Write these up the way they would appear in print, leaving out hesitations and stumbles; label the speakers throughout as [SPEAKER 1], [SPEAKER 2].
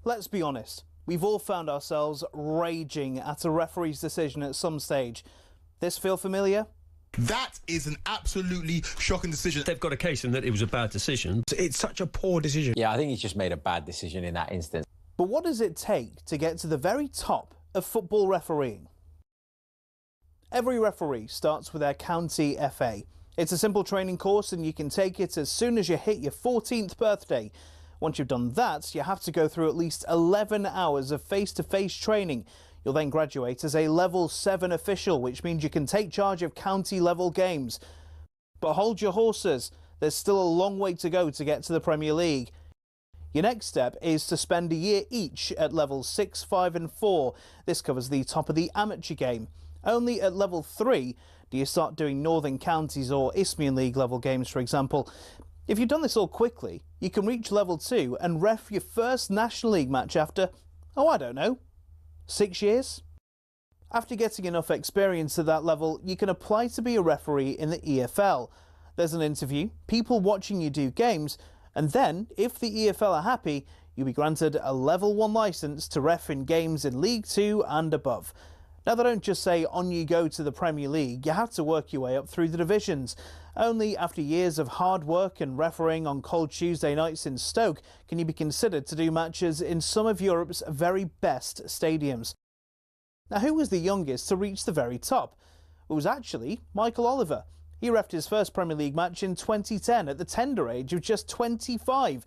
[SPEAKER 1] Let's be honest, we've all found ourselves raging at a referee's decision at some stage. This feel familiar?
[SPEAKER 2] That is an absolutely shocking decision.
[SPEAKER 3] They've got a case in that it was a bad decision.
[SPEAKER 4] It's such a poor decision.
[SPEAKER 5] Yeah, I think he's just made a bad decision in that instance.
[SPEAKER 1] But what does it take to get to the very top of football refereeing? Every referee starts with their county FA. It's a simple training course and you can take it as soon as you hit your 14th birthday. Once you've done that, you have to go through at least 11 hours of face-to-face training. You'll then graduate as a level 7 official, which means you can take charge of county level games. But hold your horses, there's still a long way to go to get to the Premier League. Your next step is to spend a year each at levels 6, 5 and 4. This covers the top of the amateur game. Only at level 3 do you start doing Northern Counties or Isthmian League level games, for example. If you've done this all quickly, you can reach level 2 and ref your first National League match after, oh, I don't know, 6 years? After getting enough experience at that level, you can apply to be a referee in the EFL. There's an interview, people watching you do games, and then, if the EFL are happy, you'll be granted a level 1 licence to ref in games in League 2 and above. Now, they don't just say on you go to the Premier League, you have to work your way up through the divisions. Only after years of hard work and refereeing on cold Tuesday nights in Stoke can you be considered to do matches in some of Europe's very best stadiums. Now, who was the youngest to reach the very top? It was actually Michael Oliver. He refed his first Premier League match in 2010 at the tender age of just 25.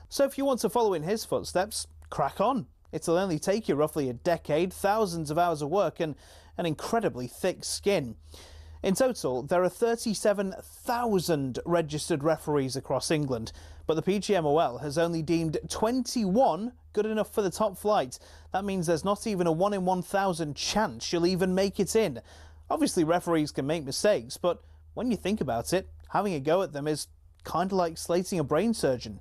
[SPEAKER 1] So if you want to follow in his footsteps, crack on. It'll only take you roughly a decade, thousands of hours of work and an incredibly thick skin. In total, there are 37,000 registered referees across England, but the PGMOL has only deemed 21 good enough for the top flight. That means there's not even a 1 in 1,000 chance you'll even make it in. Obviously, referees can make mistakes, but when you think about it, having a go at them is kind of like slating a brain surgeon.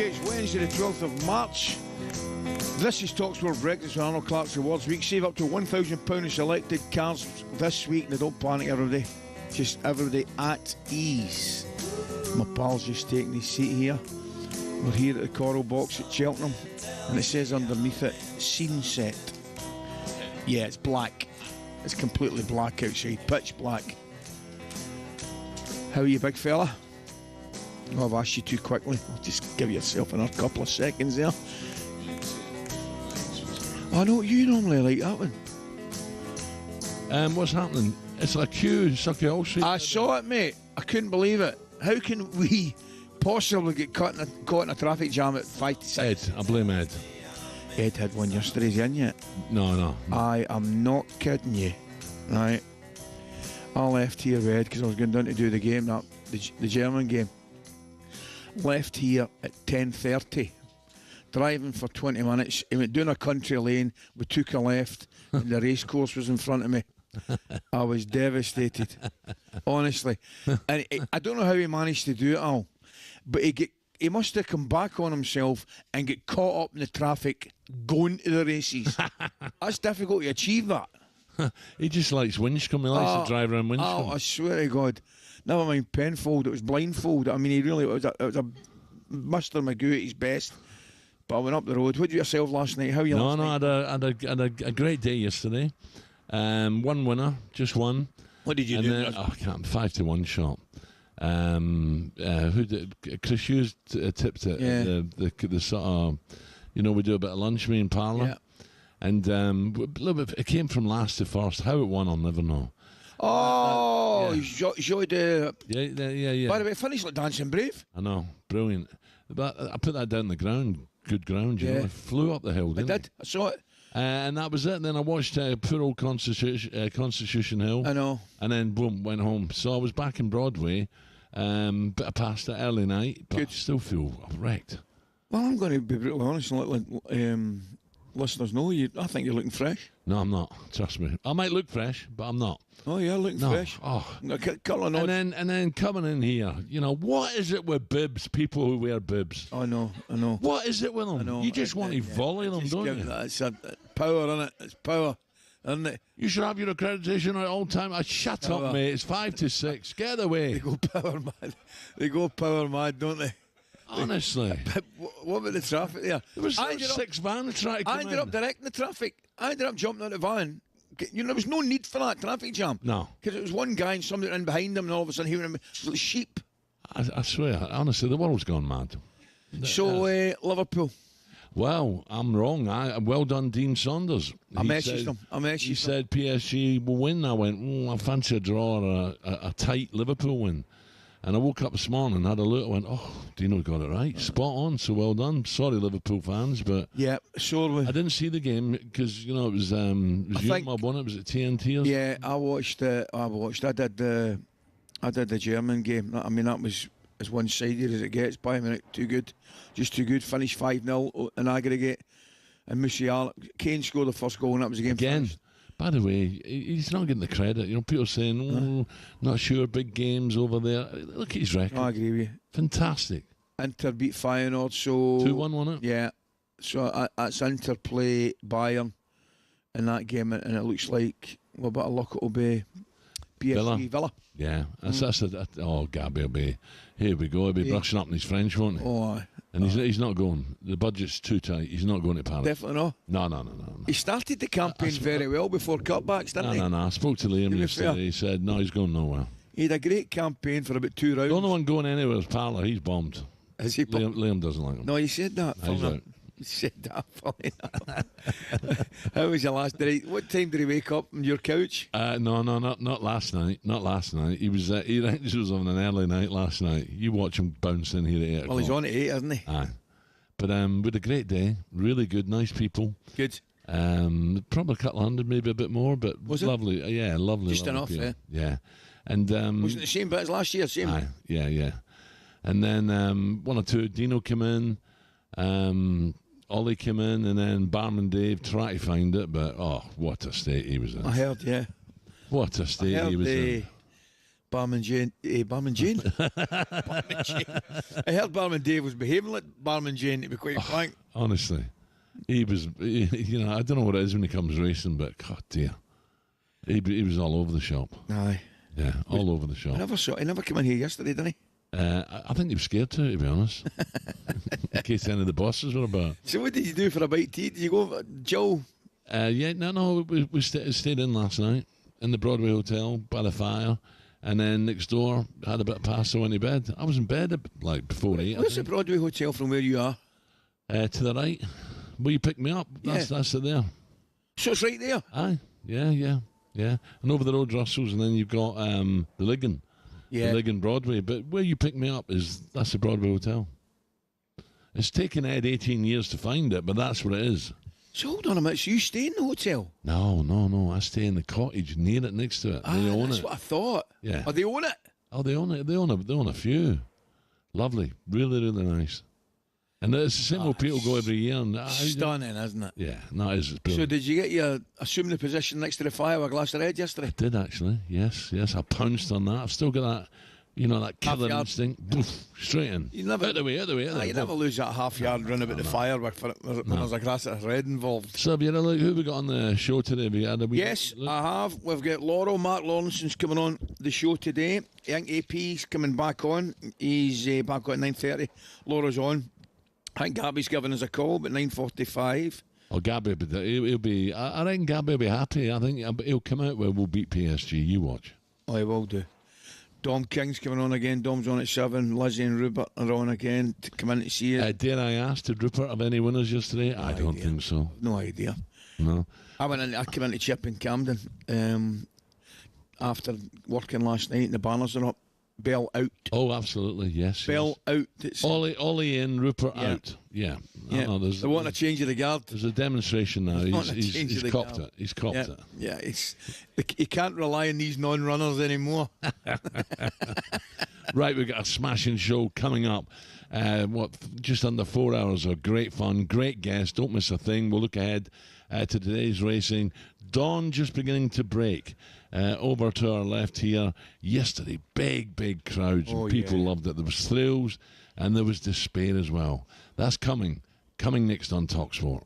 [SPEAKER 6] It's Wednesday the 12th of March. This is talkSPORT Breakfast with Arnold Clark's Rewards Week. Save up to £1,000 in selected cards this week. Now don't panic, everybody. Just everybody at ease. My pal's just taking his seat here. We're here at the Coral Box at Cheltenham, and it says underneath it, scene set. Yeah, it's black. It's completely black outside, pitch black. How are you, big fella? Oh, I've asked you too quickly. I'll just give yourself another couple of seconds there. I know you normally like that one.
[SPEAKER 7] What's happening? It's a queue, Sucky All Street.
[SPEAKER 6] I saw it, mate. I couldn't believe it. How can we possibly get caught in a traffic jam at 5 to 6?
[SPEAKER 7] Ed, I blame Ed.
[SPEAKER 6] Ed had one yesterday. Is he in yet?
[SPEAKER 7] No.
[SPEAKER 6] I am not kidding you. Right. I left here with Ed because I was going down to do the game, the German game. Left here at 10:30, driving for 20 minutes. He went down a country lane. We took a left, and the race course was in front of me. I was devastated, honestly. And I don't know how he managed to do it all, but he must have come back on himself and get caught up in the traffic going to the races. That's difficult to achieve that.
[SPEAKER 7] He just likes Winscombe. He likes to drive around Winscombe.
[SPEAKER 6] Oh, I swear to God. Never mind Penfold, it was blindfold. I mean, he really, it was a Mr. Magoo at his best. But I went up the road. What did you yourself last night? How are you
[SPEAKER 7] No,
[SPEAKER 6] last
[SPEAKER 7] no,
[SPEAKER 6] night?
[SPEAKER 7] I had a great day yesterday. One winner, just one.
[SPEAKER 6] What did you
[SPEAKER 7] And
[SPEAKER 6] do?
[SPEAKER 7] then, I can't, 5-1 shot. Who did? Chris Hughes tipped it.
[SPEAKER 6] Yeah.
[SPEAKER 7] The sort of, we do a bit of lunch, me and Parlour.
[SPEAKER 6] Yeah.
[SPEAKER 7] And a little bit, it came from last to first. How it won, I'll never know.
[SPEAKER 6] Oh,
[SPEAKER 7] Yeah.
[SPEAKER 6] enjoyed
[SPEAKER 7] Yeah.
[SPEAKER 6] By the way, it finished like Dancing Brave.
[SPEAKER 7] I know, brilliant. But I put that down the ground, good ground, you know. It flew up the hill,
[SPEAKER 6] I
[SPEAKER 7] didn't it?
[SPEAKER 6] did. I saw it.
[SPEAKER 7] And that was it. And then I watched poor old Constitution Hill.
[SPEAKER 6] I know.
[SPEAKER 7] And then, boom, went home. So I was back in Broadway, bit of pasta early night, but I still feel wrecked.
[SPEAKER 6] Well, I'm going to be brutally honest and let listeners know I think you're looking fresh.
[SPEAKER 7] No, I'm not. Trust me. I might look fresh, but I'm not.
[SPEAKER 6] Oh, you're looking fresh.
[SPEAKER 7] Oh.
[SPEAKER 6] And
[SPEAKER 7] then coming in here, what is it with bibs? People who wear bibs.
[SPEAKER 6] I know.
[SPEAKER 7] What is it with them?
[SPEAKER 6] I know.
[SPEAKER 7] You just want to volley them, don't you?
[SPEAKER 6] It's power, isn't it? It's power, isn't it?
[SPEAKER 7] You should have your accreditation at all time. Shut up, mate. It's 5 to 6. Get away.
[SPEAKER 6] They go power mad. They go power mad, don't they?
[SPEAKER 7] Honestly.
[SPEAKER 6] But what about the traffic there?
[SPEAKER 7] There was 6 vans trying to come
[SPEAKER 6] I ended up directing the traffic. I ended up jumping out of the van. There was no need for that traffic jam.
[SPEAKER 7] No.
[SPEAKER 6] Because it was one guy and somebody ran behind him and all of a sudden he was like sheep.
[SPEAKER 7] I swear, honestly, the world's gone mad.
[SPEAKER 6] So, Liverpool.
[SPEAKER 7] Well, I'm wrong. Well done, Dean Saunders.
[SPEAKER 6] I messaged him.
[SPEAKER 7] He said PSG will win. I went, I fancy a draw or a tight Liverpool win. And I woke up this morning and had a look. I went, Dino got it right. Spot on. So well done. Sorry, Liverpool fans, but
[SPEAKER 6] yeah, surely.
[SPEAKER 7] I didn't see the game because it was Europe I won it. Was it TNT or
[SPEAKER 6] yeah, I watched. I did the German game. I mean, that was as one-sided as it gets. By a minute, too good, just too good. Finished 5-0 in aggregate. And Musiala, Kane scored the first goal, and that was the game
[SPEAKER 7] again.
[SPEAKER 6] finished.
[SPEAKER 7] By the way, he's not getting the credit. People are saying, not sure, big games over there. Look at his record.
[SPEAKER 6] I agree with you.
[SPEAKER 7] Fantastic.
[SPEAKER 6] Inter beat Feyenoord, so
[SPEAKER 7] 2-1, wasn't it?
[SPEAKER 6] Yeah. So that's Inter play Bayern in that game, and it looks like, well, better luck it'll be PSG Villa.
[SPEAKER 7] Yeah. Gabby will be, here we go. He'll be brushing up in his French, won't he?
[SPEAKER 6] Oh, aye.
[SPEAKER 7] And he's not going. The budget's too tight. He's not going to Paris.
[SPEAKER 6] Definitely not.
[SPEAKER 7] No.
[SPEAKER 6] He started the campaign very well before cutbacks, didn't he?
[SPEAKER 7] No. I spoke to Liam yesterday. He said, no, he's going nowhere.
[SPEAKER 6] He had a great campaign for about 2 rounds.
[SPEAKER 7] The only one going anywhere is Parlour. He's bombed.
[SPEAKER 6] Is he
[SPEAKER 7] Liam doesn't like him.
[SPEAKER 6] No, he said that.
[SPEAKER 7] He's out.
[SPEAKER 6] He said that funny enough. How was your last day? What time did he wake up on your couch?
[SPEAKER 7] No, not last night. Not last night. He was on an early night last night. You watch him bounce in here at 8
[SPEAKER 6] Well, he's on at 8, isn't he?
[SPEAKER 7] Aye. But we had a great day. Really good, nice people.
[SPEAKER 6] Good.
[SPEAKER 7] Probably a couple hundred, maybe a bit more, but
[SPEAKER 6] was
[SPEAKER 7] lovely. Yeah, lovely.
[SPEAKER 6] Just enough,
[SPEAKER 7] people. Yeah. And
[SPEAKER 6] wasn't the same bit as last year? Same.
[SPEAKER 7] Aye, yeah. And then 1 or 2, Dino came in, Ollie came in, and then Barman Dave tried to find it, but what a state he was in.
[SPEAKER 6] I heard, yeah.
[SPEAKER 7] What a state he was in.
[SPEAKER 6] Barman Jane. Barman Jane? I heard Barman Dave was behaving like Barman Jane, to be quite frank.
[SPEAKER 7] Honestly. He was, I don't know what it is when he comes racing, but God dear. He was all over the shop.
[SPEAKER 6] Aye.
[SPEAKER 7] Yeah, all over the shop.
[SPEAKER 6] He never came in here yesterday, didn't he?
[SPEAKER 7] I think he was scared to be honest. In case any of the bosses were about.
[SPEAKER 6] So what did you do for a bite to eat? Did you go, Joe?
[SPEAKER 7] We stayed in last night in the Broadway Hotel by the fire, and then next door had a bit of pasta, went to bed. I was in bed before 8.
[SPEAKER 6] Where's the Broadway Hotel from where you are?
[SPEAKER 7] To the right. Will you pick me up? That's it there.
[SPEAKER 6] So it's right there?
[SPEAKER 7] Aye. Yeah. And over the road, Russell's, and then you've got the Ligon.
[SPEAKER 6] Yeah.
[SPEAKER 7] The Ligon Broadway. But where you pick me up that's the Broadway Hotel. It's taken Ed 18 years to find it, but that's what it is.
[SPEAKER 6] So hold on a minute, so you stay in the hotel?
[SPEAKER 7] No. I stay in the cottage near it, next to it. They own
[SPEAKER 6] that's
[SPEAKER 7] it.
[SPEAKER 6] What I thought.
[SPEAKER 7] Yeah.
[SPEAKER 6] Oh, they own it?
[SPEAKER 7] Oh, they own it. They own a few. Lovely. Really, really nice. And it's the same old people go every year. And
[SPEAKER 6] stunning, isn't it?
[SPEAKER 7] Yeah, no, it's brilliant.
[SPEAKER 6] So did you get assume the position next to the fire with a glass of red yesterday?
[SPEAKER 7] I did actually, yes. I pounced on that. I've still got that, that killer instinct. Boof, straight in.
[SPEAKER 6] You never,
[SPEAKER 7] out the way.
[SPEAKER 6] You never lose that half-yard run about the fire when there's a glass of red involved.
[SPEAKER 7] So have you had a look? Who we got on the show today? Have you had a wee
[SPEAKER 6] yes,
[SPEAKER 7] look?
[SPEAKER 6] I have. We've got Laurel. Mark Lawrenson's coming on the show today. I think AP's coming back on. He's back on at 9:30. Laura's on. I think Gabby's giving us a call, but 9:45.
[SPEAKER 7] Oh, Gabby, he'll be. I reckon Gabby will be happy. I think he'll come out where we'll beat PSG. You watch.
[SPEAKER 6] Oh, he will do. Dom King's coming on again. Dom's on at 7. Lizzie and Rupert are on again to come in to see it.
[SPEAKER 7] Dare I ask, did Rupert have any winners yesterday? I don't think so.
[SPEAKER 6] No idea.
[SPEAKER 7] No.
[SPEAKER 6] I came into Chip in Camden after working last night, and the banners are up. Bell out.
[SPEAKER 7] Oh, absolutely, yes.
[SPEAKER 6] Bell out. It's
[SPEAKER 7] Ollie in, Rupert out. Yeah.
[SPEAKER 6] Yeah.
[SPEAKER 7] No,
[SPEAKER 6] They want to change of the guard.
[SPEAKER 7] There's a demonstration now. He's copped it. He's copped it.
[SPEAKER 6] Yeah, you can't rely on these non-runners anymore.
[SPEAKER 7] Right, we've got a smashing show coming up. Just under 4 hours of great fun, great guests. Don't miss a thing. We'll look ahead to today's racing. Dawn just beginning to break. Over to our left here. Yesterday, big crowds. People loved it. There was thrills and there was despair as well. That's coming next on talkSPORT.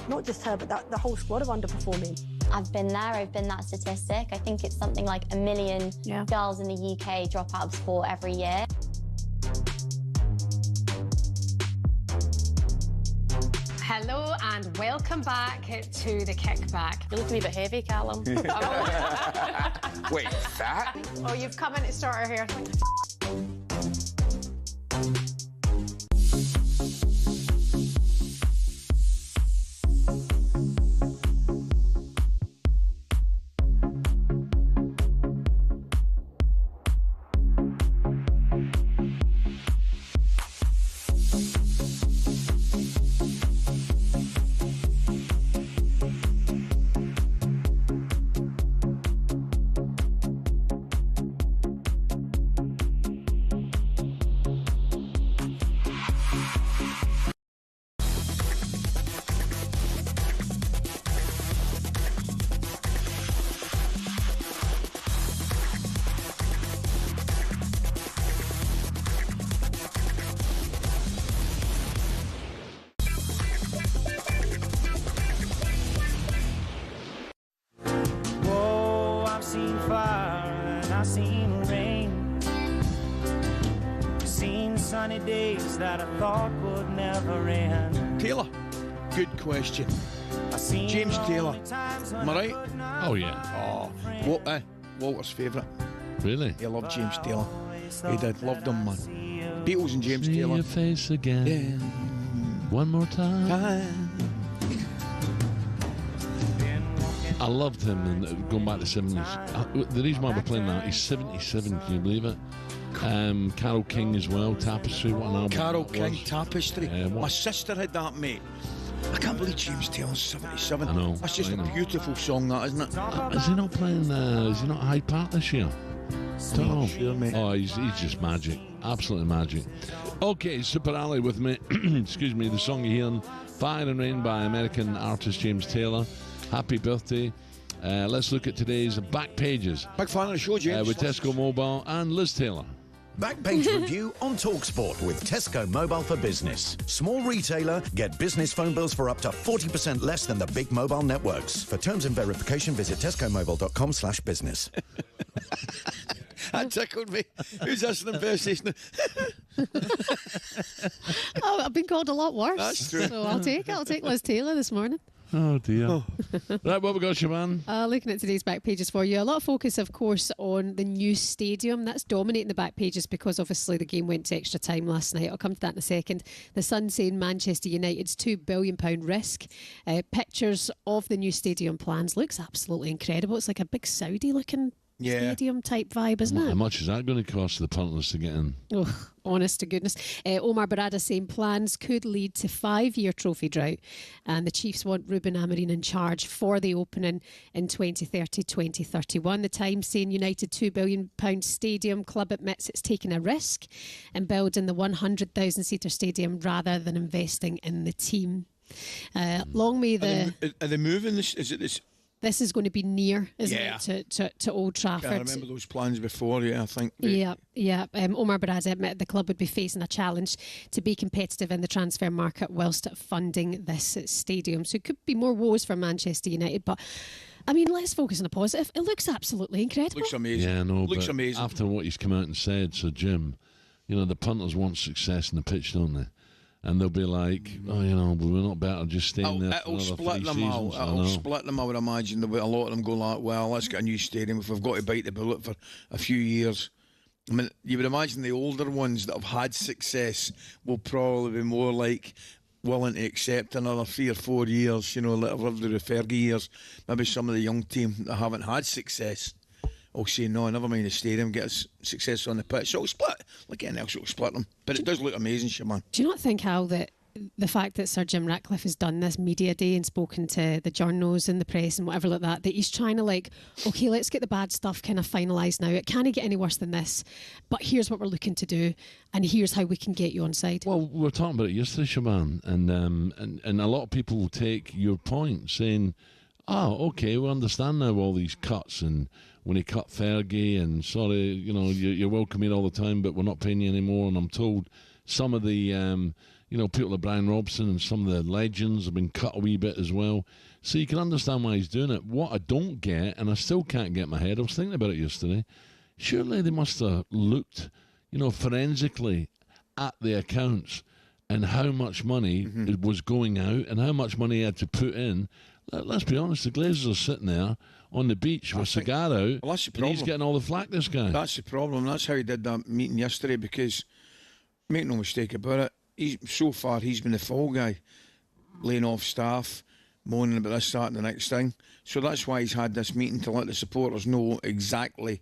[SPEAKER 4] Not just her, but the whole squad are underperforming.
[SPEAKER 8] I've been there, I've been that statistic. I think it's something like 1 million girls in the UK drop out of sport every year.
[SPEAKER 9] Hello and welcome back to the Kickback.
[SPEAKER 4] You're looking a bit heavy, Callum.
[SPEAKER 10] Wait, that?
[SPEAKER 9] Oh, you've come in to start her hair.
[SPEAKER 10] sunny days that I thought would never end.
[SPEAKER 6] Taylor, good question. James Taylor, am I right?
[SPEAKER 7] Oh, yeah.
[SPEAKER 6] Oh, Walter's favourite.
[SPEAKER 7] Really?
[SPEAKER 6] He loved James Taylor. He did. Loved him, man. Beatles and James
[SPEAKER 7] See
[SPEAKER 6] Taylor.
[SPEAKER 7] your face again. One more time. I loved him, and going back to the 70s. The reason why we're playing that, he's 77, can you believe it? Carole King as well, Tapestry, what an album.
[SPEAKER 6] Carole
[SPEAKER 7] that
[SPEAKER 6] King,
[SPEAKER 7] was.
[SPEAKER 6] Tapestry. My sister had that, mate. I can't believe James Taylor's 77.
[SPEAKER 7] I know.
[SPEAKER 6] That's just
[SPEAKER 7] I
[SPEAKER 6] a
[SPEAKER 7] know.
[SPEAKER 6] beautiful song, that, isn't it?
[SPEAKER 7] Is he not playing, is he not Hyde Park this year? Don't know.
[SPEAKER 6] Sure, mate.
[SPEAKER 7] Oh, he's just magic. Absolutely magic. Okay, Super Ali with me. Excuse me, the song you're hearing, Fire and Rain by American artist James Taylor. Happy birthday. Let's look at today's back pages.
[SPEAKER 6] Big fan of the show, James.
[SPEAKER 7] With Tesco Mobile and Liz Taylor.
[SPEAKER 11] Backpage review on talkSPORT with Tesco Mobile for Business. Small retailer, get business phone bills for up to 40% less than the big mobile networks. For terms and verification, visit tescomobile.com/business.
[SPEAKER 6] That tickled me. Who's this an impersonation?
[SPEAKER 12] Oh, I've been called a lot worse.
[SPEAKER 6] That's true.
[SPEAKER 12] So I'll take it. I'll take Liz Taylor this morning.
[SPEAKER 7] Oh, dear. Right, what we got, Siobhan?
[SPEAKER 12] Looking at today's back pages for you. A lot of focus, of course, on the new stadium. That's dominating the back pages because obviously the game went to extra time last night. I'll come to that in a second. The Sun saying Manchester United's £2 billion risk. Pictures of the new stadium plans. Looks absolutely incredible. It's like a big Saudi looking stadium type vibe, isn't it?
[SPEAKER 7] How much is that going to cost the punters to get in?
[SPEAKER 12] Oh, honest to goodness. Omar Barada saying plans could lead to 5-year trophy drought, and the Chiefs want Ruben Amorim in charge for the opening in 2030-2031. The Times saying United £2 billion stadium club admits it's taking a risk and building the 100,000 seater stadium rather than investing in the team. Long may the...
[SPEAKER 6] Are they moving this? Is it this?
[SPEAKER 12] This is going to be near, isn't it, to Old Trafford?
[SPEAKER 6] I remember those plans before, I think.
[SPEAKER 12] Yeah. Omar Barada admitted the club would be facing a challenge to be competitive in the transfer market whilst funding this stadium. So it could be more woes for Manchester United, but I mean, let's focus on the positive. It looks absolutely incredible.
[SPEAKER 6] Looks amazing.
[SPEAKER 7] Yeah, no,
[SPEAKER 6] looks
[SPEAKER 7] but
[SPEAKER 6] amazing.
[SPEAKER 7] After what he's come out and said, so Jim, the punters want success in the pitch, don't they? And they'll be like, we're not better just staying there for another 3 seasons.
[SPEAKER 6] It'll split them, I would imagine. A lot of them go like, well, let's get a new stadium if we've got to bite the bullet for a few years. I mean, you would imagine the older ones that have had success will probably be more like willing to accept another 3 or 4 years, like I've lived through the Fergie years. Maybe some of the young team that haven't had success will say, no, never mind the stadium, get us success on the pitch. So it'll split, like anything else, it'll split them. But it does look amazing, Siobhan.
[SPEAKER 12] Do you not think, Hal, that the fact that Sir Jim Ratcliffe has done this media day and spoken to the journos and the press and whatever like that he's trying to okay, let's get the bad stuff kind of finalised now. It can't get any worse than this, but here's what we're looking to do and here's how we can get you on side.
[SPEAKER 7] Well, we were talking about it yesterday, Siobhan, and a lot of people will take your point saying, okay, we understand now all these cuts, and when he cut Fergie, and sorry, you're welcome here all the time, but we're not paying you anymore. And I'm told some of the, people like Brian Robson and some of the legends have been cut a wee bit as well. So you can understand why he's doing it. What I don't get, and I still can't get my head, I was thinking about it yesterday, surely they must have looked, forensically at the accounts and how much money was going out and how much money he had to put in. Let's be honest, the Glazers are sitting there on the beach with a cigar out,
[SPEAKER 6] well, that's the
[SPEAKER 7] and
[SPEAKER 6] problem.
[SPEAKER 7] he's getting all the flack, this guy.
[SPEAKER 6] That's the problem. That's how he did that meeting yesterday, because, make no mistake about it, so far he's been the fall guy, laying off staff, moaning about this, that and the next thing. So that's why he's had this meeting, to let the supporters know exactly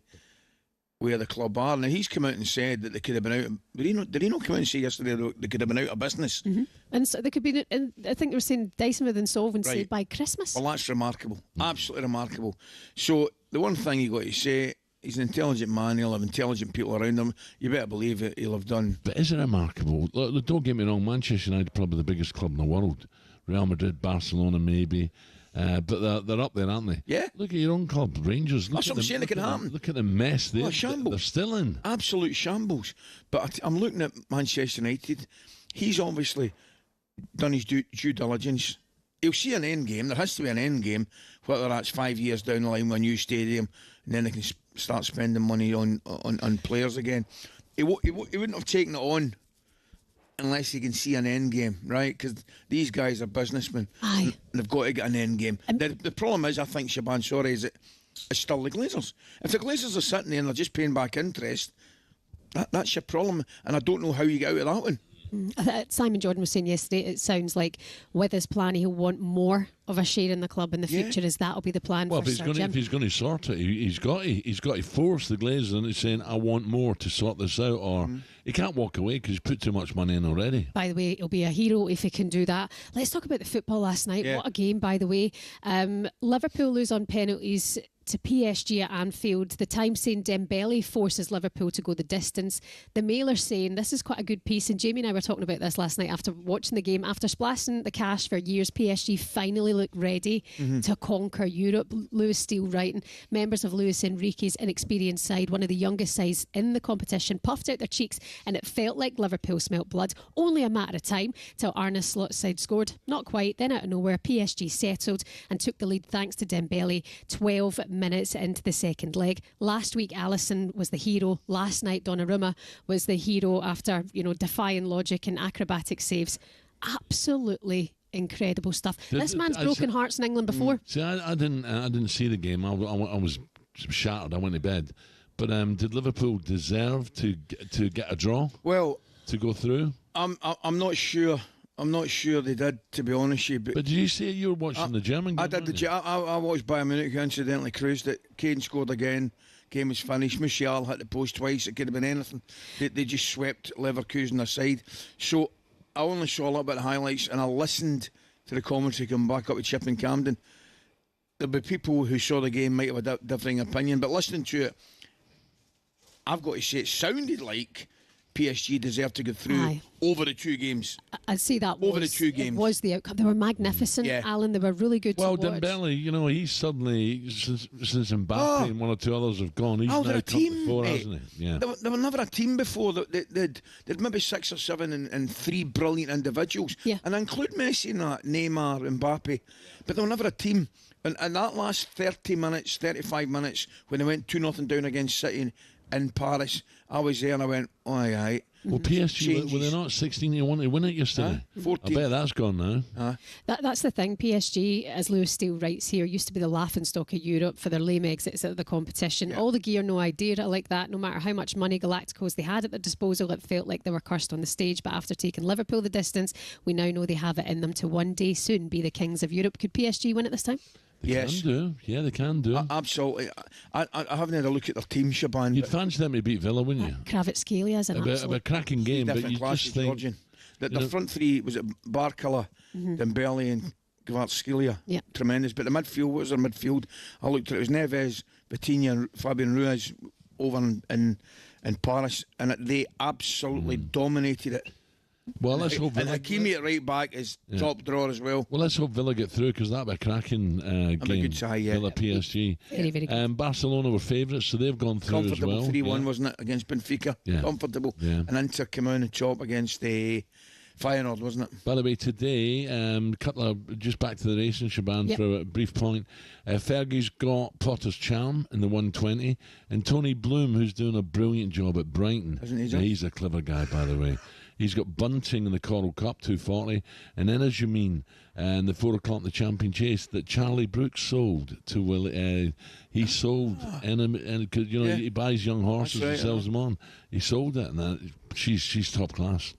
[SPEAKER 6] where the club are. Now, he's come out and said that they could have been out. Did he not come out and say yesterday that they could have been out of business?
[SPEAKER 12] Mm-hmm. And so they could be, and I think they were saying Dyson with insolvency by Christmas.
[SPEAKER 6] Well, that's remarkable. Absolutely remarkable. So the one thing you got to say, he's an intelligent man. He'll have intelligent people around him. You better believe it. He'll have done.
[SPEAKER 7] But is it remarkable? Look, don't get me wrong. Manchester United probably the biggest club in the world. Real Madrid, Barcelona, maybe. But they're up there, aren't they?
[SPEAKER 6] Yeah.
[SPEAKER 7] Look at your own club, Rangers.
[SPEAKER 6] That's what I'm saying. It can happen.
[SPEAKER 7] Look at the mess they're still in.
[SPEAKER 6] Absolute shambles. But I'm looking at Manchester United. He's obviously done his due diligence. He'll see an end game. There has to be an end game, whether that's 5 years down the line with a new stadium, and then they can start spending money on players again. He wouldn't have taken it on unless you can see an end game, right? Because these guys are businessmen.
[SPEAKER 12] Aye.
[SPEAKER 6] And they've got to get an end game. The problem is, I think, Shaban, sorry, is that it's still the Glazers. If the Glazers are sitting there and they're just paying back interest, that's your problem. And I don't know how you get out of that one.
[SPEAKER 12] Simon Jordan was saying yesterday, it sounds like with his plan he'll want more of a share in the club in the future. Is that'll be the plan for Sir Jim?
[SPEAKER 7] If he's going to sort it, he's got to force the Glazers into saying, I want more to sort this out, or he can't walk away because he's put too much money in already.
[SPEAKER 12] By the way, he'll be a hero if he can do that. Let's talk about the football last night. What a game, by the way. Liverpool lose on penalties to PSG at Anfield. The Times saying Dembele forces Liverpool to go the distance. The Mail are saying this is quite a good piece, and Jamie and I were talking about this last night after watching the game. After splashing the cash for years, PSG finally look ready to conquer Europe. Lewis Steele writing, members of Luis Enrique's inexperienced side, one of the youngest sides in the competition, puffed out their cheeks, and it felt like Liverpool smelt blood. Only a matter of time till Arne Slot's side scored. Not quite. Then out of nowhere, PSG settled and took the lead thanks to Dembele 12 minutes into the second leg. Last week Alisson was the hero. Last night Donnarumma was the hero after, defying logic and acrobatic saves. Absolutely incredible stuff. This man's broken hearts in England before.
[SPEAKER 7] See, I didn't see the game. I was shattered. I went to bed. But did Liverpool deserve to get a draw?
[SPEAKER 6] Well,
[SPEAKER 7] to go through?
[SPEAKER 6] I'm not sure. I'm not sure they did, to be honest with you.
[SPEAKER 7] But did you say you were watching the German game?
[SPEAKER 6] I did. I watched Bayern Munich, who incidentally cruised it. Kane scored again. Game was finished. Musial hit the post twice. It could have been anything. They just swept Leverkusen aside. So I only saw a little bit of highlights, and I listened to the commentary come back up with Chip and Camden. There'll be people who saw the game might have a differing opinion, but listening to it, I've got to say it sounded like PSG deserved to go through over the two games.
[SPEAKER 12] I'd say that
[SPEAKER 6] over the two games.
[SPEAKER 12] It was the outcome. They were magnificent, Alan. They were really good to watch.
[SPEAKER 7] Well, Dembele, he's suddenly, since Mbappe and one or two others have gone, he's now come to fore, hasn't he? Yeah.
[SPEAKER 6] They were never a team before. They'd maybe 6 or 7 and 3 brilliant individuals.
[SPEAKER 12] Yeah.
[SPEAKER 6] And I include Messi in that, Neymar, Mbappe. But they were never a team. And that last 30 minutes, 35 minutes, when they went 2-0 down against City in Paris, I was there and I went, oh, aye.
[SPEAKER 7] Well, PSG, were they not 16-1 to win it yesterday?
[SPEAKER 6] 14.
[SPEAKER 7] I bet that's gone now.
[SPEAKER 12] That's the thing. PSG, as Lewis Steele writes here, used to be the laughingstock of Europe for their lame exits out of the competition. All the gear, no idea like that. No matter how much money Galacticos they had at their disposal, it felt like they were cursed on the stage. But after taking Liverpool the distance, we now know they have it in them to one day soon be the kings of Europe. Could PSG win it this time?
[SPEAKER 7] They can do. Yeah, they can do.
[SPEAKER 6] Absolutely. I haven't had a look at their team, Shaban.
[SPEAKER 7] You'd fancy them to beat Villa, wouldn't you?
[SPEAKER 12] Kravitskhelia is an
[SPEAKER 7] a cracking game, but you just think...
[SPEAKER 6] The front three, was it Barcola, Dembele and Kvaratskhelia?
[SPEAKER 12] Yeah.
[SPEAKER 6] Tremendous. But the midfield, what was their midfield? I looked at it. It was Neves, Vitinha and Fabian Ruiz over in Paris, and they absolutely dominated it.
[SPEAKER 7] Well, let's hope
[SPEAKER 6] Villa... And Hakimi at right back is top drawer as well.
[SPEAKER 7] Well, let's hope Villa get through, because that'll be a cracking game.
[SPEAKER 6] Good tie,
[SPEAKER 7] Villa PSG.
[SPEAKER 12] Very, very good.
[SPEAKER 7] Barcelona were favourites, so they've gone through as well.
[SPEAKER 6] Comfortable 3-1, wasn't it, against Benfica?
[SPEAKER 7] Yeah.
[SPEAKER 6] Comfortable.
[SPEAKER 7] Yeah.
[SPEAKER 6] And Inter came on and chop against the Feyenoord, wasn't it?
[SPEAKER 7] By the way, today, just back to the racing, Shaban, for a brief point. Fergie's got Potter's Charm in the 120, and Tony Bloom, who's doing a brilliant job at Brighton.
[SPEAKER 6] Isn't he, John?
[SPEAKER 7] He's a clever guy, by the way. He's got Bunting in the Coral Cup, 240, and then, as you mean, and the 4 o'clock the Champion Chase that Charlie Brooks sold to Willie. He sold, and he buys young horses and sells them on. He sold it, and she's top class.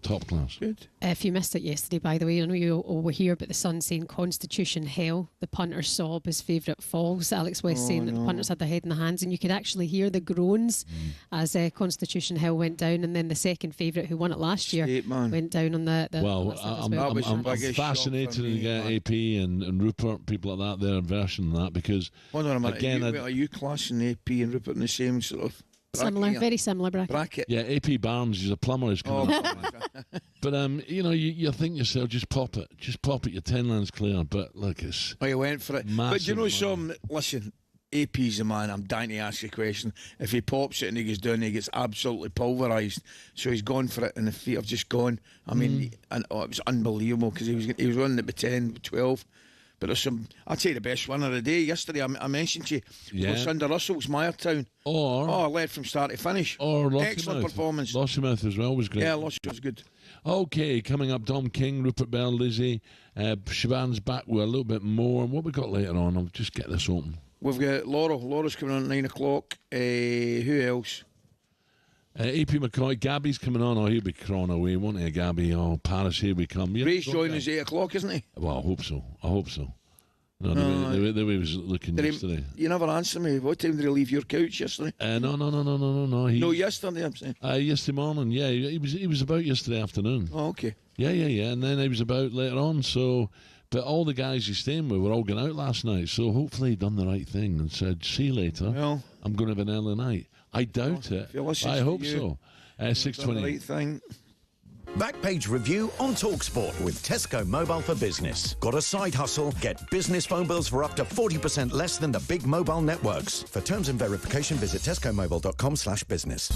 [SPEAKER 6] Good.
[SPEAKER 12] If you missed it yesterday, by the way, I know you all were here, but the Sun saying Constitution hell, the punter's sob, his favourite falls. Alex West saying that the punters had their head in the hands, and you could actually hear the groans as Constitution hell went down, and then the second favourite who won it last year went down on the
[SPEAKER 7] well, I'm fascinated to get AP and Rupert, people like that, their version of that, because again,
[SPEAKER 6] are you classing AP and Rupert in the same sort of
[SPEAKER 12] similar, very similar bracket?
[SPEAKER 7] Yeah, AP Barnes is a plumber. But you think yourself, just pop it, your 10 lands clear. But look, it's
[SPEAKER 6] you went for it. But you know, listen, AP's the man. I'm dying to ask you a question. If he pops it and he goes down, he gets absolutely pulverised. So he's gone for it, and the feet have just gone. I mean, it was unbelievable, because he was running at 10, 12. But there's some. I'd say the best winner of the day yesterday. I mentioned to you, Cinder Russell's Mayertown.
[SPEAKER 7] Or
[SPEAKER 6] led from start to finish.
[SPEAKER 7] Or
[SPEAKER 6] excellent performance.
[SPEAKER 7] Lossiemouth as well was great.
[SPEAKER 6] Yeah, Lossiemouth was good.
[SPEAKER 7] Okay, coming up, Dom King, Rupert Bell, Lizzie. Siobhan's back with a little bit more. And what we got later on? I'll just get this open.
[SPEAKER 6] We've got Laura. Laura's coming on at 9 o'clock. Who else?
[SPEAKER 7] AP McCoy. Gabby's coming on. Oh, he'll be crawling away, won't he, Gabby? Oh, Paris, here we come.
[SPEAKER 6] Ray's joining us 8 o'clock, isn't he?
[SPEAKER 7] Well, I hope so. No, the way he was looking yesterday.
[SPEAKER 6] You never answered me. What time did he leave your couch yesterday?
[SPEAKER 7] No.
[SPEAKER 6] No, yesterday, I'm saying.
[SPEAKER 7] Yesterday morning, yeah. He was about yesterday afternoon.
[SPEAKER 6] Oh, okay.
[SPEAKER 7] Yeah. And then he was about later on, so... But all the guys he's staying with were all going out last night, so hopefully he done the right thing and said, see you later.
[SPEAKER 6] Well,
[SPEAKER 7] I'm going to have an early night. I doubt it. I hope so. 6:20.
[SPEAKER 6] Right thing.
[SPEAKER 11] Backpage review on talkSPORT with Tesco Mobile for Business. Got a side hustle? Get business phone bills for up to 40% less than the big mobile networks. For terms and verification, visit tescomobile.com/business.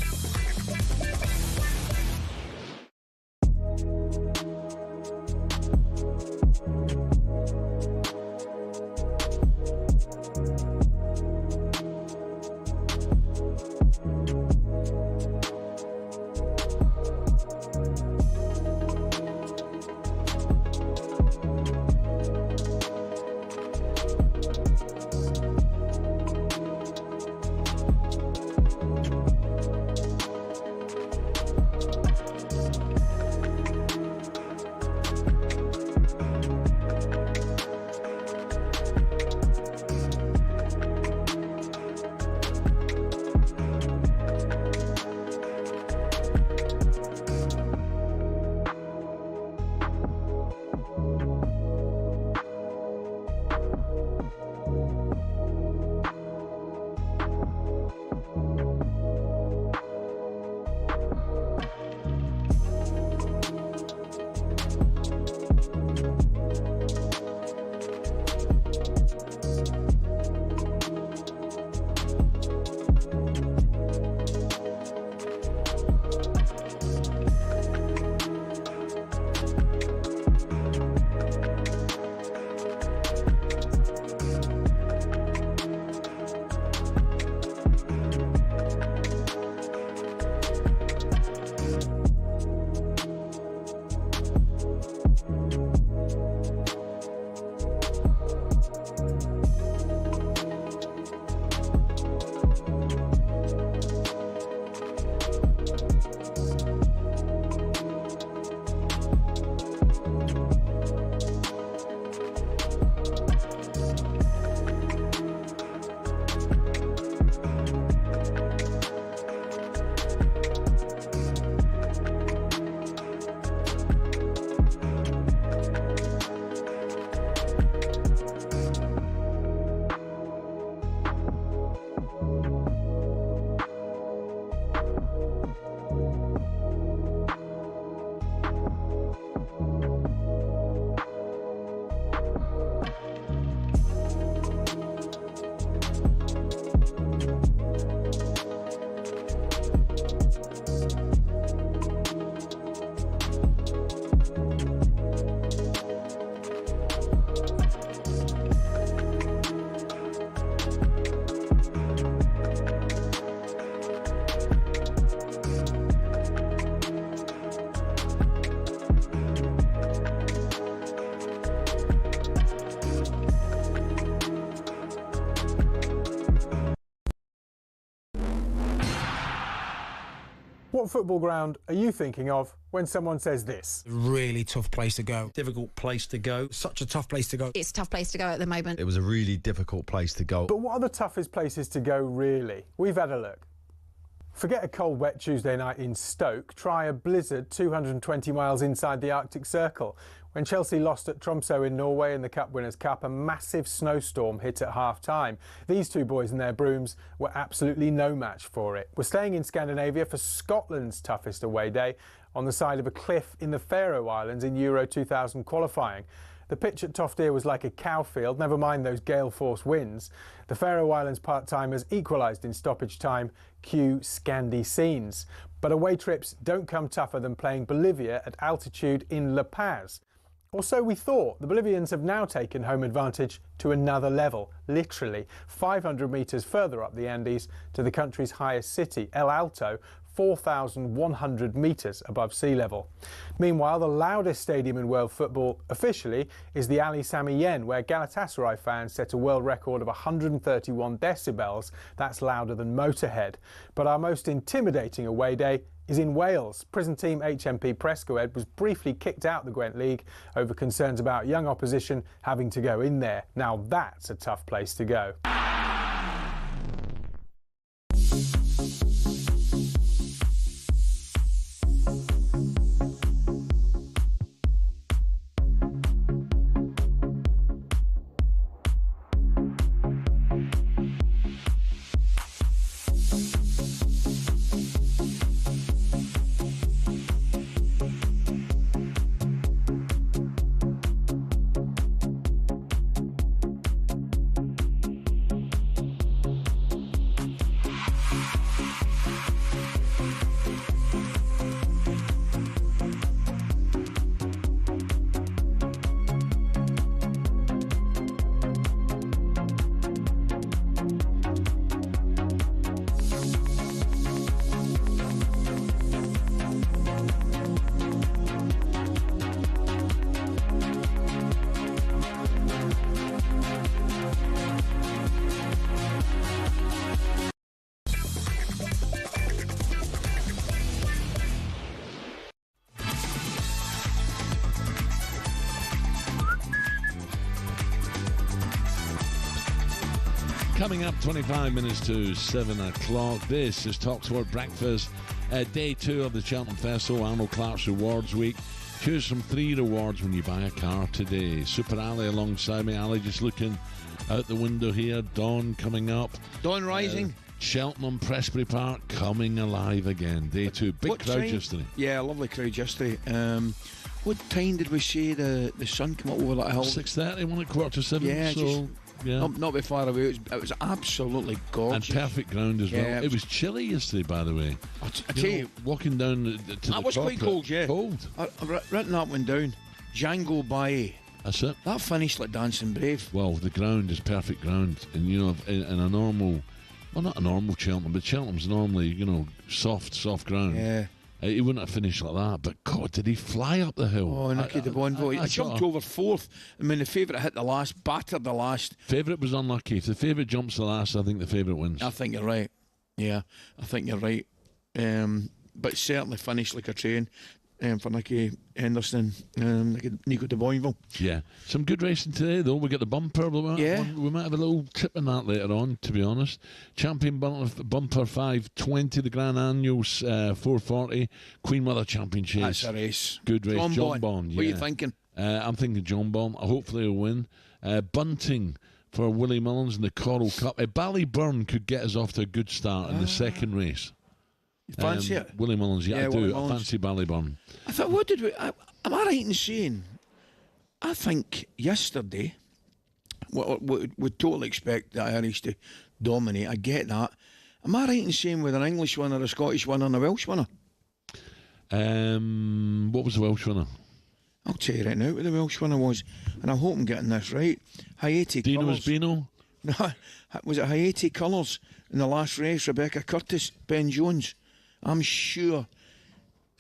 [SPEAKER 13] What football ground are you thinking of when someone says this?
[SPEAKER 14] Really tough place to go.
[SPEAKER 15] Difficult place to go.
[SPEAKER 14] Such a tough place to go.
[SPEAKER 16] It's a tough place to go at the moment.
[SPEAKER 15] It was a really difficult place to go.
[SPEAKER 13] But what are the toughest places to go, really? We've had a look. Forget a cold, wet Tuesday night in Stoke. Try a blizzard 220 miles inside the Arctic Circle. When Chelsea lost at Tromsø in Norway in the Cup Winners' Cup, a massive snowstorm hit at half-time. These two boys and their brooms were absolutely no match for it. We're staying in Scandinavia for Scotland's toughest away day on the side of a cliff in the Faroe Islands in Euro 2000 qualifying. The pitch at Toftir was like a cow field, never mind those gale force winds. The Faroe Islands part-timers equalised in stoppage time. Cue Scandi scenes. But away trips don't come tougher than playing Bolivia at altitude in La Paz. Or so we thought. The Bolivians have now taken home advantage to another level, literally 500 metres further up the Andes to the country's highest city, El Alto, 4,100 metres above sea level. Meanwhile, the loudest stadium in world football officially is the Ali Sami Yen, where Galatasaray fans set a world record of 131 decibels. That's louder than Motorhead. But our most intimidating away day is in Wales. Prison team HMP Prescoed was briefly kicked out the Gwent League over concerns about young opposition having to go in there. Now that's a tough place to go.
[SPEAKER 7] Coming up 25 minutes to 7 o'clock. This is talkSPORT Breakfast, day 2 of the Cheltenham Festival, Arnold Clark's Rewards Week. Choose from 3 rewards when you buy a car today. Super Ali alongside me. Ali just looking out the window here. Dawn coming up.
[SPEAKER 6] Dawn rising.
[SPEAKER 7] Cheltenham Prestbury Park coming alive again. Day 2. Big crowd yesterday.
[SPEAKER 6] Yeah, lovely crowd yesterday. What time did we say the sun came up over that hill?
[SPEAKER 7] 6:30, 7:15.
[SPEAKER 6] Yeah,
[SPEAKER 7] so... Yeah.
[SPEAKER 6] Not very far away. It was absolutely gorgeous.
[SPEAKER 7] And perfect ground as well. It was chilly yesterday, by the way.
[SPEAKER 6] I tell you,
[SPEAKER 7] walking down to the
[SPEAKER 6] that was quite cold, yeah.
[SPEAKER 7] Cold.
[SPEAKER 6] I've written that one down. Django Baye.
[SPEAKER 7] That's it.
[SPEAKER 6] That finished like Dancing Brave.
[SPEAKER 7] Well, the ground is perfect ground. And, you know, in a normal... Well, not a normal Cheltenham, but Cheltenham's normally, you know, soft ground.
[SPEAKER 6] Yeah.
[SPEAKER 7] He wouldn't have finished like that, but God, did he fly up the hill?
[SPEAKER 6] Oh, Nicky de Bonvo. I jumped over fourth. I mean, the favourite hit the last, battered the last.
[SPEAKER 7] Favourite was unlucky. If the favourite jumps the last, I think the favourite wins.
[SPEAKER 6] I think you're right. Yeah, I think you're right. But certainly finished like a train for Nicky Henderson, Nico de Bonvo.
[SPEAKER 7] Yeah. Some good racing today, though. We got the bumper. We might have a little tip in that later on, to be honest. Champion bumper 520, the Grand Annuals 440, Queen Mother Champion Chase.
[SPEAKER 6] That's a race.
[SPEAKER 7] Good race.
[SPEAKER 6] John
[SPEAKER 7] Bond.
[SPEAKER 6] What are you thinking?
[SPEAKER 7] I'm thinking John Bond. Hopefully he'll win. Bunting for Willie Mullins in the Coral Cup. Ballyburn could get us off to a good start in the second race.
[SPEAKER 6] You fancy it?
[SPEAKER 7] Willie Mullins, yeah, I do. I fancy Ballyburn.
[SPEAKER 6] I thought, what did we... Am I right in saying... I think yesterday, we totally expect the Irish to dominate. I get that. Am I right in saying with an English winner, a Scottish winner and a Welsh winner?
[SPEAKER 7] What was the Welsh winner?
[SPEAKER 6] I'll tell you right now what the Welsh winner was. And I hope I'm getting this right. Hayati
[SPEAKER 7] Dino
[SPEAKER 6] Colours.
[SPEAKER 7] Bino?
[SPEAKER 6] No, was it Hayati Colours in the last race? Rebecca Curtis, Ben Jones. I'm sure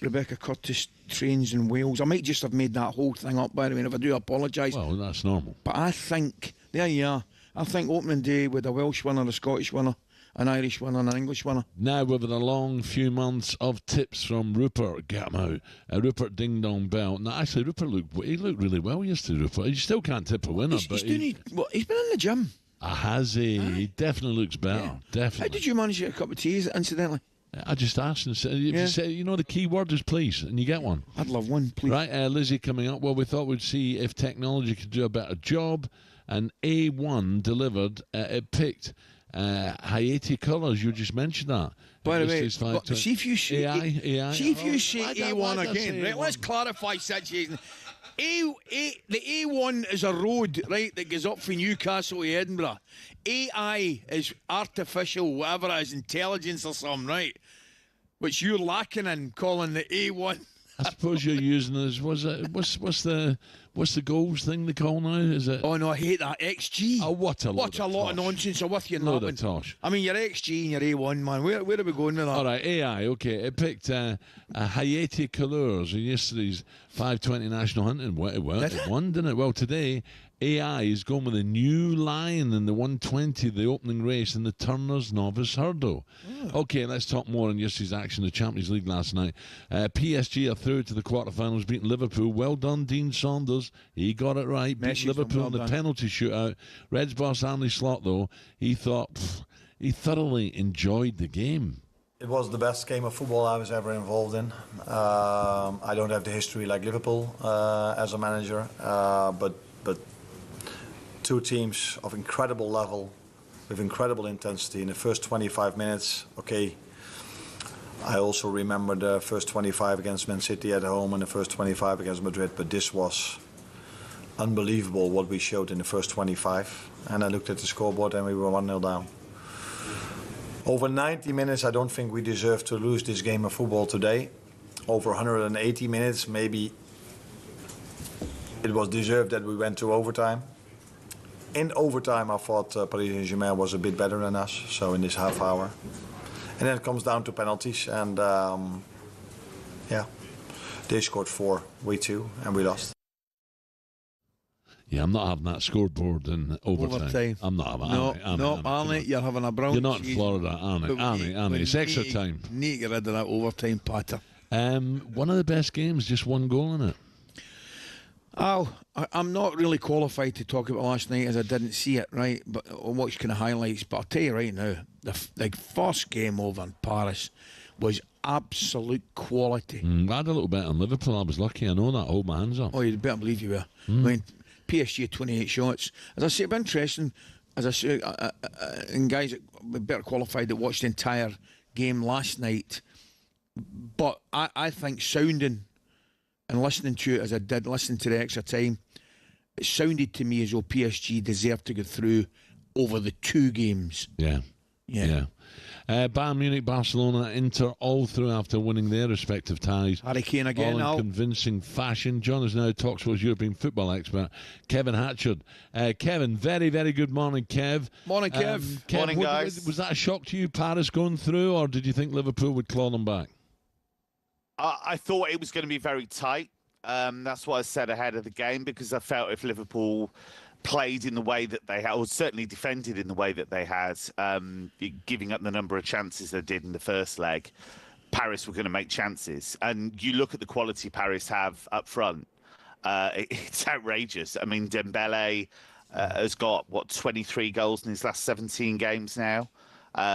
[SPEAKER 6] Rebecca Curtis trains in Wales. I might just have made that whole thing up, by the way, and if I do, I apologise.
[SPEAKER 7] Well, that's normal.
[SPEAKER 6] But I think, there you are, I think opening day with a Welsh winner, a Scottish winner, an Irish winner and an English winner.
[SPEAKER 7] Now, with a long few months of tips from Rupert, get him out. Rupert Ding Dong Bell. Now, actually, Rupert looked really well yesterday, Rupert. You still can't tip a winner.
[SPEAKER 6] He's been in the gym.
[SPEAKER 7] Has he? He definitely looks better.
[SPEAKER 6] Yeah.
[SPEAKER 7] Definitely.
[SPEAKER 6] How did you manage to get a cup of tea, incidentally?
[SPEAKER 7] I just asked and said, you know, the key word is please, and you get one.
[SPEAKER 6] I'd love one, please.
[SPEAKER 7] Right, Lizzie coming up. Well, we thought we'd see if technology could do a better job, and A1 delivered, it picked Hayati Colours. You just mentioned that.
[SPEAKER 6] By the way, see if you say
[SPEAKER 7] AI.
[SPEAKER 6] See if you say A1 again. Right, let's clarify situation. The A1 is a road, right, that goes up from Newcastle to Edinburgh. AI is artificial, whatever it is, intelligence or something, right? Which you're lacking in calling the A1.
[SPEAKER 7] I suppose you're using as what's the what's the goals thing they call now? Is it?
[SPEAKER 6] Oh no, I hate that XG.
[SPEAKER 7] Oh, what a
[SPEAKER 6] lot of nonsense. I'm with you.
[SPEAKER 7] Load of tosh.
[SPEAKER 6] I mean, your XG and your A1, man. Where are we going with that?
[SPEAKER 7] All right, AI. Okay, it picked Hayati Couleurs in yesterday's 520 national hunting. Well, it won, didn't it? Well, today AI is going with a new line in the 120, the opening race in the Turner's Novice Hurdle. Oh. Okay, let's talk more on yesterday's action in the Champions League last night. PSG are through to the quarterfinals, beating Liverpool. Well done, Dean Saunders. He got it right. Beat Liverpool in the penalty shootout. Reds boss Arne Slot, though, he thoroughly enjoyed the game.
[SPEAKER 16] It was the best game of football I was ever involved in. I don't have the history like Liverpool as a manager, but two teams of incredible level, with incredible intensity in the first 25 minutes. Okay, I also remember the first 25 against Man City at home and the first 25 against Madrid, but this was unbelievable what we showed in the first 25. And I looked at the scoreboard and we were 1-0 down. Over 90 minutes, I don't think we deserve to lose this game of football today. Over 180 minutes, maybe it was deserved that we went to overtime. In overtime, I thought Paris Saint-Germain was a bit better than us, so in this half hour. And then it comes down to penalties, and yeah, they scored 4, we 2, and we lost.
[SPEAKER 7] Yeah, I'm not having that scoreboard in overtime. I'm not having
[SPEAKER 6] that. Arnie, you're having a brown.
[SPEAKER 7] You're not in Florida, Arnie. It's extra time.
[SPEAKER 6] Need to get rid of that overtime patter.
[SPEAKER 7] One of the best games, just one goal in it.
[SPEAKER 6] Oh, I'm not really qualified to talk about last night as I didn't see it, right? But I'll watch kind of highlights. But I'll tell you right now, the first game over in Paris was absolute quality.
[SPEAKER 7] I had a little bet on Liverpool. I was lucky. I know that. Hold my hands up.
[SPEAKER 6] Oh, you'd better believe you were. I mean, PSG had 28 shots. As I say, it'd be interesting, as I say, and guys that were better qualified that watched the entire game last night. But I think sounding and listening to it as I did, listening to the extra time, it sounded to me as though PSG deserved to go through over the 2 games.
[SPEAKER 7] Yeah. Bayern Munich, Barcelona, Inter, all through after winning their respective ties.
[SPEAKER 6] Harry Kane again.
[SPEAKER 7] All in convincing fashion. John is now talkSPORT's European football expert, Kevin Hatchard. Kevin, very, very good morning, Kev.
[SPEAKER 6] Morning, Kev.
[SPEAKER 17] Morning, guys.
[SPEAKER 7] Was that a shock to you, Paris going through, or did you think Liverpool would claw them back?
[SPEAKER 17] I thought it was going to be very tight. That's what I said ahead of the game, because I felt if Liverpool played in the way that they had, or certainly defended in the way that they had, giving up the number of chances they did in the first leg, Paris were going to make chances. And you look at the quality Paris have up front, it's outrageous. I mean, Dembele has got, 23 goals in his last 17 games now,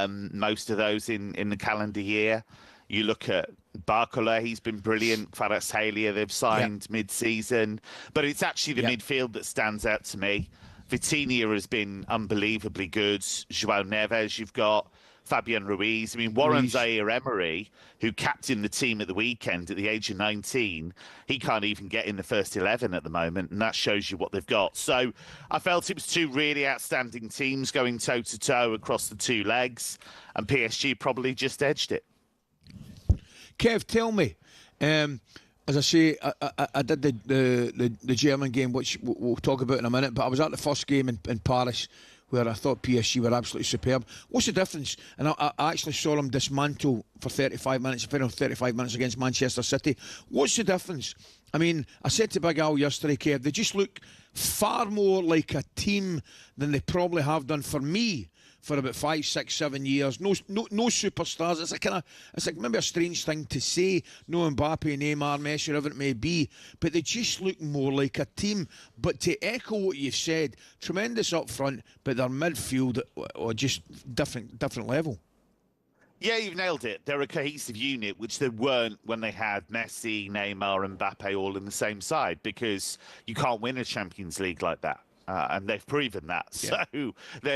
[SPEAKER 17] most of those in the calendar year. You look at Parlour, he's been brilliant. Kvaratskhelia, they've signed mid-season. But it's actually the midfield that stands out to me. Vitinha has been unbelievably good. João Neves, you've got Fabian Ruiz. I mean, Warren Zaire-Emery, who captained the team at the weekend at the age of 19, he can't even get in the first 11 at the moment, and that shows you what they've got. So I felt it was 2 really outstanding teams going toe-to-toe across the 2 legs, and PSG probably just edged it.
[SPEAKER 6] Kev, tell me, as I say, I did the German game, which we'll talk about in a minute, but I was at the first game in Paris where I thought PSG were absolutely superb. What's the difference? And I actually saw them dismantle for 35 minutes, the final 35 minutes against Manchester City. What's the difference? I mean, I said to Big Al yesterday, Kev, they just look far more like a team than they probably have done for me for about 5, 6, 7 years. No superstars. It's like maybe a strange thing to say. No Mbappe, Neymar, Messi, whatever it may be. But they just look more like a team. But to echo what you've said, tremendous up front, but their midfield or just different level.
[SPEAKER 17] Yeah, you've nailed it. They're a cohesive unit, which they weren't when they had Messi, Neymar, and Mbappe all in the same side, because you can't win a Champions League like that. And they've proven that. Yeah.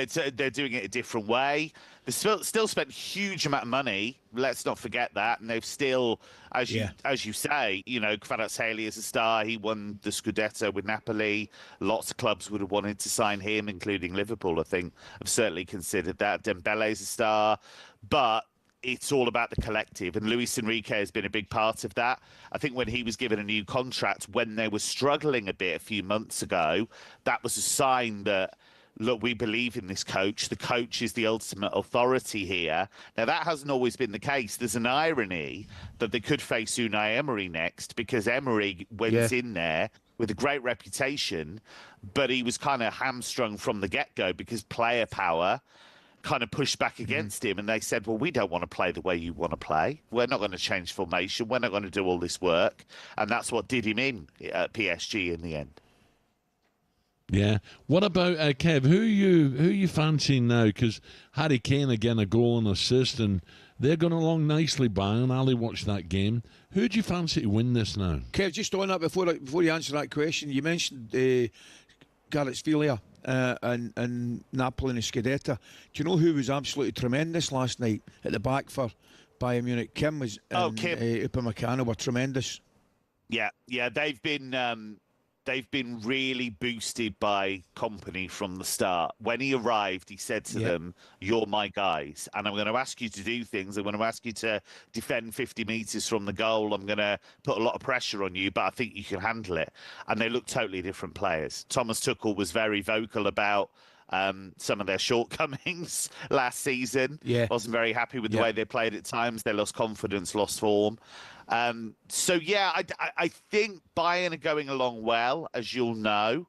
[SPEAKER 17] So they're doing it a different way. They still spent a huge amount of money. Let's not forget that. And they've still, as you say, Kvaratskhelia is a star. He won the Scudetto with Napoli. Lots of clubs would have wanted to sign him, including Liverpool, I think. Have certainly considered that. Dembele's a star. But it's all about the collective, and Luis Enrique has been a big part of that. I think when he was given a new contract, when they were struggling a bit a few months ago, that was a sign that, look, we believe in this coach. The coach is the ultimate authority here. Now, that hasn't always been the case. There's an irony that they could face Unai Emery next, because Emery went in there with a great reputation, but he was kind of hamstrung from the get-go because player power kind of pushed back against him, and they said, well, we don't want to play the way you want to play. We're not going to change formation. We're not going to do all this work. And that's what did him in at PSG in the end.
[SPEAKER 7] Yeah. What about Kev? Who you fancying now? Because Harry Kane again, a goal and assist, and they're going along nicely. Bayern. Ali watched that game. Who do you fancy to win this now?
[SPEAKER 6] Kev, just on that before you answer that question, you mentioned Kvaratskhelia and Napoli and Scudetto. Do you know who was absolutely tremendous last night at the back for Bayern Munich? Kim was. Kim. Upamecano were tremendous.
[SPEAKER 17] Yeah, they've been really boosted by Kompany from the start. When he arrived, he said to them, you're my guys, and I'm going to ask you to do things. I'm going to ask you to defend 50 metres from the goal. I'm going to put a lot of pressure on you, but I think you can handle it. And they look totally different players. Thomas Tuchel was very vocal about some of their shortcomings last season. Wasn't very happy with the way they played at times. They lost confidence, lost form. I think Bayern are going along well, as you'll know.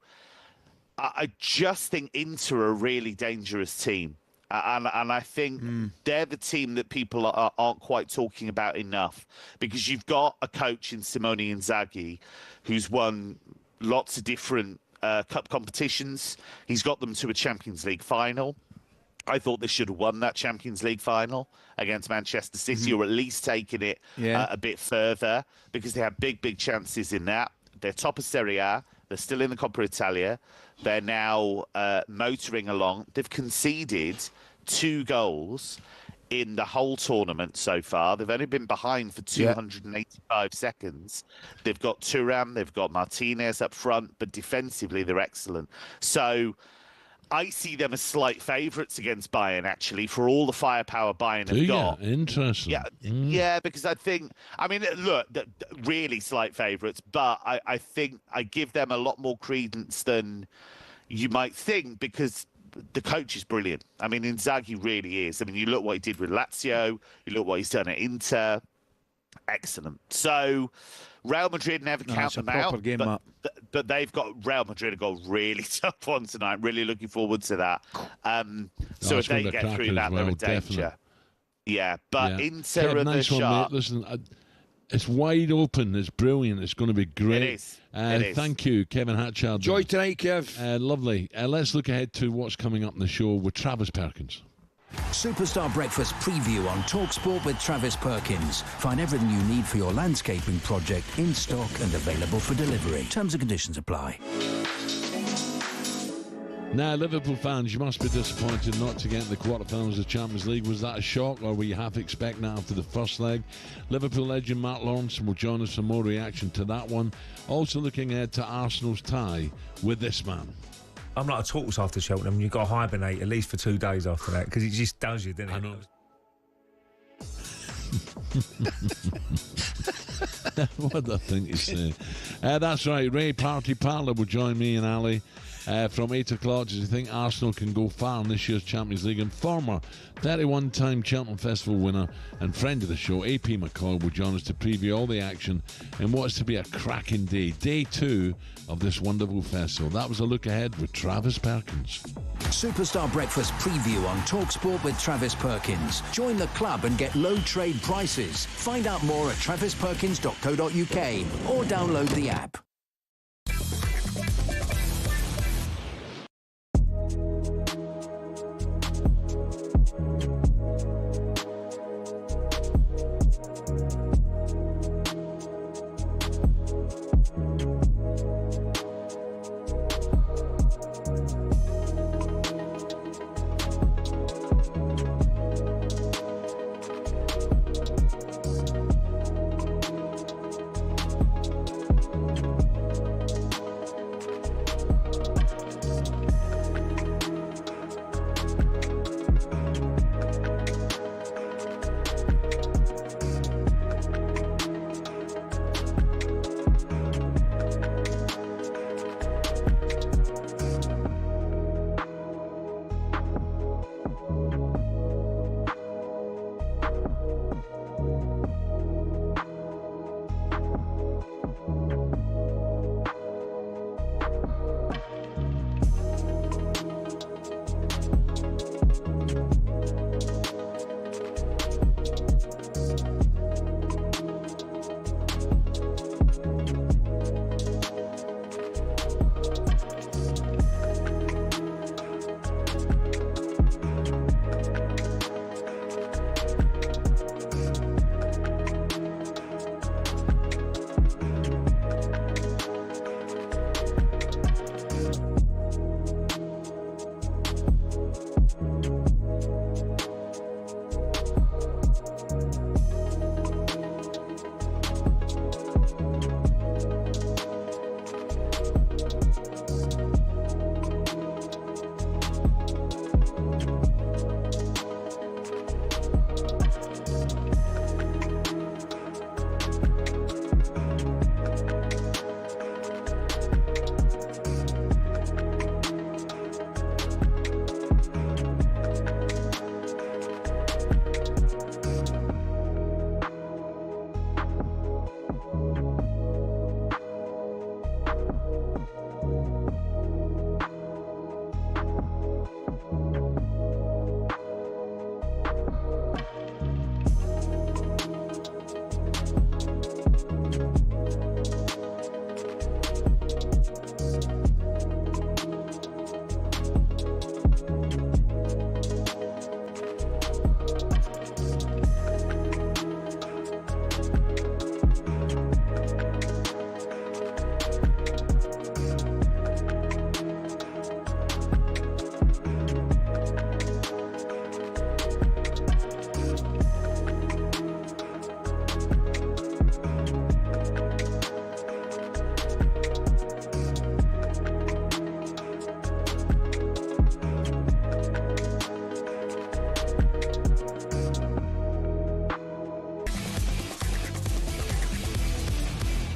[SPEAKER 17] I just think Inter are a really dangerous team. And I think they're the team that people aren't quite talking about enough, because you've got a coach in Simone Inzaghi who's won lots of different cup competitions. He's got them to a Champions League final. I thought they should have won that Champions League final against Manchester City, or at least taken it a bit further, because they had big chances in that. They're top of Serie A. They're still in the Coppa Italia. They're now motoring along. They've conceded 2 goals in the whole tournament so far. They've only been behind for 285 seconds. They've got Thuram, they've got Martinez up front, but defensively they're excellent. So I see them as slight favourites against Bayern, actually, for all the firepower Bayern have got.
[SPEAKER 7] Interesting.
[SPEAKER 17] Yeah, because look, really slight favourites, but I think I give them a lot more credence than you might think, because the coach is brilliant. I mean, Inzaghi really is. I mean, you look what he did with Lazio, you look what he's done at Inter. Excellent. So Real Madrid never count them out, but they've got Real Madrid have got a really tough one tonight. Really looking forward to that. So if they get through that, they're in danger. Yeah, but Inter are the sharp.
[SPEAKER 7] Listen, it's wide open. It's brilliant. It's going to be great.
[SPEAKER 17] It is.
[SPEAKER 7] Thank you, Kevin Hatchard.
[SPEAKER 6] Enjoy tonight, Kev.
[SPEAKER 7] Lovely. Let's look ahead to what's coming up in the show with Travis Perkins.
[SPEAKER 18] Superstar Breakfast preview on talkSPORT with Travis Perkins. Find everything you need for your landscaping project in stock and available for delivery. Terms and conditions apply.
[SPEAKER 7] Now, Liverpool fans, you must be disappointed not to get in the quarterfinals of the Champions League. Was that a shock, or were you half expecting that after the first leg? Liverpool legend Matt Lawrence will join us for more reaction to that one. Also looking ahead to Arsenal's tie with this man.
[SPEAKER 19] I'm like a tortoise after Cheltenham. You've got to hibernate at least for 2 days after that, because it just does you, doesn't it?
[SPEAKER 7] I know. What do I think you say? That's right. Ray Parlour will join me and Ali from 8 o'clock as you think Arsenal can go far in this year's Champions League. And former 31-time Cheltenham Festival winner and friend of the show, AP McCoist, will join us to preview all the action in what's to be a cracking day. Day 2 of this wonderful festival. That was a look ahead with Travis Perkins.
[SPEAKER 18] Superstar Breakfast preview on talkSPORT with Travis Perkins. Join the club and get low trade prices. Find out more at travisperkins.co.uk or download the app.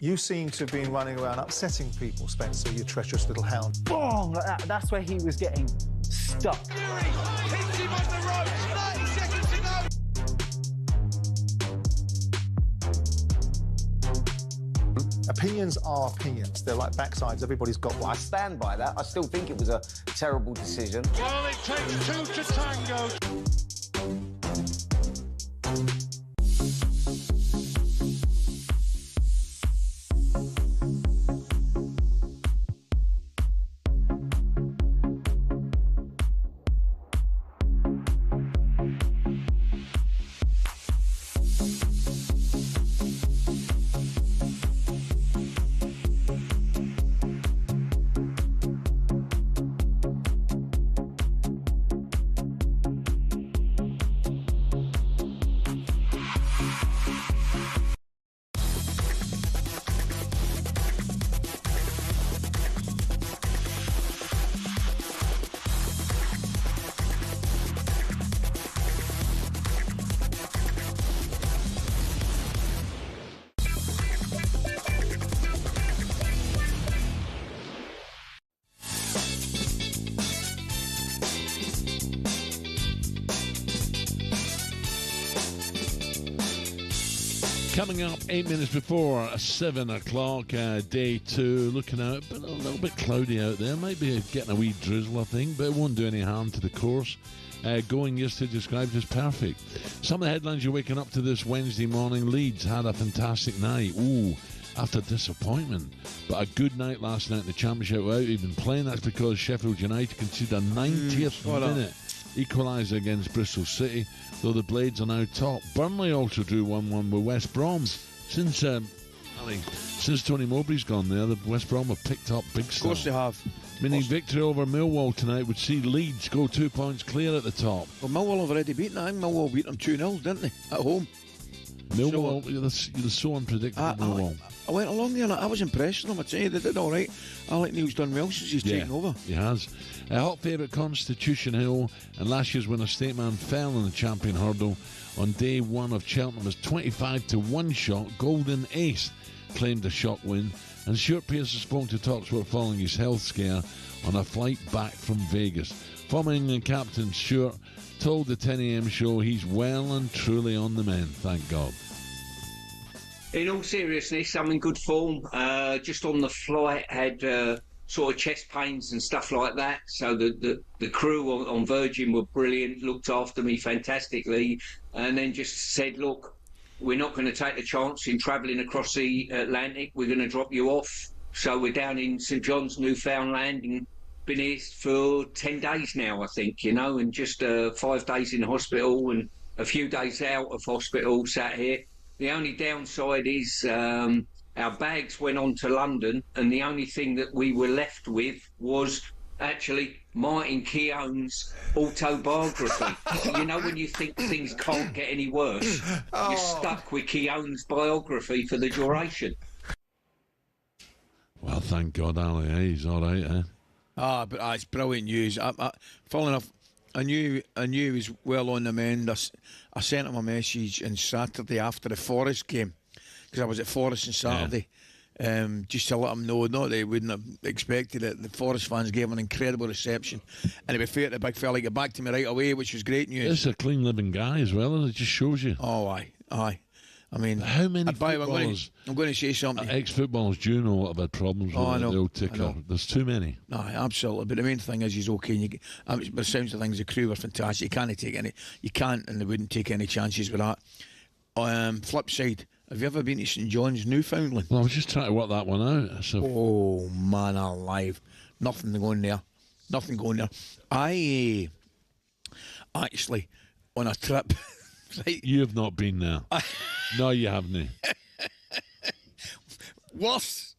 [SPEAKER 20] You seem to have been running around upsetting people, Spencer, you treacherous little hound.
[SPEAKER 10] Bong! Like that. That's where he was getting stuck.
[SPEAKER 21] Hits him on the ropes, 30 seconds to go.
[SPEAKER 20] Opinions are opinions. They're like backsides. Everybody's got one.
[SPEAKER 5] I stand by that. I still think it was a terrible decision.
[SPEAKER 21] Well, it takes two to tango.
[SPEAKER 7] Coming up 8 minutes before 7 o'clock, day 2, looking out, but a little bit cloudy out there. Might be getting a wee drizzle, I think, but it won't do any harm to the course. Going yesterday described as perfect. Some of the headlines you're waking up to this Wednesday morning. Leeds had a fantastic night. Ooh, after disappointment. But a good night last night in the Championship without even playing. That's because Sheffield United conceded a 90th minute equaliser against Bristol City, though the Blades are now top. Burnley also drew 1-1 with West Brom. Since Tony Mowbray's gone there, the West Brom have picked up big stuff.
[SPEAKER 6] Of course they have.
[SPEAKER 7] Meaning victory over Millwall tonight would see Leeds go 2 points clear at the top.
[SPEAKER 6] Well, Millwall have already beaten them. I think Millwall beat them 2-0, didn't they, at home?
[SPEAKER 7] Millwall, you're so unpredictable, Millwall.
[SPEAKER 6] I went along there and I was impressed with them. I tell you, they did all right. I think Neil's done well since he's taken over.
[SPEAKER 7] He has. A hot favourite Constitution Hill, and last year's winner Stateman fell in the champion hurdle on day 1 of Cheltenham as 25 to 1 shot. Golden Ace claimed a shock win, and Stuart Pearce has spoken to talkSPORT following his health scare on a flight back from Vegas. Former England captain Stuart told the 10 a.m. show he's well and truly on the mend, thank God.
[SPEAKER 22] In all seriousness, I'm in good form. Just on the flight, had sort of chest pains and stuff like that. So the crew on Virgin were brilliant, looked after me fantastically, and then just said, look, we're not going to take the chance in travelling across the Atlantic. We're going to drop you off. So we're down in St John's, Newfoundland, and been here for 10 days now, I think, and just 5 days in hospital and a few days out of hospital, sat here. The only downside is our bags went on to London, and the only thing that we were left with was actually Martin Keown's autobiography. When you think things can't get any worse, you're stuck with Keown's biography for the duration.
[SPEAKER 7] Well, thank God, Ali, he's all right, eh?
[SPEAKER 6] But it's brilliant news. Funnily enough, I knew he was well on the mend. I sent him a message on Saturday after the Forest game, because I was at Forest on Saturday, just to let him know, not that he wouldn't have expected it. The Forest fans gave him an incredible reception, and to be fair to the big fella, he got back to me right away, which was great news.
[SPEAKER 7] This is a clean living guy as well, and it just shows you.
[SPEAKER 6] Oh, aye. I mean,
[SPEAKER 7] how many footballers?
[SPEAKER 6] I'm going to say something.
[SPEAKER 7] Ex-footballers do know what have had problems with the old ticker. There's too many.
[SPEAKER 6] No, absolutely. But the main thing is he's okay. By the sounds of things, the crew were fantastic. You can't, and they wouldn't take any chances with that. Flip side, have you ever been to St John's, Newfoundland?
[SPEAKER 7] Well, I was just trying to work that one out. So.
[SPEAKER 6] Oh man, alive! Nothing going there. I actually on a trip. Right.
[SPEAKER 7] You have not been there. No, you haven't.
[SPEAKER 6] Worse.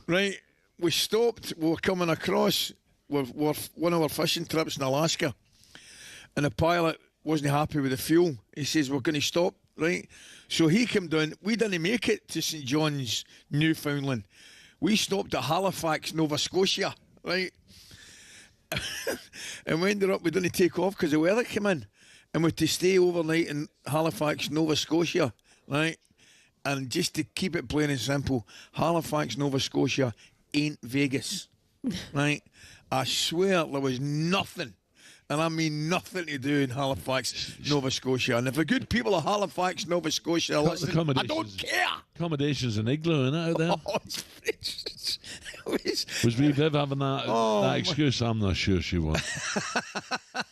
[SPEAKER 6] Right. We stopped. We were coming across. We're one of our fishing trips in Alaska, and the pilot wasn't happy with the fuel. He says, we're going to stop. Right. So he came down. We didn't make it to St John's, Newfoundland. We stopped at Halifax, Nova Scotia. Right. And we ended up, we didn't take off because the weather came in. And we had to stay overnight in Halifax, Nova Scotia, right? And just to keep it plain and simple, Halifax, Nova Scotia ain't Vegas, right? I swear there was nothing, and I mean nothing to do in Halifax, Nova Scotia. And if the good people of Halifax, Nova Scotia are listening, I don't care.
[SPEAKER 7] Accommodations in Igloo, isn't it, out there?
[SPEAKER 6] Oh, it's
[SPEAKER 7] was we Viv having that excuse? I'm not sure she was.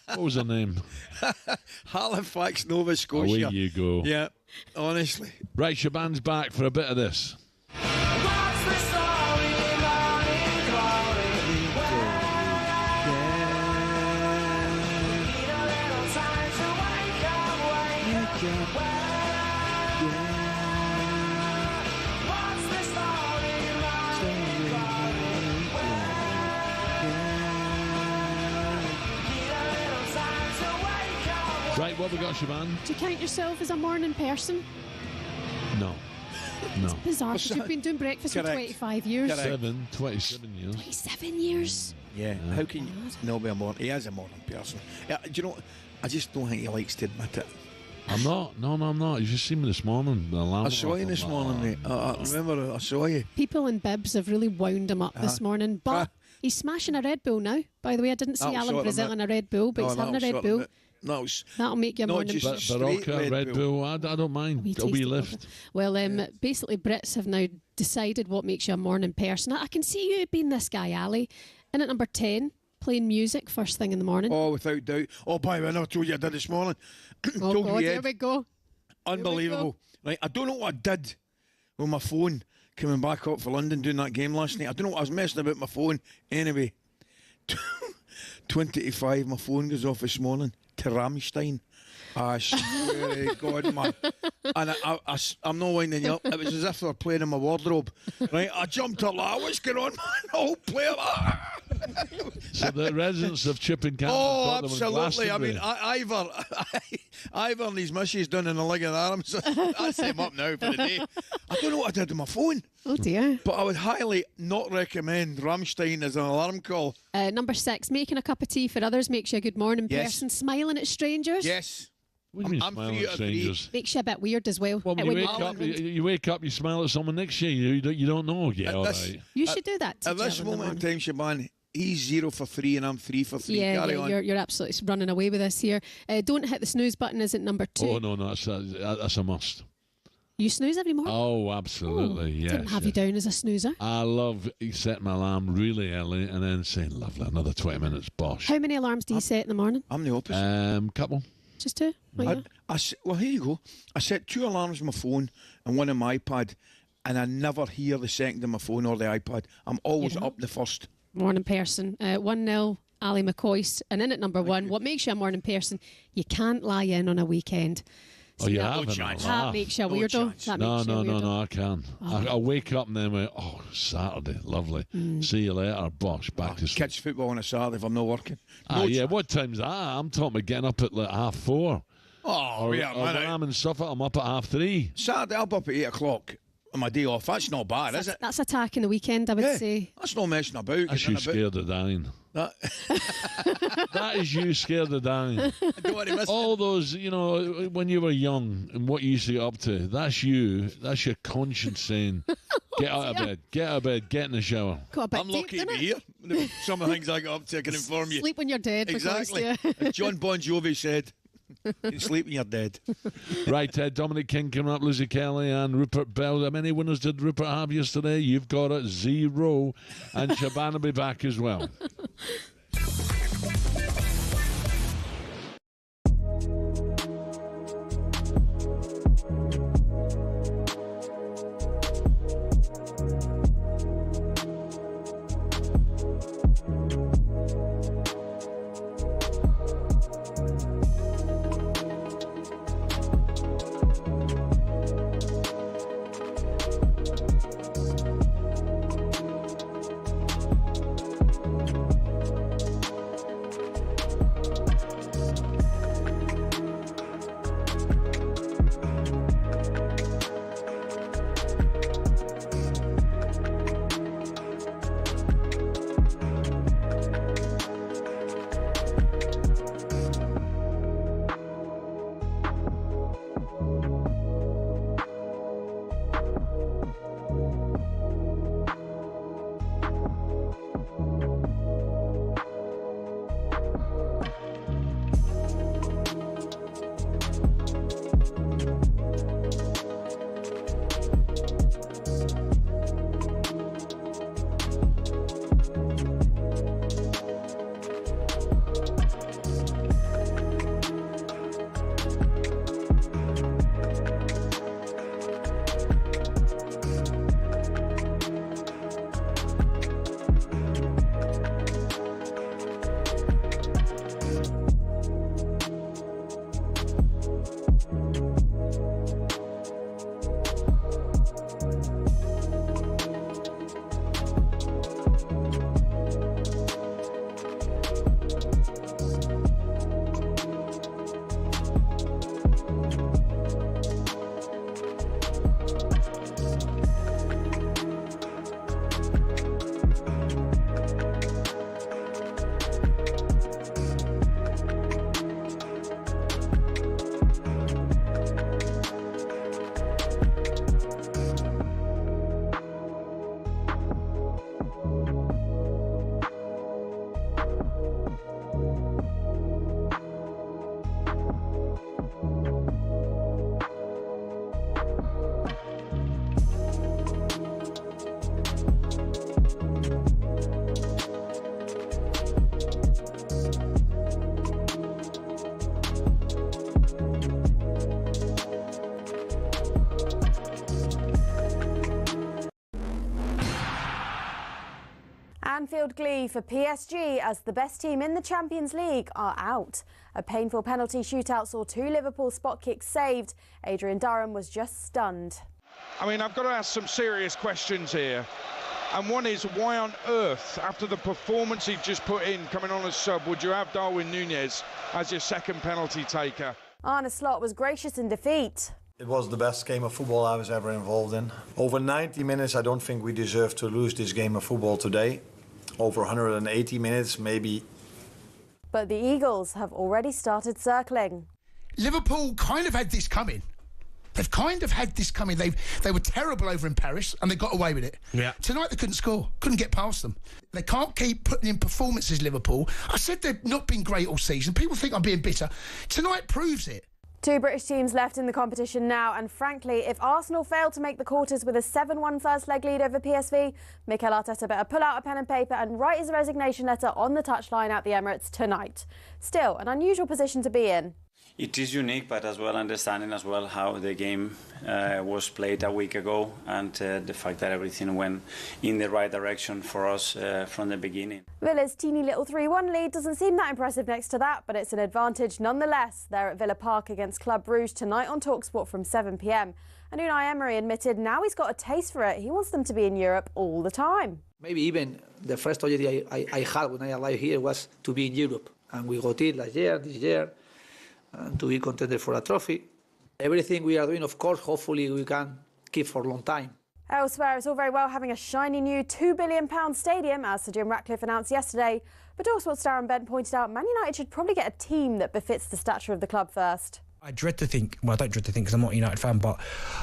[SPEAKER 7] What was her name?
[SPEAKER 6] Halifax, Nova Scotia.
[SPEAKER 7] Away you go.
[SPEAKER 6] Yeah, honestly.
[SPEAKER 7] Right, Shaban's back for a bit of this. Right, what have we got, Shaban?
[SPEAKER 12] Do you count yourself as a morning person?
[SPEAKER 7] No. No.
[SPEAKER 12] Bizarre, because you've been doing breakfast for 25 years.
[SPEAKER 7] 27 years.
[SPEAKER 12] 27 years?
[SPEAKER 6] Yeah, how can you not be a morning? He is a morning person. Yeah, do you know, I just don't think he likes to admit it.
[SPEAKER 7] I'm not. No, I'm not. You just seen me this morning. The alarm
[SPEAKER 6] I saw you this morning, mate. I remember I saw you.
[SPEAKER 12] People in bibs have really wound him up this morning, but he's smashing a Red Bull now. By the way, I didn't see Alan Brazil in a Red Bull, but he's having a Red Bull. That'll make you a morning.
[SPEAKER 7] Barocca, Red Bull. I don't mind. A wee lift.
[SPEAKER 12] Well, basically, Brits have now decided what makes you a morning person. I can see you being this guy, Ali. And at number 10, playing music first thing in the morning.
[SPEAKER 6] Oh, without doubt. Oh, by the way, I never told you I did this morning.
[SPEAKER 12] Oh, God, here we go.
[SPEAKER 6] Unbelievable. Right, I don't know what I did with my phone coming back up for London doing that game last night. I don't know what I was messing about my phone. Anyway, 20 to 5, my phone goes off this morning to Rammstein. I swear to God, man. And I'm not winding you up. It was as if they were playing in my wardrobe. Right, I jumped up like, what's going on, man? I'll play that.
[SPEAKER 7] So the residents of Chipping Camp.
[SPEAKER 6] Oh, absolutely. I mean, Ivor and his mushies done in the leg of the arms. That's him up now for the day. I don't know what I did with my phone.
[SPEAKER 12] Oh, dear.
[SPEAKER 6] But I would highly not recommend Rammstein as an alarm call.
[SPEAKER 12] Number 6, making a cup of tea for others makes you a good morning person. Smiling at strangers.
[SPEAKER 6] Yes.
[SPEAKER 7] What do you mean smiling at strangers?
[SPEAKER 12] Makes you a bit weird as well.
[SPEAKER 7] Well, when you wake up, you smile at someone next to you. You don't know. Yeah, all right.
[SPEAKER 12] You should do that.
[SPEAKER 6] At this moment in time, Shaban, he's 0 for 3 and I'm 3 for 3.
[SPEAKER 12] Yeah,
[SPEAKER 6] Carry on.
[SPEAKER 12] You're absolutely running away with this here. Don't hit the snooze button is at number 2.
[SPEAKER 7] Oh, no, that's a must.
[SPEAKER 12] You snooze every morning?
[SPEAKER 7] Oh, absolutely, yes.
[SPEAKER 12] Didn't have you down as a snoozer.
[SPEAKER 7] I love setting my alarm really early and then saying, lovely, another 20 minutes, bosh.
[SPEAKER 12] How many alarms do you set in the morning?
[SPEAKER 6] I'm the opposite.
[SPEAKER 7] Couple.
[SPEAKER 12] Just 2?
[SPEAKER 6] Well, here you go. I set 2 alarms on my phone and 1 on my iPad, and I never hear the second on my phone or the iPad. I'm always up the first.
[SPEAKER 12] Morning person. 1-0, Ali McCoist. And in at number 1, what makes you a morning person? You can't lie in on a weekend.
[SPEAKER 7] Oh, you
[SPEAKER 12] that,
[SPEAKER 7] haven't?
[SPEAKER 12] That makes you a weirdo.
[SPEAKER 7] No, I can. I wake up and then went, oh, Saturday, lovely. See you later, bosh, back to sleep.
[SPEAKER 6] Catch football on a Saturday if I'm not working.
[SPEAKER 7] Yeah, what time's that? I'm talking about getting up at like 4:30.
[SPEAKER 6] Oh,
[SPEAKER 7] when I'm in Suffolk, I'm up at 3:30.
[SPEAKER 6] Saturday, I'm up at 8 o'clock on my day off. That's not bad, is it?
[SPEAKER 12] That's attacking the weekend, I would say.
[SPEAKER 6] That's not messing about.
[SPEAKER 7] That's you scared of dying. That is you scared of dying.
[SPEAKER 6] I don't want to miss
[SPEAKER 7] all those, when you were young and what you used to get up to. That's you. That's your conscience saying, get out of bed, get in the shower.
[SPEAKER 6] I'm lucky to be here. Some of the things I got up to, I can inform you.
[SPEAKER 12] Sleep when you're dead.
[SPEAKER 6] Exactly. As John Bon Jovi said, you sleep when you're dead.
[SPEAKER 7] Right, Dominic King coming up, Lizzie Kelly and Rupert Bell. How many winners did Rupert have yesterday? You've got it, 0. And Shaban will be back as well.
[SPEAKER 2] on-field glee for PSG as the best team in the Champions League are out. A painful penalty shootout saw 2 Liverpool spot kicks saved. Adrian Durham was just stunned.
[SPEAKER 3] I mean, I've got to ask some serious questions here. And one is, why on earth, after the performance he just put in, coming on as sub, would you have Darwin Núñez as your second penalty taker?
[SPEAKER 2] Arne Slot was gracious in defeat.
[SPEAKER 16] It was the best game of football I was ever involved in. Over 90 minutes, I don't think we deserve to lose this game of football today. Over 180 minutes, maybe.
[SPEAKER 2] But the Eagles have already started circling.
[SPEAKER 14] Liverpool kind of had this coming. They've kind of had this coming. They were terrible over in Paris and they got away with it.
[SPEAKER 19] Yeah.
[SPEAKER 14] Tonight they couldn't score, couldn't get past them. They can't keep putting in performances, Liverpool. I said they've not been great all season. People think I'm being bitter. Tonight proves it.
[SPEAKER 2] 2 British teams left in the competition now, and frankly, if Arsenal fail to make the quarters with a 7-1 first leg lead over PSV, Mikel Arteta better pull out a pen and paper and write his resignation letter on the touchline at the Emirates tonight. Still, an unusual position to be in.
[SPEAKER 23] It is unique, but as well understanding as well how the game was played a week ago, and the fact that everything went in the right direction for us from the beginning.
[SPEAKER 2] Villa's teeny little 3-1 lead doesn't seem that impressive next to that, but it's an advantage nonetheless. They're at Villa Park against Club Brugge tonight on talkSPORT from 7 p.m. And Unai Emery admitted now he's got a taste for it. He wants them to be in Europe all the time.
[SPEAKER 24] Maybe even the first objective I had when I arrived here was to be in Europe. And we got it last year, this year, and to be contender for a trophy. Everything we are doing, of course, hopefully we can keep for a long time.
[SPEAKER 2] Elsewhere, it's all very well having a shiny new £2 billion stadium, as Sir Jim Ratcliffe announced yesterday. But talkSPORT's Darren Bent pointed out Man United should probably get a team that befits the stature of the club first.
[SPEAKER 14] I dread to think, well, I don't dread to think because I'm not a United fan, but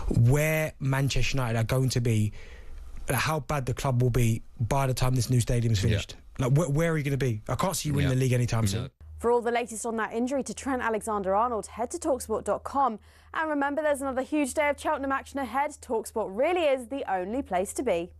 [SPEAKER 14] where Manchester United are going to be, how bad the club will be by the time this new stadium's finished. Yeah. Like, where are you going to be? I can't see you winning the league anytime soon.
[SPEAKER 2] For all the latest on that injury to Trent Alexander-Arnold, head to talksport.com. And remember, there's another huge day of Cheltenham action ahead. talkSPORT really is the only place to be.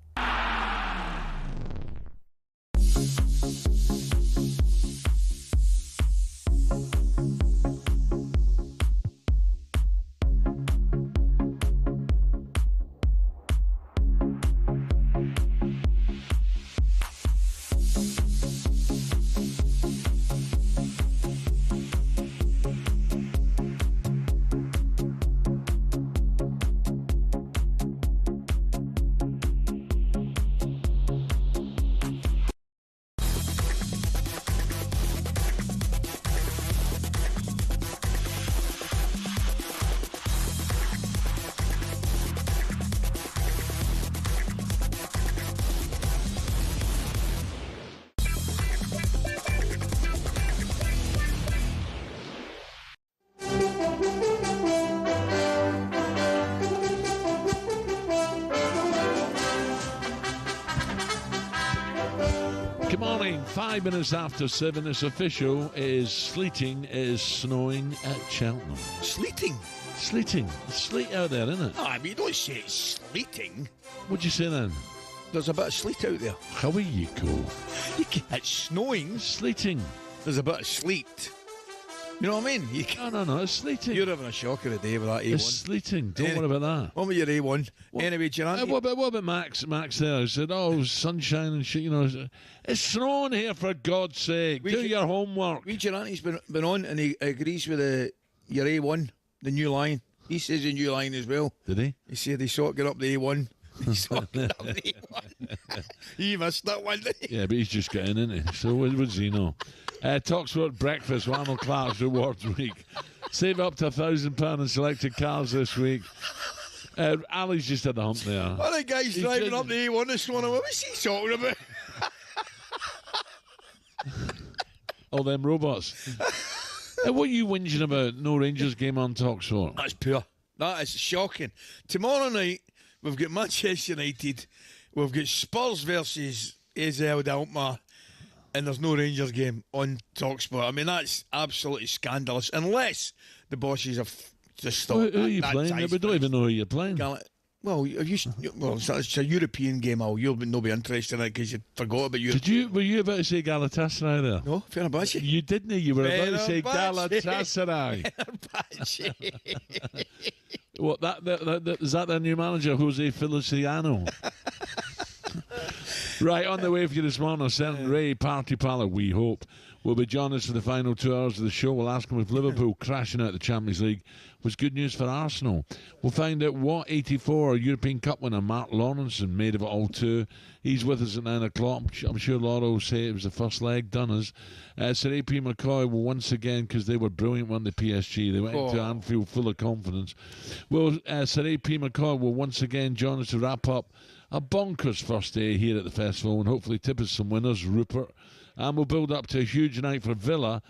[SPEAKER 7] Good morning, 5 minutes after 7. It's official. Is snowing at Cheltenham.
[SPEAKER 6] Sleeting?
[SPEAKER 7] Sleeting. It's sleet out there, isn't it?
[SPEAKER 6] Oh, I mean, you don't say it's sleeting.
[SPEAKER 7] What'd you say then?
[SPEAKER 6] There's a bit of sleet out there.
[SPEAKER 7] How are you go?
[SPEAKER 6] It's snowing.
[SPEAKER 7] Sleeting.
[SPEAKER 6] There's a bit of sleet. You know what I mean?
[SPEAKER 7] No, it's sleeting.
[SPEAKER 6] You're having a shocker today with that A1.
[SPEAKER 7] It's sleeting. Don't worry about that.
[SPEAKER 6] What with your A1? Anyway, Gerard.
[SPEAKER 7] What about Max there? He said, sunshine and shit, It's snowing here, for God's sake. Do your homework.
[SPEAKER 6] Gerard's been on and he agrees with your A1, the new line. He says a new line as well.
[SPEAKER 7] Did he?
[SPEAKER 6] He said he saw it get up the A1. He saw it get up the A1. He missed that one, didn't he?
[SPEAKER 7] Yeah, but he's just getting in it. So what does he know? talkSPORT Breakfast, Arnold Clark's Rewards Week. Save up to £1,000 in selected cars this week. Ali's just at the hump there.
[SPEAKER 6] What the guy's driving up the A1 this morning? What was he talking about?
[SPEAKER 7] All them robots. What are you whinging about? No Rangers game on talkSPORT.
[SPEAKER 6] That's poor. That is shocking. Tomorrow night, we've got Manchester United. We've got Spurs versus AZ Alkmaar. And there's no Rangers game on talkSPORT. I mean, that's absolutely scandalous. Unless the bosses have just stopped.
[SPEAKER 7] Who are you playing? We don't even know who you're playing.
[SPEAKER 6] Well, it's a European game. You'll not be interested in it because you forgot about Europe.
[SPEAKER 7] Were you about to say Galatasaray there?
[SPEAKER 6] No, Fenerbahce.
[SPEAKER 7] You didn't. You were about to say Galatasaray.
[SPEAKER 6] Fenerbahce.
[SPEAKER 7] Is that their new manager, Jose Feliciano? Right, on the way for you this morning, a certain Ray Parlour, we hope, will be joining us for the final 2 hours of the show. We'll ask him if Liverpool crashing out the Champions League was good news for Arsenal. We'll find out what 84 European Cup winner Mark Lawrence made of it all too. He's with us at 9 o'clock. I'm sure Laura will say it was the first leg done us. Sir A.P. McCoy will once again, because they were brilliant, won the PSG. They went into Anfield full of confidence. Well, Sir A.P. McCoy will once again join us to wrap up a bonkers first day here at the festival and hopefully tip us some winners, Rupert. And we'll build up to a huge night for Villa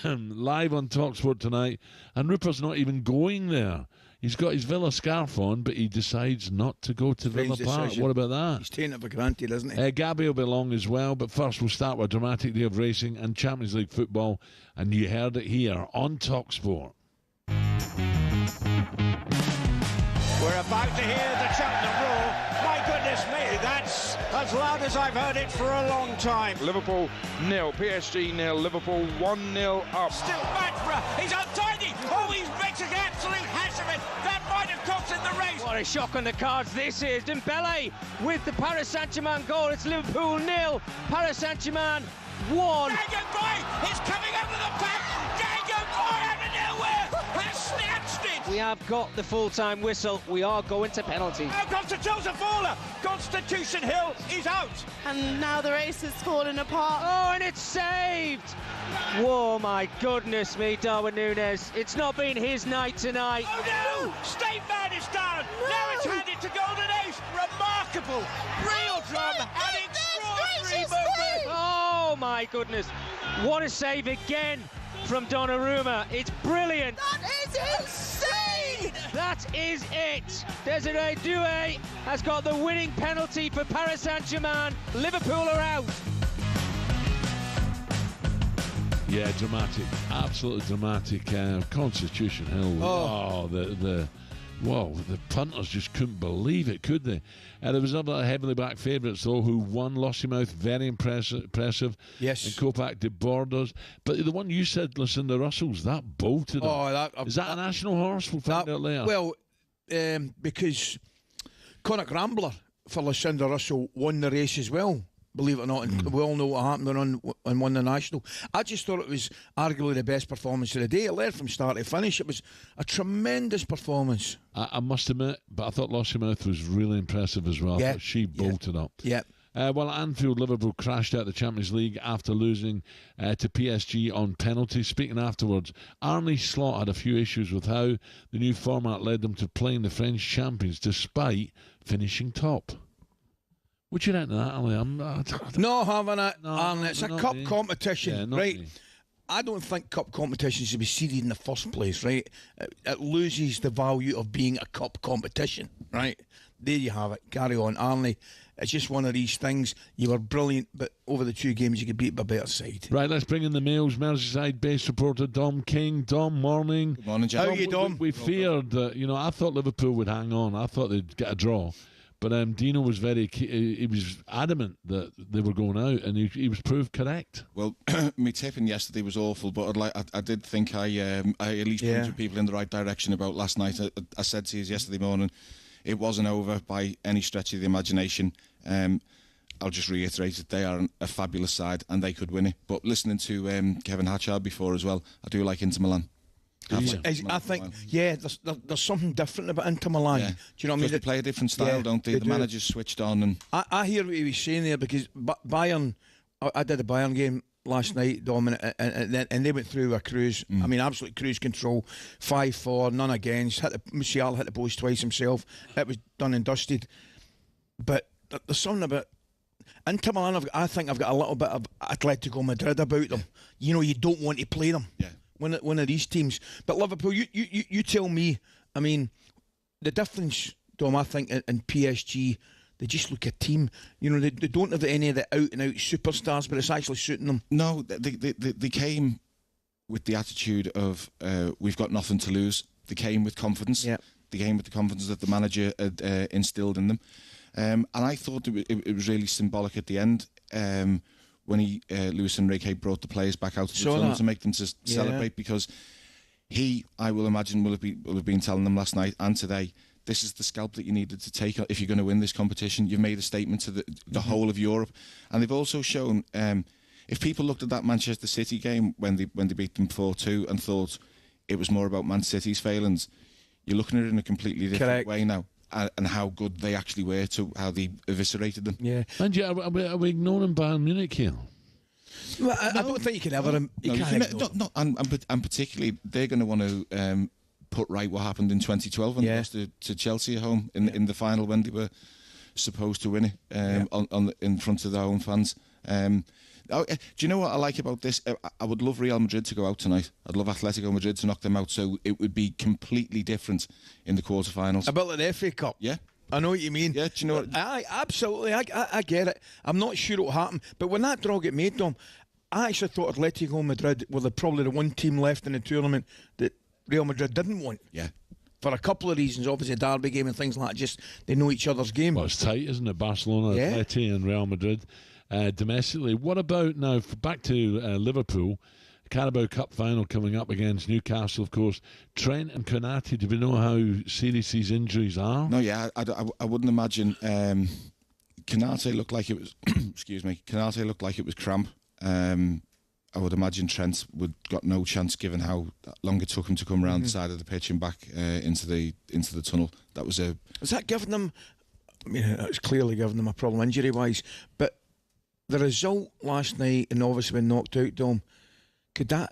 [SPEAKER 7] live on talkSPORT tonight. And Rupert's not even going there. He's got his Villa scarf on, but he decides not to go to Villa Park. What about that?
[SPEAKER 6] He's taking it for granted, isn't he?
[SPEAKER 7] Gabby will be along as well, but first we'll start with a dramatic day of racing and Champions League football, and you heard it here on talkSPORT.
[SPEAKER 21] We're about to hear the Cheltenham roar. My goodness me, that's as loud as I've heard it for a long time.
[SPEAKER 3] Liverpool 0, PSG 0, Liverpool 1-0 up.
[SPEAKER 21] Still Matchborough, he's untidy. Oh, he's makes an absolute hash of it. That might have cost him the race.
[SPEAKER 1] What a shock on the cards this is. Dembele with the Paris Saint-Germain goal. It's Liverpool 0, Paris Saint-Germain 1.
[SPEAKER 21] Daniel Boy is coming over the pack. Daniel Boy out of nowhere has snatched it.
[SPEAKER 1] We have got the full-time whistle. We are going to penalty.
[SPEAKER 21] Now comes to Joseph Fowler. Constitution Hill is out.
[SPEAKER 4] And now the race is falling apart.
[SPEAKER 1] Oh, and it's saved. Whoa, my goodness me, Darwin Núñez. It's not been his night tonight.
[SPEAKER 21] Oh no! State Man is down. No. Now it's handed to Golden Ace. Remarkable. Real drama and extraordinary movement.
[SPEAKER 1] Oh, my goodness. What a save again from Donnarumma. It's brilliant.
[SPEAKER 4] That is insane.
[SPEAKER 1] That is it. Desiree Doué has got the winning penalty for Paris Saint-Germain. Liverpool are out.
[SPEAKER 7] Yeah, dramatic, absolutely dramatic. Constitution Hill. The punters just couldn't believe it, could they? There was other heavily backed favourites though who won. Lossiemouth, very impressive.
[SPEAKER 6] Yes.
[SPEAKER 7] And Copac de Borders. But the one you said, Lucinda Russell's, that bolted him. Is that a national horse? We'll find out later.
[SPEAKER 6] Well, because Connacht Rambler for Lucinda Russell won the race as well. Believe it or not, and we all know what happened and won the national. I just thought it was arguably the best performance of the day. It led from start to finish. It was a tremendous performance.
[SPEAKER 7] I must admit, but I thought Lossiemouth was really impressive as well.
[SPEAKER 6] Yeah.
[SPEAKER 7] I thought she bolted up.
[SPEAKER 6] Yeah.
[SPEAKER 7] Well, Anfield, Liverpool crashed out the Champions League after losing to PSG on penalties. Speaking afterwards, Arne Slot had a few issues with how the new format led them to playing the French champions despite finishing top. What do you think of that, Ali?
[SPEAKER 6] No, having it.
[SPEAKER 7] No,
[SPEAKER 6] Arne, it's a cup competition, right?
[SPEAKER 7] Me.
[SPEAKER 6] I don't think cup competitions should be seeded in the first place, right? It loses the value of being a cup competition, right? There you have it. Carry on, Arne. It's just one of these things. You were brilliant, but over the 2 games you could beat by a better side.
[SPEAKER 7] Right, let's bring in the Mails Merseyside-based reporter Dom King. Dom, morning.
[SPEAKER 8] Good morning, Jack.
[SPEAKER 6] How are you, Dom?
[SPEAKER 7] We feared that, I thought Liverpool would hang on. I thought they'd get a draw. But Dino was he was adamant that they were going out, and he was proved correct.
[SPEAKER 8] Well, my tipping yesterday was awful, but I did think I at least pointed people in the right direction about last night. I said to you yesterday morning, it wasn't over by any stretch of the imagination. I'll just reiterate that they are a fabulous side, and they could win it. But listening to Kevin Hatchard before as well, I do like Inter Milan.
[SPEAKER 6] I think, there's something different about Inter Milan.
[SPEAKER 8] Yeah.
[SPEAKER 6] Do you know what I mean?
[SPEAKER 8] They play a different style, don't they? The manager's switched on. And
[SPEAKER 6] I hear what he was saying there, because Bayern, I did a Bayern game last night, Dom, and they went through a cruise. I mean, absolute cruise control, 5-4, none against. Musiala hit the post twice himself. It was done and dusted. But there's something about Inter Milan. I think I've got a little bit of Atletico Madrid about them. You don't want to play them.
[SPEAKER 8] Yeah.
[SPEAKER 6] One of these teams. But Liverpool, you tell me, I mean, the difference, Dom, I think, in PSG, they just look a team. They don't have any of the out-and-out superstars, but it's actually suiting them.
[SPEAKER 8] No, they came with the attitude of, we've got nothing to lose. They came with confidence.
[SPEAKER 6] Yeah.
[SPEAKER 8] They came with the confidence that the manager had instilled in them. And I thought it was really symbolic at the end. When Luis Enrique brought the players back out to the tunnel to make them to celebrate, because I will imagine, will have been telling them last night and today this is the scalp that you needed to take if you're going to win this competition. You've made a statement to the whole of Europe, and they've also shown. If people looked at that Manchester City game when they beat them 4-2 and thought it was more about Man City's failings, you're looking at it in a completely different way now, and how good they actually were to how they eviscerated them.
[SPEAKER 6] Yeah.
[SPEAKER 7] And yeah, are we ignoring Bayern Munich here?
[SPEAKER 6] Well, I don't think you can ever.
[SPEAKER 8] And particularly, they're going to want to put right what happened in 2012 when they lost to Chelsea at home in the final when they were supposed to win it in front of their own fans. Do you know what I like about this? I would love Real Madrid to go out tonight. I'd love Atletico Madrid to knock them out, so it would be completely different in the quarterfinals.
[SPEAKER 6] About like the FA Cup?
[SPEAKER 8] Yeah.
[SPEAKER 6] I know what you mean.
[SPEAKER 8] Yeah, do you know what?
[SPEAKER 6] Absolutely. I get it. I'm not sure it'll happen. But when that draw got made, Dom, I actually thought Atletico Madrid were probably the one team left in the tournament that Real Madrid didn't want.
[SPEAKER 8] Yeah.
[SPEAKER 6] For a couple of reasons, obviously a derby game and things like that, just they know each other's game.
[SPEAKER 7] Well, it's tight, isn't it? Barcelona, Atleti and Real Madrid domestically. What about now, back to Liverpool, Carabao Cup final coming up against Newcastle, of course. Trent and Konate, do we know how serious these injuries are?
[SPEAKER 8] No, yeah, I wouldn't imagine. Konate looked like it was, excuse me, Konate looked like it was cramp. I would imagine Trent got no chance given how long it took him to come around the side of the pitch and back into the tunnel. Was
[SPEAKER 6] that giving them? I mean, it was clearly giving them a problem injury wise. But the result last night, and obviously been knocked out, Dom, could that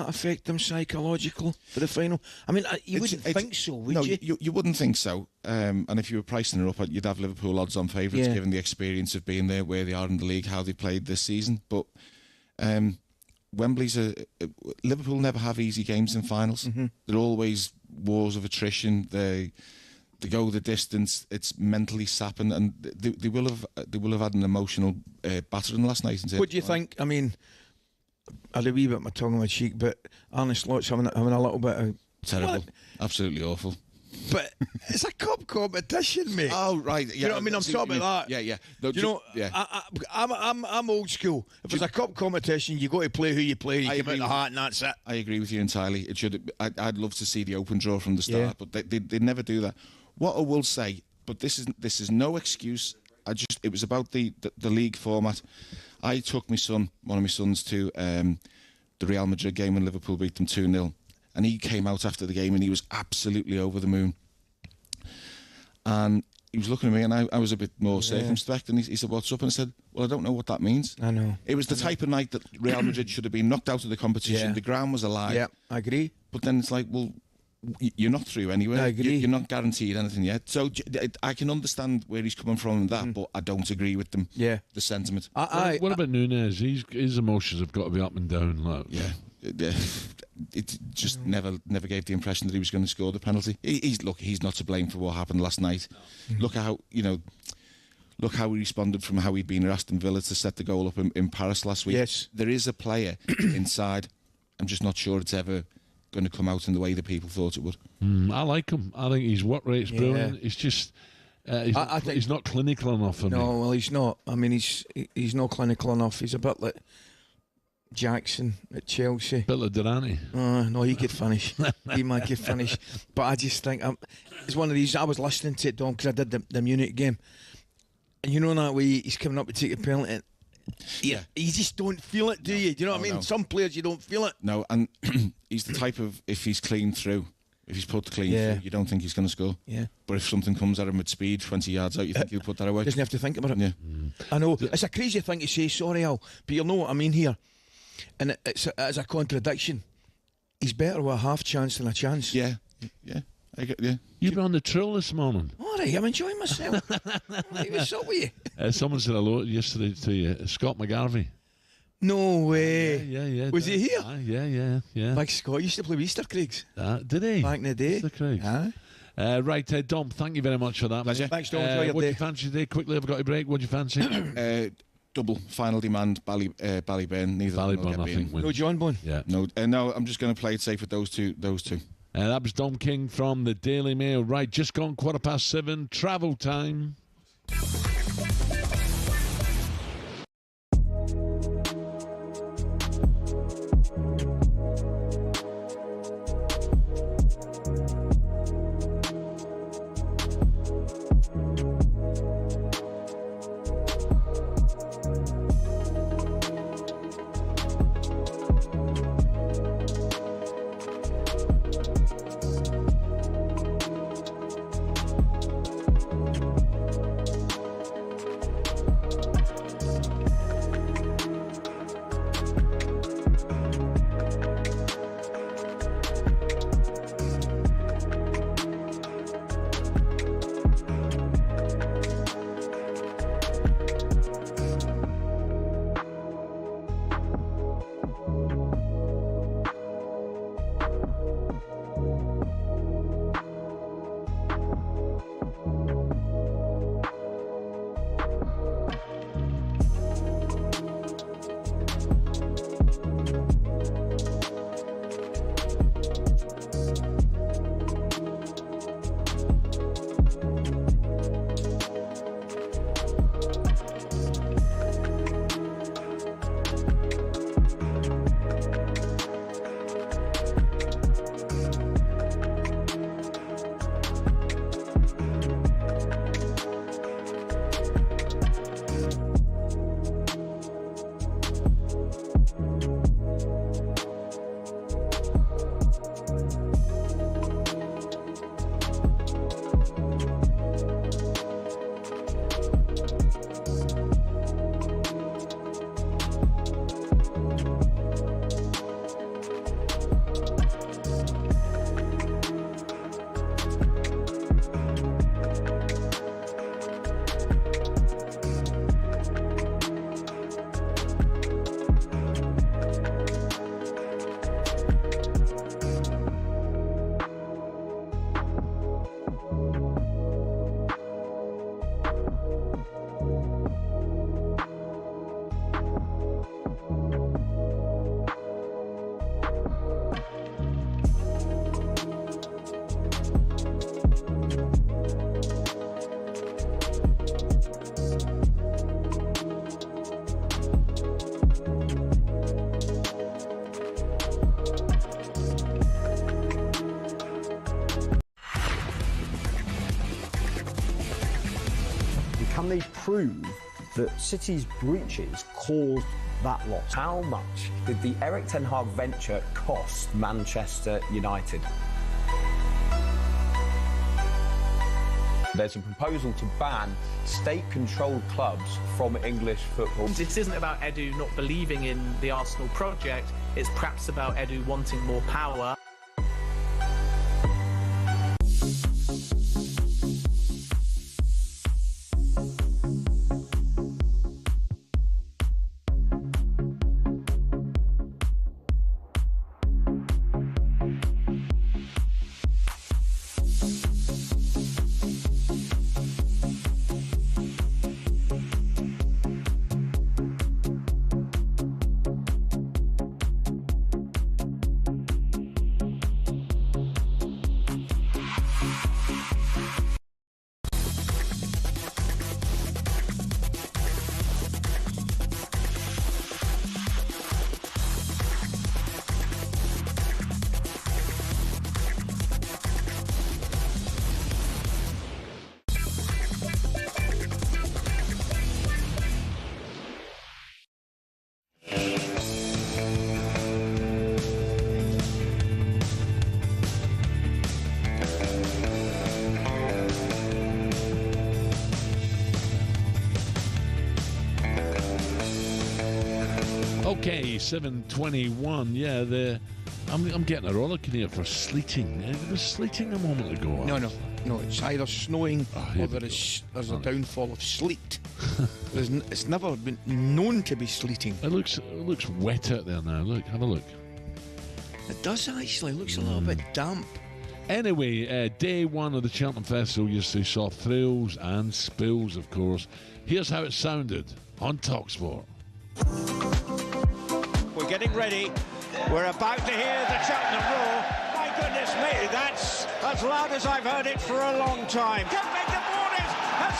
[SPEAKER 6] affect them psychologically for the final? I mean, you wouldn't think so, would you?
[SPEAKER 8] No, you wouldn't think so. And if you were pricing it up, you'd have Liverpool odds on favourites, given the experience of being there, where they are in the league, how they played this season. But Wembley's Liverpool never have easy games in finals. They're always wars of attrition. They go the distance. It's mentally sapping, and they will have had an emotional battering last night.
[SPEAKER 6] What do you think? I mean, I had a wee bit of my tongue on my cheek, but Arne Slot's having a little bit of
[SPEAKER 8] terrible, absolutely awful.
[SPEAKER 6] But it's a cup competition, mate.
[SPEAKER 8] Oh right, yeah.
[SPEAKER 6] You know what I mean? I'm talking about that.
[SPEAKER 8] Yeah, yeah. No,
[SPEAKER 6] I'm old school. If it's a cup competition, you got to play who you play. You give out the hat, and that's it.
[SPEAKER 8] I agree with you entirely. It should. I'd love to see the open draw from the start, but they never do that. What I will say, but this is no excuse. It was about the league format. I took one of my sons, to the Real Madrid game when Liverpool beat them 2-0. And he came out after the game and he was absolutely over the moon. And he was looking at me, and I was a bit more circumspect, and he said, "What's up?" And I said, "Well, I don't know what that means."
[SPEAKER 6] I know.
[SPEAKER 8] It was the type of night that Real Madrid should have been knocked out of the competition. The ground was alive.
[SPEAKER 6] Yeah, I agree.
[SPEAKER 8] But then it's like, well, you're not through anyway.
[SPEAKER 6] I agree.
[SPEAKER 8] You're not guaranteed anything yet. So I can understand where he's coming from in that, but I don't agree with them.
[SPEAKER 6] Yeah.
[SPEAKER 8] The sentiment.
[SPEAKER 7] What about Nunez? His emotions have got to be up and down. Like.
[SPEAKER 8] Yeah. It just never gave the impression that he was going to score the penalty. He's not to blame for what happened last night. Look how he responded from how he'd been at Aston Villa to set the goal up in Paris last week.
[SPEAKER 6] Yes,
[SPEAKER 8] there is a player inside. I'm just not sure it's ever going to come out in the way that people thought it would.
[SPEAKER 7] I like him. I think his work rate's brilliant. It's just I think he's not clinical enough for me.
[SPEAKER 6] No, well, he's not. I mean, he's not clinical enough. He's a bit like Jackson at Chelsea.
[SPEAKER 7] Bit like Durante.
[SPEAKER 6] No, he could finish. He might could finish. But I just think it's one of these. I was listening to it, Dom, because I did the Munich game, and you know that way he's coming up to take a penalty. Yeah, you just don't feel it, do you? Do you know what I mean?
[SPEAKER 8] No.
[SPEAKER 6] Some players you don't feel it.
[SPEAKER 8] No, and he's the type of, if he's clean through, if he's put clean through, you don't think he's going to score.
[SPEAKER 6] Yeah.
[SPEAKER 8] But if something comes at him at speed, 20 yards out, you think he'll put that away.
[SPEAKER 6] Doesn't have to think about it.
[SPEAKER 8] Yeah.
[SPEAKER 6] I know it's a crazy thing to say. Sorry, Al, but you'll know what I mean here. And it's a contradiction. He's better with a half chance than a chance.
[SPEAKER 8] Yeah, yeah.
[SPEAKER 7] You've been on the trill this morning.
[SPEAKER 6] All right, I'm enjoying myself. What's up with you?
[SPEAKER 7] Someone said hello yesterday to you, Scott McGarvey.
[SPEAKER 6] No way.
[SPEAKER 7] Yeah.
[SPEAKER 6] Was he here?
[SPEAKER 7] Yeah.
[SPEAKER 6] Like Scott used to play with Easter Craigs.
[SPEAKER 7] Did he?
[SPEAKER 6] Back in the day.
[SPEAKER 7] Easter Craigs. Right, Dom, thank you very much for that.
[SPEAKER 6] Thanks, Dom.
[SPEAKER 7] What do you fancy today? Quickly, I've got a break. What do you fancy?
[SPEAKER 8] Double final demand, Ballyburn. Neither
[SPEAKER 7] Ballyburn, I think.
[SPEAKER 6] No John Bone.
[SPEAKER 7] Yeah.
[SPEAKER 8] No, I'm just going to play it safe with those two.
[SPEAKER 7] That was Dom King from the Daily Mail. Right, just gone 7:15. Travel time.
[SPEAKER 9] Can they prove that City's breaches caused that loss?
[SPEAKER 5] How much did the Eric Ten Hag venture cost Manchester United? There's a proposal to ban state-controlled clubs from English football.
[SPEAKER 11] This isn't about Edu not believing in the Arsenal project, it's perhaps about Edu wanting more power.
[SPEAKER 7] Okay, 7:21. Yeah, I'm getting a rollicking here for sleeting. It was sleeting a moment ago.
[SPEAKER 6] No, it's either snowing or there's a downfall of sleet. It's never been known to be sleeting.
[SPEAKER 7] It looks wet out there now. Look, have a look.
[SPEAKER 6] It does actually. It looks a little bit damp.
[SPEAKER 7] Anyway, day one of the Cheltenham Festival, you saw thrills and spills, of course. Here's how it sounded on talkSPORT.
[SPEAKER 21] We're getting ready. We're about to hear the Cheltenham roar. My goodness me, that's as loud as I've heard it for a long time. Can't make the borders. Has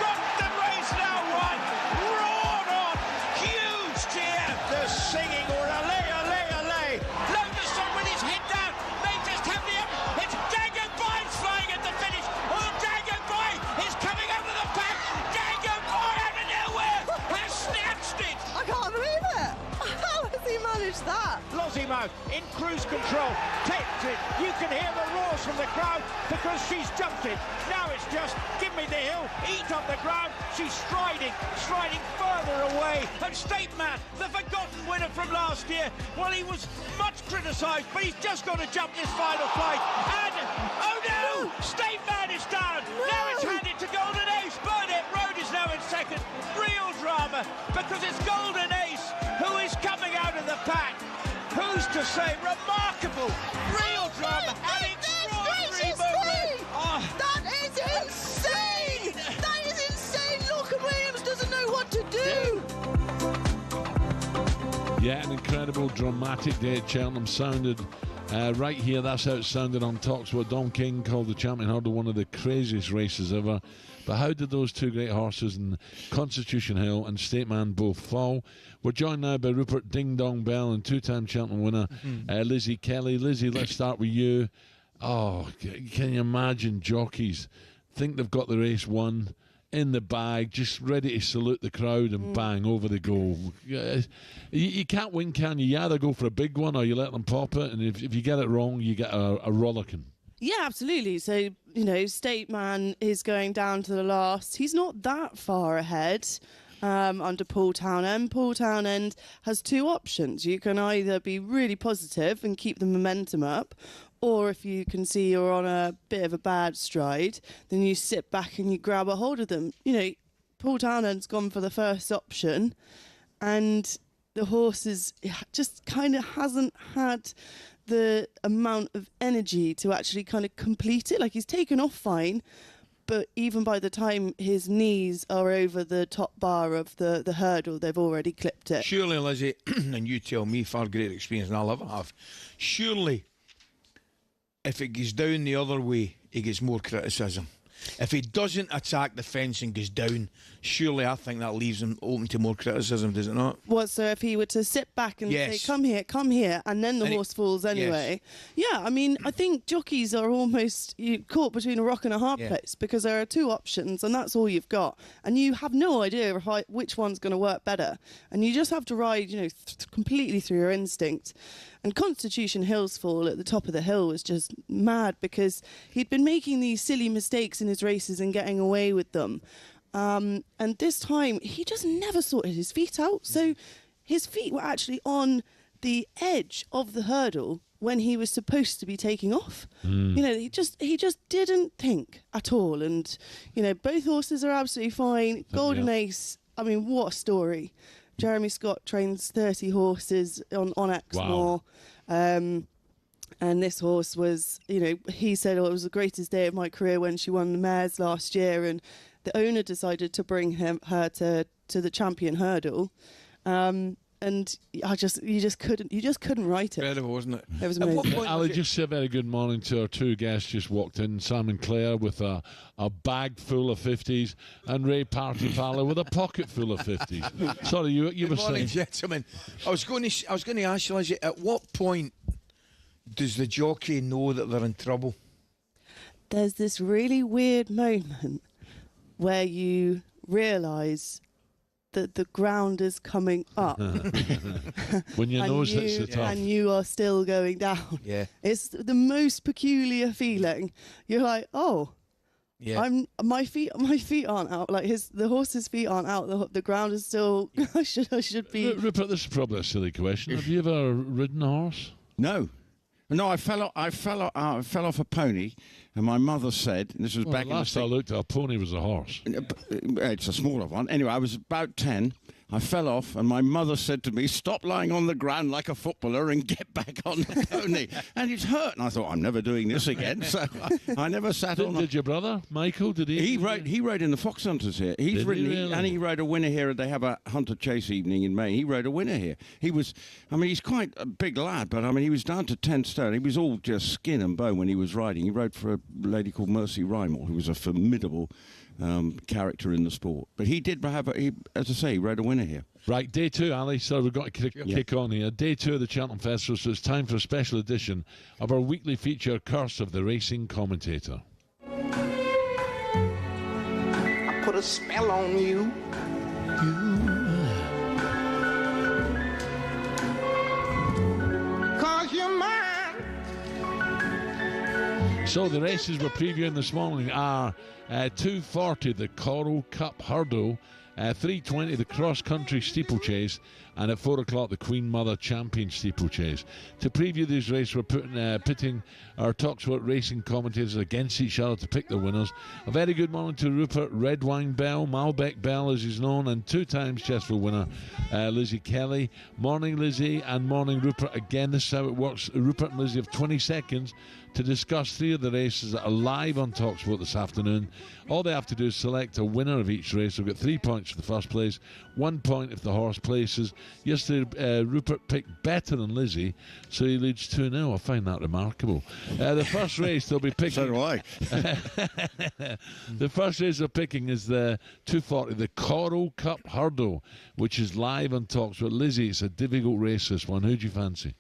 [SPEAKER 21] got the race now won. Roared on. Huge cheer. The singing or allay, allay, allay. Loderson with his head down. May just have the It's Dagenby's flying at the finish. Oh, Dagenby is coming over the pack. Dagenby out of nowhere has snatched it.
[SPEAKER 4] I can't believe it. How has he managed that?
[SPEAKER 21] Lozimo in cruise control, takes it. You can hear the roars from the crowd because she's jumped it. Now it's just give me the hill, eat up the ground. She's striding further away. And State Man, the forgotten winner from last year, well, he was much criticised, but he's just got to jump this final flight. And oh no, State Man is down. No. Now it's handed to Golden Ace. Burnett Road is now in second. Real drama because it's Golden Ace who is coming out of the pack. Who's to say? Remarkable, real drama, and extraordinary movement. Oh.
[SPEAKER 4] That is insane! That is insane! Lorcan Williams doesn't know what to do.
[SPEAKER 7] Yeah, an incredible, dramatic day at Cheltenham. Sounded right here. That's how it sounded on talkSPORT. Don King called the Champion Hurdle one of the craziest races ever. But how did those two great horses in Constitution Hill and State Man both fall? We're joined now by Rupert Ding Dong Bell and two-time Cheltenham winner Lizzie Kelly. Lizzie, let's start with you. Oh, can you imagine jockeys think they've got the race won, in the bag, just ready to salute the crowd and bang, over they go. You can't win, can you? You either go for a big one or you let them pop it, and if you get it wrong, you get a rollicking.
[SPEAKER 4] Yeah, absolutely. So, State Man is going down to the last. He's not that far ahead under Paul Townend. Paul Townend has two options. You can either be really positive and keep the momentum up, or if you can see you're on a bit of a bad stride, then you sit back and you grab a hold of them. Paul Townend's gone for the first option, and the horse just kind of hasn't had the amount of energy to actually kind of complete it. Like, he's taken off fine, but even by the time his knees are over the top bar of the hurdle, they've already clipped it.
[SPEAKER 6] Surely, Lizzie, and you tell me, far greater experience than I'll ever have, surely if it goes down the other way, he gets more criticism. If he doesn't attack the fence and goes down, surely I think that leaves him open to more criticism, does it not?
[SPEAKER 4] What, so if he were to sit back and say, come here, and then the horse falls anyway.
[SPEAKER 6] Yes.
[SPEAKER 4] Yeah, I mean, I think jockeys are almost caught between a rock and a hard place, because there are two options and that's all you've got. And you have no idea which one's going to work better. And you just have to ride, completely through your instinct. And Constitution Hill's fall at the top of the hill was just mad, because he'd been making these silly mistakes in his races and getting away with them. And this time, he just never sorted his feet out. So his feet were actually on the edge of the hurdle when he was supposed to be taking off. He just didn't think at all. And, both horses are absolutely fine. Golden Ace, I mean, what a story. Jeremy Scott trains 30 horses on Exmoor. Wow. And this horse was, he said, it was the greatest day of my career when she won the mares last year. And the owner decided to bring her to the champion hurdle. And you just couldn't write it.
[SPEAKER 6] Incredible, wasn't it?
[SPEAKER 4] It was amazing.
[SPEAKER 7] Ali, just say a very good morning to our two guests. Just walked in, Sam and Claire with a bag full of 50s, and Ray Parlour with a pocket full of 50s. Sorry, you were saying.
[SPEAKER 6] Good morning, gentlemen. I was going to ask you, Lizzie, at what point does the jockey know that they're in trouble?
[SPEAKER 4] There's this really weird moment where you realise that the ground is coming up.
[SPEAKER 7] When your nose hits the top.
[SPEAKER 4] And you are still going down.
[SPEAKER 6] Yeah.
[SPEAKER 4] It's the most peculiar feeling. You're like, oh,
[SPEAKER 6] yeah.
[SPEAKER 4] My feet aren't out. Like the horse's feet aren't out. The ground is still. I should be.
[SPEAKER 7] Rupert, this is probably a silly question. Have you ever ridden a horse?
[SPEAKER 13] No, I fell off a pony, and my mother said, and this was back in the
[SPEAKER 7] last I looked, a pony was a horse.
[SPEAKER 13] It's a smaller one. Anyway, I was about 10. I fell off, and my mother said to me, "Stop lying on the ground like a footballer and get back on the pony." And it hurt, and I thought, I'm never doing this again. So I never sat on.
[SPEAKER 7] Did your brother Michael? Did he?
[SPEAKER 13] He rode in the Fox Hunters here. He's ridden, and he rode a winner here. They have a hunter chase evening in May. He rode a winner here. He was, he's quite a big lad, but he was down to 10 stone. He was all just skin and bone when he was riding. He rode for a lady called Mercy Rymore, who was a formidable character in the sport. But he did have, as I say, he rode a winner here.
[SPEAKER 7] Right, day 2, Ali, so we've got to kick on here. Day 2 of the Cheltenham Festival, so it's time for a special edition of our weekly feature, Curse of the Racing Commentator.
[SPEAKER 15] I put a spell on you. Cause you're mine.
[SPEAKER 7] So the races we're previewing this morning are 2:40, the Coral Cup Hurdle, 3:20, the Cross Country Steeplechase, and at 4 o'clock, the Queen Mother Champion Steeplechase. To preview these races, we're pitting our talkSPORT racing commentators against each other to pick the winners. A very good morning to Rupert Redwine Bell, Malbec Bell as he's known, and 2 times Chesterfield winner Lizzie Kelly. Morning, Lizzie, and morning, Rupert. Again, this is how it works. Rupert and Lizzie have 20 seconds to discuss 3 of the races that are live on talkSPORT this afternoon. All they have to do is select a winner of each race. They'll get 3 points for the first place, 1 point if the horse places. Yesterday, Rupert picked better than Lizzie, so he leads 2-0. I find that remarkable. The first race they'll be picking...
[SPEAKER 13] So do I.
[SPEAKER 7] The first race they're picking is the 2:40, the Coral Cup Hurdle, which is live on talkSPORT. Lizzie, it's a difficult race, this one. Who do you fancy?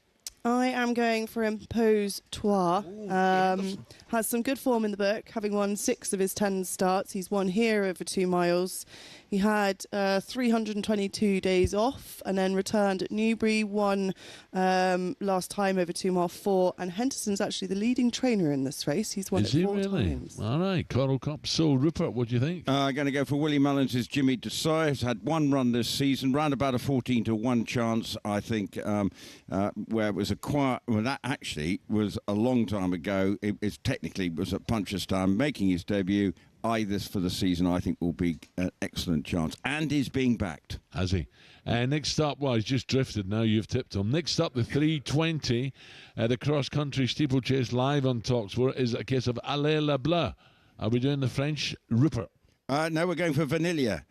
[SPEAKER 4] I am going for Impose Trois. Has some good form in the book, having won 6 of his 10 starts. He's won here over 2 miles. He had 322 days off and then returned at Newbury, won last time over 2 mile 4. And Henderson's actually the leading trainer in this race. He's won it 4 times.
[SPEAKER 7] All right, Coral Cup. So, Rupert, what do you think?
[SPEAKER 13] I'm going to go for Willie Mullins' Jimmy Desai. Has had 1 run this season, round about a 14-1 chance, I think, where it was a quiet... Well, that actually was a long time ago. It technically was at Punchestown, making his debut. This for the season, I think, will be an excellent chance. And is being backed.
[SPEAKER 7] Has he? Next up, he's just drifted now. You've tipped him. Next up, the 3:20, the cross-country steeplechase live on talkSPORT is a case of Allez la Bleu. Are we doing the French, Rupert?
[SPEAKER 13] No, we're going for Vanilla.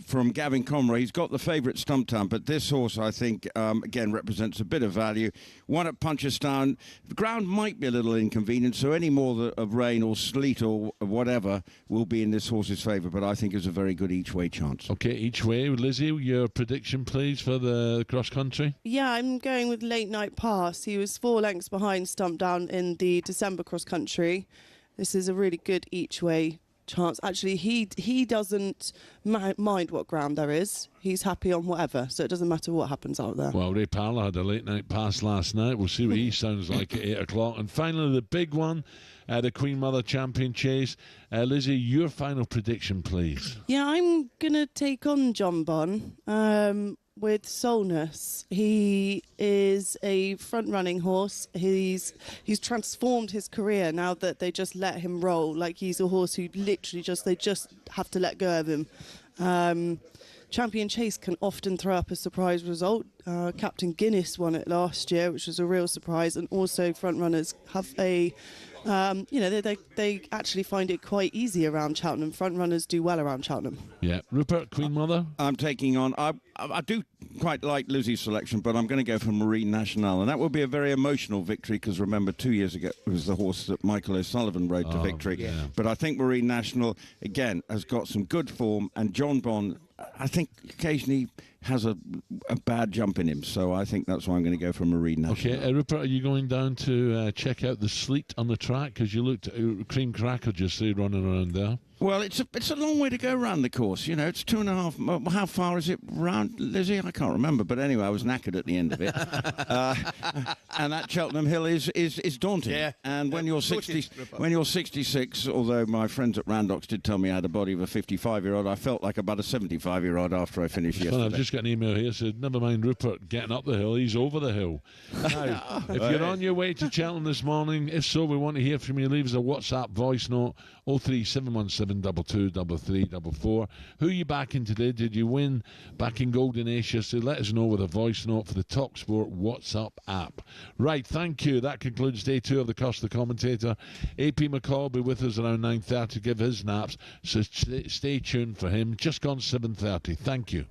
[SPEAKER 13] from Gavin Conroy. He's got the favourite stump time, but this horse, I think, again, represents a bit of value. One at Punchestown. The ground might be a little inconvenient, so any more of rain or sleet or whatever will be in this horse's favour, but I think it's a very good each-way chance.
[SPEAKER 7] Okay, each way. Lizzie, your prediction, please, for the cross-country?
[SPEAKER 4] Yeah, I'm going with Late Night Pass. He was 4 lengths behind Stump Down in the December cross-country. This is a really good each-way chance. Actually, he doesn't mind what ground there is. He's happy on whatever, so it doesn't matter what happens out there.
[SPEAKER 7] Well, Ray Parlour had a late night pass last night. We'll see what he sounds like at 8 o'clock. And finally, the big one, the Queen Mother Champion Chase. Lizzie, your final prediction, please.
[SPEAKER 4] Yeah, I'm going to take on John Bon with Solness. He is a front-running horse. He's transformed his career now that they just let him roll. Like, he's a horse who literally they just have to let go of him. Champion Chase can often throw up a surprise result. Captain Guinness won it last year, which was a real surprise. And also front-runners have they actually find it quite easy around Cheltenham. Front runners do well around Cheltenham.
[SPEAKER 7] Yeah. Rupert, Queen Mother?
[SPEAKER 13] I'm taking on... I do quite like Lizzie's selection, but I'm going to go for Marine Nationale. And that will be a very emotional victory, because remember, 2 years ago, it was the horse that Michael O'Sullivan rode to victory.
[SPEAKER 7] Yeah.
[SPEAKER 13] But I think Marine Nationale, again, has got some good form. And John Bon, I think occasionally has a bad jump in him. So I think that's why I'm going to go for Marine Nationale.
[SPEAKER 7] Okay, Rupert, are you going down to check out the sleet on the track? Because you looked at Cream Cracker just running around there.
[SPEAKER 13] Well, it's a long way to go round the course. You know, it's 2.5. How far is it round, Lizzie? I can't remember. But anyway, I was knackered at the end of it. And that Cheltenham Hill is daunting. Yeah. And when you're 66, although my friends at Randox did tell me I had a body of a 55-year-old, I felt like about a 75-year-old after I finished yesterday.
[SPEAKER 7] I've just got an email here that said, never mind Rupert getting up the hill, he's over the hill. Now, if you're on your way to Cheltenham this morning, if so, we want to hear from you. Leave us a WhatsApp voice note, 03717 223344. Who are you backing today? Did you win back in Golden Asia? So let us know with a voice note for the talkSPORT WhatsApp app. Right, thank you. That concludes day 2 of the Cost of the Commentator. AP McCall will be with us around 9:30 to give his naps, so stay tuned for him. Just gone 7:30. Thank you.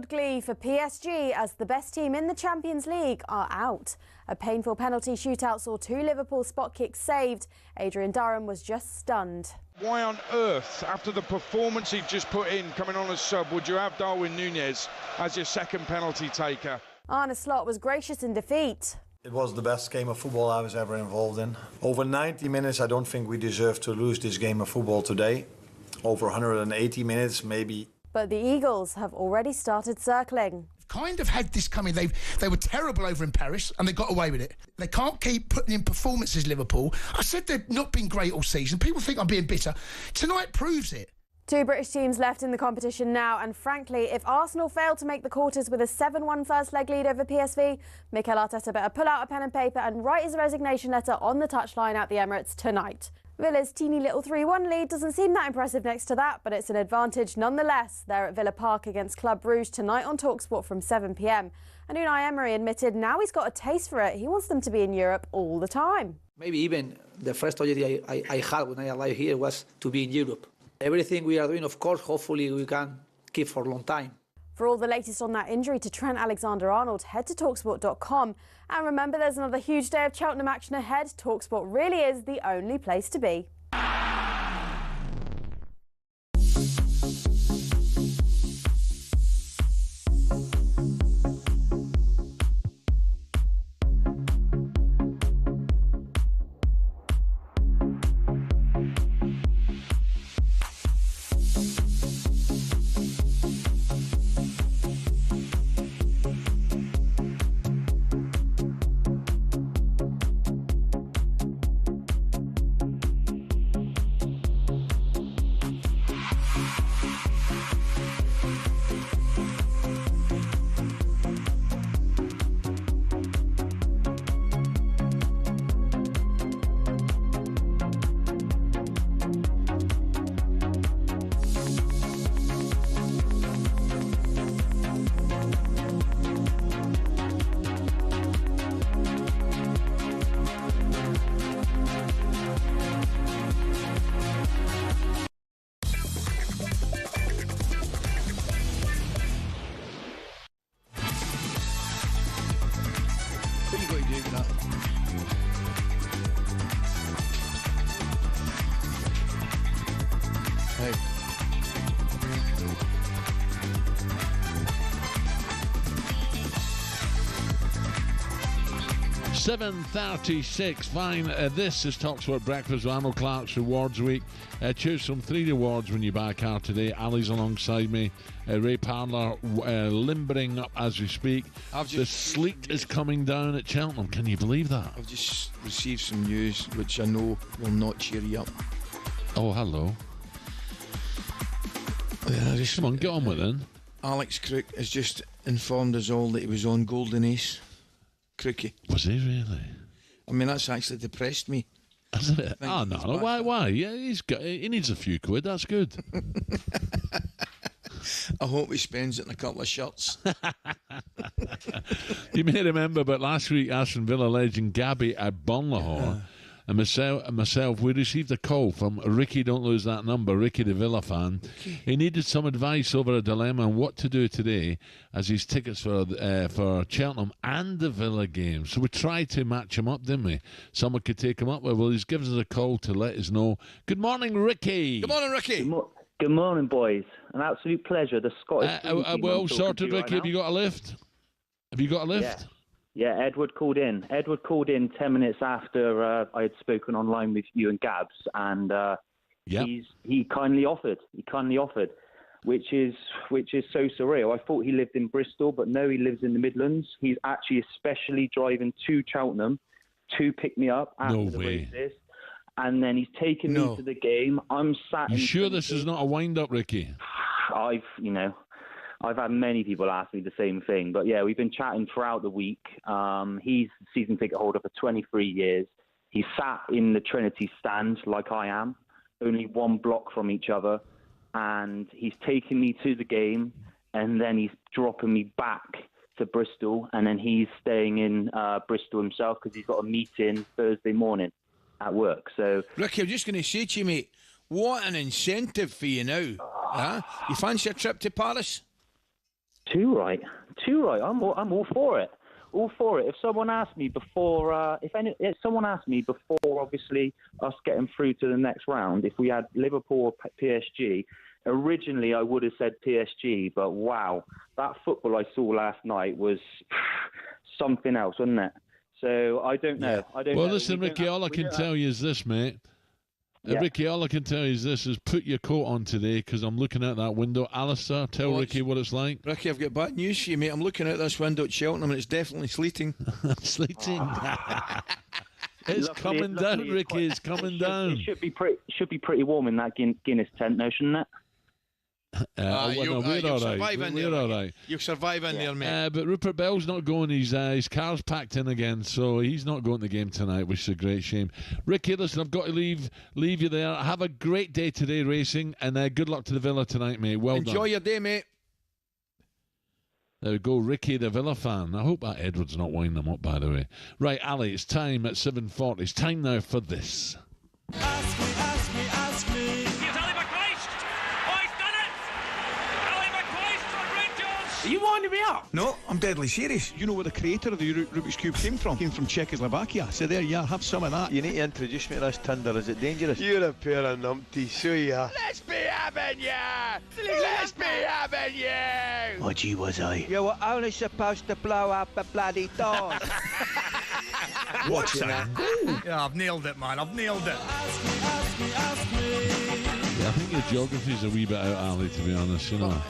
[SPEAKER 2] Unbridled glee for PSG as the best team in the Champions League are out. A painful penalty shootout saw 2 Liverpool spot kicks saved. Adrian Durham was just stunned.
[SPEAKER 3] Why on earth, after the performance he just put in, coming on as sub, would you have Darwin Núñez as your second penalty taker?
[SPEAKER 2] Arne Slot was gracious in defeat.
[SPEAKER 16] It was the best game of football I was ever involved in. Over 90 minutes, I don't think we deserve to lose this game of football today. Over 180 minutes, maybe.
[SPEAKER 2] But the Eagles have already started circling.
[SPEAKER 10] Kind of had this coming. They were terrible over in Paris and they got away with it. They can't keep putting in performances, Liverpool. I said they've not been great all season. People think I'm being bitter. Tonight proves it.
[SPEAKER 2] 2 British teams left in the competition now, and frankly, if Arsenal fail to make the quarters with a 7-1 first leg lead over PSV, Mikel Arteta better pull out a pen and paper and write his resignation letter on the touchline at the Emirates tonight. Villa's teeny little 3-1 lead doesn't seem that impressive next to that, but it's an advantage nonetheless. They're at Villa Park against Club Brugge tonight on talkSPORT from 7 p.m. And Unai Emery admitted now he's got a taste for it. He wants them to be in Europe all the time.
[SPEAKER 24] Maybe even the first tragedy I had when I arrived here was to be in Europe. Everything we are doing, of course, hopefully we can keep for a long time.
[SPEAKER 2] For all the latest on that injury to Trent Alexander-Arnold, head to talksport.com. And remember, there's another huge day of Cheltenham action ahead. talkSPORT really is the only place to be.
[SPEAKER 6] Hey.
[SPEAKER 7] 7:36. Fine. This is talkSPORT Breakfast with Arnold Clark's Rewards Week. Choose from 3 rewards when you buy a car today. Ali's alongside me. Ray Parlour limbering up as we speak. The sleet is coming down at Cheltenham. Can you believe that?
[SPEAKER 6] I've just received some news which I know will not cheer you up.
[SPEAKER 7] Oh, hello. Come on, get on with it.
[SPEAKER 6] Alex Crook has just informed us all that he was on Golden Ace. Crookie.
[SPEAKER 7] Was he really?
[SPEAKER 6] I mean, that's actually depressed me.
[SPEAKER 7] Hasn't it? Oh, no. Why? Yeah, he needs a few quid. That's good.
[SPEAKER 6] I hope he spends it in a couple of shirts.
[SPEAKER 7] You may remember, but last week, Aston Villa legend Gabby at Parlour and myself, we received a call from Ricky, don't lose that number, Ricky the Villa fan. Okay. He needed some advice over a dilemma on what to do today as his tickets for Cheltenham and the Villa game. So we tried to match him up, didn't we? Someone could take him up with. Well, he's given us a call to let us know. Good morning, Ricky.
[SPEAKER 6] Good morning, Ricky.
[SPEAKER 17] Good morning, boys. An absolute pleasure. The Scottish.
[SPEAKER 7] Well sorted, Ricky. Have you got a lift?
[SPEAKER 17] Yeah. Yeah, Edward called in. Edward called in 10 minutes after I had spoken online with you and Gabs, and he kindly offered. Which is so surreal. I thought he lived in Bristol, but no, he lives in the Midlands. He's actually especially driving to Cheltenham to pick me up after the races, and then he's taken me to the game. I'm sat.
[SPEAKER 7] You sure this is not a wind-up, Ricky?
[SPEAKER 17] I've had many people ask me the same thing, but yeah, we've been chatting throughout the week. He's season ticket holder for 23 years. He's sat in the Trinity stand like I am, only one block from each other, and he's taken me to the game, and then he's dropping me back to Bristol, and then he's staying in Bristol himself because he's got a meeting Thursday morning at work. So,
[SPEAKER 6] Ricky, I'm just going to say to you, mate, what an incentive for you now. You fancy a trip to Paris?
[SPEAKER 17] Too right. I'm all for it. All for it. If someone asked me before, if someone asked me before, obviously us getting through to the next round, if we had Liverpool or PSG, originally I would have said PSG. But wow, that football I saw last night was something else, wasn't it? So I don't know.
[SPEAKER 7] Well, listen, Ricky, all I can tell you is this, mate. Ricky, all I can tell you is put your coat on today because I'm looking out that window. Alistair, tell Ricky what it's like.
[SPEAKER 6] Ricky, I've got bad news for you, mate. I'm looking out this window at Cheltenham and it's definitely sleeting.
[SPEAKER 7] Sleeting. It's coming down, Ricky. It's coming down.
[SPEAKER 17] It should be pretty warm in that Guinness tent, though, shouldn't it?
[SPEAKER 7] We're all right.
[SPEAKER 6] You'll survive in there, mate.
[SPEAKER 7] But Rupert Bell's not going. His car's packed in again, so he's not going to the game tonight, which is a great shame. Ricky, listen, I've got to leave you there. Have a great day today racing, and good luck to the Villa tonight, mate. Well done.
[SPEAKER 6] Enjoy your day, mate.
[SPEAKER 7] There we go, Ricky, the Villa fan. I hope that Edward's not winding them up, by the way. Right, Ali, it's time at 7:40. It's time now for this.
[SPEAKER 15] Ask me. Here's Ali McCoist. Oh, he's done it. Ali McCoist from Rangers.
[SPEAKER 12] Are you winding me up?
[SPEAKER 18] No, I'm deadly serious.
[SPEAKER 20] You know where the creator of the Rubik's Cube came from? Came from Czechoslovakia. So there you are, have some of that.
[SPEAKER 22] You need to introduce me to this Tinder. Is it dangerous?
[SPEAKER 25] You're a pair of numpties, so you are.
[SPEAKER 15] Let's be having you. Let's be having you.
[SPEAKER 25] Oh, gee, was I?
[SPEAKER 22] You were only supposed to blow up a bloody door.
[SPEAKER 10] What's that? Yeah, I've nailed it, man. I've nailed it.
[SPEAKER 7] Yeah, I think your geography's a wee bit out, Ali, to be honest, you know.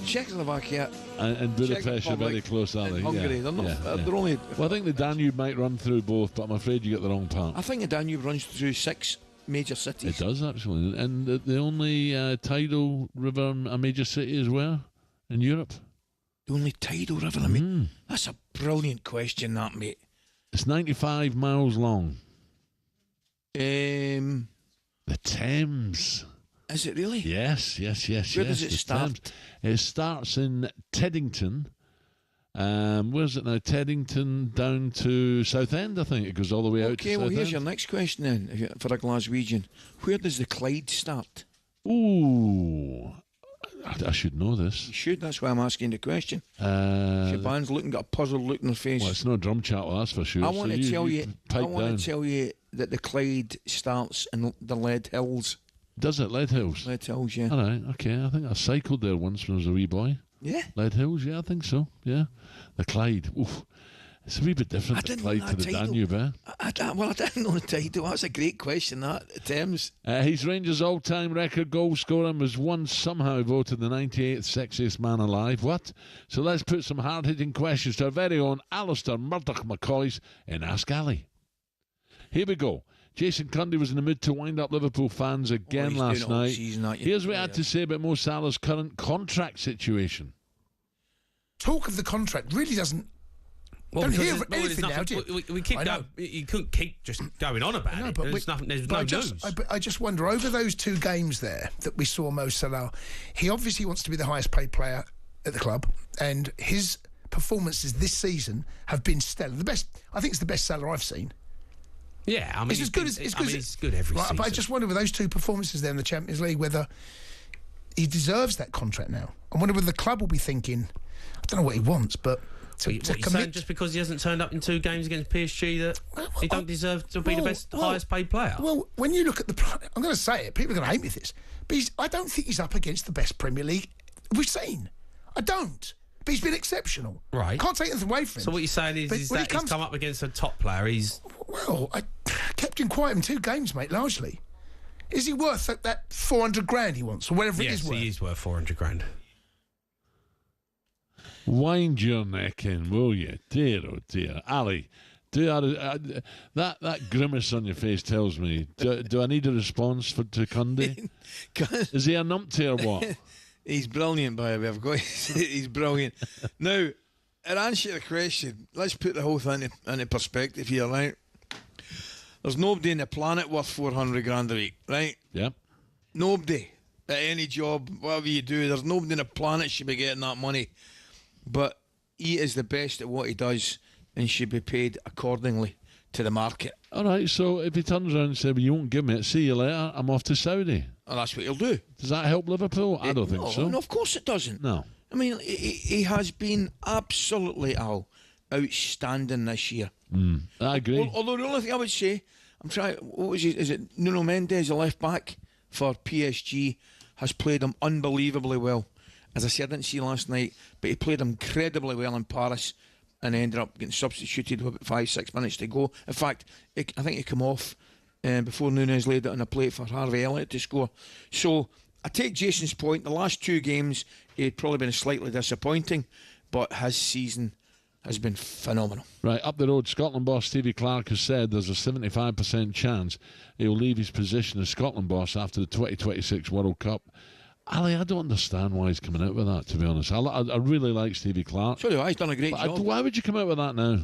[SPEAKER 6] Czechoslovakia
[SPEAKER 7] and Budapest are very close, are they?
[SPEAKER 6] Hungary, they're not. They're only.
[SPEAKER 7] Well, I think the Danube might run through both, but I'm afraid you get the wrong part.
[SPEAKER 6] I think the Danube runs through 6 major cities.
[SPEAKER 7] It does, actually. And the only tidal river a major city is where? In Europe?
[SPEAKER 6] The only tidal river? I mean, that's a brilliant question, that, mate.
[SPEAKER 7] It's 95 miles long.
[SPEAKER 6] The
[SPEAKER 7] Thames.
[SPEAKER 6] Is it really?
[SPEAKER 7] Yes.
[SPEAKER 6] Where does it start?
[SPEAKER 7] Thames. It starts in Teddington. Where's it now? Teddington down to Southend, I think. It goes all the way out to Southend.
[SPEAKER 6] Okay, well, here's your next question then, for a Glaswegian. Where does the Clyde start?
[SPEAKER 7] Ooh, I should know this.
[SPEAKER 6] You should, that's why I'm asking the question. Shaban's got a puzzled look in her face.
[SPEAKER 7] Well, it's no drum chat, well, that's for sure.
[SPEAKER 6] I want to tell you that the Clyde starts in the Lead Hills.
[SPEAKER 7] Does it? Lead Hills?
[SPEAKER 6] Lead Hills, yeah.
[SPEAKER 7] All right, okay. I think I cycled there once when I was a wee boy.
[SPEAKER 6] Yeah?
[SPEAKER 7] Lead Hills, yeah, I think so. Yeah. The Clyde. Oof. It's a wee bit different, the Clyde to the Danube, eh?
[SPEAKER 6] I didn't know the title. That's a great question, that, Thames.
[SPEAKER 7] His Rangers' all-time record goal scorer was once somehow voted the 98th sexiest man alive. What? So let's put some hard-hitting questions to our very own Alistair Murdoch McCoist in Ask Ali. Here we go. Jason Cundy was in the mood to wind up Liverpool fans again last night. Here's what he had to say about Mo Salah's current contract situation.
[SPEAKER 10] Talk of the contract really doesn't...
[SPEAKER 19] Well,
[SPEAKER 10] don't hear anything now, do
[SPEAKER 19] you? We keep going. You couldn't keep just going on about it. There's no news.
[SPEAKER 10] I just wonder, over those 2 games there that we saw Mo Salah, he obviously wants to be the highest paid player at the club, and his performances this season have been stellar. I think it's the best Salah I've seen.
[SPEAKER 19] Yeah, I mean,
[SPEAKER 10] it's good every season. But I just wonder with those 2 performances there in the Champions League whether he deserves that contract now. I wonder whether the club will be thinking, I don't know what he wants, but to
[SPEAKER 19] commit. Saying just because he hasn't turned up in 2 games against PSG that he don't deserve to be the highest paid player?
[SPEAKER 10] Well, when you look at I'm going to say it, people are going to hate me for this, but I don't think he's up against the best Premier League we've seen. I don't. But he's been exceptional.
[SPEAKER 19] Right.
[SPEAKER 10] Can't take anything away from him.
[SPEAKER 19] So what you're saying is that he's come up against a top player.
[SPEAKER 10] Well, I kept him quiet in 2 games, mate, largely. Is he worth that 400 grand he wants, or whatever it is worth?
[SPEAKER 19] Yes, he is worth 400 grand.
[SPEAKER 7] Wind your neck in, will you? Dear, oh dear. Ali, that grimace on your face tells me, do I need a response to Cundy? Is he a numpty or what?
[SPEAKER 6] He's brilliant, by the way. I've got he's brilliant. Now, in answer to the question, let's put the whole thing into perspective here, right? There's nobody on the planet worth 400 grand a week, right?
[SPEAKER 7] Yep.
[SPEAKER 6] Nobody at any job, whatever you do, there's nobody on the planet should be getting that money. But he is the best at what he does and should be paid accordingly to the market.
[SPEAKER 7] All right, so if he turns around and says, well, you won't give me it, see you later, I'm off to Saudi.
[SPEAKER 6] And that's what he'll do.
[SPEAKER 7] Does that help Liverpool? I don't think so.
[SPEAKER 6] No, of course it doesn't.
[SPEAKER 7] No.
[SPEAKER 6] I mean, he has been absolutely outstanding this year.
[SPEAKER 7] I agree.
[SPEAKER 6] Although the only thing I would say, is it Nuno Mendes, the left back for PSG, has played him unbelievably well. As I said, I didn't see last night, but he played incredibly well in Paris and ended up getting substituted with 5-6 minutes to go. In fact, I think he came off before Nunes laid it on a plate for Harvey Elliott to score. So I take Jason's point. The last 2 games, he'd probably been slightly disappointing, but his season has been phenomenal.
[SPEAKER 7] Right, up the road, Scotland boss Stevie Clarke has said there's a 75% chance he'll leave his position as Scotland boss after the 2026 World Cup. Ali, I don't understand why he's coming out with that, to be honest. I really like Stevie Clarke.
[SPEAKER 6] So do I. He's done a great job.
[SPEAKER 7] Why would you come out with that now?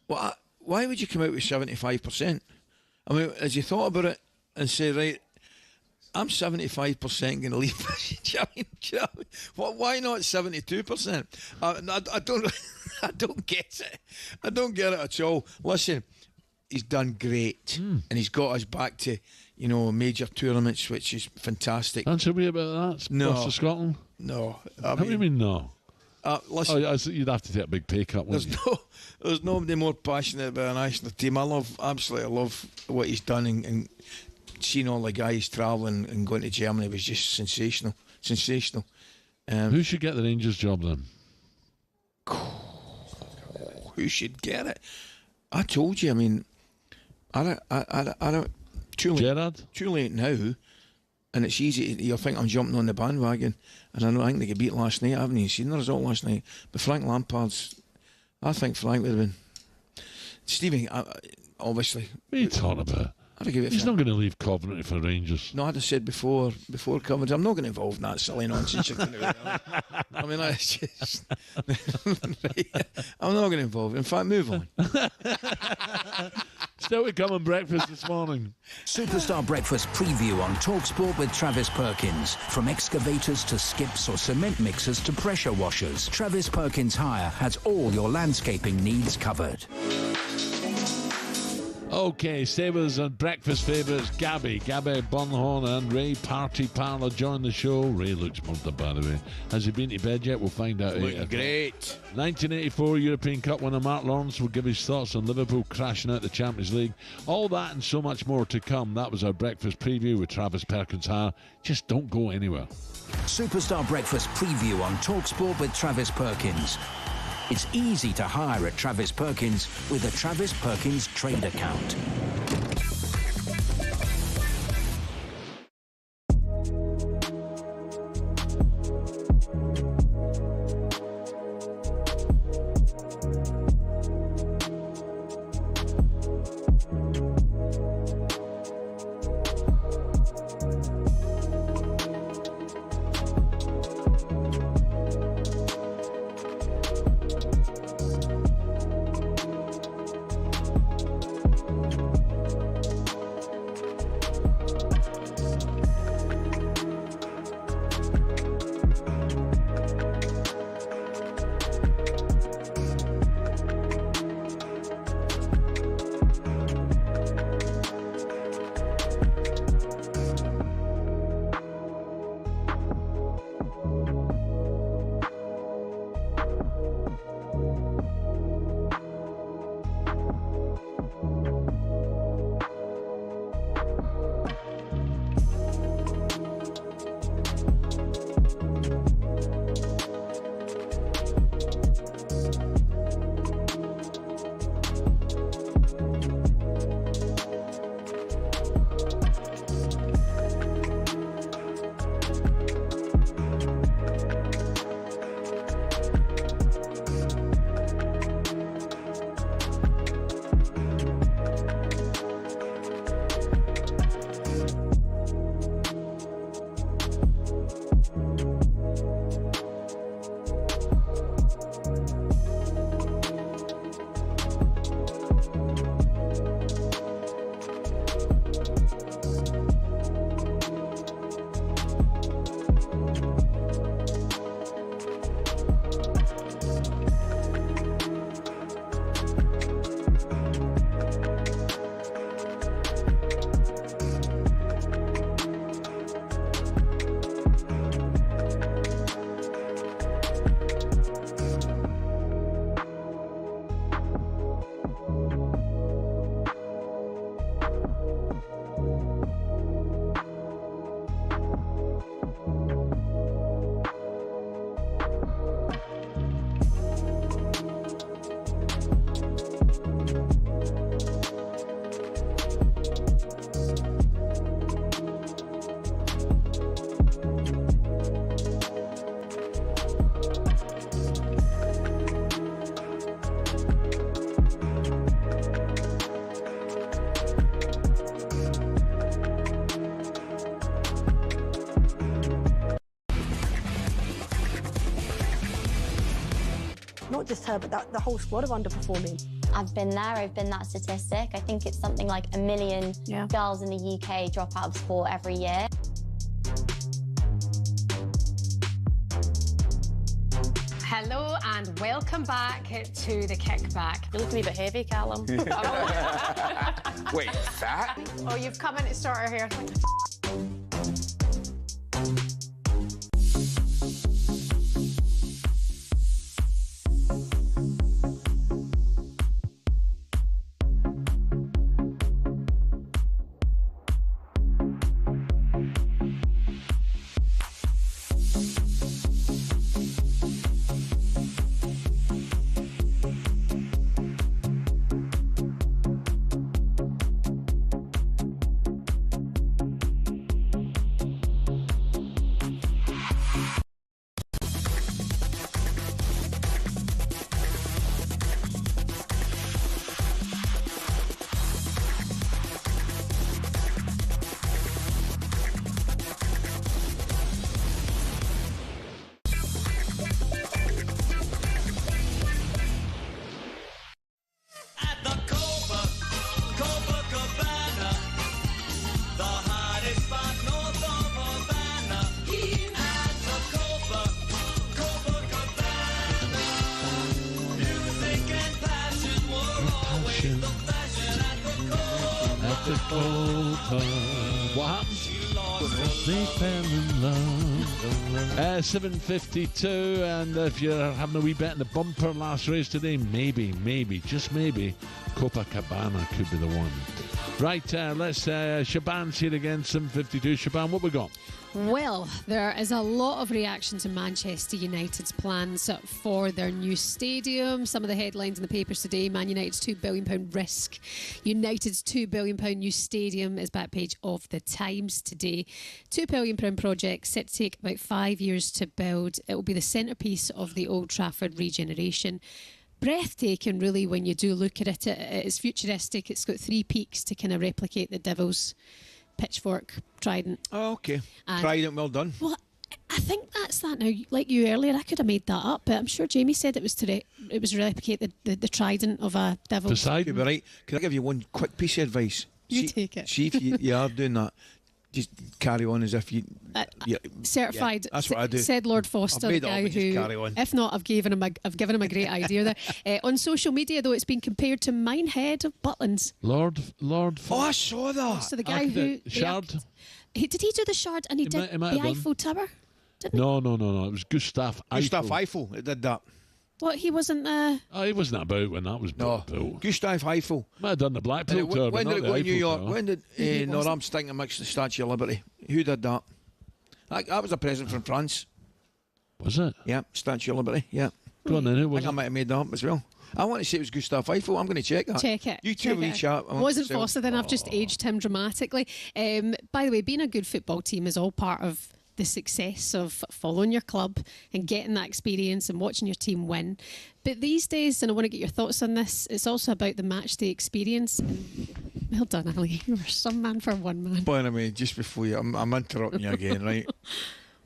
[SPEAKER 6] Well, why would you come out with 75%? I mean, as you thought about it and say, right, I'm 75% going to leave. Why not 72%? I don't get it. I don't get it at all. Listen, he's done great, and he's got us back to, major tournaments, which is fantastic.
[SPEAKER 7] Answer me about that.
[SPEAKER 6] No,
[SPEAKER 7] for Scotland.
[SPEAKER 6] No.
[SPEAKER 7] How do you mean no?
[SPEAKER 6] Listen,
[SPEAKER 7] you'd have to take a big pay cut.
[SPEAKER 6] There's nobody more passionate about a national team. I absolutely love what he's done, and seeing all the guys travelling and going to Germany was just sensational.
[SPEAKER 7] Who should get the Rangers job then?
[SPEAKER 6] Who should get it? I told you. I mean, I don't. Too late now, and it's easy. You'll think I'm jumping on the bandwagon, and I think they get beat last night. I haven't even seen the result last night. But I think Frank would have been. Stevie, obviously.
[SPEAKER 7] What are you talking about? He's not going to leave Coventry for Rangers.
[SPEAKER 6] No, I'd have said before Coventry, I'm not going to involve in that silly nonsense. I mean, that's just. I'm not going to involve. In fact, move on.
[SPEAKER 7] Still to come on breakfast this morning.
[SPEAKER 1] Superstar Breakfast preview on talkSPORT with Travis Perkins. From excavators to skips or cement mixers to pressure washers, Travis Perkins Hire has all your landscaping needs covered.
[SPEAKER 7] Okay, Sabres and breakfast favourites Gabby Bunhorn and Ray Parlour join the show. Ray looks pumped up, by the way. Has he been to bed yet? We'll find out.
[SPEAKER 6] Looking great.
[SPEAKER 7] 1984 European Cup winner Mark Lawrence will give his thoughts on Liverpool crashing out the Champions League. All that and so much more to come. That was our breakfast preview with Travis Perkins Hire. Just don't go anywhere.
[SPEAKER 1] Superstar Breakfast preview on talkSPORT with Travis Perkins. It's easy to hire at Travis Perkins with a Travis Perkins trade account.
[SPEAKER 8] not just her, but the whole squad are underperforming.
[SPEAKER 12] I've been there, I've been that statistic. I think it's something like 1 million girls in the UK drop out of sport every year.
[SPEAKER 14] Hello and welcome back to the kickback.
[SPEAKER 18] You're looking a bit heavy, Callum.
[SPEAKER 14] Wait, that? Oh, you've come in to start her hair.
[SPEAKER 7] What happened? They fell in love. 7:52, and if you're having a wee bet in the bumper last race today, maybe, just maybe, Copacabana could be the one. Right, let's Shaban's here again, 7:52. Shaban, what we got?
[SPEAKER 23] Well, there is a lot of reaction to Manchester United's plans for their new stadium. Some of the headlines in the papers today: Man United's £2 billion risk. United's £2 billion new stadium is back page of the Times today. £2 billion project set to take about 5 years to build. It will be the centrepiece of the Old Trafford regeneration. Breathtaking, really, when you do look at it. It's futuristic. It's got 3 peaks to kind of replicate the Devils. Pitchfork, Trident.
[SPEAKER 6] Oh, okay. Trident, well done.
[SPEAKER 23] Well, I think that's that now. Like you earlier, I could have made that up, but I'm sure Jamie said it was replicate the Trident of a Devil.
[SPEAKER 6] You'd be right. Can I give you one quick piece of advice?
[SPEAKER 23] Take it.
[SPEAKER 6] See if you are doing that. Just carry on as if you...
[SPEAKER 23] certified.
[SPEAKER 6] Yeah, that's what I do.
[SPEAKER 23] Said Lord Foster, the guy who...
[SPEAKER 6] Carry on.
[SPEAKER 23] If not, I've given him a great idea there. On social media, though, it's been compared to Minehead of Butlins.
[SPEAKER 7] Lord
[SPEAKER 6] Oh, I saw that.
[SPEAKER 23] So the guy who...
[SPEAKER 7] Shard?
[SPEAKER 23] Did he do the Shard and he did the Eiffel Tower?
[SPEAKER 7] No. It was Gustav Eiffel.
[SPEAKER 6] Gustav Eiffel did that.
[SPEAKER 23] What, he wasn't...
[SPEAKER 7] he wasn't about when that was built.
[SPEAKER 6] Gustav Eiffel.
[SPEAKER 7] Might have done the Blackpool Tower.
[SPEAKER 6] When did it go in New York?
[SPEAKER 7] Tower.
[SPEAKER 6] When did... no, I'm stinking amongst the Statue of Liberty. Who did that? That was a present from France.
[SPEAKER 7] Was it?
[SPEAKER 6] Yeah, Statue of Liberty, yeah.
[SPEAKER 7] Go on then, who was
[SPEAKER 6] I think I might have made that up as well. I want to say it was Gustav Eiffel. I'm going to check that.
[SPEAKER 23] Check it.
[SPEAKER 6] You two will chat.
[SPEAKER 23] Wasn't Foster, then I've just aged him dramatically. By the way, being a good football team is all part of the success of following your club and getting that experience and watching your team win. But these days, and I want to get your thoughts on this, it's also about the match day experience. Well done, Ali. You were some man for one man.
[SPEAKER 6] By the way, just before you, I'm interrupting you again, right?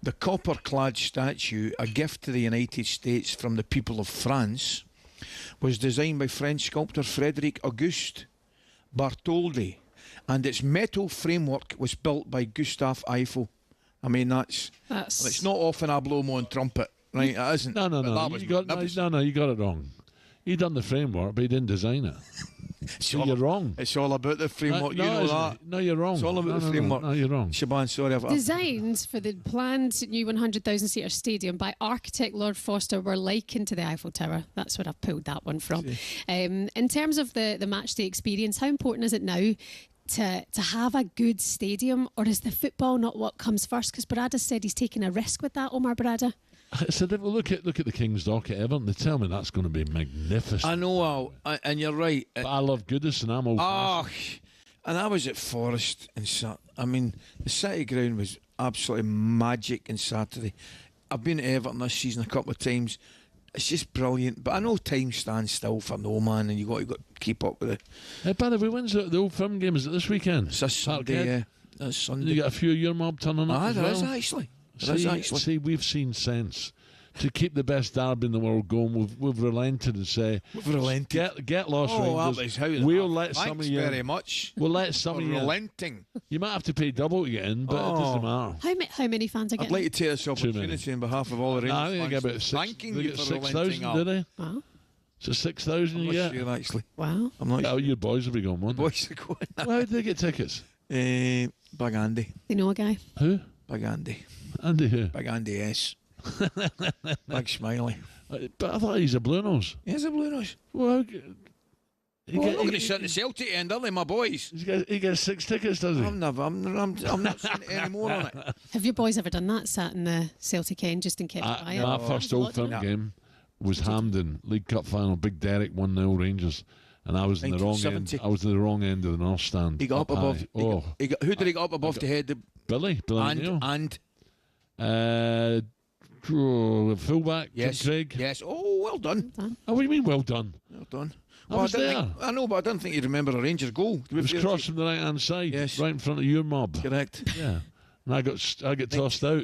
[SPEAKER 6] The copper-clad statue, a gift to the United States from the people of France, was designed by French sculptor Frédéric Auguste Bartholdi, and its metal framework was built by Gustav Eiffel. I mean, that's well, it's not often I blow my own trumpet, right? It isn't.
[SPEAKER 7] No. You got it wrong. He done the framework, but he didn't design it. So you're wrong.
[SPEAKER 6] It's all about the framework. You know that.
[SPEAKER 7] No, you're wrong.
[SPEAKER 6] It's all about the framework.
[SPEAKER 7] No, you're wrong.
[SPEAKER 6] Shaban, sorry.
[SPEAKER 23] Designs for the planned new 100,000-seater stadium by architect Lord Foster were likened to the Eiffel Tower. That's where I've pulled that one from. In terms of the match day experience, how important is it now to have a good stadium, or is the football not what comes first? Because Barada said he's taking a risk with that, Omar Barada.
[SPEAKER 7] So look at the King's Dock at Everton. They tell me that's going to be magnificent.
[SPEAKER 6] I know, and you're right.
[SPEAKER 7] But I love Goodison, and I'm old.
[SPEAKER 6] And I was at Forest, and I mean, the City Ground was absolutely magic on Saturday. I've been to Everton this season a couple of times. It's just brilliant. But I know time stands still for no man, and you got to keep up with it.
[SPEAKER 7] By the way, when's the Old Firm game? Is it this weekend?
[SPEAKER 6] It's this Sunday, yeah. That's Sunday.
[SPEAKER 7] You got a few of your mob turning up as
[SPEAKER 6] there
[SPEAKER 7] well?
[SPEAKER 6] is actually.
[SPEAKER 7] See, we've seen sense. to keep the best derby in the world going, we've relented and say, get lost, Rangers. We'll let some of you
[SPEAKER 6] very much.
[SPEAKER 7] We'll let some of you
[SPEAKER 6] relenting.
[SPEAKER 7] You might have to pay double to get in, but it doesn't matter.
[SPEAKER 23] How many fans are getting?
[SPEAKER 6] I'd like to take this opportunity on behalf of all the Rangers
[SPEAKER 7] I think
[SPEAKER 6] fans.
[SPEAKER 7] about
[SPEAKER 6] Thanking you for
[SPEAKER 7] 6,000, did they?
[SPEAKER 23] Wow.
[SPEAKER 7] So 6,000
[SPEAKER 6] I'm
[SPEAKER 7] you
[SPEAKER 6] not
[SPEAKER 7] get?
[SPEAKER 6] sure, actually.
[SPEAKER 23] Wow.
[SPEAKER 6] I'm not
[SPEAKER 7] sure. Your boys will be going, won't they?
[SPEAKER 6] Boys are going.
[SPEAKER 7] Well, how did they get tickets?
[SPEAKER 6] Big Andy.
[SPEAKER 23] You know a guy?
[SPEAKER 7] Who?
[SPEAKER 6] Big Andy.
[SPEAKER 7] Andy who?
[SPEAKER 6] Big Andy S. Big Smiley.
[SPEAKER 7] But I thought he's a blue nose.
[SPEAKER 6] He's a blue nose.
[SPEAKER 7] Well,
[SPEAKER 6] I'm not going to sit in the Celtic end, are they, my boys?
[SPEAKER 7] He gets 6 tickets, does he?
[SPEAKER 6] I'm not sitting any more on it.
[SPEAKER 23] Have your boys ever done that? Sat in the Celtic end just in case?
[SPEAKER 7] My first Old Firm game was Hampden League Cup final. Big Derek 1-0 Rangers, and I was in the wrong end. I was in the wrong end of the north stand.
[SPEAKER 6] He got up above.
[SPEAKER 7] Who
[SPEAKER 6] did he get up above the head?
[SPEAKER 7] Billy
[SPEAKER 6] and
[SPEAKER 7] fullback.
[SPEAKER 6] Yes,
[SPEAKER 7] Craig.
[SPEAKER 6] Yes. Oh, well done.
[SPEAKER 7] Oh, what do you mean well done?
[SPEAKER 6] Well done.
[SPEAKER 7] I was there.
[SPEAKER 6] I know, but I didn't think you'd remember a Rangers goal.
[SPEAKER 7] It was crossed from the right hand side, right in front of your mob.
[SPEAKER 6] Correct.
[SPEAKER 7] Yeah. And I got tossed out.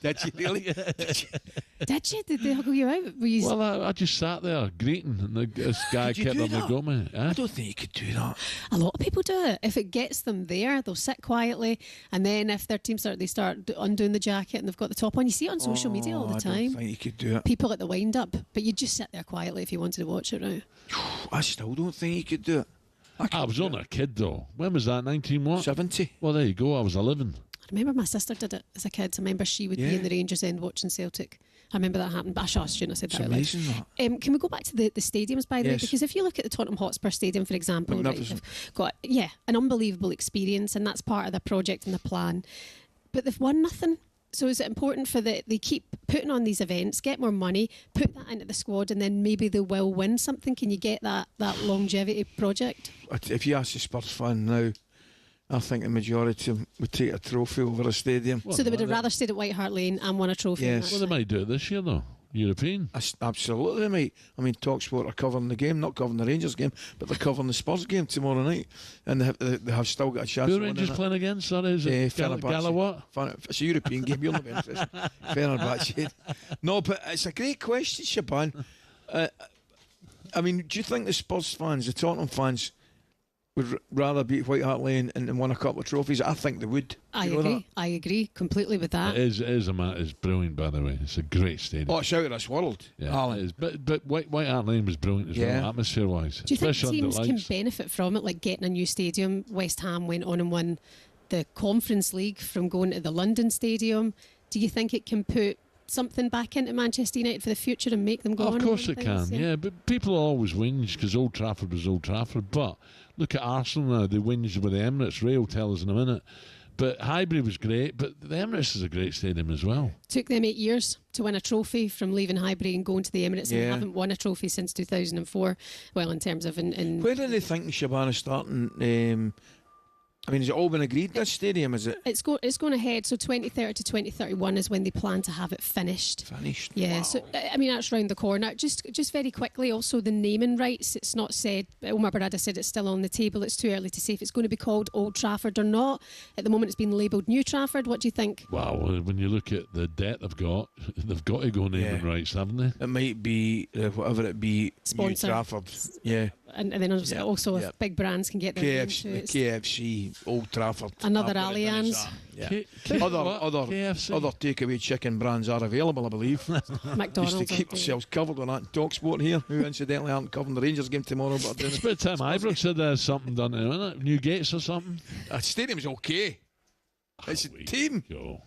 [SPEAKER 6] Did you really?
[SPEAKER 23] Did you? Did they huggle you out?
[SPEAKER 7] Well, I just sat there greeting, and this guy kept on the go me.
[SPEAKER 6] I don't think you could do that.
[SPEAKER 23] A lot of people do it. If it gets them there, they'll sit quietly, and then if their team they start undoing the jacket and they've got the top on. You see it on social media all the time.
[SPEAKER 6] I don't think you could do it.
[SPEAKER 23] People at the wind up, but you just sit there quietly if you wanted to watch it, right?
[SPEAKER 6] I still don't think you could do it.
[SPEAKER 7] I was only a kid though. When was that?
[SPEAKER 6] 70.
[SPEAKER 7] Well, there you go. I was 11.
[SPEAKER 23] I remember my sister did it as a kid. I remember she would be in the Rangers end watching Celtic. I remember that happened, but I shouldn't have said that.
[SPEAKER 6] It's amazing that.
[SPEAKER 23] Can we go back to the stadiums, by the way? Because if you look at the Tottenham Hotspur Stadium, for example, they've got an unbelievable experience, and that's part of the project and the plan. But they've won nothing. So is it important they keep putting on these events, get more money, put that into the squad, and then maybe they will win something? Can you get that longevity project?
[SPEAKER 6] If you ask a Spurs fan now, I think the majority would take a trophy over a stadium.
[SPEAKER 23] So they would have rather stayed at White Hart Lane and won a trophy.
[SPEAKER 6] Yes.
[SPEAKER 7] Well, they might do it this year, though. European.
[SPEAKER 6] Absolutely, they might. I mean, talkSPORT are covering the game, not covering the Rangers game, but they're covering the Spurs game tomorrow night. And they have still got a chance.
[SPEAKER 7] Who are Rangers playing against? Sorry, is it Gala what?
[SPEAKER 6] It's a European game, you'll not be interested. Fenerbahce. No, but it's a great question, Shaban. I mean, do you think the Spurs fans, the Tottenham fans, would rather be at White Hart Lane and win a couple of trophies? I think they would.
[SPEAKER 23] I agree completely with that.
[SPEAKER 7] It's brilliant, by the way. It's a great stadium.
[SPEAKER 6] Oh, it's out of this world.
[SPEAKER 7] Yeah, it is. But White Hart Lane was brilliant as well, atmosphere-wise.
[SPEAKER 23] Do you think teams can benefit from it, like getting a new stadium? West Ham went on and won the Conference League from going to the London Stadium. Do you think it can put something back into Manchester United for the future and make them go on?
[SPEAKER 7] Of course it can, yeah. But people always whinge because Old Trafford was Old Trafford. But look at Arsenal now. They whinge with the Emirates. Ray will tell us in a minute. But Highbury was great, but the Emirates is a great stadium as well.
[SPEAKER 23] Took them 8 years to win a trophy from leaving Highbury and going to the Emirates, and haven't won a trophy since 2004. Well, in terms of...
[SPEAKER 6] Where do they think Shabana starting... I mean, has it all been agreed, this stadium, is it?
[SPEAKER 23] It's going ahead, so 2030 to 2031 is when they plan to have it finished.
[SPEAKER 6] Finished?
[SPEAKER 23] Yeah,
[SPEAKER 6] wow.
[SPEAKER 23] So, I mean, that's round the corner. Just very quickly, also the naming rights, it's not said, Omar Barada said it's still on the table, it's too early to say if it's going to be called Old Trafford or not. At the moment it's been labelled New Trafford. What do you think?
[SPEAKER 7] Wow, when you look at the debt they've got to go naming rights, haven't they?
[SPEAKER 6] It might be, whatever it be,
[SPEAKER 23] Sponsor.
[SPEAKER 6] New Trafford. Yeah.
[SPEAKER 23] And then also if big brands can get their
[SPEAKER 6] KFC, Old Trafford.
[SPEAKER 23] Another Allianz.
[SPEAKER 6] Other takeaway chicken brands are available, I believe.
[SPEAKER 23] McDonald's.
[SPEAKER 6] Just to keep ourselves covered on that. talkSPORT here, who incidentally aren't covering the Rangers game tomorrow. But
[SPEAKER 7] it's about time Ibrox said there's something done to it, isn't it? New gates or something?
[SPEAKER 6] The stadium's okay. It's a team.
[SPEAKER 7] Go.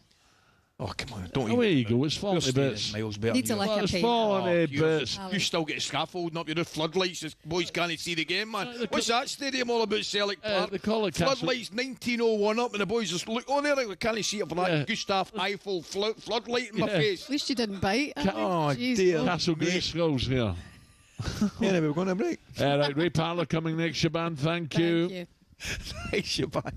[SPEAKER 6] Oh, come on. Don't
[SPEAKER 7] away you go. It's falling to bits.
[SPEAKER 23] Needs a lick of
[SPEAKER 7] it's falling to bits.
[SPEAKER 6] You still get scaffolding up your floodlights. The boys can't see the game, man. What's that stadium all about, Celtic Park?
[SPEAKER 7] They call it
[SPEAKER 6] floodlights 1901 up, and the boys just look on there like we can't see it for that Gustav Eiffel floodlight in my face.
[SPEAKER 23] At least you didn't bite.
[SPEAKER 6] Oh, dear.
[SPEAKER 7] Castle Grey Skulls here.
[SPEAKER 6] Anyway, we're going to break.
[SPEAKER 7] Right, Ray Parlour coming next, Shaban. Thank you.
[SPEAKER 6] Thanks, Shaban.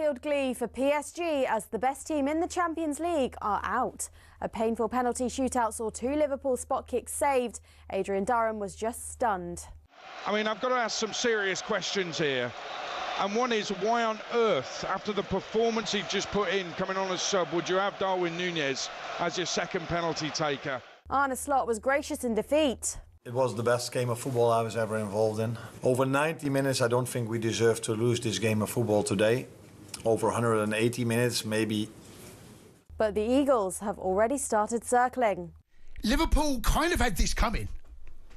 [SPEAKER 2] Anfield glee for PSG as the best team in the Champions League are out. A painful penalty shootout saw 2 Liverpool spot kicks saved. Adrian Durham was just stunned.
[SPEAKER 3] I mean, I've got to ask some serious questions here. And one is, why on earth, after the performance he just put in, coming on as sub, would you have Darwin Núñez as your second penalty taker?
[SPEAKER 2] Arne Slot was gracious in defeat.
[SPEAKER 16] It was the best game of football I was ever involved in. Over 90 minutes, I don't think we deserve to lose this game of football today. Over 180 minutes, maybe.
[SPEAKER 2] But the Eagles have already started circling.
[SPEAKER 10] Liverpool kind of had this coming.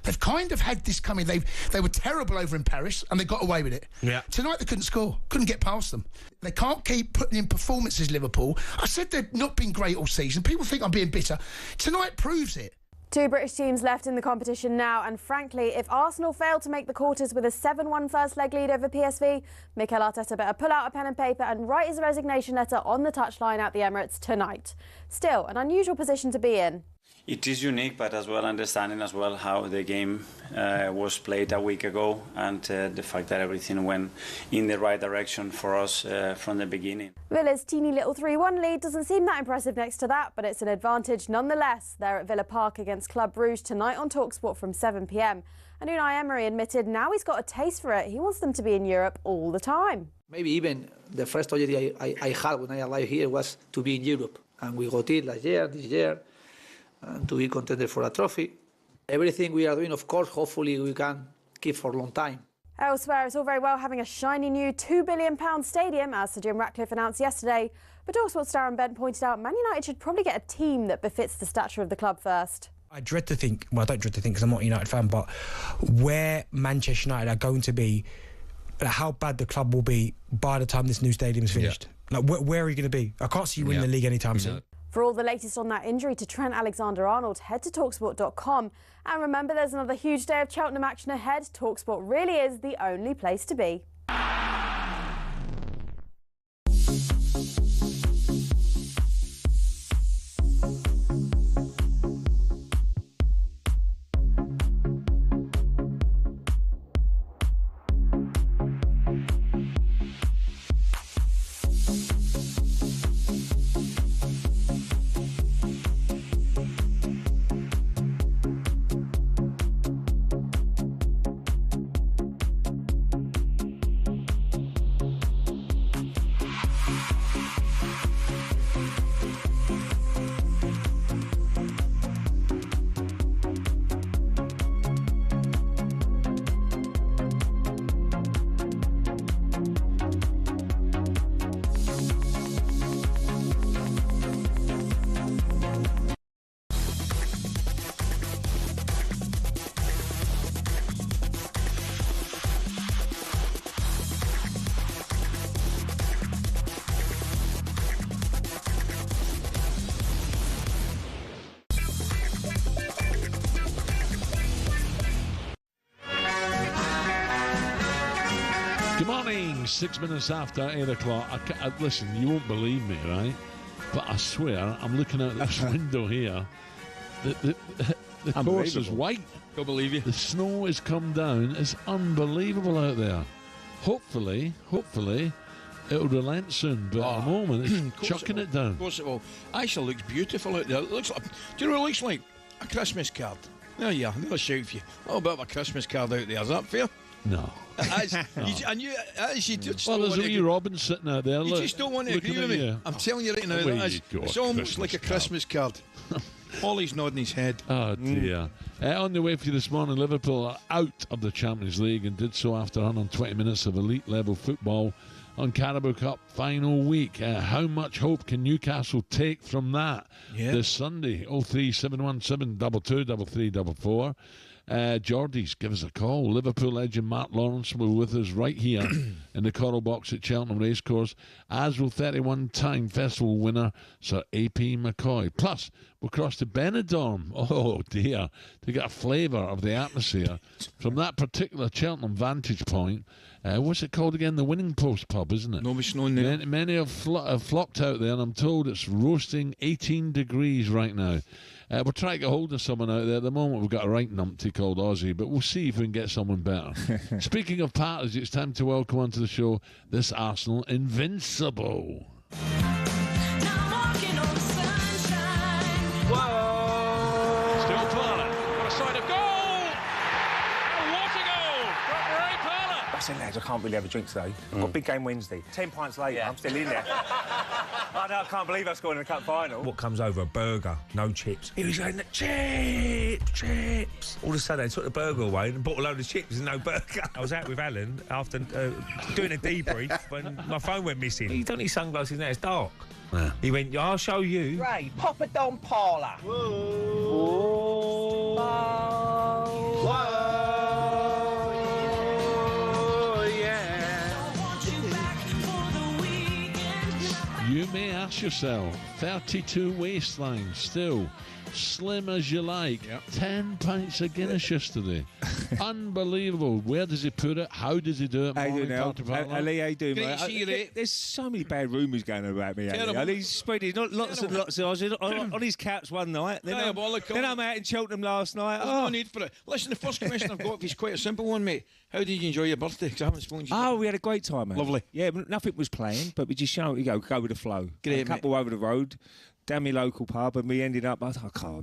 [SPEAKER 10] They've kind of had this coming. They were terrible over in Paris and they got away with it.
[SPEAKER 19] Yeah.
[SPEAKER 10] Tonight they couldn't score, couldn't get past them. They can't keep putting in performances, Liverpool. I said they've not been great all season. People think I'm being bitter. Tonight proves it.
[SPEAKER 2] 2 British teams left in the competition now, and frankly, if Arsenal fail to make the quarters with a 7-1 first leg lead over PSV, Mikel Arteta better pull out a pen and paper and write his resignation letter on the touchline at the Emirates tonight. Still, an unusual position to be in.
[SPEAKER 5] It is unique, but as well understanding as well how the game was played a week ago, and the fact that everything went in the right direction for us from the beginning.
[SPEAKER 2] Villa's teeny little 3-1 lead doesn't seem that impressive next to that, but it's an advantage nonetheless. They're at Villa Park against Club Brugge tonight on talkSPORT from 7 p.m. And Unai Emery admitted now he's got a taste for it. He wants them to be in Europe all the time.
[SPEAKER 24] Maybe even the first objective I had when I arrived here was to be in Europe. And we got it last year, this year. And to be contended for a trophy. Everything we are doing, of course, hopefully we can keep for a long time.
[SPEAKER 2] Elsewhere, it's all very well having a shiny new £2 billion stadium, as Sir Jim Ratcliffe announced yesterday. But talkSPORT's Darren Bent pointed out Man United should probably get a team that befits the stature of the club first.
[SPEAKER 9] I dread to think, well, I don't dread to think because I'm not a United fan, but where Manchester United are going to be, how bad the club will be by the time this new stadium is finished. Yeah. Like, where are you going to be? I can't see you winning the league anytime soon.
[SPEAKER 2] For all the latest on that injury to Trent Alexander-Arnold, head to talksport.com. And remember, there's another huge day of Cheltenham action ahead. talkSPORT really is the only place to be.
[SPEAKER 7] Good morning, 6 minutes after 8 o'clock. Listen, you won't believe me, right? But I swear, I'm looking out this window here. The course is white.
[SPEAKER 13] Don't believe you.
[SPEAKER 7] The snow has come down. It's unbelievable out there. Hopefully, it'll relent soon. But at the moment, it's chucking it down.
[SPEAKER 20] Of course it will. Actually, looks beautiful out there. It looks like, do you know what it looks like? A Christmas card. There you are. Another shout for you. A little bit of a Christmas card out there. Is that fair?
[SPEAKER 7] No.
[SPEAKER 20] You just
[SPEAKER 7] well, there's a wee Robin sitting out there.
[SPEAKER 20] You just don't want to agree with me. I'm telling you right now, it's almost like a Christmas card. Ollie's nodding his head.
[SPEAKER 7] Oh, dear. On the way for you this morning, Liverpool are out of the Champions League and did so after 120 minutes of elite-level football on Carabao Cup final week. How much hope can Newcastle take from that this Sunday? 03717 22 3344. Geordies, give us a call. Liverpool legend Mark Lawrence will be with us right here in the Coral Box at Cheltenham Racecourse, as will 31-time festival winner Sir A.P. McCoy. Plus, we'll cross to Benidorm, oh dear, to get a flavour of the atmosphere from that particular Cheltenham vantage point. What's it called again? The Winning Post pub, isn't it?
[SPEAKER 20] No, it's known there.
[SPEAKER 7] Many have flocked out there, and I'm told it's roasting 18 degrees right now. We're trying to get hold of someone out there. At the moment, we've got a right numpty called Aussie, but we'll see if we can get someone better. Speaking of parties, it's time to welcome onto the show this Arsenal Invincible.
[SPEAKER 15] Still Parlour. What a sight of goal! What a goal from Ray Parlour!
[SPEAKER 19] I said, lads, I can't really have a drink today. I've got a big game Wednesday. 10 pints later, I'm still in there. I can't believe I scored in the cup final. What comes over? A burger, no chips. He was going, chips. All of a sudden, I took the burger away and bought a load of chips and no burger. I was out with Alan after doing a debrief when my phone went missing. He don't need sunglasses now, it's dark. Yeah. He went, I'll show you.
[SPEAKER 22] Ray, pop it down, Paula. Whoa.
[SPEAKER 7] You may ask yourself, 32 waistline still, slim as you like, 10 pints of Guinness yesterday. Unbelievable. Where does he put it? How does he do it?
[SPEAKER 19] How you doing,
[SPEAKER 7] Ali,
[SPEAKER 19] how you doing, mate? There's so many bad rumours going about me, Ali. He's spreading lots and lots of... I was on his couch one night, then I'm out in Cheltenham last night.
[SPEAKER 20] There's no need for it. Listen, the first question I've got is quite a simple one, mate. How did you enjoy your birthday? Because I haven't spoken to you.
[SPEAKER 19] Oh, we had a great time, mate.
[SPEAKER 20] Lovely.
[SPEAKER 19] Yeah, nothing was planned, but we just go with the flow.
[SPEAKER 20] Great,
[SPEAKER 19] a couple over the road, down my local pub, and we ended up. I think I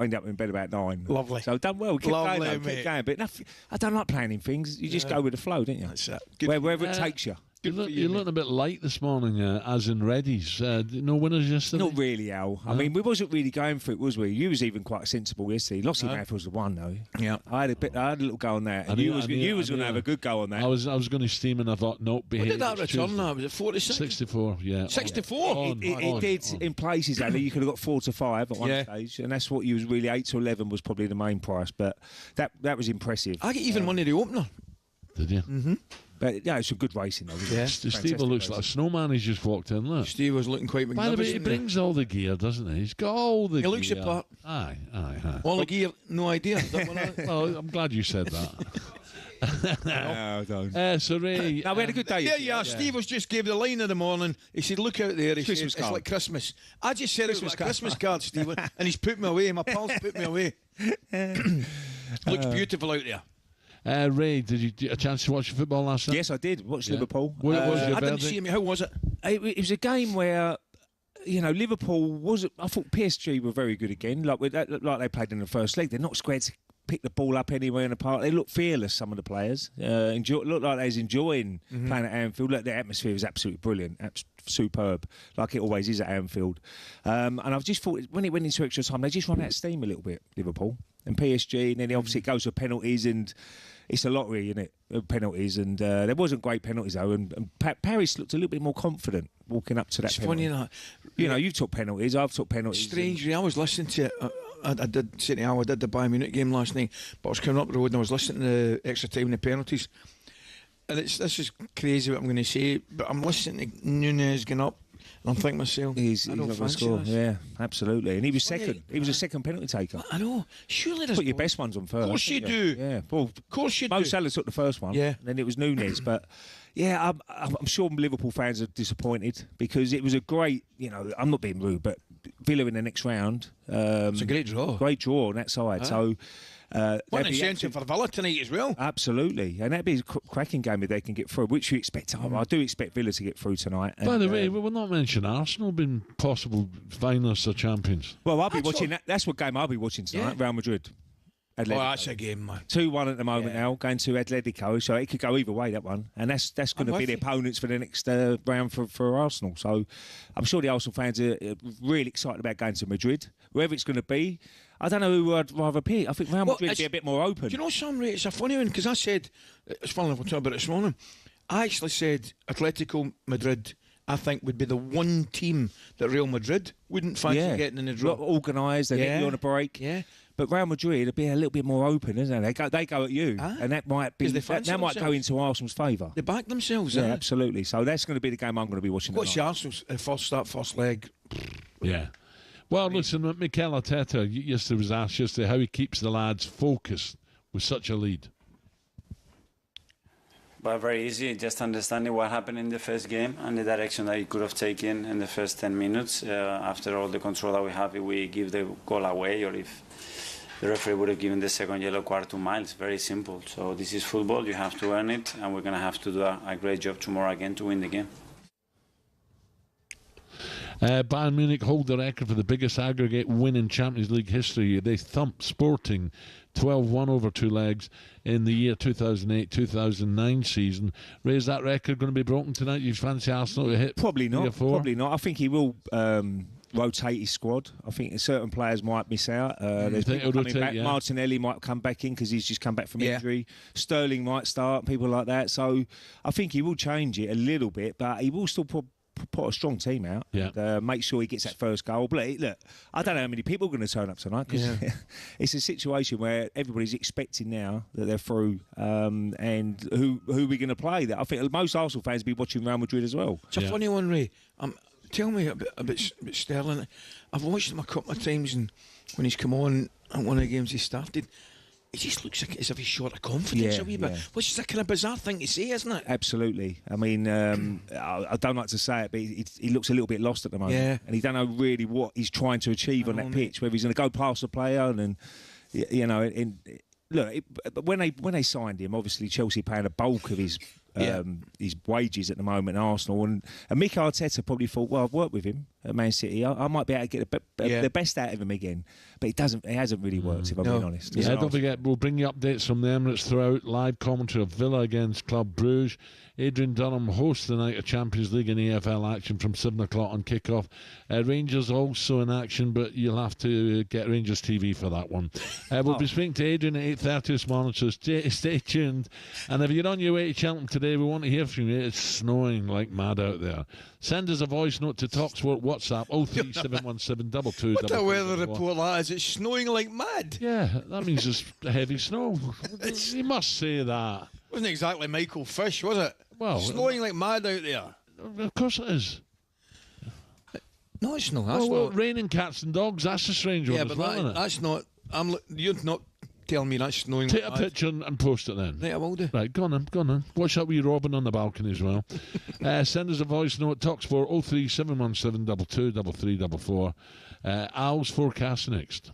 [SPEAKER 19] ended up in bed about 9.
[SPEAKER 20] Lovely.
[SPEAKER 19] So done well. Kept going, but nothing, I don't like planning things. You just go with the flow, don't you?
[SPEAKER 20] That's it.
[SPEAKER 19] Wherever it takes you.
[SPEAKER 7] You're looking a bit light this morning, as in Reddy's. No winners yesterday?
[SPEAKER 19] Not really, Al. I mean, we wasn't really going for it, was we? You was even quite sensible yesterday. Lossie Matthews the one, though.
[SPEAKER 20] Yeah.
[SPEAKER 19] I had a little go on that. And you was going to have a good go on that.
[SPEAKER 7] I was going to steam and I thought, nope, behave.
[SPEAKER 20] What did that return now? Was it 46?
[SPEAKER 7] 64, yeah.
[SPEAKER 20] 64?
[SPEAKER 19] It did in places, Ali. You could have got 4 to 5 at one stage, and that's what you was really 8 to 11 was probably the main price. But that was impressive.
[SPEAKER 20] I get even money the opener.
[SPEAKER 7] Did you?
[SPEAKER 19] Mm-hmm. But yeah, it's a good racing though.
[SPEAKER 7] Yeah, Steve looks like a snowman. He's just walked in. Look,
[SPEAKER 20] Steve was looking quite magnificent.
[SPEAKER 7] By the way, he brings all the gear, doesn't he? He's got all the gear.
[SPEAKER 20] He looks the part.
[SPEAKER 7] Aye.
[SPEAKER 20] All the gear, no idea.
[SPEAKER 7] Well, I'm glad you said that.
[SPEAKER 19] No, don't.
[SPEAKER 7] So Ray,
[SPEAKER 19] no, we had a good day.
[SPEAKER 20] Yeah. Steve was just gave the line of the morning. He said, "Look out there." He said,
[SPEAKER 19] Christmas
[SPEAKER 20] "It's
[SPEAKER 19] card.
[SPEAKER 20] like Christmas." I just said it was like Christmas card, Steve, and he's put me away. My pals put me away. Looks beautiful out there.
[SPEAKER 7] Ray, did you get a chance to watch the football last night?
[SPEAKER 19] Yes, I did. Watch Liverpool.
[SPEAKER 7] What was your
[SPEAKER 20] I didn't see him. How was it?
[SPEAKER 19] It was a game where, Liverpool wasn't. I thought PSG were very good again. Like they played in the first leg. They're not scared to pick the ball up anywhere in the park. They look fearless. Some of the players looked like they was enjoying playing at Anfield. Look, the atmosphere was absolutely brilliant, superb, like it always is at Anfield. And I've just thought when it went into extra time, they just run out of steam a little bit, Liverpool and PSG, and then obviously it goes to penalties and. It's a lottery, isn't it? Penalties, and there wasn't great penalties though. And Paris looked a little bit more confident walking up to that. It's penalty.
[SPEAKER 20] Funny that.
[SPEAKER 19] You've took penalties. I've took penalties.
[SPEAKER 20] Strangely, I was listening to it. I did say to Al, I did the Bayern Munich game last night, but I was coming up the road and I was listening to the extra time and the penalties. And this is crazy what I'm going to say, but I'm listening to Nunez going up. And I'm thinking myself,
[SPEAKER 19] he's not going to score. Yeah, absolutely. And he was second. He was a second penalty taker.
[SPEAKER 20] I know. Surely there's
[SPEAKER 19] put your best ones on first.
[SPEAKER 20] Of course you do.
[SPEAKER 19] Yeah. Well,
[SPEAKER 20] of course you do.
[SPEAKER 19] Mo Salah took the first one.
[SPEAKER 20] Yeah.
[SPEAKER 19] And then it was Nunez. But yeah, I'm sure Liverpool fans are disappointed because it was a great. I'm not being rude, but Villa in the next round.
[SPEAKER 20] It's a great draw.
[SPEAKER 19] Great draw on that side. So.
[SPEAKER 20] What an incentive for Villa tonight as well.
[SPEAKER 19] Absolutely, and that'd be a cracking game if they can get through, which we expect. I do expect Villa to get through tonight.
[SPEAKER 7] By the way, we'll not mention Arsenal being possible finalists or champions.
[SPEAKER 19] Well, I'll be watching that. That's what game I'll be watching tonight. Real Madrid.
[SPEAKER 20] Atletico. Oh, that's a game, man.
[SPEAKER 19] 2-1 at the moment now, going to Atletico, so it could go either way, that one. And that's going to be the opponents for the next round for Arsenal. So I'm sure the Arsenal fans are really excited about going to Madrid. Wherever it's going to be, I don't know who I'd rather pick. I think Real Madrid would be a bit more open.
[SPEAKER 20] Do you know something, Ray? It's a funny one, because I said, it's funny enough, we'll talk about it this morning, I actually said Atletico Madrid, I think, would be the one team that Real Madrid wouldn't fancy getting in the draw.
[SPEAKER 19] Organised, they get you on a break.
[SPEAKER 20] Yeah.
[SPEAKER 19] But Real Madrid would be a little bit more open, isn't it? They go at you, and that might be that might go into Arsenal's favour.
[SPEAKER 20] They back themselves,
[SPEAKER 19] yeah, absolutely. So that's going to be the game I'm going to be watching.
[SPEAKER 20] What's your Arsenal's first leg?
[SPEAKER 7] Yeah. Well, listen, Mikel Arteta was asked yesterday how he keeps the lads focused with such a lead.
[SPEAKER 5] But very easy, just understanding what happened in the first game and the direction that he could have taken in the first 10 minutes. After all the control that we have, if we give the goal away or if the referee would have given the second yellow card to Miles. Very simple. So this is football, you have to earn it, and we're going to have to do a great job tomorrow again to win the game.
[SPEAKER 7] Bayern Munich hold the record for the biggest aggregate win in Champions League history. They thumped Sporting 12-1 over two legs in the year 2008-2009 season. Ray, is that record going to be broken tonight? You fancy Arsenal to hit?
[SPEAKER 19] Probably not. Probably not. I think he will rotate his squad. I think certain players might miss out. There's people coming back. Yeah. Martinelli might come back in because he's just come back from injury. Sterling might start, people like that. So I think he will change it a little bit, but he will still put a strong team out and make sure he gets that first goal. But look, I don't know how many people are going to turn up tonight because it's a situation where everybody's expecting now that they're through and who we're going to play. That I think most Arsenal fans will be watching Real Madrid as well.
[SPEAKER 20] It's a funny one, Ray. Tell me a bit Sterling. I've watched him a couple of times, and when he's come on at one of the games he started, he just looks like as if he's short of confidence a wee bit, which is a kind of bizarre thing to say, isn't it?
[SPEAKER 19] Absolutely. I mean, I don't like to say it, but he looks a little bit lost at the moment, and he don't know really what he's trying to achieve on that pitch. Whether he's going to go past the player, and you know, look, when they signed him, obviously Chelsea paying a bulk of his wages at the moment, Arsenal, and Mikel Arteta probably thought, well, I've worked with him at Man City, I might be able to get the best out of him again, but it hasn't really worked, if I'm being honest.
[SPEAKER 7] Don't forget, we'll bring you updates from the Emirates throughout. Live commentary of Villa against Club Brugge. Adrian Dunham hosts the night of Champions League and EFL action from 7 o'clock on kickoff. Rangers also in action, but you'll have to get Rangers TV for that one. We'll be speaking to Adrian at 8:30 this morning, so stay tuned. And if you're on your way to Cheltenham today, we want to hear from you. It's snowing like mad out there. Send us a voice note to talkSPORT WhatsApp 03717 22.
[SPEAKER 20] What a weather report that is. It's snowing like mad.
[SPEAKER 7] Yeah, that means it's heavy snow. You must say that.
[SPEAKER 20] Wasn't exactly Michael Fish, was it?
[SPEAKER 7] Well,
[SPEAKER 20] snowing like mad out there.
[SPEAKER 7] Of course it is.
[SPEAKER 20] No, it's not. That's not.
[SPEAKER 7] Raining cats and dogs, that's a strange one.
[SPEAKER 20] Yeah, but that's not. You're not telling me that's snowing.
[SPEAKER 7] Take a picture and post it then.
[SPEAKER 20] Right, I will do.
[SPEAKER 7] Right, go on. Watch that wee Robin on the balcony as well. Send us a voice note, talkSPORT 03717 22 3344. Al's forecast next.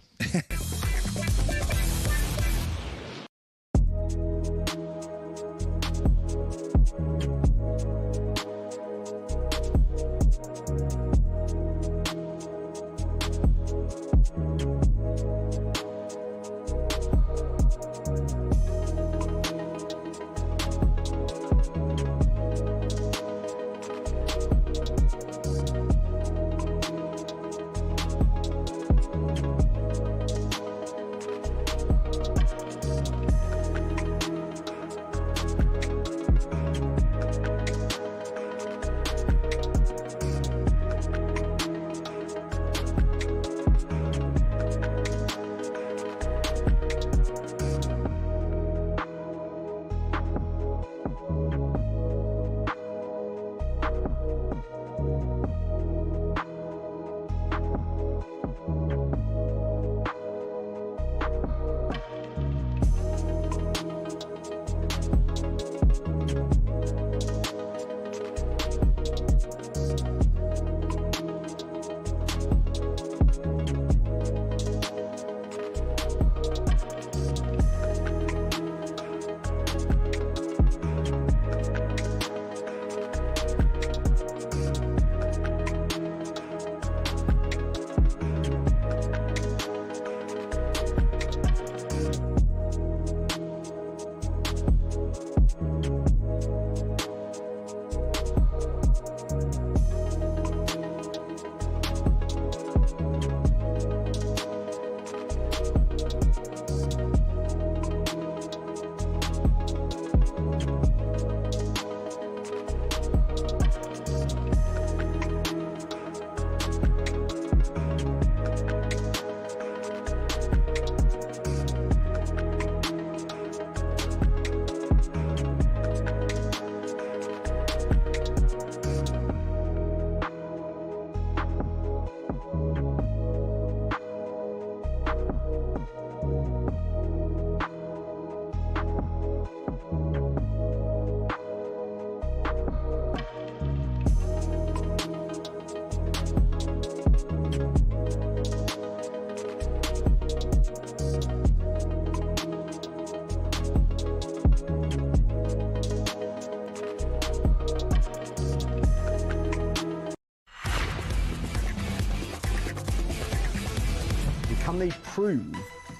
[SPEAKER 4] Can they prove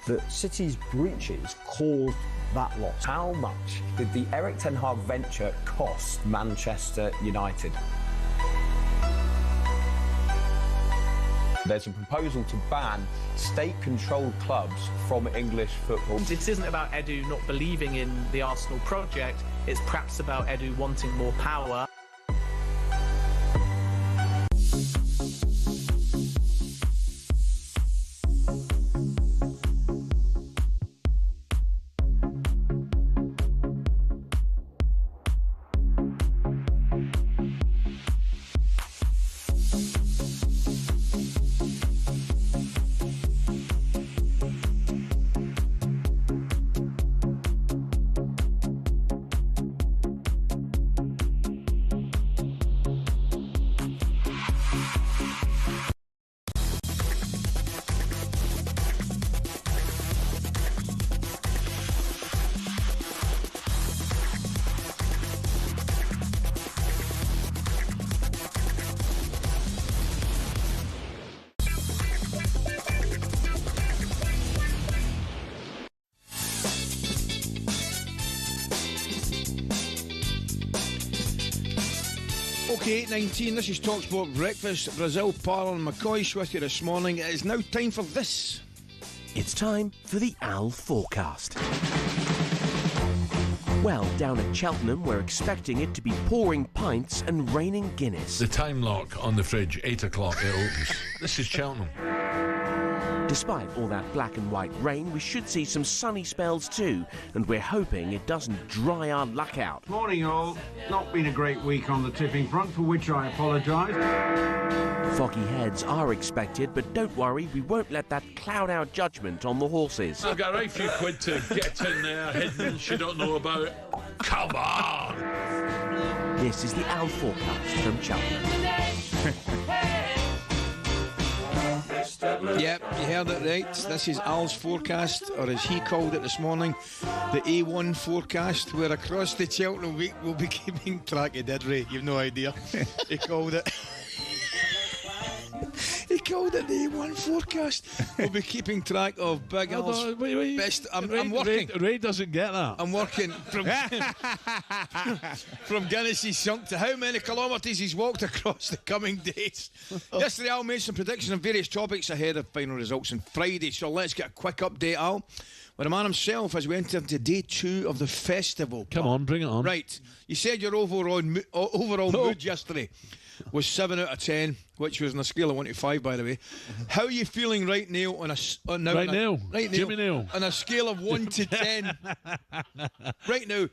[SPEAKER 4] that City's breaches caused that loss? How much did the Erik ten Hag venture cost Manchester United? There's a proposal to ban state-controlled clubs from English football.
[SPEAKER 11] It isn't about Edu not believing in the Arsenal project, it's perhaps about Edu wanting more power.
[SPEAKER 20] Okay, 8:19, this is talkSPORT Breakfast. Brazil, Parlour and McCoist with you this morning. It is now time for this.
[SPEAKER 17] It's time for the Al forecast. Well, down at Cheltenham, we're expecting it to be pouring pints and raining Guinness.
[SPEAKER 7] The time lock on the fridge, 8 o'clock it opens. This is Cheltenham.
[SPEAKER 17] Despite all that black and white rain, we should see some sunny spells too, and we're hoping it doesn't dry our luck out.
[SPEAKER 13] Morning all. Not been a great week on the tipping front, for which I apologise.
[SPEAKER 17] Foggy heads are expected, but don't worry, we won't let that cloud our judgment on the horses.
[SPEAKER 7] I've got a right few quid to get in there, hidden she don't know about. Come on!
[SPEAKER 17] This is the Al forecast from Cheltenham.
[SPEAKER 20] Yep, you heard it right. This is Al's forecast, or as he called it this morning, the A1 forecast, where across the Cheltenham week we'll be keeping track of Didry. You've no idea. He called it. He called it the A1 forecast. We'll be keeping track of Big Al's best. I'm working.
[SPEAKER 7] Ray doesn't get that.
[SPEAKER 20] I'm working from Guinness's sunk to how many kilometres he's walked across the coming days. Yesterday, Al made some predictions on various topics ahead of final results on Friday. So let's get a quick update, Al. With the man himself as we enter into day 2 of the festival.
[SPEAKER 7] Come on, bring it on.
[SPEAKER 20] Right. You said your overall mood yesterday was 7 out of 10, which was on a scale of 1 to 5, by the way. How are you feeling right now on a
[SPEAKER 7] Jimmy Neal
[SPEAKER 20] on a scale of 1 to 10? Right now.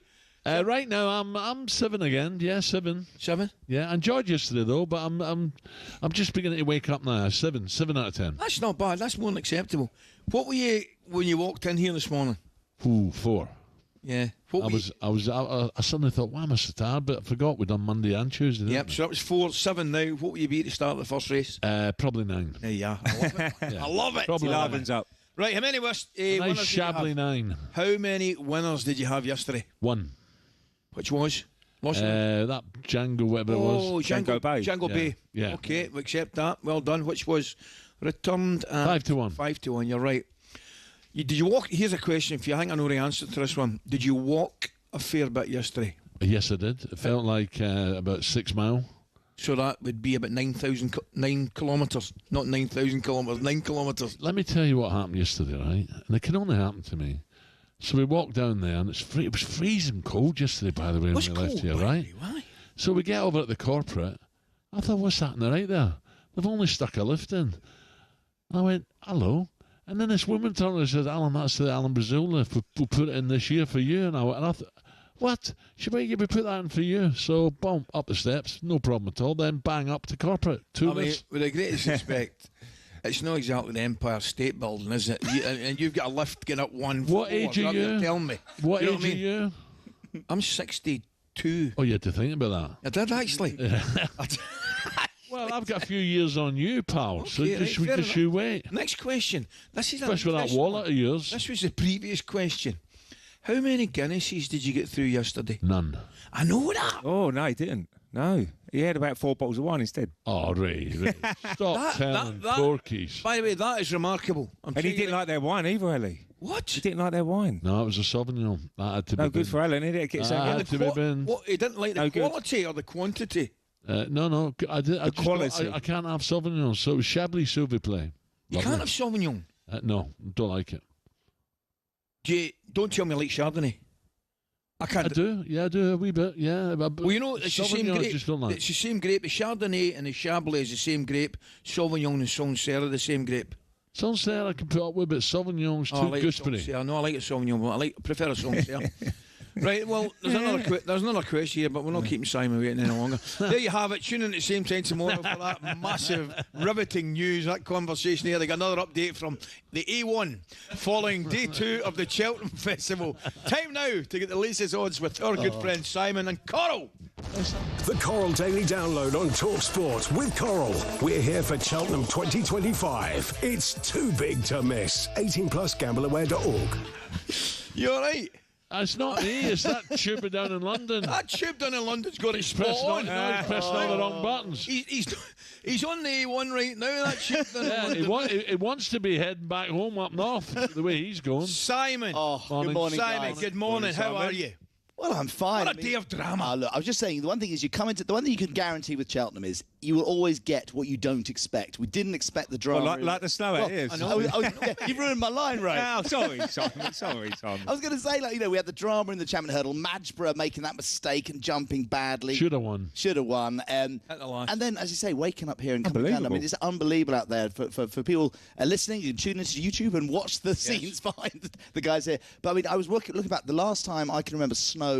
[SPEAKER 7] Right now, I'm 7 again. Yeah, 7.
[SPEAKER 20] 7.
[SPEAKER 7] Yeah, I enjoyed yesterday though, but I'm just beginning to wake up now. 7 out of 10.
[SPEAKER 20] That's not bad. That's more than acceptable. What were you when you walked in here this morning?
[SPEAKER 7] 4.
[SPEAKER 20] Yeah.
[SPEAKER 7] I suddenly thought, why am I so tired? But I forgot we'd done Monday and Tuesday.
[SPEAKER 20] Yep, so that was 4, 7 now. What will you be to start the first race?
[SPEAKER 7] Probably 9.
[SPEAKER 20] Yeah, I love it.
[SPEAKER 7] Yeah.
[SPEAKER 20] I love it.
[SPEAKER 7] Probably
[SPEAKER 19] 11's up.
[SPEAKER 20] Right, how many
[SPEAKER 7] nice
[SPEAKER 20] winners
[SPEAKER 7] shabbily 9.
[SPEAKER 20] How many winners did you have yesterday?
[SPEAKER 7] 1.
[SPEAKER 20] Which was?
[SPEAKER 7] That Django, whatever it was.
[SPEAKER 20] Django Bay.
[SPEAKER 7] Yeah.
[SPEAKER 20] Bay.
[SPEAKER 7] Yeah.
[SPEAKER 20] Okay, we accept that. Well done. Which was returned at
[SPEAKER 7] 5 to 1.
[SPEAKER 20] 5 to 1, you're right. Did you walk? Here's a question for you. I think I know the answer to this one. Did you walk a fair bit yesterday?
[SPEAKER 7] Yes, I did. It felt like about 6 mile.
[SPEAKER 20] So that would be about 9 kilometres. Not 9,000 kilometres, 9 kilometres.
[SPEAKER 7] Let me tell you what happened yesterday, right? And it can only happen to me. So we walked down there, and it was freezing cold yesterday, by the way, when we left here, right?
[SPEAKER 20] Why?
[SPEAKER 7] So we get over at the corporate. I thought, what's happening right there? They've only stuck a lift in. I went, hello. And then this woman turned and said, Alan, that's the Alan Brazil lift. We'll put it in this year for you. And I thought, what? She went, yeah, we put that in for you. So, boom, up the steps. No problem at all. Then bang up to corporate. 2 minutes.
[SPEAKER 20] With the greatest respect, it's not exactly the Empire State Building, is it? And you've got a lift getting up 1 floor.
[SPEAKER 7] What age are you?
[SPEAKER 20] Tell me.
[SPEAKER 7] What age are you?
[SPEAKER 20] I'm 62.
[SPEAKER 7] Oh, you had to think about
[SPEAKER 20] that. I did, actually.
[SPEAKER 7] Well, I've got a few years on you, pal.
[SPEAKER 20] Okay,
[SPEAKER 7] so just you wait.
[SPEAKER 20] Next question.
[SPEAKER 7] Especially with that wallet of yours.
[SPEAKER 20] This was the previous question. How many Guinnesses did you get through yesterday?
[SPEAKER 7] None.
[SPEAKER 20] I know that.
[SPEAKER 19] Oh, no, I didn't. No, he had about 4 bottles of wine instead.
[SPEAKER 7] Oh, Ray, stop telling porkies.
[SPEAKER 20] By the way, that is remarkable.
[SPEAKER 19] And he didn't like their wine either, Ellie.
[SPEAKER 20] What?
[SPEAKER 19] He didn't like their wine.
[SPEAKER 7] No, it was a Sauvignon. That had to be
[SPEAKER 19] No good for Alan, did it?
[SPEAKER 20] What, he didn't like the quality or the quantity?
[SPEAKER 7] No, I
[SPEAKER 19] quality.
[SPEAKER 7] I can't have Sauvignon, so it was Chablis, s'il vous plaît.
[SPEAKER 20] You can't have Sauvignon?
[SPEAKER 7] No, don't like it.
[SPEAKER 20] Don't tell me like Chardonnay. I can't.
[SPEAKER 7] I do. Yeah, I do a wee bit. Yeah.
[SPEAKER 20] Well, you know, it's the same grape. It's the same grape. The Chardonnay and the Chablis is the same grape. Sauvignon and Sancerre are the same grape.
[SPEAKER 7] Sancerre I can put up with, but Sauvignon's too gooseberry.
[SPEAKER 20] No, I like a Sauvignon, but I prefer a Sancerre. Right, well, there's another question here, but we're not keeping Simon waiting any longer. There you have it. Tune in at the same time tomorrow for that massive, riveting news, that conversation here. They got another update from the A1 following day 2 of the Cheltenham Festival. Time now to get the latest odds with our good friend Simon and Coral.
[SPEAKER 1] The Coral Daily Download on talkSPORT with Coral. We're here for Cheltenham 2025. It's too big to miss. 18+ gambleaware.org.
[SPEAKER 20] You all right?
[SPEAKER 7] It's not me, it's that tube down in London.
[SPEAKER 20] That tube down in London's got it spot on.
[SPEAKER 7] He's pressing all the wrong buttons.
[SPEAKER 20] He's on the A1 right now, that tube down in London.
[SPEAKER 7] He wants to be heading back home up north, the way he's going.
[SPEAKER 20] Simon.
[SPEAKER 8] Good morning,
[SPEAKER 20] Simon,
[SPEAKER 8] guys.
[SPEAKER 20] Good morning. How are you?
[SPEAKER 8] Well, I'm fine.
[SPEAKER 20] What a day of drama.
[SPEAKER 8] Look, I was just saying, the one thing is the one thing you can guarantee with Cheltenham is you will always get what you don't expect. We didn't expect the drama.
[SPEAKER 19] Well, like the snow out here.
[SPEAKER 8] You've ruined my line, right?
[SPEAKER 19] Oh, sorry, Simon.
[SPEAKER 8] I was going to say, we had the drama in the Champion Hurdle, Madgeborough making that mistake and jumping badly.
[SPEAKER 7] Should have won.
[SPEAKER 8] And then, as you say, waking up here and coming down. I mean, it's unbelievable out there for people listening. You can tune into YouTube and watch the scenes behind the guys here. But I mean, I was looking back. The last time I can remember snow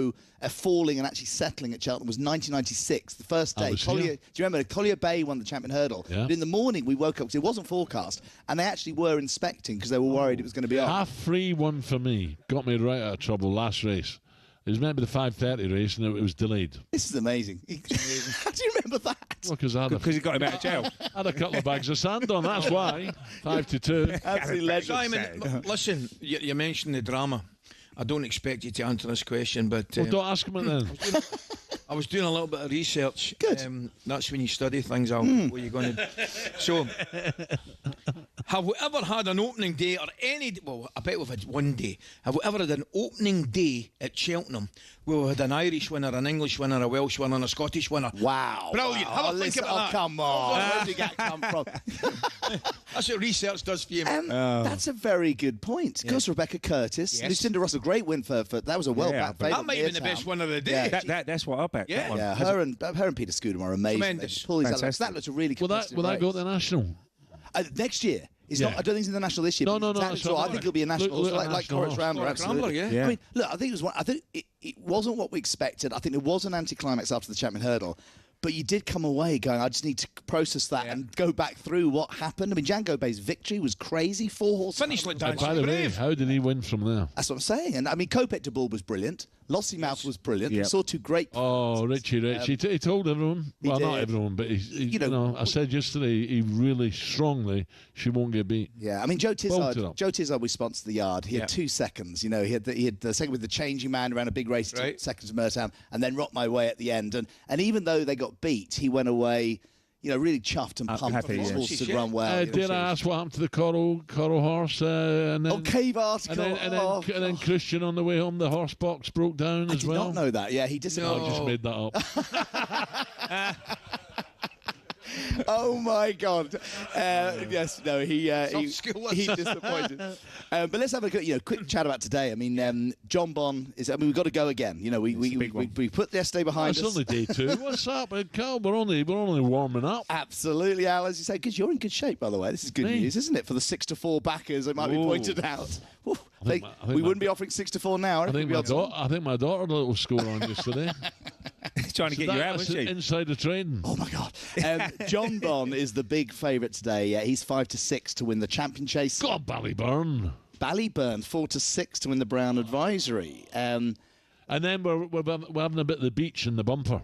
[SPEAKER 8] falling and actually settling at Cheltenham was 1996, the first day. Do you remember? Collier Bay won the Champion Hurdle. Yeah. But in the morning, we woke up because it wasn't forecast, and they actually were inspecting because they were worried it was going to be on.
[SPEAKER 7] Half free one for me. Got me right out of trouble last race. It was meant to be the 5:30 race, and it was delayed.
[SPEAKER 8] This is amazing. How do you remember that?
[SPEAKER 7] Well, because
[SPEAKER 19] he got him out of jail.
[SPEAKER 7] I had a couple of bags of sand on, that's why. 5-2.
[SPEAKER 8] Absolutely legend.
[SPEAKER 20] Simon, listen, you mentioned the drama. I don't expect you to answer this question, but...
[SPEAKER 7] Well, don't ask him it then.
[SPEAKER 20] I was doing a little bit of research.
[SPEAKER 8] Good.
[SPEAKER 20] That's when you study things, what you're going to... So, have we ever had an opening day or any... Well, I bet we've had one day. Have we ever had an opening day at Cheltenham where we had an Irish winner, an English winner, a Welsh winner and a Scottish winner?
[SPEAKER 8] Wow.
[SPEAKER 20] Brilliant. Have a think about that.
[SPEAKER 8] Come on. Where did that come from?
[SPEAKER 20] That's what research does for you.
[SPEAKER 8] That's a very good point. Because Rebecca Curtis, Lucinda Russell, great win for that was a well-backed favourite.
[SPEAKER 20] That might have been the best one of the day.
[SPEAKER 19] That's what I bet.
[SPEAKER 8] Yeah, her and Peter Scudamore are amazing.
[SPEAKER 20] Tremendous.
[SPEAKER 8] That looks a really good race.
[SPEAKER 7] Will that go to the national?
[SPEAKER 8] Next year. It's not. I don't think it's in the national this year.
[SPEAKER 7] No.
[SPEAKER 8] I think it'll be a national, like Corus Rambler. Absolutely.
[SPEAKER 20] Yeah.
[SPEAKER 8] I mean, look, I think it wasn't what we expected. I think there was an anticlimax after the Champion Hurdle. But you did come away going, I just need to process that and go back through what happened. I mean, Django Bay's victory was crazy. 4 horses.
[SPEAKER 20] Finished like dancing.
[SPEAKER 7] By the way, how did he win from there?
[SPEAKER 8] That's what I'm saying. And I mean, Kopek de Bull was brilliant. Lossiemouth was brilliant. We saw 2 great performances.
[SPEAKER 7] Richie. He told everyone. Well, not everyone, but I said yesterday he really strongly she won't get beat.
[SPEAKER 8] Yeah, I mean, Joe Tizard, we sponsored the yard. He had 2 seconds. He had the second with the changing man around a big race, 2 seconds to Mertown, and then Rock My Way at the end. And even though they got beat, he went away, really chuffed and pumped. His horses had run well.
[SPEAKER 7] Did I ask what happened to the Coral horse? And then,
[SPEAKER 8] Cave article.
[SPEAKER 7] And then Christian on the way home, the horse box broke down as well.
[SPEAKER 8] I did not know that. Yeah, he disappointed.
[SPEAKER 7] I just made that up.
[SPEAKER 8] Oh my God! He disappointed. But let's have a quick chat about today. I mean, John Bon is. I mean, we've got to go again. We put yesterday behind us.
[SPEAKER 7] It's only day 2. What's up, Carl? We're only warming up.
[SPEAKER 8] Absolutely, Al. As you say, because you're in good shape, by the way. This is good news, isn't it? For the 6-4 backers, it might be pointed out. We wouldn't be offering 6-4 now.
[SPEAKER 7] I think my daughter had a little score on yesterday.
[SPEAKER 19] Trying to get you out, wasn't she?
[SPEAKER 7] Insider trading.
[SPEAKER 8] Oh my God! John Bon is the big favourite today. Yeah, he's 5-6 to win the champion chase.
[SPEAKER 7] God, Ballyburn
[SPEAKER 8] 4-6 to win the Brown Advisory.
[SPEAKER 7] And then we're having a bit of the beach in the bumper.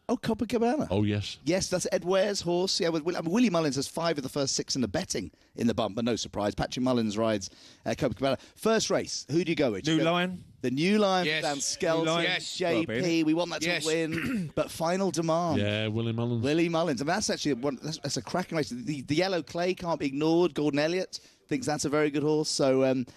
[SPEAKER 8] Oh, Copacabana.
[SPEAKER 7] Oh, yes.
[SPEAKER 8] Yes, that's Ed Ware's horse. Yeah, Willie Mullins has 5 of the first 6 in the betting in the bumper. No surprise. Patrick Mullins rides Copacabana. First race, who do you go with?
[SPEAKER 19] New Lion.
[SPEAKER 8] The new line
[SPEAKER 20] Yes.
[SPEAKER 8] for Dan Skelton.
[SPEAKER 20] Yes.
[SPEAKER 8] JP, we want that to win. But final demand.
[SPEAKER 7] Yeah, Willie Mullins.
[SPEAKER 8] Willie Mullins. I mean, that's actually that's a cracking race. The yellow clay can't be ignored. Gordon Elliott thinks that's a very good horse. So, and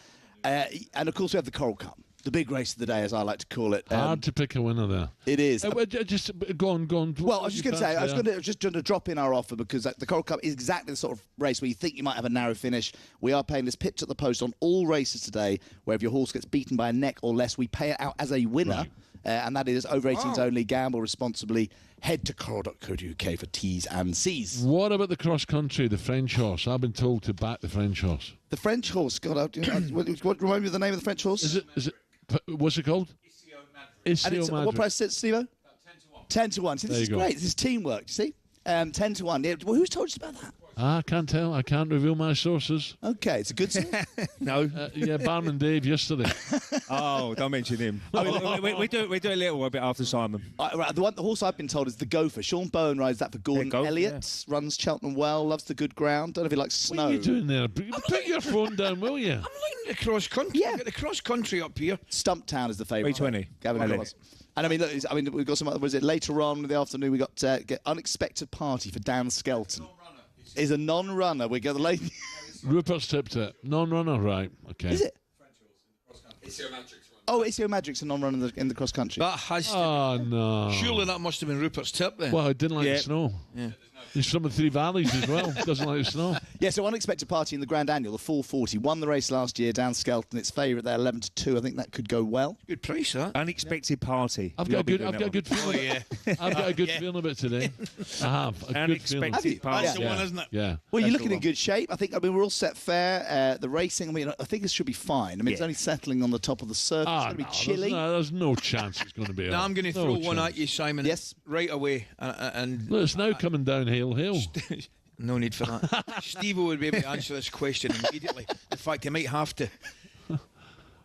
[SPEAKER 8] of course we have the Coral Cup, the big race of the day, as I like to call it.
[SPEAKER 7] Hard to pick a winner there.
[SPEAKER 8] It is.
[SPEAKER 7] Just go on.
[SPEAKER 8] Well, I was just going to say, I was going to drop in our offer because the Coral Cup is exactly the sort of race where you think you might have a narrow finish. We are paying this pitch at the post on all races today, where if your horse gets beaten by a neck or less, we pay it out as a winner.
[SPEAKER 7] Right.
[SPEAKER 8] And that is over 18s only. Gamble responsibly. Head to coral.co.uk for T's and C's.
[SPEAKER 7] What about the cross country, the French horse? I've been told to back the French horse.
[SPEAKER 8] The French horse. God, what remind me of the name of the French horse?
[SPEAKER 7] Is it? What's it called? Isio Madrid.
[SPEAKER 8] What price is it, Steve-O? 10 to 1. See, this is great. This is teamwork. You see? 10 to 1. Yeah. Well, who's told us about that?
[SPEAKER 7] I can't tell. I can't reveal my sources.
[SPEAKER 8] Okay, it's a good source.
[SPEAKER 19] No.
[SPEAKER 7] Yeah, Barman Dave yesterday.
[SPEAKER 19] Oh, don't mention him. we do a little bit after Simon.
[SPEAKER 8] Right, the horse I've been told is the Gopher. Sean Bowen rides that for Gordon Elliott. Runs Cheltenham well. Loves the good ground. Don't know if he likes snow.
[SPEAKER 7] What are you doing there? Put your phone down, will you?
[SPEAKER 20] I'm looking at the cross country. Yeah, get the cross country up here.
[SPEAKER 8] Stumptown is the favourite.
[SPEAKER 19] 320.
[SPEAKER 8] Gavin Ellis. And I mean, we've got some. Was it later on in the afternoon? We got unexpected party for Dan Skelton. Is a non-runner. We got the lady.
[SPEAKER 7] Rupert's tipped it. Non-runner, right? Okay.
[SPEAKER 8] Is it? Oh, Isio Magic's a non-runner in the cross country.
[SPEAKER 20] That has to.
[SPEAKER 7] Oh no!
[SPEAKER 20] Surely that must have been Rupert's tip then.
[SPEAKER 7] Well, I didn't like the snow.
[SPEAKER 20] Yeah.
[SPEAKER 7] He's from the Three Valleys as well. Doesn't like the snow.
[SPEAKER 8] Yeah, so unexpected party in the Grand Annual, the 440. Won the race last year, Dan Skelton. Its favourite there, 11 to 2. I think that could go well.
[SPEAKER 20] Good price, huh?
[SPEAKER 19] Unexpected party.
[SPEAKER 7] I've got a good feeling. I've got a good feeling about today. I have.
[SPEAKER 19] Unexpected party.
[SPEAKER 20] That's the one, isn't it?
[SPEAKER 7] Yeah.
[SPEAKER 8] Well, you're looking in good shape. I mean, we're all set fair. The racing, I mean, I think this should be fine. I mean, it's only settling on the top of the surface. It's going to be chilly.
[SPEAKER 7] There's no chance it's going to be.
[SPEAKER 20] Now I'm going to throw one at you, Simon.
[SPEAKER 8] Yes.
[SPEAKER 20] Right away. And
[SPEAKER 7] look, it's now coming downhill.
[SPEAKER 20] No need for that. Steve would be able to answer this question immediately. In fact, he might have to.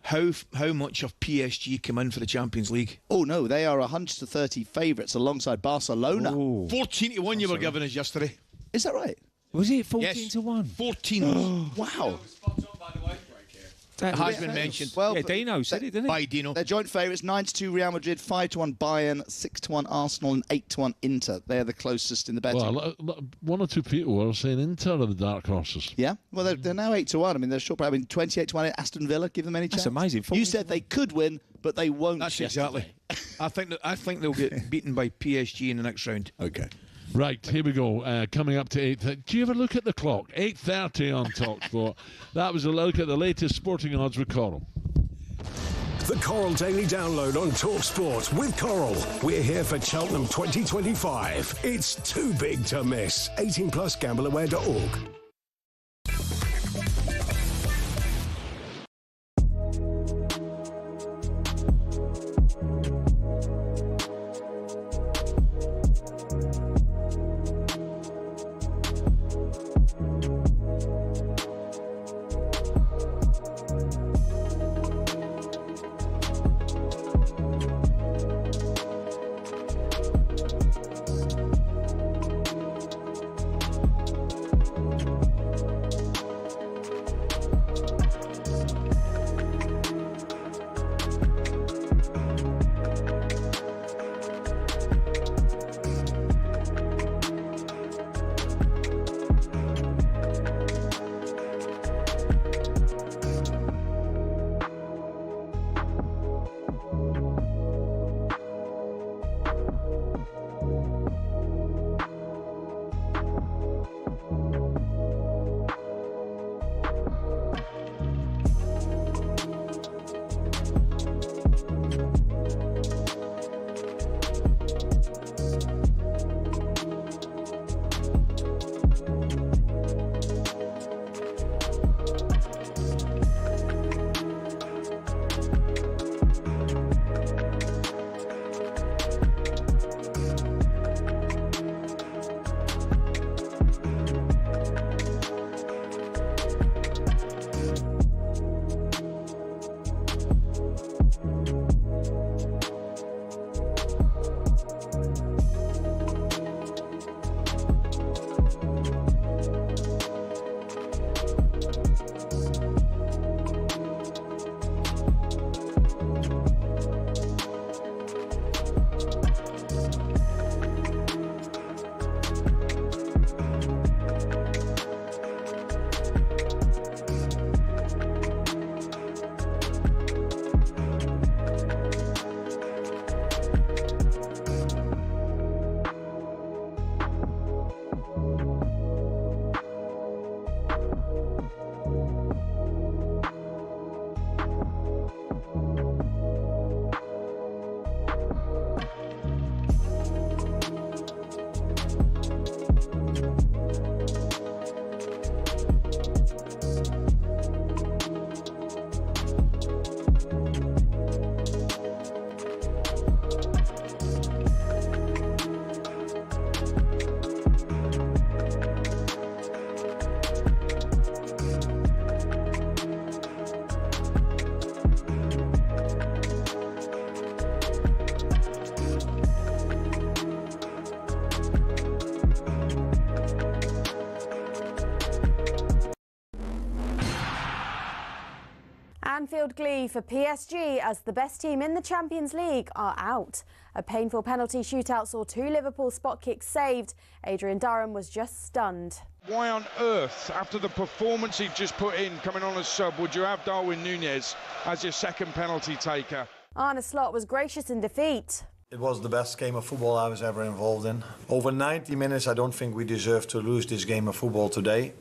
[SPEAKER 20] How much of PSG come in for the Champions League?
[SPEAKER 8] Oh no, they are 100 to 30 favourites alongside Barcelona.
[SPEAKER 20] Ooh. 14 to 1 you were giving us yesterday.
[SPEAKER 8] Is that right?
[SPEAKER 19] Was it 14 to 1?
[SPEAKER 20] 14.
[SPEAKER 8] Wow.
[SPEAKER 20] That has been mentioned.
[SPEAKER 8] Well,
[SPEAKER 19] yeah, Dino said it, didn't he?
[SPEAKER 20] By Dino.
[SPEAKER 8] Their joint favourites: 9 to 2 Real Madrid, 5 to 1 Bayern, 6 to 1 Arsenal, and 8 to 1 Inter. They're the closest in the betting.
[SPEAKER 7] Well, one or two people were saying Inter are the dark horses.
[SPEAKER 8] Yeah, well, they're now 8 to 1. I mean, they're short. I mean, 28 to 1 Aston Villa. Give them any chance.
[SPEAKER 19] That's amazing.
[SPEAKER 8] You said they could win, but they won't.
[SPEAKER 20] That's exactly. I think they'll get beaten by PSG in the next round.
[SPEAKER 8] Okay.
[SPEAKER 7] Right, here we go. Coming up to 8:30. Do you ever look at the clock? 8:30 on talkSPORT. That was a look at the latest sporting odds with Coral.
[SPEAKER 1] The Coral Daily Download on talkSPORT with Coral. We're here for Cheltenham 2025. It's too big to miss. 18 plus gambleaware.org.
[SPEAKER 2] Anfield glee for PSG as the best team in the Champions League are out. A painful penalty shootout saw 2 Liverpool spot kicks saved. Adrian Durham was just stunned.
[SPEAKER 3] Why on earth, after the performance he just put in, coming on as sub, would you have Darwin Núñez as your second penalty taker?
[SPEAKER 2] Arne Slot was gracious in defeat.
[SPEAKER 16] It was the best game of football I was ever involved in. Over 90 minutes, I don't think we deserve to lose this game of football today.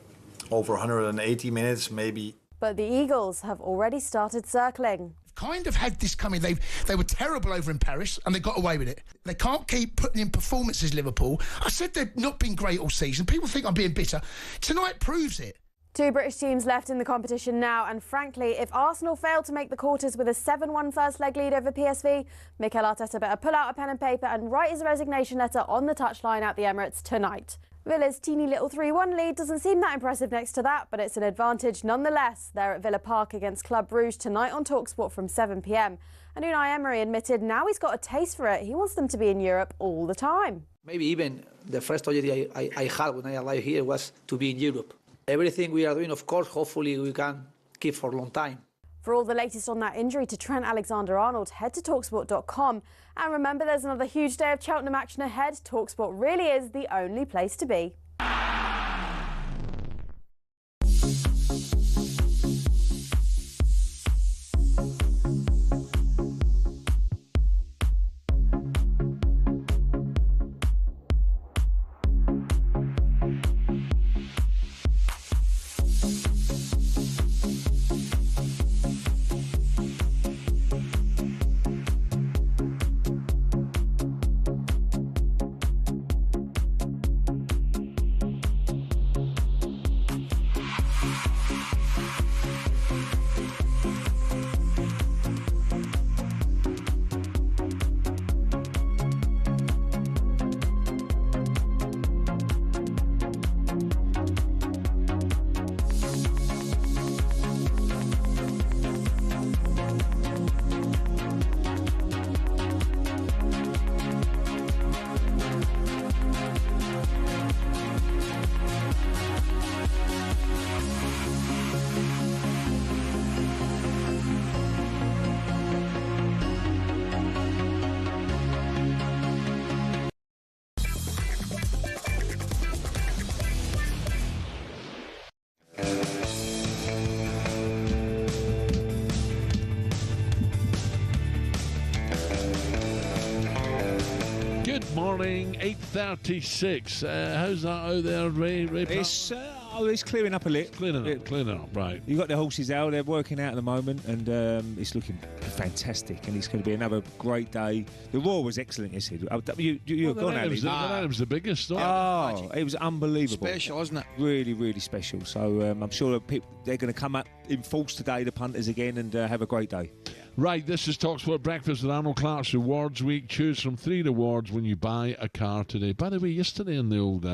[SPEAKER 16] Over 180 minutes, maybe.
[SPEAKER 2] But the Eagles have already started circling.
[SPEAKER 10] Kind of had this coming. They were terrible over in Paris and they got away with it. They can't keep putting in performances, Liverpool. I said they've not been great all season. People think I'm being bitter. Tonight proves it.
[SPEAKER 2] 2 British teams left in the competition now, and frankly, if Arsenal fail to make the quarters with a 7-1 first leg lead over PSV, Mikel Arteta better pull out a pen and paper and write his resignation letter on the touchline at the Emirates tonight. Villa's teeny little 3-1 lead doesn't seem that impressive next to that, but it's an advantage nonetheless. They're at Villa Park against Club Brugge tonight on talkSPORT from 7 p.m. And Unai Emery admitted now he's got a taste for it. He wants them to be in Europe all the time.
[SPEAKER 24] Maybe even the first idea I had when I arrived here was to be in Europe. Everything we are doing, of course, hopefully we can keep for a long time.
[SPEAKER 2] For all the latest on that injury to Trent Alexander-Arnold, head to talksport.com. And remember, there's another huge day of Cheltenham action ahead. talkSPORT really is the only place to be.
[SPEAKER 7] Morning, 8:36. How's that out there, Ray?
[SPEAKER 19] It's clearing up a little.
[SPEAKER 7] Clearing up, right.
[SPEAKER 19] You've got the horses out, they're working out at the moment, and it's looking fantastic, and it's going to be another great day. The Roar was excellent yesterday. You're gone, Ali.
[SPEAKER 7] That was the biggest.
[SPEAKER 19] Oh, it was unbelievable.
[SPEAKER 20] Special, isn't it?
[SPEAKER 19] Really, really special. So I'm sure they're going to come up in force today, the punters again, and have a great day.
[SPEAKER 7] Right, this is talkSPORT Breakfast with Arnold Clark's Rewards Week. Choose from 3 rewards when you buy a car today. By the way, yesterday in the old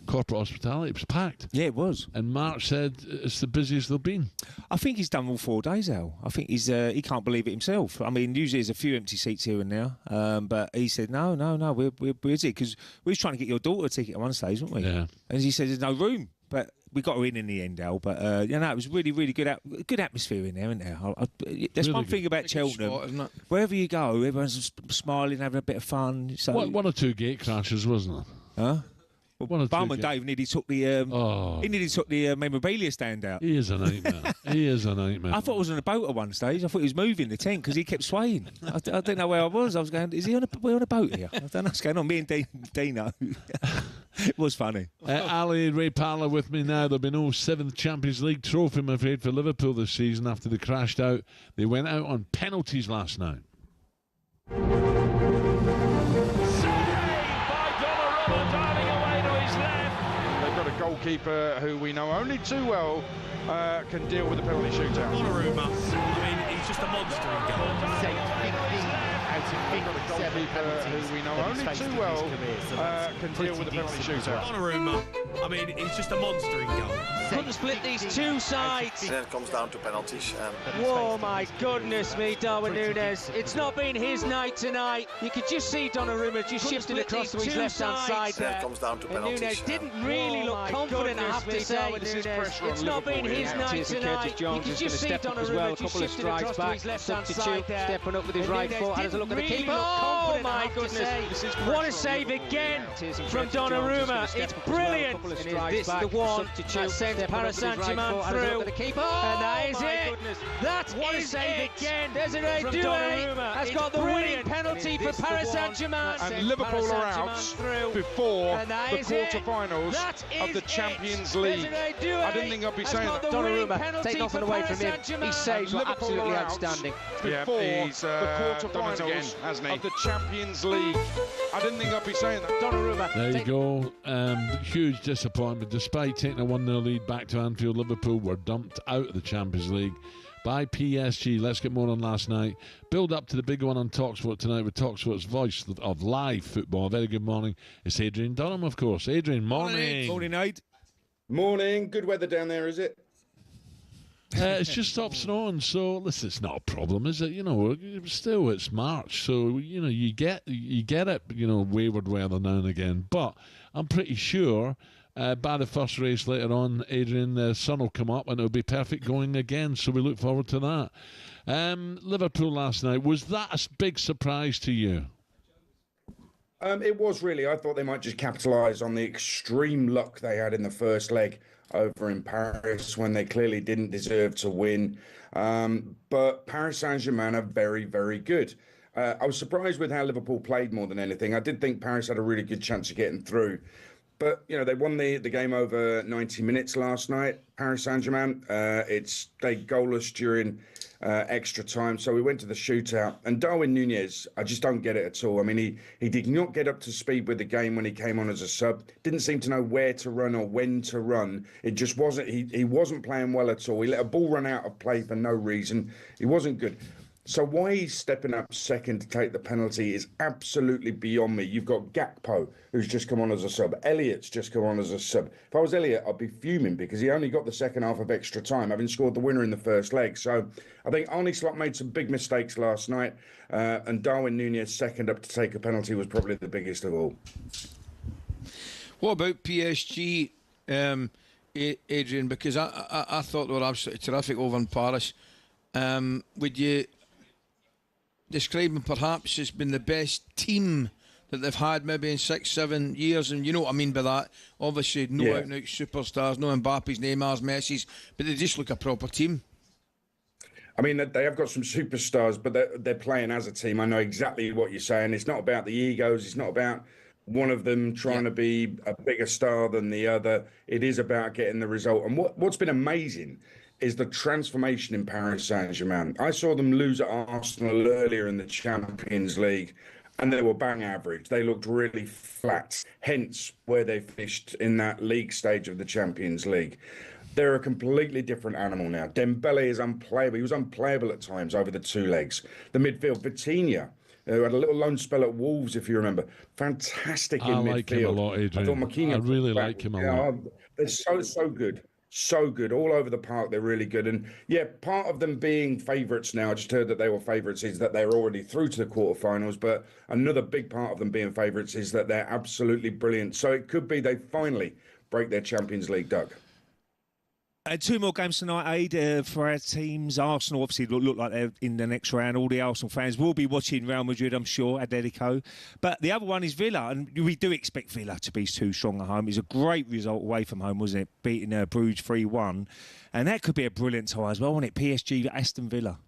[SPEAKER 7] corporate hospitality, it was packed.
[SPEAKER 19] Yeah, it was.
[SPEAKER 7] And Mark said it's the busiest they've been.
[SPEAKER 19] I think he's done all 4 days, Al. I think he can't believe it himself. I mean, usually there's a few empty seats here and there, but he said, no, we're busy, because we was trying to get your daughter a ticket at one stage, weren't we?
[SPEAKER 7] Yeah.
[SPEAKER 19] And he said there's no room, but we got her in the end, Al. But it was really, really good atmosphere in there, isn't there? That's really one thing about Cheltenham.
[SPEAKER 20] Spot, isn't it?
[SPEAKER 19] Wherever you go, everyone's smiling, having a bit of fun. So
[SPEAKER 7] one or two gate crashes, wasn't there?
[SPEAKER 19] Huh? Well, Barman Dave nearly took the memorabilia stand out.
[SPEAKER 7] He is a nightmare. He is a nightmare.
[SPEAKER 19] I thought I was on a boat at one stage. I thought he was moving the tent because he kept swaying. I didn't know where I was. I was going, is he on a boat here? I don't know what's going on. Me and Dino. It was funny.
[SPEAKER 3] Ali and Ray Parlour with me now. There'll be no 7th Champions League trophy, I'm afraid, for Liverpool this season after they crashed out. They went out on penalties last night. Goalkeeper who we know only too well can deal with the penalty shootout.
[SPEAKER 15] Donnarumma, I mean, he's just a monster in goal.
[SPEAKER 3] Who we know only too well can deal with the penalty shootout.
[SPEAKER 15] Donnarumma, I mean, he's just a monster in goal.
[SPEAKER 12] Couldn't split these two sides.
[SPEAKER 16] And then it comes down to penalties.
[SPEAKER 12] Whoa, my goodness me, Darwin Núñez. It's not been his night tonight. You could just see Donnarumma just shifting across to his left-hand side there.
[SPEAKER 16] It comes down to penalties.
[SPEAKER 12] Núñez didn't really look confident, I have have to say, Nunes, it's not been his night tonight. You can just see Donnarumma just shifted across to his left-hand side there.
[SPEAKER 14] Stepping up with his right foot, has a look at the keeper.
[SPEAKER 12] Oh my goodness! What a save again from Donnarumma. It's brilliant.
[SPEAKER 14] This is the one
[SPEAKER 12] that sends Paris Saint-Germain through. And that is it. That is it.
[SPEAKER 14] Again.
[SPEAKER 12] Desiree Doué has got the winning penalty for Paris Saint-Germain.
[SPEAKER 3] And Liverpool are out before the quarter-finals of the Champions League. I didn't think I'd be saying that.
[SPEAKER 14] Donnarumma, take nothing away from him. His saves were absolutely outstanding.
[SPEAKER 3] Before the quarter-finals of the Champions League. I didn't think I'd be saying that.
[SPEAKER 12] Donnarumma.
[SPEAKER 7] There you go. Huge disappointment. Despite taking a 1-0 lead back to Anfield, Liverpool were dumped out of the Champions League by PSG. Let's get more on last night. Build up to the big one on talkSPORT tonight with talkSPORT's voice of live football. Very good morning. It's Adrian Dunham, of course. Adrian, morning.
[SPEAKER 19] Morning, Aid.
[SPEAKER 18] Morning. Good weather down there, is it?
[SPEAKER 7] It's just stopped snowing, so listen, it's not a problem, is it? You know, still it's March, so you know you get it. You know, wayward weather now and again, but I'm pretty sure by the first race later on, Adrian, the sun will come up and it'll be perfect going again. So we look forward to that. Liverpool last night, was that a big surprise to you?
[SPEAKER 18] It was really. I thought they might just capitalise on the extreme luck they had in the first leg over in Paris when they clearly didn't deserve to win. But Paris Saint-Germain are very, very good. I was surprised with how Liverpool played more than anything. I did think Paris had a really good chance of getting through. But, you know, they won the game over 90 minutes last night, Paris Saint-Germain. They goalless during extra time, so we went to the shootout. And Darwin Núñez, I just don't get it at all. I mean, he did not get up to speed with the game when he came on as a sub. Didn't seem to know where to run or when to run. It just wasn't, he wasn't playing well at all. He let a ball run out of play for no reason. He wasn't good. So why he's stepping up second to take the penalty is absolutely beyond me. You've got Gakpo, who's just come on as a sub. Elliott's just come on as a sub. If I was Elliott, I'd be fuming because he only got the second half of extra time, having scored the winner in the first leg. So I think Arne Slot made some big mistakes last night, and Darwin Núñez second up to take a penalty was probably the biggest of all.
[SPEAKER 20] What about PSG, Adrian? Because I thought they were absolutely terrific over in Paris. Would you describe them perhaps as being the best team that they've had maybe in 6-7 years? And you know what I mean by that. Obviously, no out-and-out superstars, no Mbappe's, Neymar's, Messi's, but they just look a proper team.
[SPEAKER 18] I mean, they have got some superstars, but they're playing as a team. I know exactly what you're saying. It's not about the egos. It's not about one of them trying to be a bigger star than the other. It is about getting the result. And what's been amazing is the transformation in Paris Saint-Germain. I saw them lose at Arsenal earlier in the Champions League, and they were bang average. They looked really flat, hence where they finished in that league stage of the Champions League. They're a completely different animal now. Dembele is unplayable. He was unplayable at times over the two legs. The midfield, Vitinha, who had a little loan spell at Wolves, if you remember. Fantastic in midfield. I like him a lot, Adrian.
[SPEAKER 7] I really like him a lot.
[SPEAKER 18] They're so good. So good. All over the park, they're really good. And, yeah, part of them being favourites now, I just heard that they were favourites, is that they're already through to the quarterfinals. But another big part of them being favourites is that they're absolutely brilliant. So it could be they finally break their Champions League duck.
[SPEAKER 19] Two more games tonight, Aid, for our teams. Arsenal obviously look like they're in the next round. All the Arsenal fans will be watching Real Madrid, I'm sure, Atletico. But the other one is Villa, and we do expect Villa to be too strong at home. It's a great result away from home, wasn't it? Beating Bruges 3-1. And that could be a brilliant tie as well, wouldn't it? PSG, Aston Villa.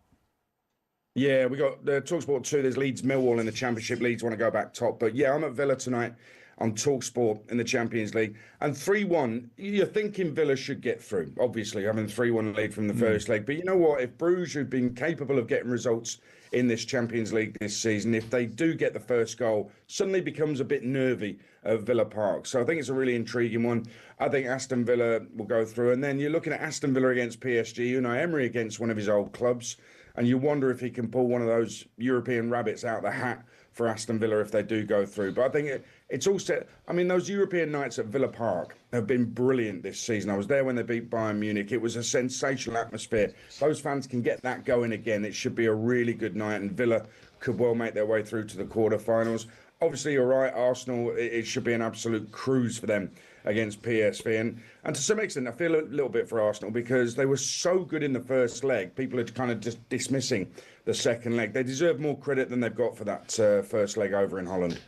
[SPEAKER 18] Yeah, we got the talkSPORT 2. There's Leeds Millwall in the Championship. Leeds want to go back top. But, yeah, I'm at Villa tonight on talkSPORT in the Champions League. And 3-1, you're thinking Villa should get through, obviously, having 3-1 lead from the first leg. But you know what? If Bruges, who've been capable of getting results in this Champions League this season, if they do get the first goal, suddenly becomes a bit nervy at Villa Park. So I think it's a really intriguing one. I think Aston Villa will go through. And then you're looking at Aston Villa against PSG, Unai Emery against one of his old clubs. And you wonder if he can pull one of those European rabbits out of the hat for Aston Villa if they do go through. But I think it's all set. I mean, those European nights at Villa Park have been brilliant this season. I was there when they beat Bayern Munich. It was a sensational atmosphere. Those fans can get that going again. It should be a really good night, and Villa could well make their way through to the quarterfinals. obviously, you're right, Arsenal, it should be an absolute cruise for them against PSV. And to some extent, I feel a little bit for Arsenal because they were so good in the first leg. People are kind of just dismissing the second leg. They deserve more credit than they've got for that first leg over in Holland.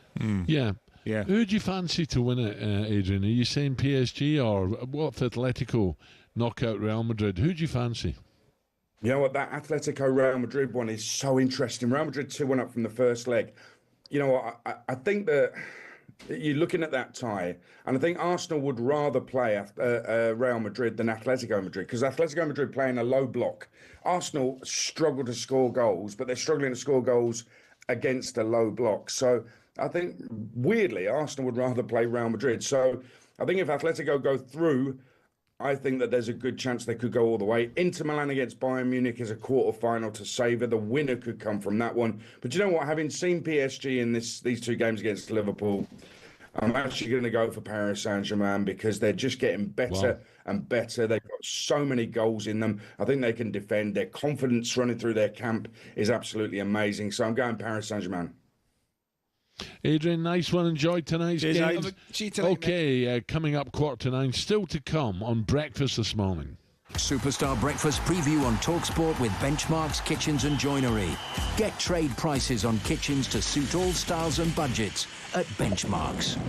[SPEAKER 7] Yeah.
[SPEAKER 19] Yeah.
[SPEAKER 7] Who do you fancy to win it, Adrian? Are you saying PSG or what if Atletico knock out Real Madrid? Who do you fancy?
[SPEAKER 18] You know what, that Atletico Real Madrid one is so interesting. Real Madrid 2-1 up from the first leg. You know what, I think that you're looking at that tie, and I think Arsenal would rather play Real Madrid than Atletico Madrid, because Atletico Madrid playing a low block. Arsenal struggle to score goals, but they're struggling to score goals against a low block. So I think, weirdly, Arsenal would rather play Real Madrid. So I think if Atletico go through, I think that there's a good chance they could go all the way. Inter Milan against Bayern Munich is a quarter-final to savour. The winner could come from that one. But you know what? Having seen PSG in these two games against Liverpool, I'm actually going to go for Paris Saint-Germain because they're just getting better and better. They've got so many goals in them. I think they can defend. Their confidence running through their camp is absolutely amazing. So I'm going Paris Saint-Germain.
[SPEAKER 7] Adrian, nice one. Enjoyed tonight's game.
[SPEAKER 20] See you tonight,
[SPEAKER 7] okay, coming up 8:45, still to come on Breakfast this morning.
[SPEAKER 6] Superstar Breakfast preview on talkSPORT with Benchmarx Kitchens and Joinery. Get trade prices on kitchens to suit all styles and budgets at Benchmarx.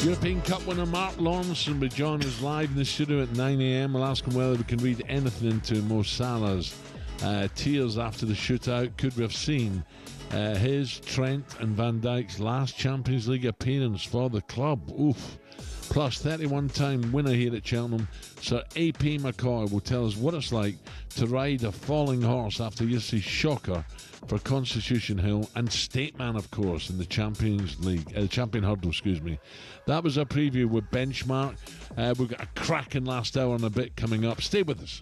[SPEAKER 7] European Cup winner Mark Lawrence will be joining us live in the studio at 9 a.m. We'll ask him whether we can read anything into Mo Salah's tears after the shootout. Could we have seen his, Trent and Van Dijk's last Champions League appearance for the club? Oof. Plus, 31-time winner here at Cheltenham, Sir A.P. McCoy will tell us what it's like to ride a falling horse after yesterday's shocker for Constitution Hill, and Stateman, of course, in the Champions League, Champion Hurdle, excuse me. That was our preview with Benchmark. We've got a cracking last hour and a bit coming up. Stay with us.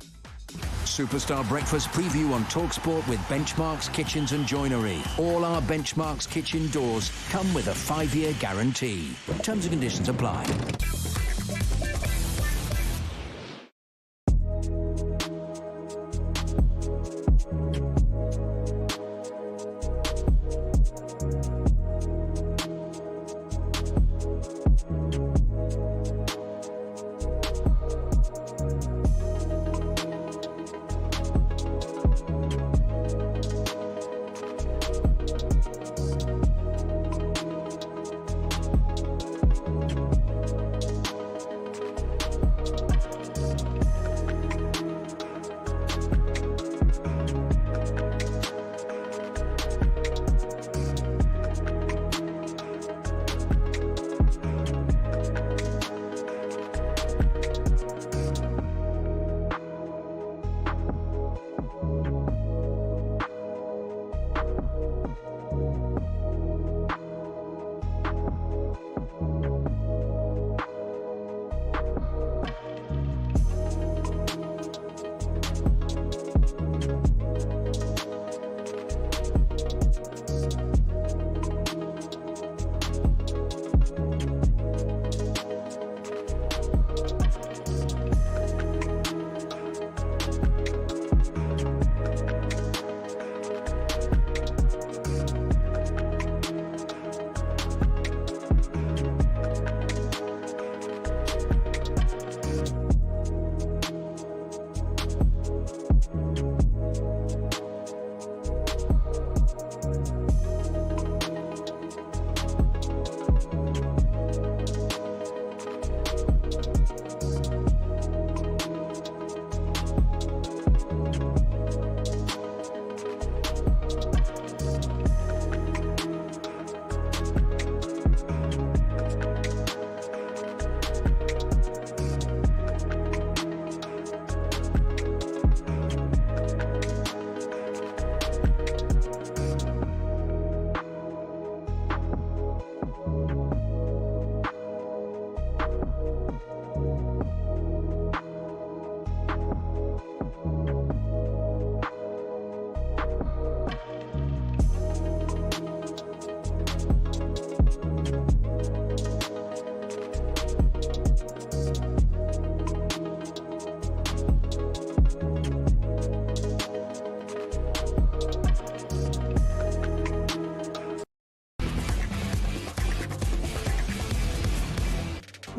[SPEAKER 6] Superstar Breakfast preview on talkSPORT with Benchmarx Kitchens and Joinery. All our Benchmarx kitchen doors come with a 5-year guarantee. Terms and conditions apply.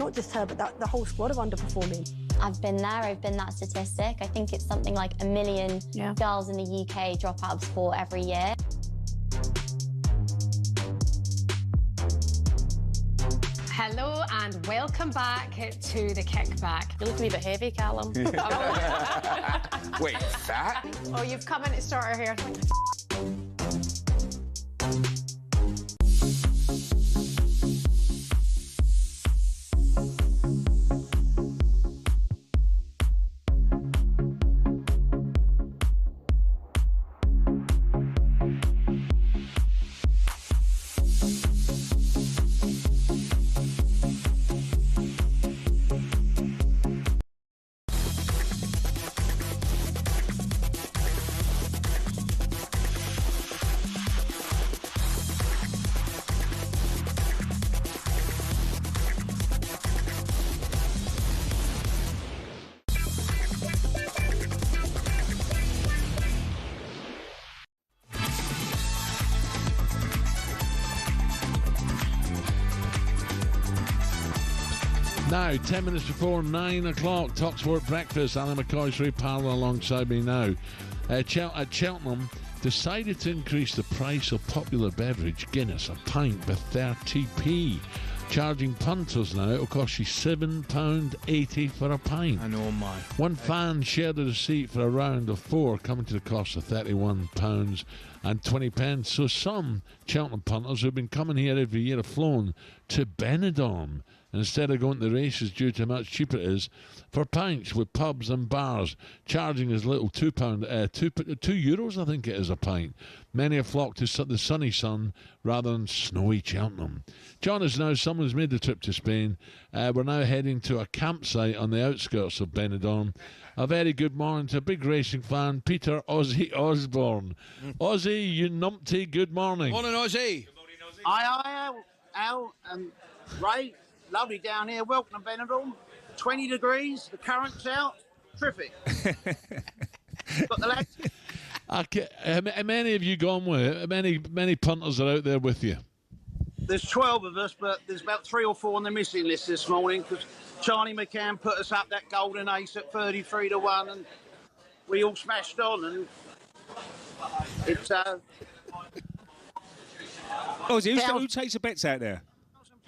[SPEAKER 9] not just her, but the whole squad are underperforming.
[SPEAKER 21] I've been there, I've been that statistic. I think it's something like 1 million girls in the UK drop out of sport every year.
[SPEAKER 22] Hello and welcome back to the kickback.
[SPEAKER 23] You're looking a bit heavy, Callum. Wait, that?
[SPEAKER 22] Oh, you've come in to start our hair.
[SPEAKER 7] Now, 10 minutes before 9 o'clock, talkSPORT breakfast. Alan McCoist, Parlour alongside me now. At Cheltenham, decided to increase the price of popular beverage Guinness, a pint, by 30p. Charging punters now, it'll cost you £7.80 for a pint.
[SPEAKER 20] I know, my.
[SPEAKER 7] One fan shared the receipt for a round of 4, coming to the cost of £31.20. So some Cheltenham punters who've been coming here every year have flown to Benidorm instead of going to the races due to how much cheaper it is for pints, with pubs and bars charging as little €2, I think it is, a pint. Many have flocked to the sunny sun rather than snowy Cheltenham. John is now someone who's made the trip to Spain. We're now heading to a campsite on the outskirts of Benidorm. A very good morning to a big racing fan, Peter Ozzy Osborne. Ozzy, you numpty, good morning.
[SPEAKER 20] Morning, Ozzy.
[SPEAKER 25] Aye, Al, and Ray. Lovely down here. Welcome to Benidorm. 20 degrees. The current's out. Terrific. Got the lads.
[SPEAKER 7] How many have you gone with? How many punters are out there with you?
[SPEAKER 25] There's 12 of us, but there's about 3 or 4 on the missing list this morning because Charlie McCann put us up that golden ace at 33 to 1, and we all smashed on. And it's
[SPEAKER 19] Ozzy, who takes the bets out there?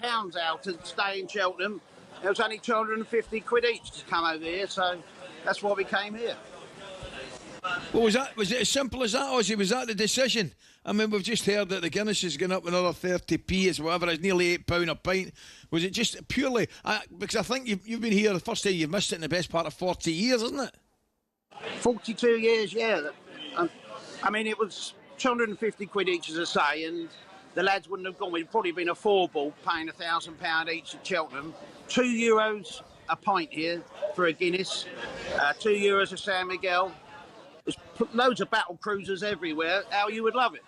[SPEAKER 25] £1,000 out to stay in Cheltenham. It was only 250 quid each to come over here, so that's why we came here.
[SPEAKER 20] Well, was it as simple as that, Ozzy? Was that the decision? I mean, we've just heard that the Guinness is going up another 30p, it's whatever, it's nearly £8 a pint. Was it just purely... because I think you've been here the first day you've missed it in the best part of 40 years, isn't it?
[SPEAKER 25] 42 years, yeah. I mean, it was 250 quid each, as I say, and the lads wouldn't have gone. We'd probably been a 4-ball, paying £1,000 each at Cheltenham. €2 a pint here for a Guinness. €2 a San Miguel. There's loads of battle cruisers everywhere. Al, you would love it.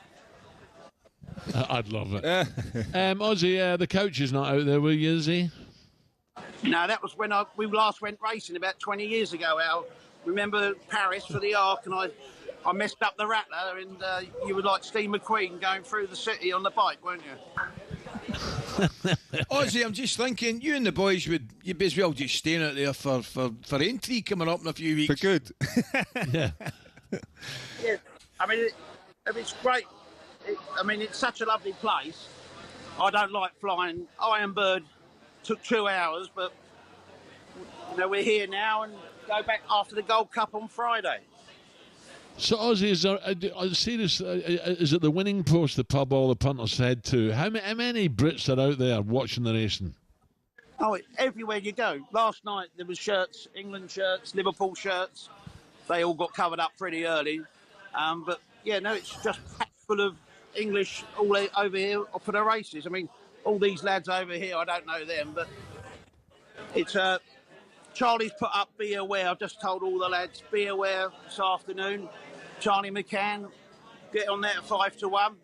[SPEAKER 7] I'd love it. Ozzy, the coach is not out there, will you, is he?
[SPEAKER 25] No, that was when we last went racing about 20 years ago, Al. Remember Paris for the Arc, and I messed up the rattler, and you were like Steve McQueen going through the city on the bike, weren't you?
[SPEAKER 20] Ozzy, I'm just thinking, you and the boys you'd as well just staying out there for entry coming up in a few weeks.
[SPEAKER 19] For good.
[SPEAKER 7] Yeah.
[SPEAKER 25] Yeah, I mean, it's great. It's such a lovely place. I don't like flying. Iron Bird took 2 hours, but we're here now and go back after the Gold Cup on Friday.
[SPEAKER 7] So, Ozzy, is it the winning post, the pub all the punters head to? How many Brits are out there watching the racing?
[SPEAKER 25] Oh, everywhere you go. Last night there was shirts, England shirts, Liverpool shirts. They all got covered up pretty early. But, it's just packed full of English all over here for the races. I mean, all these lads over here, I don't know them, but it's... Charlie's put up Be Aware. I've just told all the lads, Be Aware this afternoon. Charlie McCann, get on there at 5 to 1.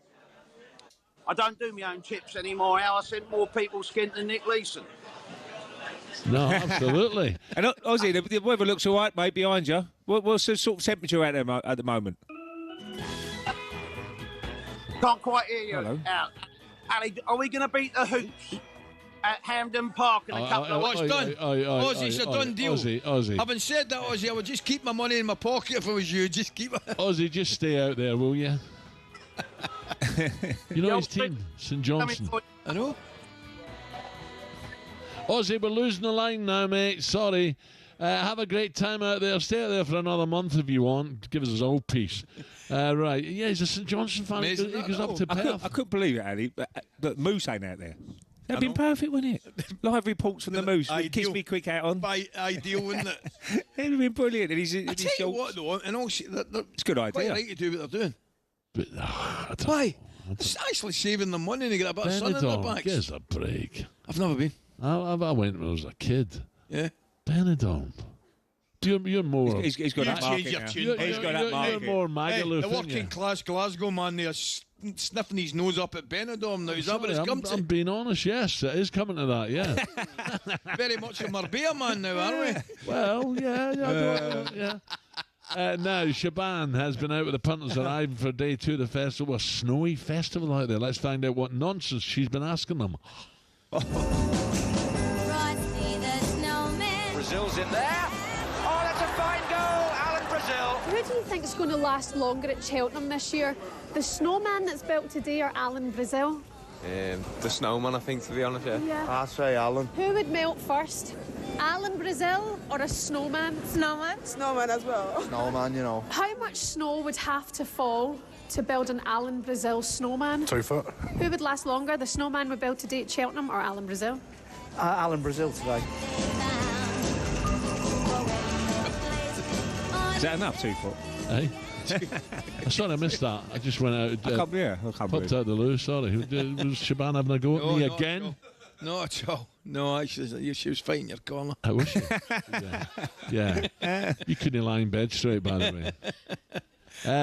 [SPEAKER 25] I don't do my own tips anymore, Al. I sent more people skint than Nick Leeson.
[SPEAKER 7] No, absolutely.
[SPEAKER 19] And Ozzy, the weather looks all right, mate, behind you. What's the sort of temperature out there at the moment?
[SPEAKER 25] Can't quite hear you.
[SPEAKER 19] Hello.
[SPEAKER 25] Al. Ali, are we going to beat the Hoops? at Hampden Park in a couple of
[SPEAKER 20] weeks. It's done. Ozzy, it's a done deal.
[SPEAKER 7] Ozzy.
[SPEAKER 20] Having said that, Ozzy, I would just keep my money in my pocket if I was you. Just keep it.
[SPEAKER 7] Ozzy, just stay out there, will you? You know his team, St Johnson.
[SPEAKER 20] I know.
[SPEAKER 7] Ozzy, we're losing the line now, mate. Sorry. Have a great time out there. Stay out there for another month if you want. Give us his old piece. Right. Yeah, he's a St Johnson fan. He goes up to Perth.
[SPEAKER 19] I couldn't believe it, Ali. But Moose ain't out there. That'd been perfect, wouldn't it? Live reports from the Moose with Kiss Me Quick out on.
[SPEAKER 20] Ideal, wouldn't it?
[SPEAKER 19] It'd have been brilliant. And
[SPEAKER 20] I tell you what, though, and also,
[SPEAKER 19] it's a good idea.
[SPEAKER 20] Quite right to do what they're doing.
[SPEAKER 7] But,
[SPEAKER 20] why? It's actually saving them money to get a bit of sun in their backs.
[SPEAKER 7] Give us a break.
[SPEAKER 20] I've never been.
[SPEAKER 7] I went when I was a kid.
[SPEAKER 20] Yeah.
[SPEAKER 7] Benidorm. You're more.
[SPEAKER 19] He's got that market now. He's got that market.
[SPEAKER 7] You're more Magaluf.
[SPEAKER 20] The working class Glasgow man there sniffing his nose up at Benidorm now. Is that what it's come to?
[SPEAKER 7] I'm being honest, yes. It is coming to that, yeah.
[SPEAKER 20] Very much a Marbella man now, aren't we?
[SPEAKER 7] Well, yeah. Now, Shaban has been out with the punters arriving for day 2 of the festival. A snowy festival out there. Let's find out what nonsense she's been asking them.
[SPEAKER 12] Brazil's in there. Oh, that's a fine goal, Alan Brazil.
[SPEAKER 22] Who do you think is going to last longer at Cheltenham this year? The snowman that's built today or Alan Brazil?
[SPEAKER 4] The snowman, I think, to be honest,
[SPEAKER 22] Yeah.
[SPEAKER 4] I'd say Alan.
[SPEAKER 22] Who would melt first? Alan Brazil or a snowman? Snowman.
[SPEAKER 5] Snowman as well.
[SPEAKER 4] Snowman, you know.
[SPEAKER 22] How much snow would have to fall to build an Alan Brazil snowman?
[SPEAKER 5] 2 foot.
[SPEAKER 22] Who would last longer? The snowman we built today at Cheltenham or Alan Brazil?
[SPEAKER 5] Alan Brazil today.
[SPEAKER 19] Is that enough, 2 foot?
[SPEAKER 7] Hey? Sorry, I missed that. I just went out. Popped out the loo. Sorry. Was Shaban having a go at me again?
[SPEAKER 20] No, at all. No, actually, she was fighting your corner.
[SPEAKER 7] Oh, was she? Yeah. You couldn't lie in bed straight, by the way.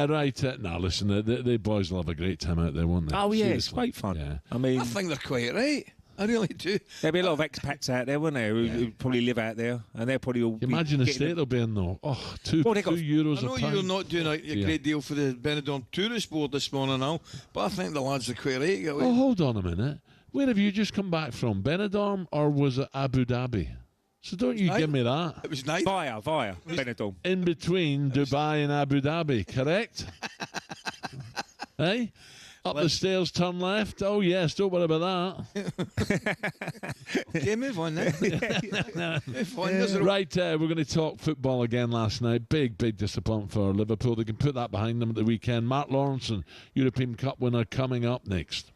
[SPEAKER 7] Right. Now, listen, the boys will have a great time out there, won't they?
[SPEAKER 19] Oh, yeah, it's great fun.
[SPEAKER 7] Yeah.
[SPEAKER 19] I mean,
[SPEAKER 20] I think they're quite right. I really do.
[SPEAKER 19] There'll be a lot of expats out there, won't there, who probably live out there, and they'll probably all.
[SPEAKER 7] Imagine the state they'll be in, though. Oh, €2 a time.
[SPEAKER 20] I know you're not doing a great deal for the Benidorm Tourist Board this morning now, but I think the lads are quite right.
[SPEAKER 7] Oh, hold on a minute. Where have you just come back from? Benidorm or was it Abu Dhabi? So don't you give me that.
[SPEAKER 20] It was nice.
[SPEAKER 19] Via Benidorm.
[SPEAKER 7] In between Dubai and Abu Dhabi, correct? Hey? Up the stairs, turn left. Oh, yes, don't worry about
[SPEAKER 20] that. Okay, move on then. Move on.
[SPEAKER 7] Right, we're going to talk football again last night. Big disappointment for Liverpool. They can put that behind them at the weekend. Mark Lawrenson, European Cup winner, coming up next.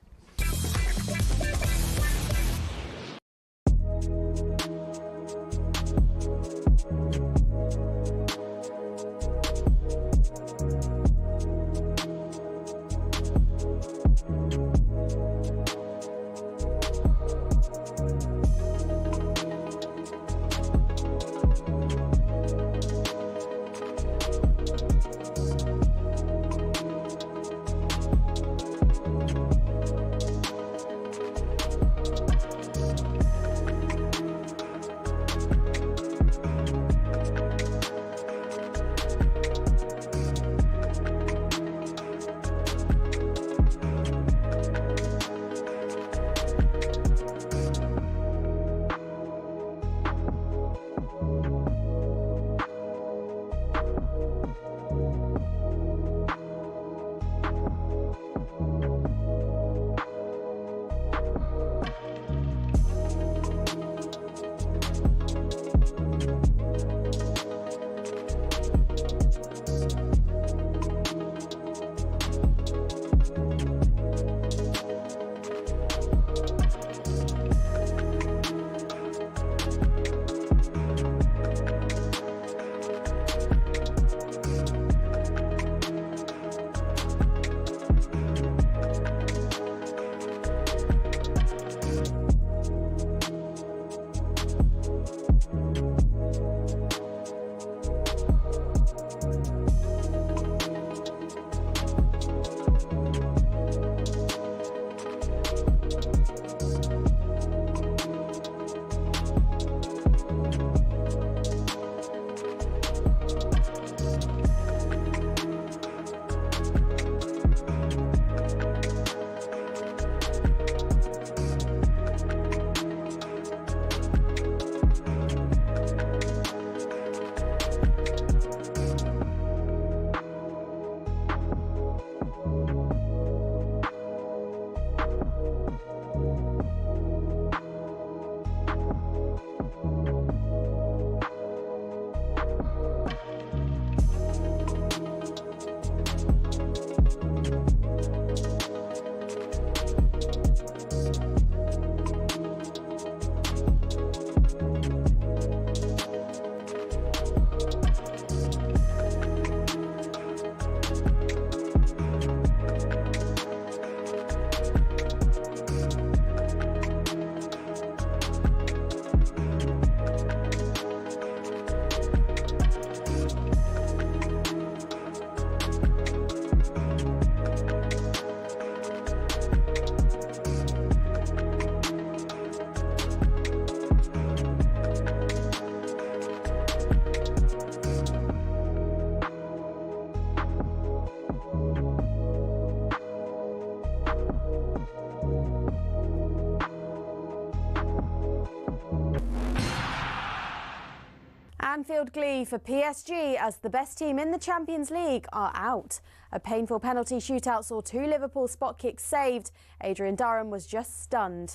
[SPEAKER 2] Anfield glee for PSG as the best team in the Champions League are out. A painful penalty shootout saw 2 Liverpool spot kicks saved. Adrian Durham was just stunned.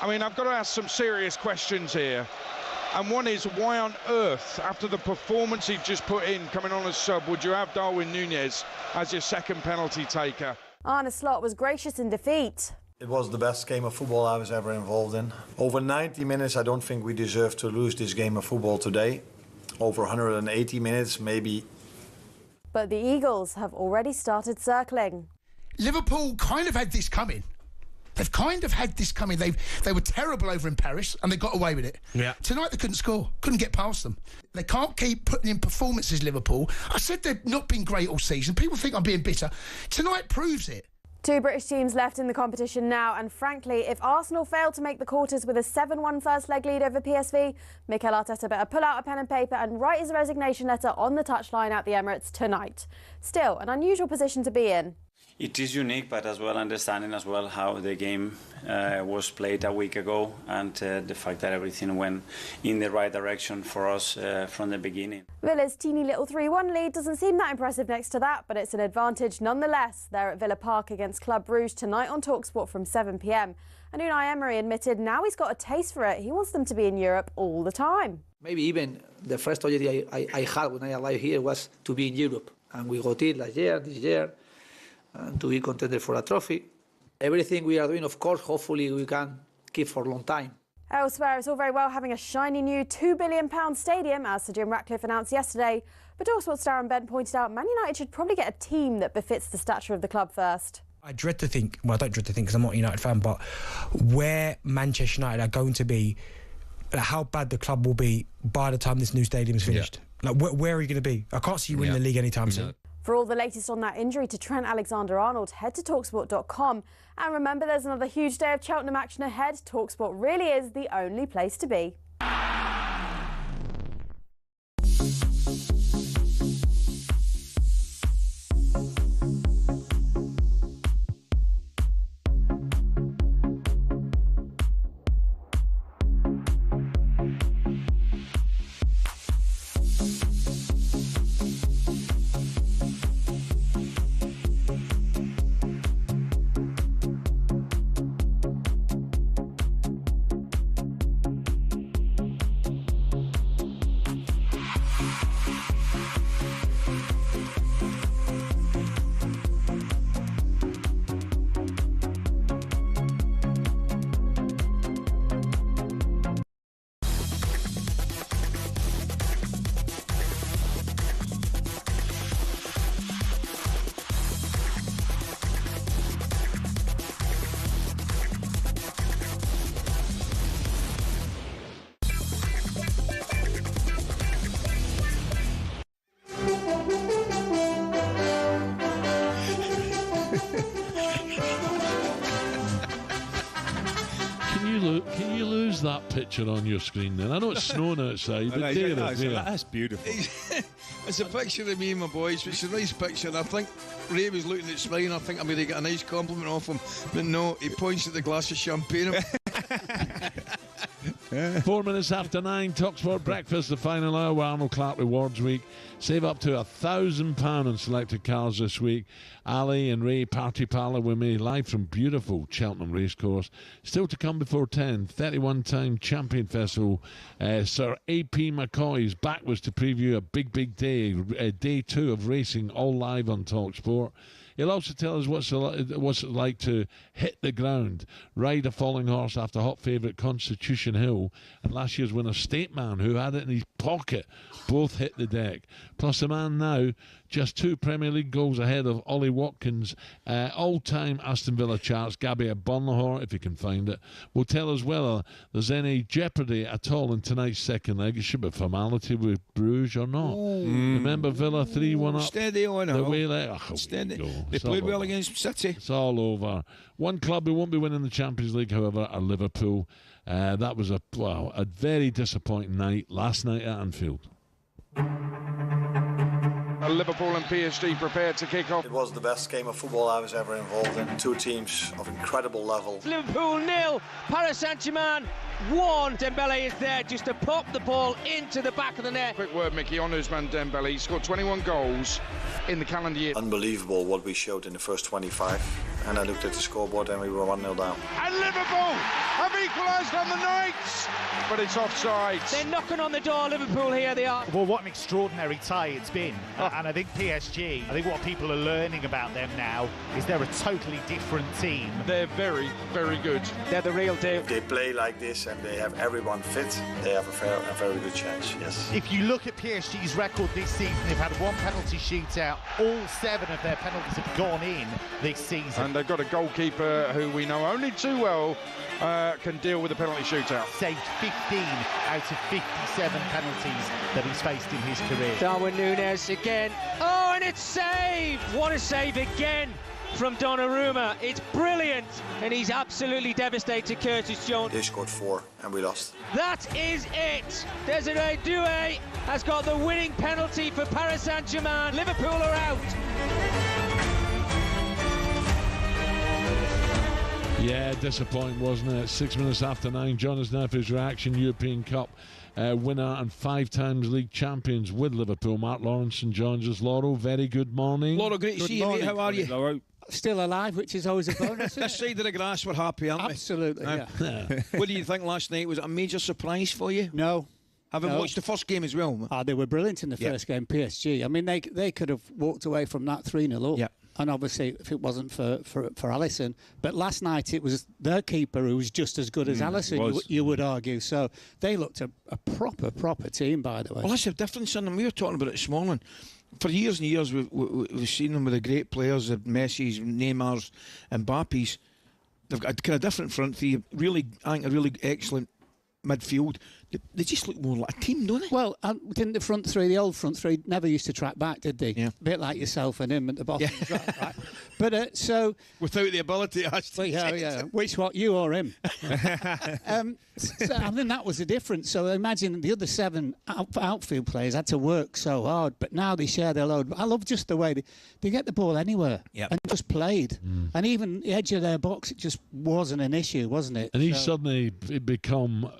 [SPEAKER 3] I mean, I've got to ask some serious questions here. And one is, why on earth, after the performance he just put in, coming on as sub, would you have Darwin Núñez as your second penalty taker?
[SPEAKER 2] Arne Slot was gracious in defeat.
[SPEAKER 16] It was the best game of football I was ever involved in. Over 90 minutes, I don't think we deserve to lose this game of football today. Over 180 minutes, maybe.
[SPEAKER 2] But the Eagles have already started circling.
[SPEAKER 10] Liverpool kind of had this coming. They've kind of had this coming. They were terrible over in Paris and they got away with it.
[SPEAKER 1] Yeah.
[SPEAKER 10] Tonight they couldn't score, couldn't get past them. They can't keep putting in performances, Liverpool. I said they've not been great all season. People think I'm being bitter. Tonight proves it.
[SPEAKER 2] 2 British teams left in the competition now, and frankly, if Arsenal fail to make the quarters with a 7-1 first leg lead over PSV, Mikel Arteta better pull out a pen and paper and write his resignation letter on the touchline at the Emirates tonight. Still, an unusual position to be in.
[SPEAKER 8] It is unique, but as well understanding as well how the game was played a week ago, and the fact that everything went in the right direction for us from the beginning.
[SPEAKER 2] Villa's teeny little 3-1 lead doesn't seem that impressive next to that, but it's an advantage nonetheless. They're at Villa Park against Club Brugge tonight on talkSPORT from 7 p.m. And Unai Emery admitted now he's got a taste for it. He wants them to be in Europe all the time.
[SPEAKER 24] Maybe even the first tragedy I had when I arrived here was to be in Europe. And we got it last year, this year, and to be contended for a trophy. Everything we are doing, of course, hopefully we can keep for a long time.
[SPEAKER 2] Elsewhere, it's all very well having a shiny new £2 billion stadium, as Sir Jim Ratcliffe announced yesterday. But also what Darren Bent pointed out, Man United should probably get a team that befits the stature of the club first.
[SPEAKER 1] I dread to think, well, I don't dread to think because I'm not a United fan, but where Manchester United are going to be, how bad the club will be by the time this new stadium is finished. Yeah. Like, where are you going to be? I can't see you winning the league anytime soon.
[SPEAKER 2] For all the latest on that injury to Trent Alexander-Arnold, head to talksport.com. And remember, there's another huge day of Cheltenham action ahead. talkSPORT really is the only place to be.
[SPEAKER 7] Can you lose that picture on your screen then? I know it's snowing outside, but
[SPEAKER 19] that's beautiful.
[SPEAKER 20] It's a picture of me and my boys, which is a nice picture. I think Ray was looking at Spine. I think I maybe get a nice compliment off him. But no, he points at the glass of champagne.
[SPEAKER 7] 4 minutes after 9, talkSPORT Breakfast, the final hour with Arnold Clark Rewards Week. Save up to £1,000 on selected cars this week. Ali and Ray Party Parlour with me live from beautiful Cheltenham Racecourse. Still to come before 10, 31-time champion festival. Sir A.P. McCoist back was to preview a big day, day 2 of racing, all live on talkSPORT. He'll also tell us what's it like to hit the ground, ride a falling horse after hot favourite Constitution Hill, and last year's winner State Man, who had it in his pocket, both hit the deck. Plus a man now just 2 Premier League goals ahead of Ollie Watkins' all-time Aston Villa charts, Gabby Bonlahor, if you can find it, will tell us whether there's any jeopardy at all in tonight's second leg. It should be formality with Bruges or not. Remember Villa 3-1 up.
[SPEAKER 20] Steady on,
[SPEAKER 7] the way there.
[SPEAKER 20] Steady. They played well against City.
[SPEAKER 7] It's all over. One club who won't be winning the Champions League, however, are Liverpool. That was a very disappointing night last night at Anfield.
[SPEAKER 3] A Liverpool and PSG prepared to kick off.
[SPEAKER 16] It was the best game of football I was ever involved in. Two teams of incredible level.
[SPEAKER 12] Liverpool 0, Paris Saint-Germain 1. Dembele is there just to pop the ball into the back of the net.
[SPEAKER 3] Quick word, Mickey, on Ousmane Dembele. He scored 21 goals in the calendar year.
[SPEAKER 16] Unbelievable what we showed in the first 25. And I looked at the scoreboard and we were 1-0 down.
[SPEAKER 3] And Liverpool have equalised on the night, but it's offside.
[SPEAKER 12] They're knocking on the door, Liverpool, here they are.
[SPEAKER 11] Well, what an extraordinary tie it's been. And I think PSG, I think what people are learning about them now is they're a totally different team.
[SPEAKER 3] They're very, very good.
[SPEAKER 12] They're the real deal.
[SPEAKER 16] If they play like this and they have everyone fit, they have a very good chance, yes.
[SPEAKER 11] If you look at PSG's record this season, they've had one penalty shootout. All 7 of their penalties have gone in this season.
[SPEAKER 3] And they've got a goalkeeper who we know only too well can deal with a penalty shootout.
[SPEAKER 11] Saved 15 out of 57 penalties that he's faced in his career.
[SPEAKER 12] Darwin Núñez again. Oh, and it's saved! What a save again from Donnarumma. It's brilliant, and he's absolutely devastated Curtis Jones.
[SPEAKER 16] They scored 4 and we lost.
[SPEAKER 12] That is it. Desiree Doué has got the winning penalty for Paris Saint-Germain. Liverpool are out.
[SPEAKER 7] Yeah, disappointing, wasn't it? 6 minutes after 9, Jonas Nefer's reaction, European Cup winner and 5 times league champions with Liverpool. Mark Lawrenson joins us. Laurel, very good morning.
[SPEAKER 20] Laurel, great to see you, mate. How are you?
[SPEAKER 13] Laurel. Still alive, which is always a bonus.
[SPEAKER 20] This side of the grass, we're happy, aren't we?
[SPEAKER 13] Absolutely, yeah.
[SPEAKER 20] What do you think last night? Was it a major surprise for you?
[SPEAKER 13] No.
[SPEAKER 20] Having watched the first game as well.
[SPEAKER 13] They were brilliant in the first game, PSG. I mean, they could have walked away from that 3-0 up. Yeah. And obviously, if it wasn't for Alisson. But last night, it was their keeper who was just as good as Alisson, you would argue. So they looked a proper team, by the way.
[SPEAKER 20] Well, that's the difference in them. We were talking about it this morning. For years and years, we've seen them with the great players, the Messi's, Neymar's, and Mbappe's. They've got a kind of different front three. Really, I think a really excellent midfield. They just look more like a team, don't they?
[SPEAKER 13] Well, didn't the old front three, never used to track back, did they? Yeah. A bit like yourself and him at the bottom. Yeah. Right? But so
[SPEAKER 20] without the ability, actually.
[SPEAKER 13] Yeah. Which what, you or him? So I think that was the difference. So imagine the other 7 outfield players had to work so hard, but now they share their load. I love just the way they get the ball anywhere and just played. And even the edge of their box, it just wasn't an issue, wasn't it?
[SPEAKER 7] And he's suddenly become.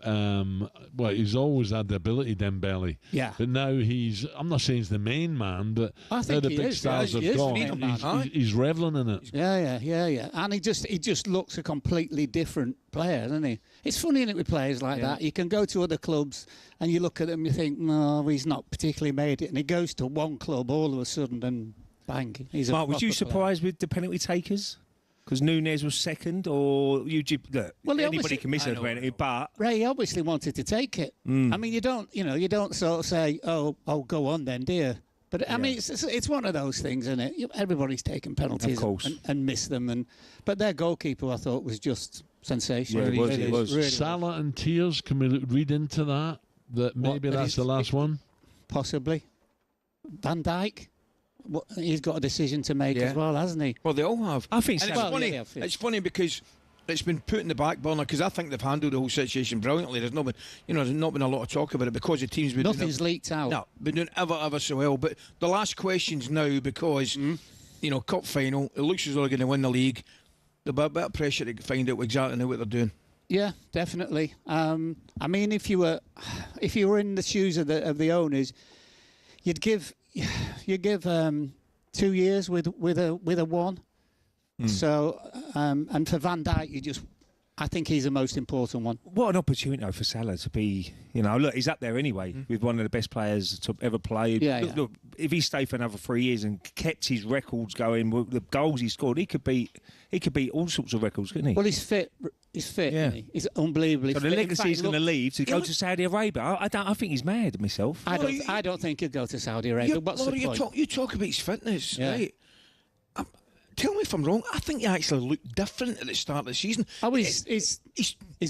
[SPEAKER 7] Well, he's always had the ability, Dembele.
[SPEAKER 13] Yeah.
[SPEAKER 7] But now I'm not saying he's the main man, but
[SPEAKER 13] I think
[SPEAKER 7] the big stars have gone. He's revelling in it.
[SPEAKER 13] Yeah. And he just looks a completely different player, doesn't he? It's funny, isn't it, with players like that? You can go to other clubs and you look at them and you think, no, he's not particularly made it. And he goes to one club all of a sudden and bang, he's a
[SPEAKER 19] Mark, was you surprised
[SPEAKER 13] player.
[SPEAKER 19] with the penalty takers? Because Núñez was second, or anybody can miss a penalty, but
[SPEAKER 13] Ray obviously wanted to take it. I mean, you don't sort of say, oh, go on then, dear. But I mean, it's one of those things, isn't it? Everybody's taken penalties and missed them, but their goalkeeper, I thought, was just sensational.
[SPEAKER 7] Yeah, it was. Really Salah and tears. Can we read into that? That maybe that's the last one.
[SPEAKER 13] Possibly. Van Dijk. He's got a decision to make as well, hasn't he?
[SPEAKER 20] Well, they all have.
[SPEAKER 19] I think
[SPEAKER 20] so. It's funny because it's been put in the back burner because I think they've handled the whole situation brilliantly. There's not been a lot of talk about it because the team's been
[SPEAKER 13] nothing's leaked out.
[SPEAKER 20] No, been doing ever so well. But the last question's now because cup final. It looks as though they're going to win the league. There'll be a bit of pressure to find out exactly what they're doing.
[SPEAKER 13] Yeah, definitely. I mean, if you were in the shoes of the owners, you'd give 2 years with a 1. So and for Van Dijk, I think he's the most important one.
[SPEAKER 19] What an opportunity for Salah to be, look, he's up there anyway with one of the best players to ever play. Look, if he stayed for another 3 years and kept his records going, with the goals he scored, he could beat all sorts of records, couldn't he?
[SPEAKER 13] Well, he's fit. He's fit. Yeah. Isn't he? He's unbelievably fit.
[SPEAKER 19] So the legacy is going to leave to go to Saudi Arabia. I think he's mad myself.
[SPEAKER 13] I don't think he'll go to Saudi Arabia. What's the point?
[SPEAKER 20] You talk about his fitness, right? Tell me if I'm wrong. I think he actually looked different at the start of the season.
[SPEAKER 13] Oh, he's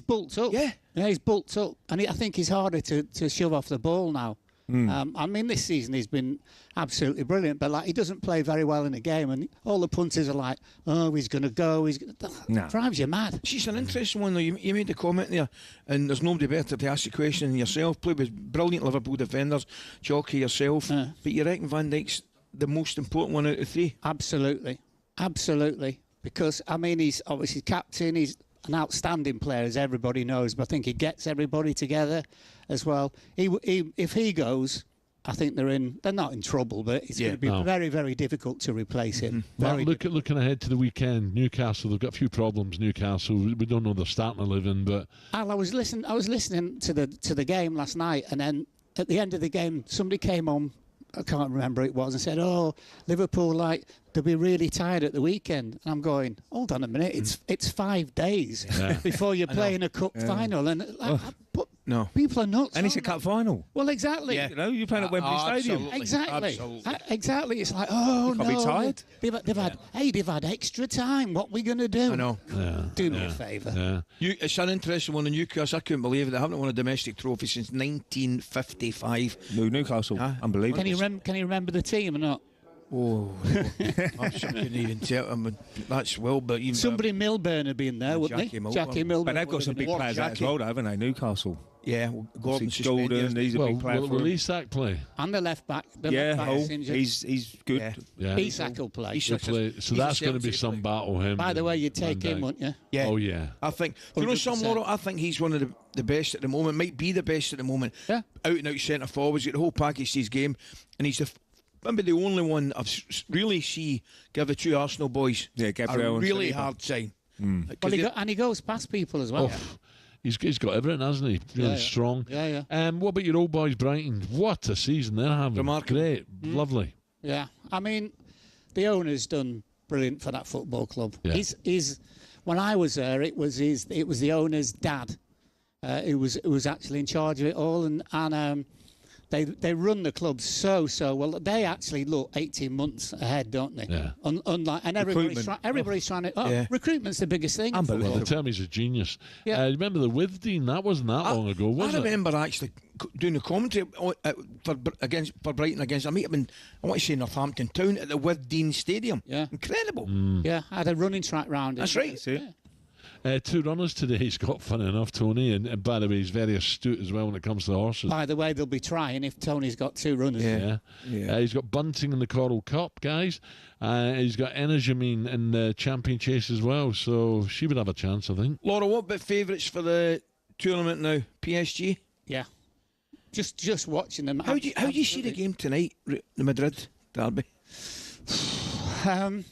[SPEAKER 13] bulked up. Yeah, he's bulked up, and I think he's harder to shove off the ball now. I mean, this season he's been absolutely brilliant, but he doesn't play very well in the game, and all the punters are like, "Oh, he's going to go." Drives you mad.
[SPEAKER 20] She's an interesting one though. You made the comment there, and there's nobody better to ask the question than yourself. Played with brilliant Liverpool defenders, Jockey, yourself, but you reckon Van Dijk's the most important one out of 3?
[SPEAKER 13] Absolutely. Because, I mean, he's obviously captain. He's an outstanding player, as everybody knows, but I think he gets everybody together as well. If he goes, I think they're not in trouble, but it's going to be very, very difficult to replace him.
[SPEAKER 7] Looking ahead to the weekend, Newcastle, they've got a few problems, Newcastle. We don't know they're starting to live in, but...
[SPEAKER 13] Al, I was listening to the game last night, and then at the end of the game, somebody came on, I can't remember who it was, and said, "Oh, Liverpool, they'll be really tired at the weekend." And I'm going, hold on a minute, it's 5 days before you're playing a cup final, and
[SPEAKER 20] no,
[SPEAKER 13] people are nuts.
[SPEAKER 19] And it's a cup final.
[SPEAKER 13] Well, exactly.
[SPEAKER 19] Yeah. You know, you're playing at Wembley Stadium.
[SPEAKER 13] Exactly. Exactly. It's like, oh no,
[SPEAKER 19] be tired.
[SPEAKER 13] They've had extra time. What are we going to do?
[SPEAKER 20] I know.
[SPEAKER 13] Do me a favour.
[SPEAKER 20] It's an interesting one in Newcastle. I couldn't believe it. They haven't won a domestic trophy since 1955.
[SPEAKER 19] Newcastle, unbelievable.
[SPEAKER 13] Can you remember the team or not?
[SPEAKER 20] Oh, I couldn't even tell them. That's well, but even
[SPEAKER 13] somebody Milburn had been there, wouldn't he? Jackie Milburn.
[SPEAKER 19] But they've got some big players out as well, haven't they? Newcastle.
[SPEAKER 20] Yeah, Gordon,
[SPEAKER 19] he's a big player.
[SPEAKER 7] Will Isak play?
[SPEAKER 13] And the left back.
[SPEAKER 19] He's good.
[SPEAKER 13] Yeah. Isak will play.
[SPEAKER 7] So that's going to be some battle. Him.
[SPEAKER 13] By the way, you'd take him, wouldn't you?
[SPEAKER 20] Yeah.
[SPEAKER 7] Oh yeah.
[SPEAKER 20] I think. You know, Laurel, I think he's one of the best at the moment. Might be the best at the moment.
[SPEAKER 13] Yeah.
[SPEAKER 20] Out and out centre forwards, got the whole package to his game, and he's maybe the only one I've really give the two Arsenal boys a really hard time.
[SPEAKER 13] Well, he goes past people as well.
[SPEAKER 7] He's got everything, hasn't he? Really strong.
[SPEAKER 13] Yeah.
[SPEAKER 7] What about your old boys, Brighton? What a season they're having!
[SPEAKER 20] Remarkable.
[SPEAKER 7] Great, lovely.
[SPEAKER 13] Yeah, I mean, the owner's done brilliant for that football club.
[SPEAKER 7] Yeah.
[SPEAKER 13] He's when I was there, it was the owner's dad who was actually in charge of it all, and they run the club so well. They actually look 18 months ahead, don't they?
[SPEAKER 7] Yeah.
[SPEAKER 13] Unlike, and everybody's trying to. Recruitment's the biggest thing.
[SPEAKER 7] Unbelievable. They tell me he's a genius.
[SPEAKER 13] Yeah.
[SPEAKER 7] Remember the Withdean? That wasn't that long ago, was it?
[SPEAKER 20] I remember actually doing the commentary for Brighton against. I want to say Northampton Town at the Withdean Stadium.
[SPEAKER 13] Yeah.
[SPEAKER 20] Incredible.
[SPEAKER 13] Yeah, I had a running track round it.
[SPEAKER 20] That's right.
[SPEAKER 7] Two runners today he's got, funny enough, Tony, and by the way, he's very astute as well when it comes to the horses.
[SPEAKER 13] By the way, they'll be trying if Tony's got two runners.
[SPEAKER 7] Yeah. He's got Bunting in the Coral Cup, guys. He's got Energumine in the Champion Chase as well, so she would have a chance, I think.
[SPEAKER 20] Laura, what about favourites for the tournament now? PSG?
[SPEAKER 13] Yeah. Just watching them.
[SPEAKER 20] How do you see the game tonight, the Madrid derby?
[SPEAKER 13] I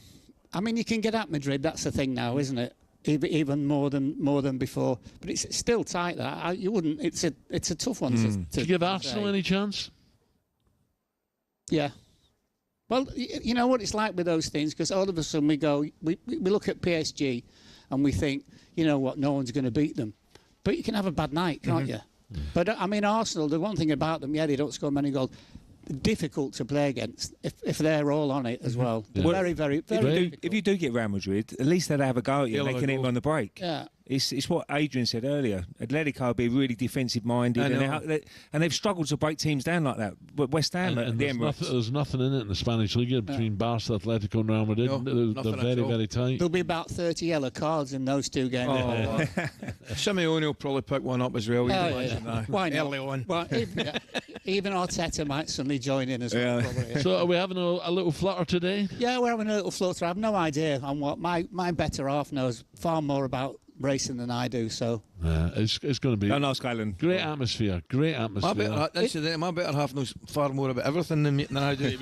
[SPEAKER 13] mean, you can get at Madrid. That's the thing now, isn't it? Even more than before, but it's still tight. That you wouldn't. It's a tough one.
[SPEAKER 7] Do you give Arsenal any chance?
[SPEAKER 13] Yeah. Well, you know what it's like with those things, because all of a sudden we look at PSG and we think, you know what, no one's going to beat them, but you can have a bad night, can't you? But I mean, Arsenal. The one thing about them, they don't score many goals. Difficult to play against if they're all on it as well.
[SPEAKER 19] Well,
[SPEAKER 13] very difficult.
[SPEAKER 19] If you do get Real Madrid, at least they'd have a go at you. They can hit on the break.
[SPEAKER 13] Yeah.
[SPEAKER 19] It's what Adrian said earlier. Atletico will be really defensive minded, and they've struggled to break teams down like that. But West Ham at the Emirates,
[SPEAKER 7] there's nothing in it in the Spanish League between Barca, Atletico, and Real Madrid. They're very tight.
[SPEAKER 13] There'll be about 30 yellow cards in those two games.
[SPEAKER 20] Simeone will probably pick one up as well.
[SPEAKER 13] Why not?
[SPEAKER 20] Early on.
[SPEAKER 13] Well, even Arteta might suddenly join in as well. Probably.
[SPEAKER 7] So are we having a little flutter today?
[SPEAKER 13] Yeah, we're having a little flutter. I have no idea on what my better half knows far more about racing than I do. So
[SPEAKER 7] it's going to be
[SPEAKER 19] a nice island.
[SPEAKER 7] Great atmosphere. My
[SPEAKER 20] better half knows far more about everything than I do.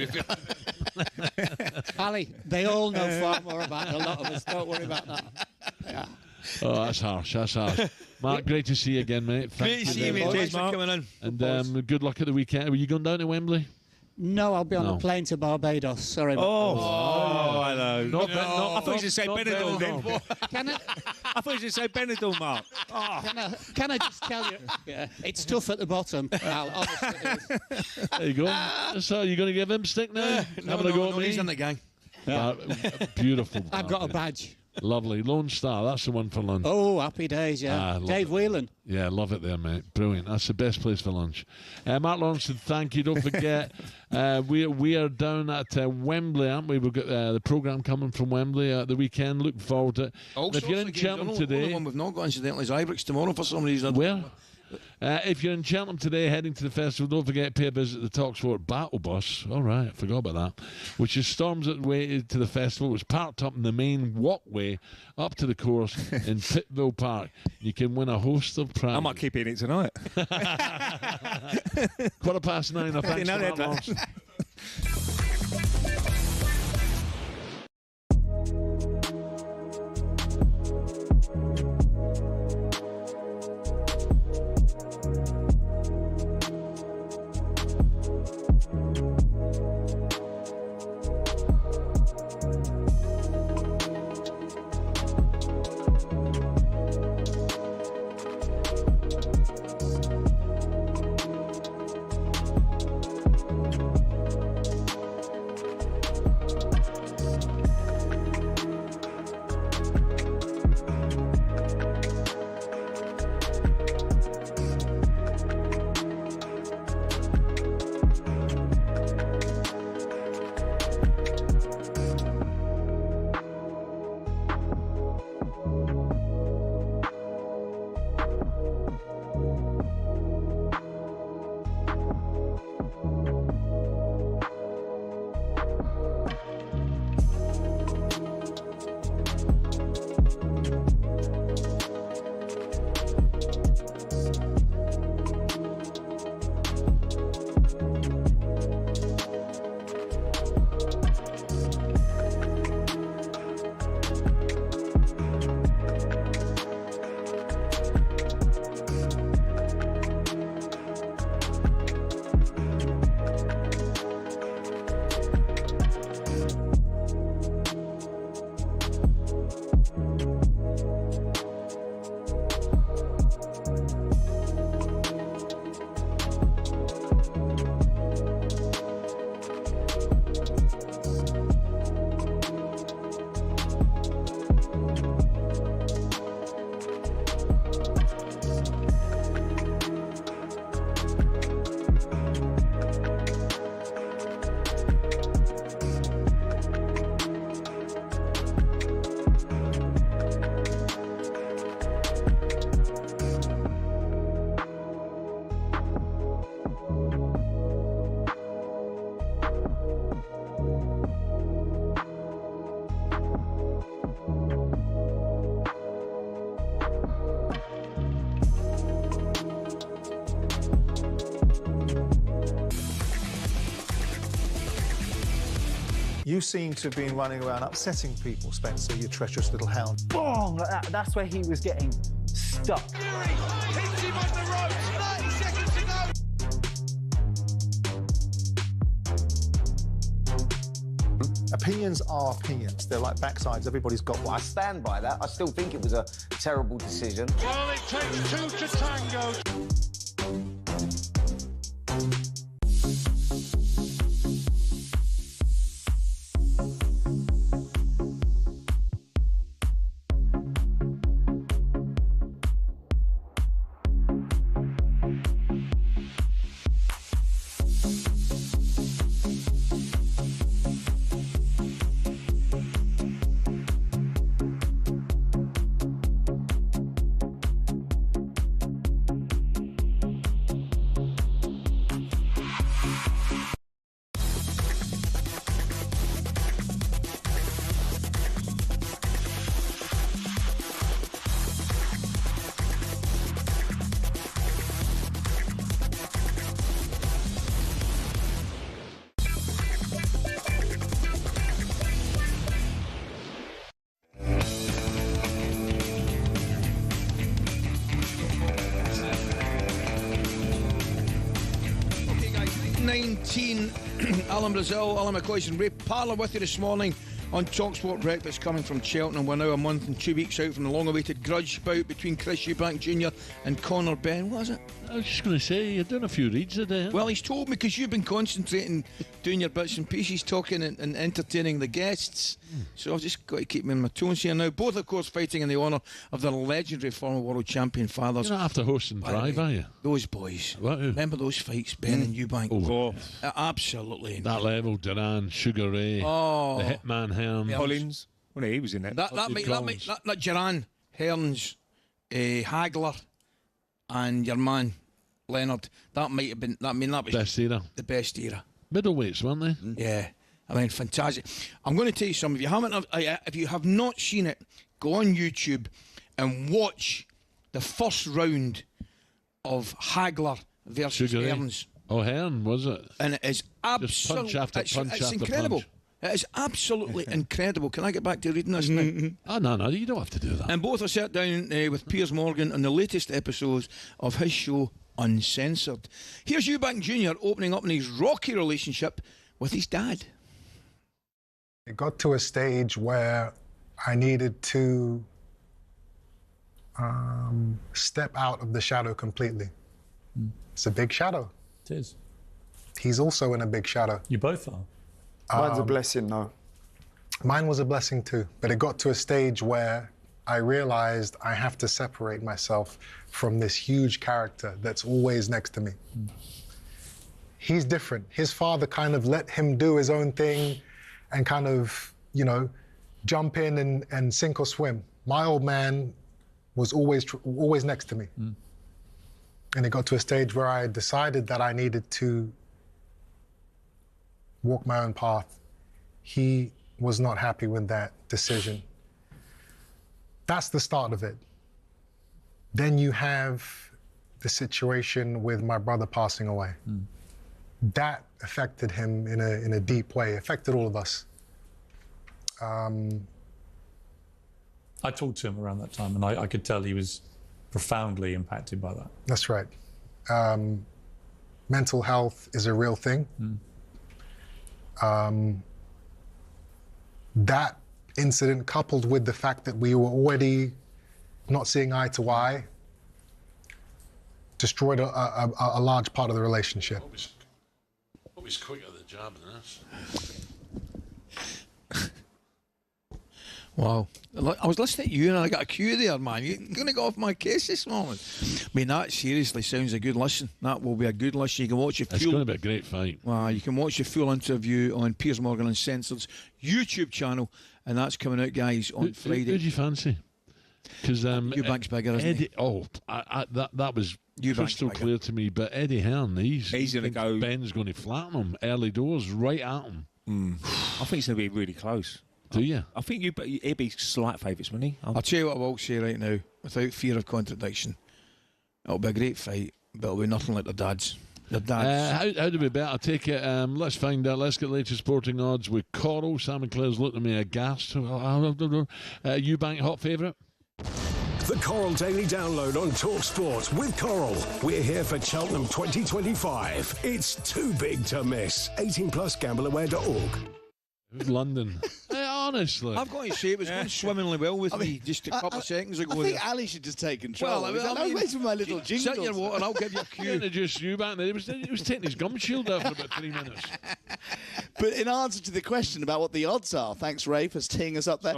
[SPEAKER 13] Ali, they all know far more about a lot of us. Don't worry about that. Yeah.
[SPEAKER 7] Oh, that's harsh. Mark, great to see you again, mate.
[SPEAKER 20] Great to see you, mate. Thanks for coming in.
[SPEAKER 7] And good luck at the weekend. Are you going down to Wembley?
[SPEAKER 13] No, I'll be on a plane to Barbados. Sorry about
[SPEAKER 19] hello. I thought you should say Benidorm then. I thought you should say Benidorm, Mark.
[SPEAKER 13] Can I just tell you? Yeah, it's tough at the bottom. Honestly, it is.
[SPEAKER 7] There you go. So you're going to give him stick now?
[SPEAKER 20] No, he's in the gang.
[SPEAKER 7] Beautiful.
[SPEAKER 13] I've got a badge.
[SPEAKER 7] Lovely. Lone Star, that's the one for lunch.
[SPEAKER 13] Oh, happy days, yeah. Dave Whelan.
[SPEAKER 7] Yeah, love it there, mate. Brilliant. That's the best place for lunch. Mark Lawrence, thank you. Don't forget, we are down at Wembley, aren't we? We've got the programme coming from Wembley at the weekend. Looking forward to it.
[SPEAKER 20] If you're in Cheltenham today... The one we've not got, incidentally, is Ibrox tomorrow for some reason.
[SPEAKER 7] Where? If you're in Cheltenham today heading to the festival, don't forget to pay a visit to the talkSPORT Battle Bus. All right, I forgot about that. Which is storms its way to the festival. It's parked up in the main walkway up to the course in Pittville Park. You can win a host of prizes.
[SPEAKER 19] I might keep eating it tonight.
[SPEAKER 7] 9:15. Thanks for that, Lawrence.
[SPEAKER 6] You seem to have been running around upsetting people, Spencer, you treacherous little hound.
[SPEAKER 5] Bong! Like that. That's where he was getting stuck.
[SPEAKER 25] Hits him on the ropes, 30 seconds to go.
[SPEAKER 6] Opinions are opinions. They're like backsides. Everybody's got one.
[SPEAKER 14] I stand by that. I still think it was a terrible decision.
[SPEAKER 25] Well, it takes two to tango.
[SPEAKER 20] Alan Brazil, Alan McCoist and Ray Parlour with you this morning on talkSPORT Breakfast coming from Cheltenham. We're now a month and 2 weeks out from the long-awaited grudge bout between Chris Eubank Jr. and Conor Benn. What is it?
[SPEAKER 7] I was just going to say, you're doing a few reads a day.
[SPEAKER 20] Well, he's told me because you've been concentrating, doing your bits and pieces, talking and entertaining the guests. So I've just got to keep me on my toes here now. Both, of course, fighting in the honour of their legendary former world champion fathers.
[SPEAKER 7] You're not after hosting Drive, are you?
[SPEAKER 20] Those boys.
[SPEAKER 7] What?
[SPEAKER 20] Remember those fights, Ben and Eubank?
[SPEAKER 7] Oh.
[SPEAKER 20] Absolutely.
[SPEAKER 7] That level, Duran, Sugar Ray, the Hitman Hearns.
[SPEAKER 19] Collins. Well, he was in it.
[SPEAKER 20] That Duran, Hearns, Hagler. and your man Leonard. That might have been. That was
[SPEAKER 7] best era.
[SPEAKER 20] The best era.
[SPEAKER 7] Middleweights, weren't they?
[SPEAKER 20] Yeah. I mean, fantastic. I'm going to tell you something. If you have not seen it, go on YouTube and watch the first round of Hagler versus Hearns.
[SPEAKER 7] Oh, Hearn, was it?
[SPEAKER 20] And it is absolutely...
[SPEAKER 7] punch after punch
[SPEAKER 20] it's
[SPEAKER 7] after
[SPEAKER 20] incredible.
[SPEAKER 7] punch.
[SPEAKER 20] It is absolutely incredible. Can I get back to reading this now?
[SPEAKER 7] Oh, no, you don't have to do that.
[SPEAKER 20] And both are sat down with Piers Morgan on the latest episodes of his show, Uncensored. Here's Eubank Jr. opening up on his rocky relationship with his dad.
[SPEAKER 9] It got to a stage where I needed to step out of the shadow completely. It's a big shadow.
[SPEAKER 15] It is.
[SPEAKER 9] He's also in a big shadow.
[SPEAKER 15] You both are.
[SPEAKER 9] Mine's a blessing, though. Mine was a blessing too, but it got to a stage where I realized I have to separate myself from this huge character that's always next to me. He's different. His father kind of let him do his own thing and kind of, jump in and sink or swim. My old man was always next to me. And it got to a stage where I decided that I needed to walk my own path. He was not happy with that decision. That's the start of it. Then you have the situation with my brother passing away. That affected him in a deep way, affected all of us.
[SPEAKER 15] I talked to him around that time, and I could tell he was profoundly impacted by that.
[SPEAKER 9] That's right. Mental health is a real thing. That incident, coupled with the fact that we were already not seeing eye to eye, destroyed a large part of the relationship.
[SPEAKER 7] Always quick at the job than us.
[SPEAKER 20] Wow. I was listening to you and I got a cue there, man. You're going to go off my case this morning. I mean, that seriously sounds a good listen. That will be a good listen. You can watch your full...
[SPEAKER 7] It's going to be a great fight.
[SPEAKER 20] Well, you can watch your full interview on Piers Morgan Uncensored's YouTube channel, and that's coming out, guys, on Friday.
[SPEAKER 7] Who do you fancy? Because
[SPEAKER 20] Eubank's bigger, isn't he?
[SPEAKER 7] That was crystal clear to me. But Eddie Hearn, he's going to go. Ben's going to flatten him early doors, right at him.
[SPEAKER 19] I think it's going to be really close.
[SPEAKER 7] Do you?
[SPEAKER 19] I think he'd be slight favourites, wouldn't he?
[SPEAKER 20] I'll tell you what I will say right now, without fear of contradiction. It'll be a great fight, but it'll be nothing like their dad's.
[SPEAKER 7] How do we bet? I'll take it. Let's find out. Let's get latest sporting odds with Coral. Sam and Claire's looking at me aghast. Eubank, hot favourite?
[SPEAKER 17] The Coral Daily Download on talkSPORT with Coral. We're here for Cheltenham 2025. It's too big to miss. 18+ gambleware.org.
[SPEAKER 7] London. Honestly,
[SPEAKER 20] I've got to say it was going swimmingly well with me just a couple of seconds ago.
[SPEAKER 18] I think Ali should just take control.
[SPEAKER 20] Well, I
[SPEAKER 18] was waiting for my little jingle.
[SPEAKER 20] Sit in your water and I'll give you a cue.
[SPEAKER 7] Introduce you back there. He was taking his gum shield out for about 3 minutes.
[SPEAKER 18] But in answer to the question about what the odds are, thanks Ray for teeing us up there.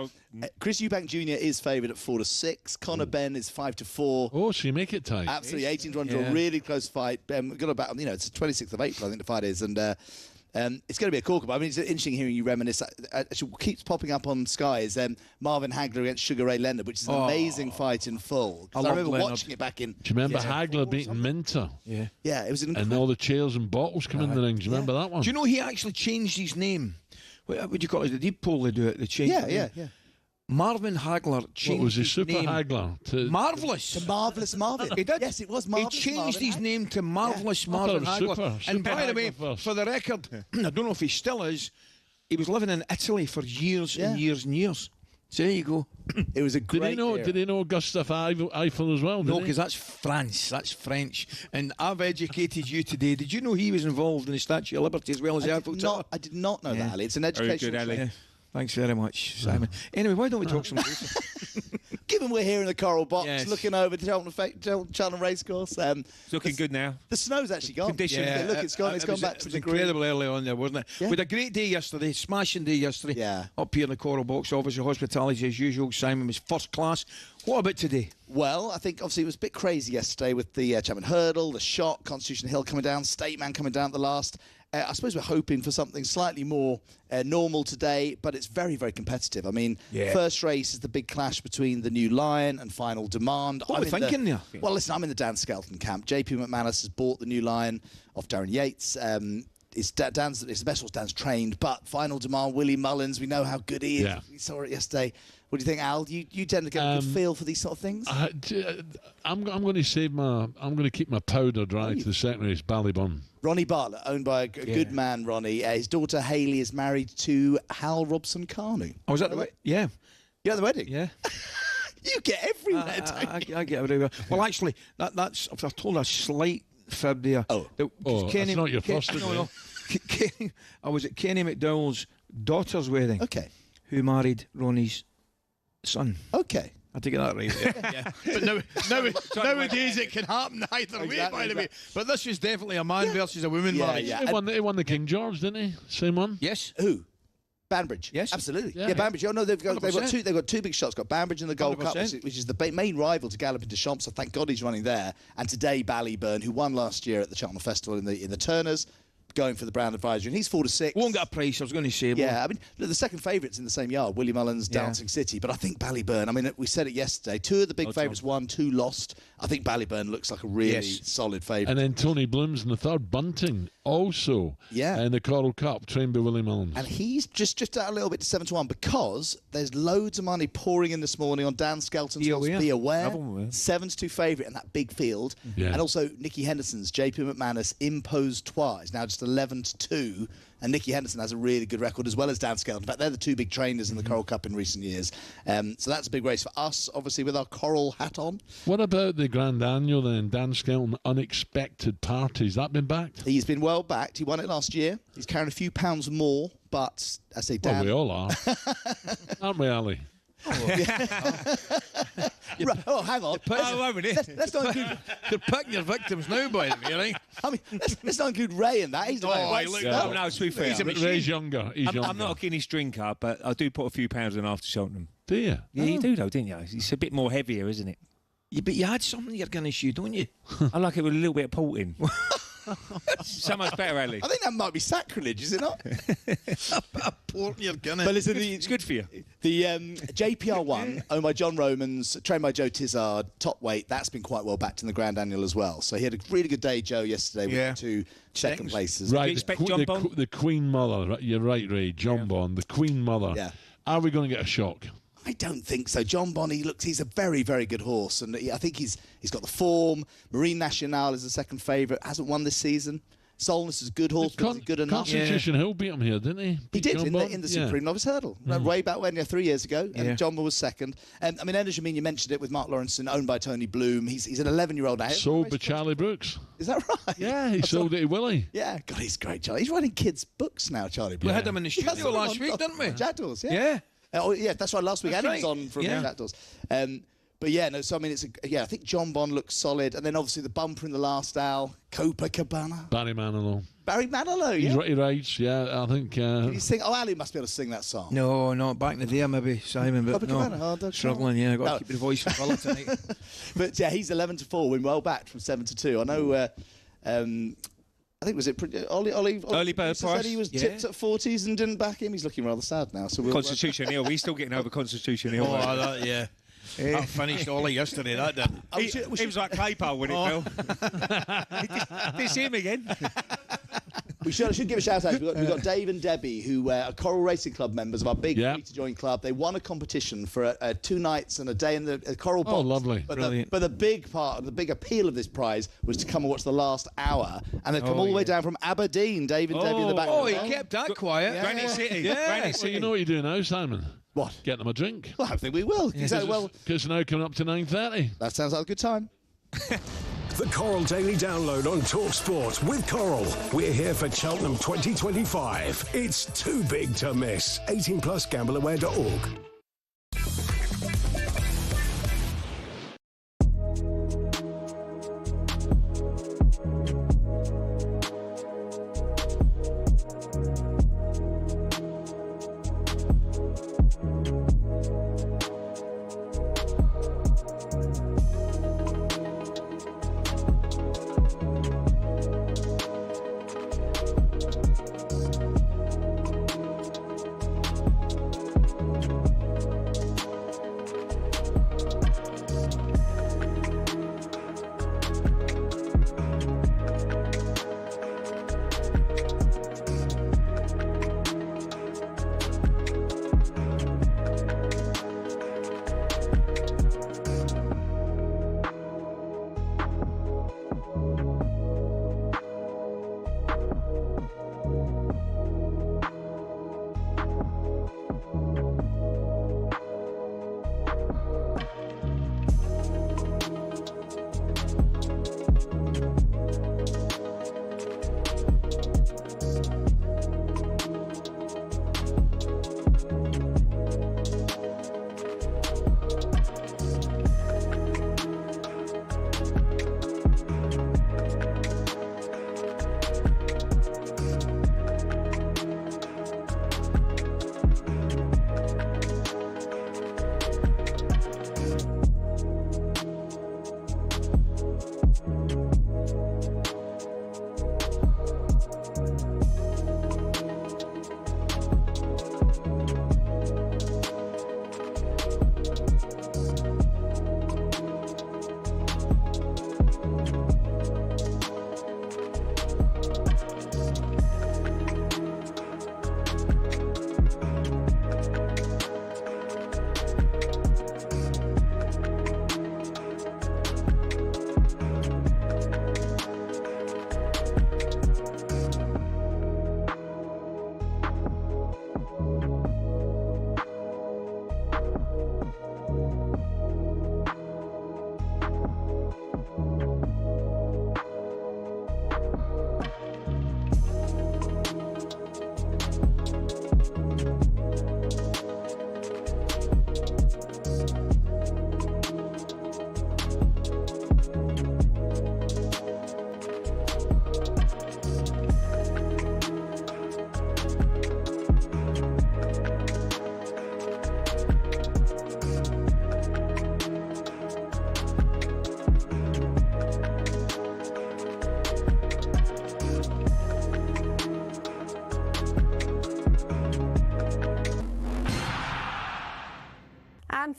[SPEAKER 18] Chris Eubank Jr. is favoured at 4-6. Conor Ben is 5-4.
[SPEAKER 7] Oh, so you make it tight.
[SPEAKER 18] Absolutely, 18-1 draw, really close fight. Got about it's the 26th of April, I think the fight is, and it's going to be a corker. But I mean, it's interesting hearing you reminisce. What keeps popping up on Sky is Marvin Hagler against Sugar Ray Leonard, which is an amazing fight in full. I remember watching it back in.
[SPEAKER 7] Do you remember Hagler beating Minter?
[SPEAKER 18] Yeah, it was
[SPEAKER 7] and all the chairs and bottles come in the ring. Do you remember that one?
[SPEAKER 20] Do you know he actually changed his name? What would you call it? The deep poll they do it. They changed.
[SPEAKER 18] Yeah.
[SPEAKER 20] Marvin Hagler changed.
[SPEAKER 7] What was his
[SPEAKER 20] Super
[SPEAKER 7] name?
[SPEAKER 20] Hagler? To
[SPEAKER 18] Marvellous Marvin.
[SPEAKER 20] He did.
[SPEAKER 18] Yes, it was Marvellous.
[SPEAKER 20] He changed his name to Marvellous Marvin Hagler. And by the way, for the record, I don't know if he still is, he was living in Italy for years and years and years. So there you go.
[SPEAKER 18] It was a great
[SPEAKER 7] Did he know Gustave Eiffel as well?
[SPEAKER 20] No, because that's France. That's French. And I've educated you today. Did you know he was involved in the Statue of Liberty as well as the Eiffel Tower?
[SPEAKER 18] I did not know that, Ali. It's an educational
[SPEAKER 19] Very good, Ali.
[SPEAKER 20] Thanks very much, Simon. Anyway, why don't we talk some racing?
[SPEAKER 18] Given we're here in the Coral Box, looking over the Cheltenham Racecourse.
[SPEAKER 19] It's looking good now.
[SPEAKER 18] The snow's actually gone.
[SPEAKER 19] Conditions.
[SPEAKER 18] Yeah, look, it's gone. It's gone back to the green.
[SPEAKER 20] Incredible early on there, wasn't it?
[SPEAKER 18] Yeah.
[SPEAKER 20] We had a great day yesterday, smashing day yesterday.
[SPEAKER 18] Yeah.
[SPEAKER 20] Up here in the Coral Box, obviously hospitality as usual. Simon was first class. What about today?
[SPEAKER 18] Well, I think obviously it was a bit crazy yesterday with the Chapman Hurdle, the shot, Constitution Hill coming down, State Man coming down at the last. I suppose we're hoping for something slightly more normal today, but it's very, very competitive. I mean, first race is the big clash between the New Lion and Final Demand.
[SPEAKER 20] What are we thinking there?
[SPEAKER 18] Well, listen, I'm in the Dan Skelton camp. JP McManus has bought the New Lion off Darren Yates. It's the best horse Dan's trained, but Final Demand, Willie Mullins, we know how good he is.
[SPEAKER 7] Yeah.
[SPEAKER 18] We saw it yesterday. What do you think, Al? You tend to get a good feel for these sort of things?
[SPEAKER 7] I'm going to keep my powder dry to the second race, Ballyburn.
[SPEAKER 18] Ronnie Bartlett, owned by a good man, Ronnie. His daughter Hayley is married to Hal Robson-Kanu.
[SPEAKER 20] I was at the wedding. Yeah.
[SPEAKER 18] You're at the wedding?
[SPEAKER 20] Yeah.
[SPEAKER 18] You get everywhere,
[SPEAKER 20] I get everywhere. Well, actually, that's I've told a slight fib there.
[SPEAKER 7] That's not your first, is it?
[SPEAKER 20] I was at Kenny McDowell's daughter's wedding.
[SPEAKER 18] Okay.
[SPEAKER 20] Who married Ronnie's son.
[SPEAKER 18] Okay.
[SPEAKER 20] I take that right there.
[SPEAKER 18] Yeah.
[SPEAKER 20] But nowadays it can happen either way, by the way. But this was definitely a man versus a woman marriage.
[SPEAKER 7] He won the King George, didn't he? Same one?
[SPEAKER 20] Yes.
[SPEAKER 18] Who? Banbridge.
[SPEAKER 20] Yes.
[SPEAKER 18] Absolutely. Yeah, Banbridge. Oh, no, they've got two big shots. Got Banbridge in the Gold
[SPEAKER 20] 100%.
[SPEAKER 18] Cup, which is the main rival to Galloping Deschamps, so thank God he's running there. And today, Ballyburn, who won last year at the Cheltenham Festival in the Turners, going for the Brown Advisory, and he's 4-6.
[SPEAKER 20] Won't get a price, I was going to say.
[SPEAKER 18] Yeah, I mean, look, the second favourites in the same yard, Willie Mullins, Dancing City, but I think Ballyburn, I mean, we said it yesterday, two of the big favourites won, two lost. I think Ballyburn looks like a really solid favourite.
[SPEAKER 7] And then Tony Bloom's in the third, Bunting, also in the Coral Cup, trained by Willie Mullins.
[SPEAKER 18] And he's just out a little bit to 7-1 because there's loads of money pouring in this morning on Dan Skelton's horse, Be Aware. 7-2 favourite in that big field.
[SPEAKER 7] Yeah.
[SPEAKER 18] And also Nicky Henderson's JP McManus Impose Twice, now just 11-2. And Nicky Henderson has a really good record, as well as Dan Skelton. In fact, they're the two big trainers in the Coral Cup in recent years. So that's a big race for us, obviously, with our coral hat on.
[SPEAKER 7] What about the Grand Annual then? Dan Skelton, Unexpected Parties. That been backed?
[SPEAKER 18] He's been well backed. He won it last year. He's carrying a few pounds more, but I say Dan.
[SPEAKER 7] Well, we all are. Aren't we, Ali?
[SPEAKER 18] Right. Oh, hang on. Let's not include...
[SPEAKER 20] You're picking your victims now, by the way, right?
[SPEAKER 18] I mean, let's not include Ray in that. He's not.
[SPEAKER 19] No, to be fair,
[SPEAKER 7] Ray's younger. He's younger.
[SPEAKER 19] I'm not a Guinness drinker, but I do put a few pounds in after Cheltenham.
[SPEAKER 7] Do you?
[SPEAKER 19] Yeah, you do, though, didn't you? It's a bit more heavier, isn't it?
[SPEAKER 20] Yeah, but you had something you're going to shoot, don't you?
[SPEAKER 19] I like it with a little bit of port in. So much better, Ali.
[SPEAKER 18] I think that might be sacrilege, is it not?
[SPEAKER 20] A port you're going to...
[SPEAKER 18] But listen,
[SPEAKER 19] it's good for you.
[SPEAKER 18] The JPR1, owned by John Romans, trained by Joe Tizard, top weight, that's been quite well backed in the Grand Annual as well. So he had a really good day, Joe, yesterday with the two second places.
[SPEAKER 7] Right,
[SPEAKER 19] Do you expect John Bond?
[SPEAKER 7] The Queen Mother, you're right, Ray, John Bond, the Queen Mother.
[SPEAKER 18] Yeah.
[SPEAKER 7] Are we going to get a shock?
[SPEAKER 18] I don't think so. John Bonny he's a very, very good horse, and I think he's got the form. Marine Nationale is the second favourite, hasn't won this season. Solness is a good horse, but is he good enough?
[SPEAKER 7] Constitution Hill beat him here, didn't he?
[SPEAKER 18] He did in the Supreme Novice Hurdle, way back when, 3 years ago, and John was second. I mean, Energy, you mentioned it with Mark Lawrenson, owned by Tony Bloom. He's an 11-year-old now.
[SPEAKER 7] Sold by Charlie Brooks.
[SPEAKER 18] Is that right?
[SPEAKER 7] Yeah, he sold it to Willie.
[SPEAKER 18] Yeah, God, he's great, Charlie. He's writing kids' books now, Charlie Brooks.
[SPEAKER 20] We had him in the studio last week, didn't we?
[SPEAKER 18] Jackdaws,
[SPEAKER 20] Yeah.
[SPEAKER 18] Oh yeah, that's right. Last week, and he was on from Jackdaws. But yeah, no. So I mean, I think John Bond looks solid, and then obviously the bumper in the last hour, Copacabana.
[SPEAKER 7] Barry Manilow.
[SPEAKER 18] Barry Manilow. Yeah.
[SPEAKER 7] He writes. Yeah, I think.
[SPEAKER 18] Can you sing? Oh, Ali must be able to sing that song.
[SPEAKER 20] No, not back in the day, maybe Simon, but
[SPEAKER 18] Copacabana,
[SPEAKER 20] struggling. Yeah, got to keep the voice for Villa tonight.
[SPEAKER 18] But yeah, he's 11-4, win well backed from 7-2. I know. I think was it Ollie
[SPEAKER 19] Bird
[SPEAKER 18] said
[SPEAKER 19] Price.
[SPEAKER 18] He was tipped at 40s and didn't back him. He's looking rather sad now. So
[SPEAKER 19] Constitution Hill. He's still getting over Constitution Hill.
[SPEAKER 20] That finished Ollie yesterday. That did.
[SPEAKER 19] He was like Claypole when it fell. Did you see him again?
[SPEAKER 18] We should give a shout out. We've got Dave and Debbie, who are Coral Racing Club members of our big free to join club. They won a competition for 2 nights and a day in the Coral Box.
[SPEAKER 7] Oh, lovely.
[SPEAKER 18] But the big part, the big appeal of this prize was to come and watch the last hour. And they've come all the way down from Aberdeen, Dave and Debbie in the back.
[SPEAKER 20] Oh, he kept that quiet.
[SPEAKER 19] Yeah. Granny City.
[SPEAKER 7] Yeah.
[SPEAKER 19] Granny City.
[SPEAKER 7] Well, you know what you do now, Simon?
[SPEAKER 18] What?
[SPEAKER 7] Get them a drink.
[SPEAKER 18] Well, I think we will.
[SPEAKER 7] Because now coming up to 9:30.
[SPEAKER 18] That sounds like a good time.
[SPEAKER 17] The Coral Daily Download on talkSPORT with Coral. We're here for Cheltenham 2025. It's too big to miss. 18+ gambleaware.org.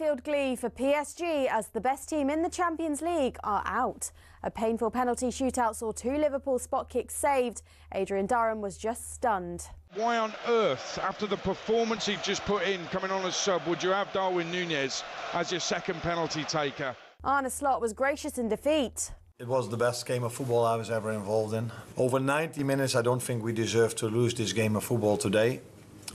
[SPEAKER 2] unveiled glee for PSG as the best team in the Champions League are out. A painful penalty shootout saw 2 Liverpool spot kicks saved. Adrian Durham was just stunned.
[SPEAKER 3] Why on earth, after the performance he just put in, coming on as sub, would you have Darwin Núñez as your second penalty taker?
[SPEAKER 2] Arne Slot was gracious in defeat.
[SPEAKER 16] It was the best game of football I was ever involved in. Over 90 minutes, I don't think we deserve to lose this game of football today.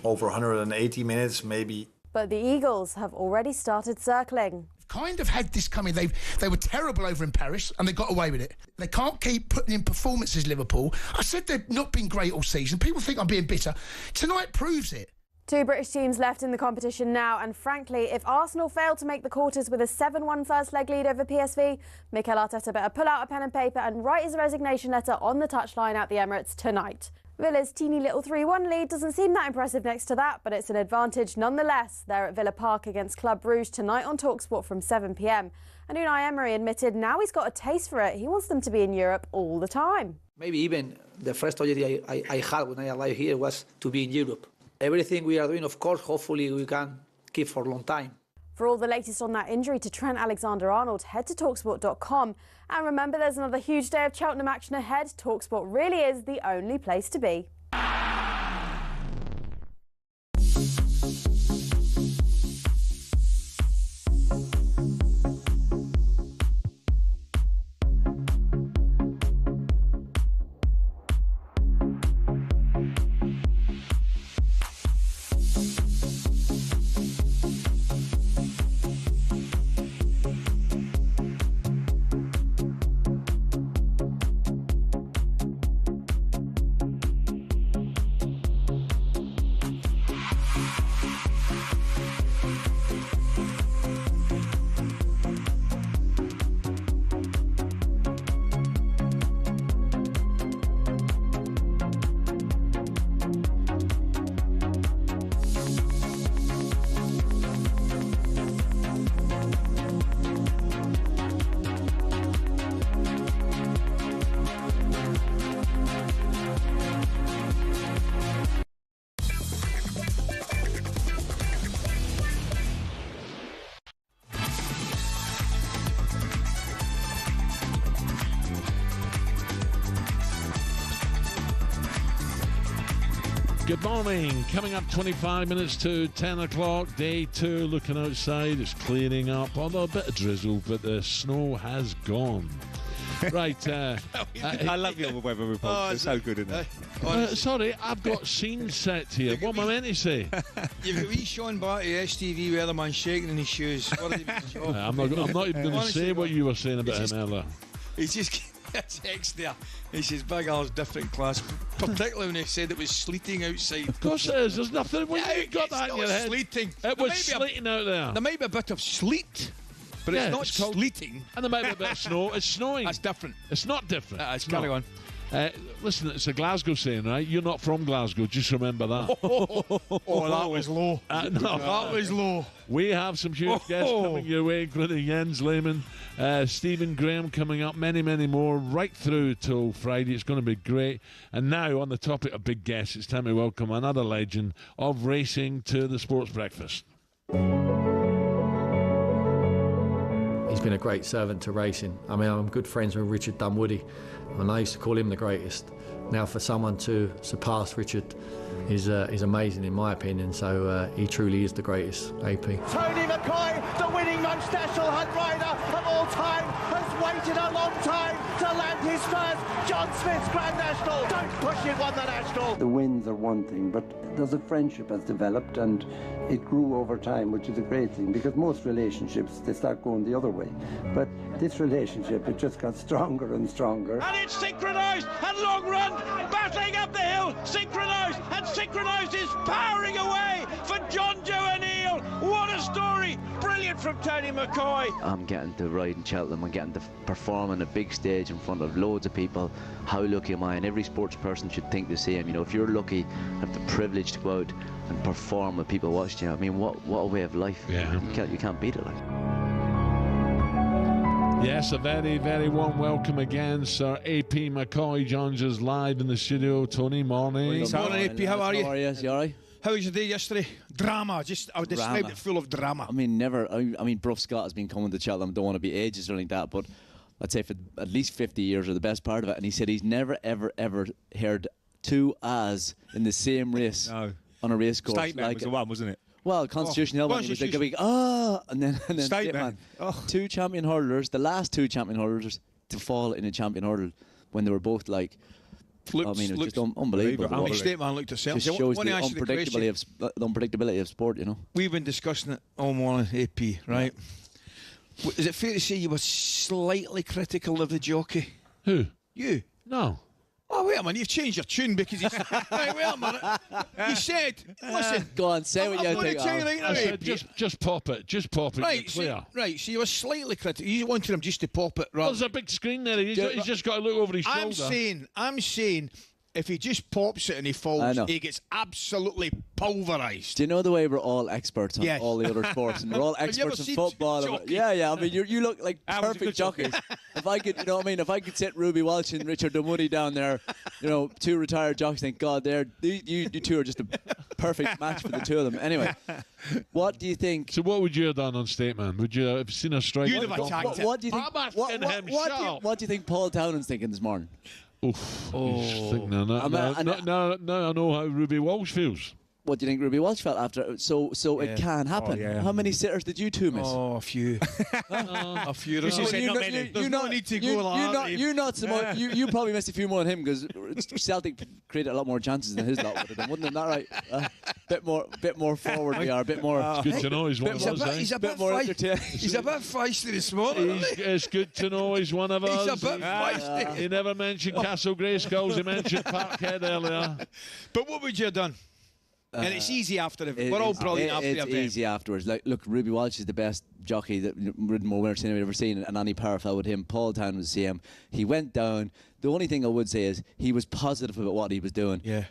[SPEAKER 16] Over 180 minutes, maybe.
[SPEAKER 2] But the Eagles have already started circling.
[SPEAKER 4] Kind of had this coming. They were terrible over in Paris and they got away with it. They can't keep putting in performances, Liverpool. I said they've not been great all season. People think I'm being bitter. Tonight proves it.
[SPEAKER 2] 2 British teams left in the competition now, and frankly, if Arsenal fail to make the quarters with a 7-1 first leg lead over PSV, Mikel Arteta better pull out a pen and paper and write his resignation letter on the touchline at the Emirates tonight. Villa's teeny little 3-1 lead doesn't seem that impressive next to that, but it's an advantage nonetheless. They're at Villa Park against Club Brugge tonight on talkSPORT from 7 p.m. And Unai Emery admitted now he's got a taste for it. He wants them to be in Europe all the time.
[SPEAKER 24] Maybe even the first objective I had when I arrived here was to be in Europe. Everything we are doing, of course, hopefully we can keep for a long time.
[SPEAKER 2] For all the latest on that injury to Trent Alexander-Arnold, head to talksport.com. And remember, there's another huge day of Cheltenham action ahead. talkSPORT really is the only place to be.
[SPEAKER 7] Good morning. Coming up 25 minutes to 10 o'clock. Day 2, looking outside. It's clearing up, although a bit of drizzle, but the snow has gone. Right.
[SPEAKER 19] I love your weather reports. They're so good, isn't it?
[SPEAKER 7] Sorry, I've got scenes set here. What am I meant to say?
[SPEAKER 20] You've got wee Sean Barty, STV weatherman, shaking in his shoes.
[SPEAKER 7] I'm not even going to say what you were saying about him earlier.
[SPEAKER 20] He's just a text there. He says, Big Al's different class, particularly when he said it was sleeting outside.
[SPEAKER 7] Of course it is. There's nothing. When you got that in your head.
[SPEAKER 20] Sleeting.
[SPEAKER 7] It was sleeting out there.
[SPEAKER 20] There might be a bit of sleet, but it's not sleeting.
[SPEAKER 7] And there might be a bit of snow. It's snowing.
[SPEAKER 20] That's different.
[SPEAKER 7] It's not different.
[SPEAKER 20] It's carry on.
[SPEAKER 7] Listen, it's a Glasgow saying, right? You're not from Glasgow, just remember that.
[SPEAKER 20] Oh, that was low.
[SPEAKER 7] No.
[SPEAKER 20] That was low.
[SPEAKER 7] We have some huge guests coming your way, including Jens Lehmann, Stephen Graham coming up, many, many more, right through till Friday. It's going to be great. And now, on the topic of big guests, it's time to welcome another legend of racing to the Sports Breakfast.
[SPEAKER 10] He's been a great servant to racing. I mean, I'm good friends with Richard Dunwoody, and I used to call him the greatest. Now, for someone to surpass Richard is amazing, in my opinion. So he truly is the greatest, AP.
[SPEAKER 21] Tony McCoist, the winning Munstachel Hunt rider of all time, has waited a long time to land his first John Smith's Grand National. Don't push it, won the National.
[SPEAKER 22] The wins are one thing, but there's a friendship has developed, and it grew over time, which is a great thing, because most relationships, they start going the other way. But this relationship, it just got stronger and stronger.
[SPEAKER 25] And it's synchronised and long run, battling up the hill, synchronised, and synchronised is powering away for John Joe O'Neill. What a story! Brilliant from Tony McCoy.
[SPEAKER 23] I'm getting to ride in Cheltenham, I'm getting to perform on a big stage in front of loads of people. How lucky am I? And every sports person should think the same. You know, if you're lucky, have the privilege to go out and perform with people watching you, I mean, what a way of life.
[SPEAKER 7] Yeah.
[SPEAKER 23] You can't beat it. Like.
[SPEAKER 7] Yes, a very, very warm welcome again, Sir AP McCoy joins us live in the studio. Tony, morning.
[SPEAKER 20] Morning, AP, how are you?
[SPEAKER 23] How are you? You all right?
[SPEAKER 20] How was your day yesterday? Drama. I would describe it full of drama.
[SPEAKER 23] I mean, never. I mean, Bruff Scott has been coming to Cheltenham. Don't want to be ageist or anything like that, but I'd say for at least 50 years or the best part of it. And he said he's never, ever, ever heard two ahs in the same race on a race course.
[SPEAKER 19] Statement was the one, wasn't it?
[SPEAKER 23] Well, Constitution Hill, he was like a big and then
[SPEAKER 19] Statement.
[SPEAKER 23] Two champion hurlers, the last two champion hurlers to fall in a champion hurdle when they were both like. I mean, it was just unbelievable.
[SPEAKER 20] I mean, Stateman looked at himself.
[SPEAKER 23] Just shows the unpredictability of sport, you know.
[SPEAKER 20] We've been discussing it all morning, AP, right? Yeah. Is it fair to say you were slightly critical of the jockey?
[SPEAKER 7] Who?
[SPEAKER 20] You?
[SPEAKER 7] No.
[SPEAKER 20] Oh, wait a minute, you've changed your tune because you said, wait a minute. You said, listen.
[SPEAKER 23] Go on, say what you think.
[SPEAKER 7] I said, just pop it. Just pop it.
[SPEAKER 20] Right,
[SPEAKER 7] Clear.
[SPEAKER 20] So you were slightly critical. You wanted him just to pop it.
[SPEAKER 7] Well, there's a big screen there. He's just got to look over his shoulder.
[SPEAKER 20] I'm saying, if he just pops it and he falls, he gets absolutely pulverised.
[SPEAKER 23] Do you know the way we're all experts on all the other sports, and we're all experts in football? Yeah. I mean, you look like perfect jockeys. If I could, you know what I mean? If I could sit Ruby Walsh and Richard Dunwoody down there, you know, two retired jockeys, thank God, you two are just a perfect match for the two of them. Anyway, what do you think?
[SPEAKER 7] So, what would you have done on Stateman? Would you have seen a strike?
[SPEAKER 20] You'd have attacked it.
[SPEAKER 23] What do you think? What do you think Paul Townend's thinking this morning?
[SPEAKER 7] Oof. No, I know how Ruby Walsh feels.
[SPEAKER 23] What do you think Ruby Walsh felt after? So it can happen. How many sitters did you two miss?
[SPEAKER 20] Oh, a few. A few.
[SPEAKER 23] There's
[SPEAKER 20] no need to go like
[SPEAKER 23] that. You probably missed a few more than him because Celtic created a lot more chances than his lot would have done. Wasn't that right? Bit more forward we are. A bit more.
[SPEAKER 7] It's good to know he's one of us.
[SPEAKER 20] He's a bit feisty this morning.
[SPEAKER 7] It's good to know he's one of us.
[SPEAKER 20] He's a bit feisty.
[SPEAKER 7] He never mentioned Castle Grayskulls. He mentioned Parkhead earlier.
[SPEAKER 20] But what would you have done? And it's easy after the we're all brilliant after the event.
[SPEAKER 23] It's easy afterwards. Like, look, Ruby Walsh is the best jockey that ridden more winners I've ever seen, and Annie Power fell with him. Paul Town was the same. He went down. The only thing I would say is he was positive about what he was doing.
[SPEAKER 20] Yeah.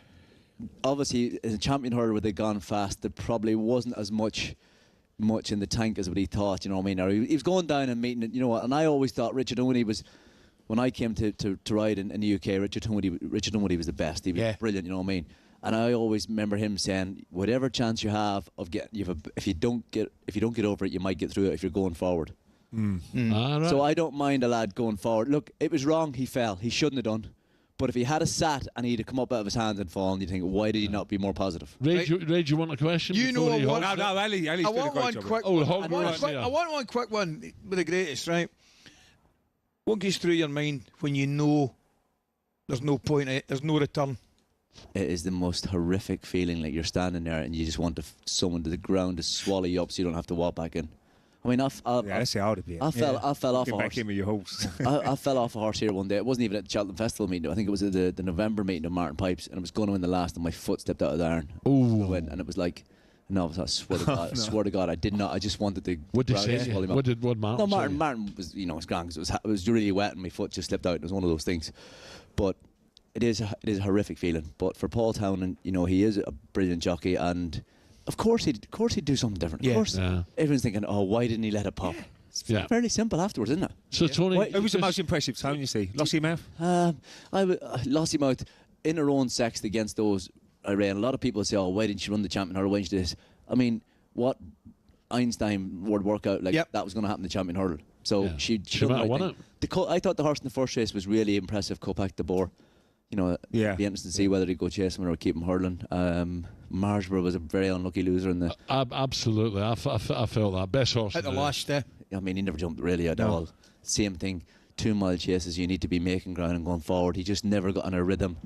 [SPEAKER 23] Obviously, as a champion hurler, with it gone fast, there probably wasn't as much in the tank as what he thought. You know what I mean? Or he was going down and meeting. You know what? And I always thought Richard Dunwoody was. When I came to ride in the UK, Richard Dunwoody was the best. He was brilliant. You know what I mean? And I always remember him saying, whatever chance you have of getting, if you don't get over it, you might get through it if you're going forward.
[SPEAKER 7] Right.
[SPEAKER 23] So I don't mind a lad going forward. Look, it was wrong. He fell. He shouldn't have done. But if he had a sat and he'd have come up out of his hands and fallen, you'd think, why did he not be more positive?
[SPEAKER 7] Ray, you want a question?
[SPEAKER 20] You know what?
[SPEAKER 19] No, Ali's
[SPEAKER 20] I want one quick. I want one quick one with the greatest, right? What goes through your mind when you know there's no point, there's no return?
[SPEAKER 23] It is the most horrific feeling, like you're standing there and you just want someone to the ground to swallow you up so you don't have to walk back in. I mean,
[SPEAKER 19] that's how it'd be.
[SPEAKER 23] I fell off a horse.
[SPEAKER 19] Back in with your horse.
[SPEAKER 23] I fell off a horse here one day. It wasn't even at the Cheltenham Festival meeting. I think it was at the November meeting of Martin Pipes, and I was going to win the last, and my foot stepped out of the iron.
[SPEAKER 7] Ooh.
[SPEAKER 23] And it was like, no, I swear to God, I swear to God, I did not. I just wanted to.
[SPEAKER 7] What did he say? What Martin?
[SPEAKER 23] No, Martin was, you know, it's grand because it was really wet and my foot just slipped out. It was one of those things, but. It is a horrific feeling, but for Paul Townend, you know, he is a brilliant jockey, and of course he'd do something different. Of course, everyone's thinking, oh, why didn't he let it pop? It's fairly simple afterwards, isn't it?
[SPEAKER 7] So Tony,
[SPEAKER 19] who was the most impressive Tone you see? Lossiemouth?
[SPEAKER 23] Lossiemouth in her own sex against those. I ran. A lot of people say, oh, why didn't she run the champion hurdle? Why didn't she do this? I mean, what Einstein would work out like that was going to happen in the champion hurdle. So she might have won it. I thought the horse in the first race was really impressive. Copac de Boer. You know, it'd be interesting to see whether he'd go chase him or keep him hurling. Marsborough was a very unlucky loser in the.
[SPEAKER 7] Absolutely, I felt that best horse
[SPEAKER 20] at the last day.
[SPEAKER 23] I mean, he never jumped really at all. Same thing. 2 mile chases, you need to be making ground and going forward. He just never got on a rhythm.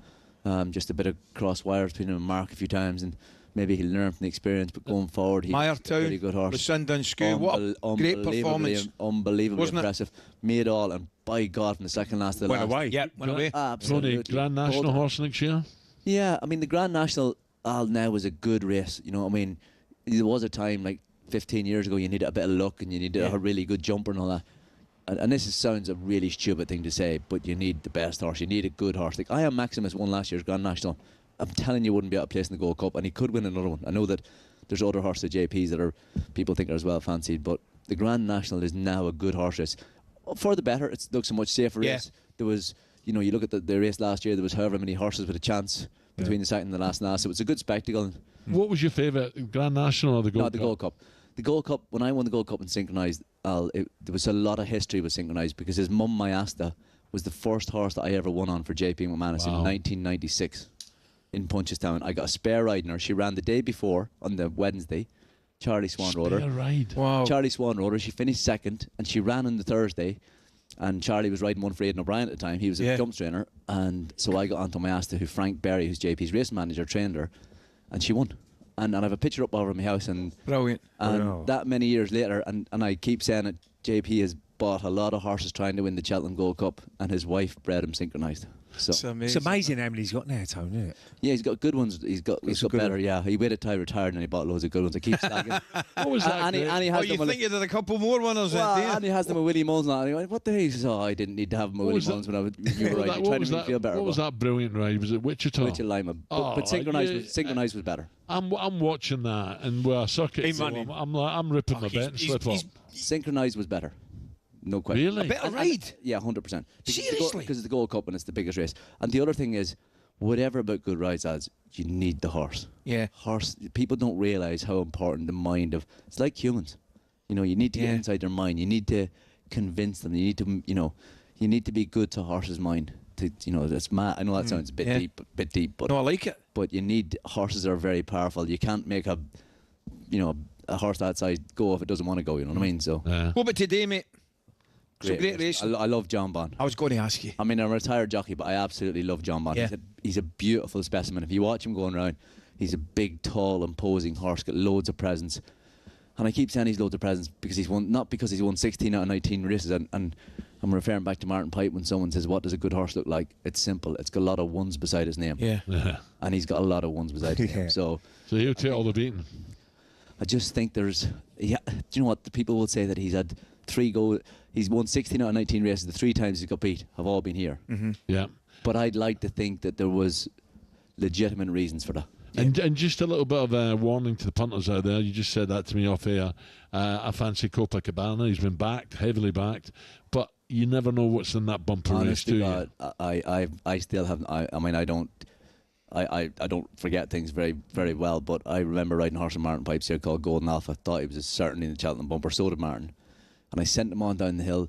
[SPEAKER 23] Just a bit of cross wires between him and Mark a few times, and maybe he'll learn from the experience. But going forward, he's a very good horse.
[SPEAKER 20] With Sundown School, what a great performance!
[SPEAKER 23] Unbelievably impressive. Made all, and by God, from the second last to the last.
[SPEAKER 20] Went away.
[SPEAKER 23] Absolutely.
[SPEAKER 7] Grand National horse next year.
[SPEAKER 23] Yeah, I mean the Grand National now was a good race. You know what I mean? There was a time like 15 years ago you needed a bit of luck and you needed a really good jumper and all that. And this sounds a really stupid thing to say, but you need the best horse. You need a good horse. Like I Am Maximus won last year's Grand National. I'm telling you, wouldn't be out of place in the Gold Cup, and he could win another one. I know that there's other horses at JPs that people think are as well fancied, but the Grand National is now a good horse race. For the better, it looks a much safer race. There was, you know, you look at the race last year, there was however many horses with a chance,
[SPEAKER 1] between the second and the last. So it was a good spectacle.
[SPEAKER 7] What was your favourite, Grand National or the Gold Cup?
[SPEAKER 1] The Gold Cup. The Gold Cup, when I won the Gold Cup in Synchronised, there was a lot of history with Synchronised because his mum, Mayasta, was the first horse that I ever won on for JP McManus in 1996 in Punchestown. I got a spare ride in her. She ran the day before on the Wednesday. Charlie Swan rode her.
[SPEAKER 7] Spare ride.
[SPEAKER 1] Wow. Charlie Swan rode her. She finished second, and she ran on the Thursday. And Charlie was riding one for Aidan O'Brien at the time. He was a jumps trainer. And so I got onto Mayasta, who Frank Berry, who's JP's racing manager, trained her. And she won. And I have a picture up over my house. And
[SPEAKER 20] brilliant.
[SPEAKER 1] And that many years later, and I keep saying it, JP has bought a lot of horses trying to win the Cheltenham Gold Cup, and his wife bred him Synchronised. So
[SPEAKER 19] it's amazing how many he's got now, Tony, isn't it?
[SPEAKER 1] Yeah, he's got good ones. He's got better. Yeah, he waited till he retired and he bought loads of good ones. I keep slagging.
[SPEAKER 7] What was that?
[SPEAKER 1] Annie has
[SPEAKER 8] you think you did a couple more winners?
[SPEAKER 1] Annie has them with Willie Mullins now. And he went, what the hell? He says, I didn't need to have them with Willie Mullins when you were riding. Trying to make me feel better.
[SPEAKER 7] What was that brilliant ride? Was it Wichita?
[SPEAKER 1] Wichita Lima. But Synchronised was better.
[SPEAKER 7] I'm watching that, and we're circuit. I'm ripping my bet and slip up.
[SPEAKER 1] Synchronised was better. No question.
[SPEAKER 7] Really?
[SPEAKER 8] A better ride?
[SPEAKER 1] Yeah, 100%.
[SPEAKER 8] Seriously?
[SPEAKER 1] Because it's the Gold Cup and it's the biggest race. And the other thing is, whatever about good rides, lads, you need the horse.
[SPEAKER 20] Yeah.
[SPEAKER 1] Horse. People don't realise how important the mind of... It's like humans. You know, you need to get inside their mind. You need to convince them. You need to, you need to be good to a horse's mind. That's mad. I know that sounds a bit deep, but...
[SPEAKER 20] No, I like it.
[SPEAKER 1] But you need... Horses are very powerful. You can't make a horse that size go if it doesn't want to go, you know what I mean? So...
[SPEAKER 8] What about today, mate?
[SPEAKER 1] Great race. I love John Bond.
[SPEAKER 20] I was going to ask you.
[SPEAKER 1] I mean, I'm a retired jockey, but I absolutely love John Bond.
[SPEAKER 20] Yeah.
[SPEAKER 1] He's a beautiful specimen. If you watch him going around, he's a big, tall, imposing horse, got loads of presence. And I keep saying he's loads of presence because he's won, not because he's won 16 out of 19 races. And I'm referring back to Martin Pipe when someone says, what does a good horse look like? It's simple. It's got a lot of ones beside his name.
[SPEAKER 20] Yeah.
[SPEAKER 1] And he's got a lot of ones beside his name. So
[SPEAKER 7] he'll take all the beating.
[SPEAKER 1] I just think there's... Yeah, do you know what? The people will say that he's had 3 goals. He's won 16 out of 19 races. The 3 times he's got beat have all been here.
[SPEAKER 20] Mm-hmm.
[SPEAKER 7] Yeah.
[SPEAKER 1] But I'd like to think that there was legitimate reasons for that.
[SPEAKER 7] And just a little bit of a warning to the punters out there. You just said that to me off air. I fancy Copacabana. He's been backed, heavily backed. But you never know what's in that bumper race, do you?
[SPEAKER 1] I still haven't... I mean, I don't forget things very, very well, but I remember riding a horse in Martin Pipes here called Golden Alpha. Thought he was certainly in the Cheltenham bumper. So did Martin. And I sent him on down the hill.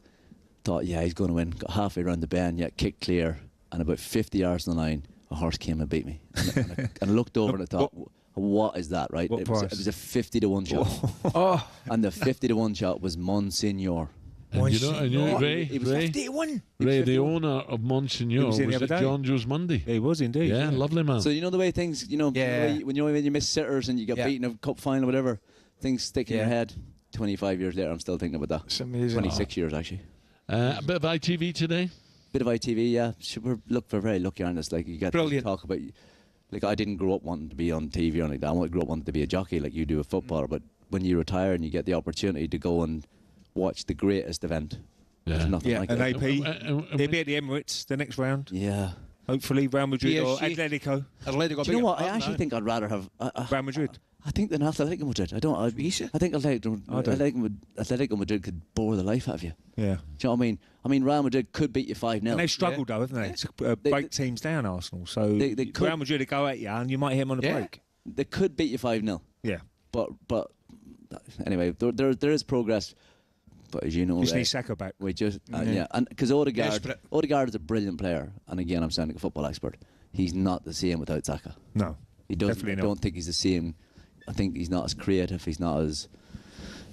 [SPEAKER 1] Thought, yeah, he's going to win. Got halfway around the bend, yet kicked clear. And about 50 yards on the line, a horse came and beat me. And I looked over and I thought, what is that, right? It was a 50-1 shot. And the 50-1 shot was Monsignor.
[SPEAKER 7] And you know, Ray,
[SPEAKER 20] 51.
[SPEAKER 7] Ray, the owner of Monsignor, was at John Joe's Monday.
[SPEAKER 19] He was indeed.
[SPEAKER 7] Yeah, lovely man.
[SPEAKER 1] So you know the way things, when you miss sitters and you get beaten in a cup final or whatever, things stick in your head. 25 years later, I'm still thinking about that.
[SPEAKER 20] It's amazing.
[SPEAKER 1] 26 years, actually.
[SPEAKER 7] A bit of ITV today?
[SPEAKER 1] Bit of ITV, yeah. We're very lucky on this. Like, you get to talk about... Like, I didn't grow up wanting to be on TV or like that. I grew up wanting to be a jockey like you do a footballer. But when you retire and you get the opportunity to go and watch the greatest event, there's nothing like
[SPEAKER 19] and
[SPEAKER 1] that.
[SPEAKER 19] AP, they'll be at the Emirates the next round.
[SPEAKER 1] Yeah.
[SPEAKER 19] Hopefully Real Madrid or Atletico.
[SPEAKER 1] Do you know what? I actually think I'd rather have...
[SPEAKER 19] Real Madrid.
[SPEAKER 1] I think than Atletico Madrid. I think Atletico Madrid could bore the life out of you.
[SPEAKER 19] Yeah.
[SPEAKER 1] Do you know what I mean? I mean, Real Madrid could beat you 5-0.
[SPEAKER 19] And they've struggled though, haven't they? To break teams down, Arsenal. So Real Madrid will go at you and you might hit them on the break.
[SPEAKER 1] They could beat you 5-0.
[SPEAKER 19] Yeah.
[SPEAKER 1] But anyway, there is progress. But as you know,
[SPEAKER 19] just need Saka back.
[SPEAKER 1] We just and because Odegaard is a brilliant player, and again, I'm sounding like a football expert. He's not the same without Saka.
[SPEAKER 19] No,
[SPEAKER 1] he doesn't. I don't think he's the same. I think he's not as creative. He's not as.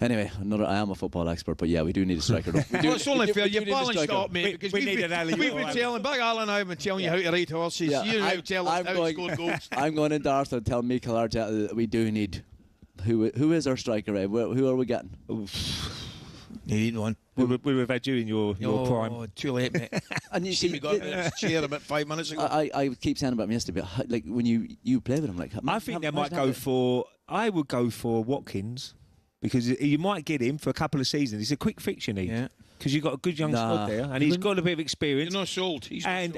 [SPEAKER 1] Anyway, I am a football expert, but yeah, we do need a striker.
[SPEAKER 8] It's only fair. You've balanced it up, mate. Because
[SPEAKER 19] we need an alley.
[SPEAKER 8] We've been telling, Big Alan and I have been telling you how to ride horses.
[SPEAKER 1] Yeah,
[SPEAKER 8] you know, tell us how to score goals.
[SPEAKER 1] I'm going into Arsenal to tell Mikel Arteta that we do need. Who is our striker, Ray? Who are we getting?
[SPEAKER 20] You need one.
[SPEAKER 19] We have had you in your prime.
[SPEAKER 20] Too late, mate.
[SPEAKER 8] And you see me got in the chair about 5 minutes ago.
[SPEAKER 1] I keep saying about him yesterday, but like when you play with him, like
[SPEAKER 19] I think they might go for. I would go for Watkins because you might get him for a couple of seasons. He's a quick fix you need. Yeah. Because you've got a good young squad there, and he's got a bit of experience.
[SPEAKER 8] You're not sold.
[SPEAKER 1] I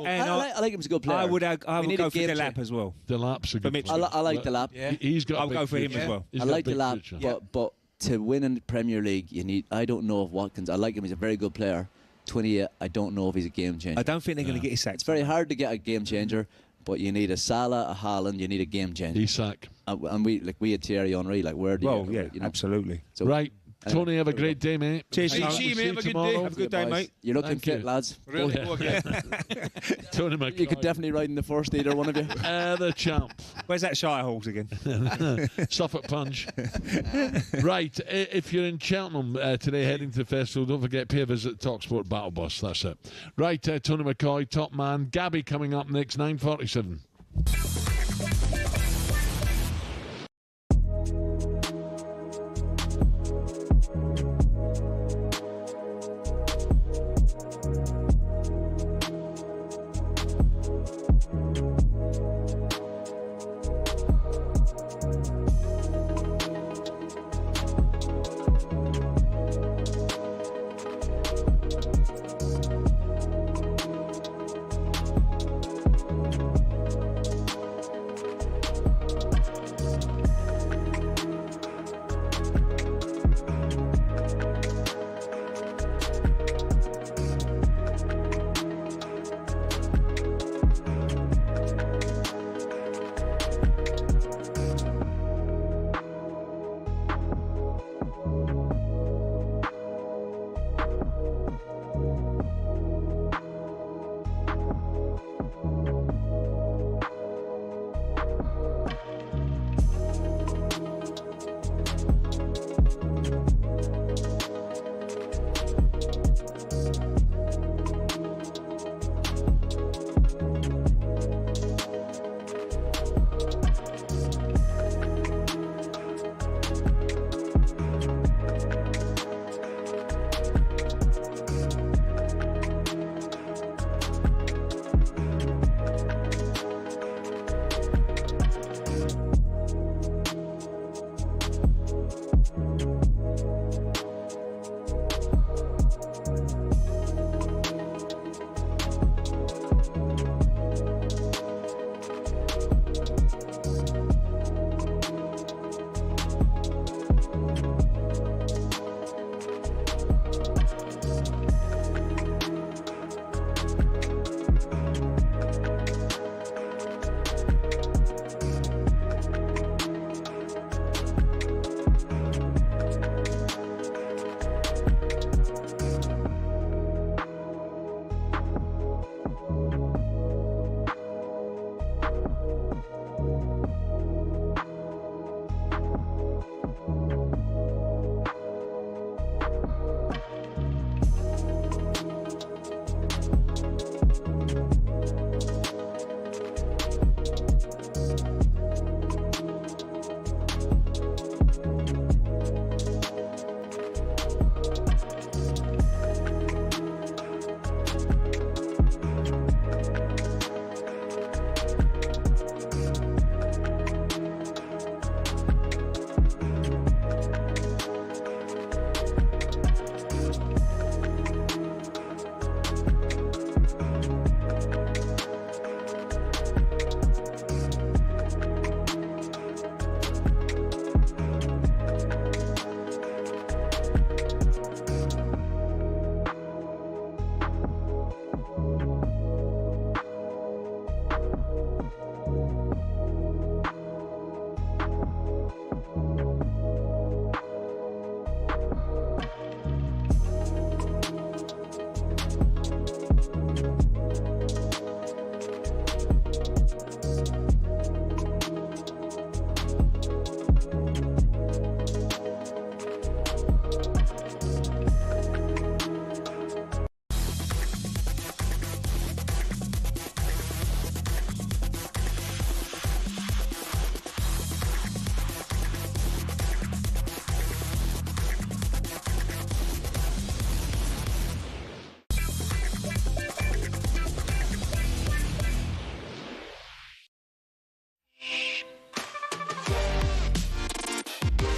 [SPEAKER 1] like him as a good player.
[SPEAKER 19] I would go for Delap as well.
[SPEAKER 7] Delap's a good player.
[SPEAKER 1] I like Delap.
[SPEAKER 7] Yeah. He's got.
[SPEAKER 19] I'll go for him as well.
[SPEAKER 1] I like Delap, but to win in the Premier League, you need. I don't know if Watkins. I like him. He's a very good player. 28. I don't know if he's a game changer.
[SPEAKER 19] I don't think they're going to get his sacked.
[SPEAKER 1] It's very hard to get a game changer. but you need a Salah, a Haaland, you need a game changer.
[SPEAKER 7] Isak.
[SPEAKER 1] And we had Thierry Henry. Like, where do you?
[SPEAKER 19] Well, yeah, absolutely.
[SPEAKER 1] So,
[SPEAKER 7] right. Tony, have a great day, mate.
[SPEAKER 19] Cheers,
[SPEAKER 8] See you, mate. Have a good day.
[SPEAKER 19] Have a good day, mate.
[SPEAKER 1] You're looking fit, lads.
[SPEAKER 8] Really good, yeah.
[SPEAKER 7] Tony McCoist.
[SPEAKER 1] You could definitely ride in the first either one of you.
[SPEAKER 7] The champ.
[SPEAKER 19] Where's that Shire horse again?
[SPEAKER 7] Suffolk Punch. Right, if you're in Cheltenham today heading to the festival, don't forget, pay a visit to talkSPORT Battle Bus. That's it. Right, Tony McCoy, top man. Gabby coming up next, 9:47.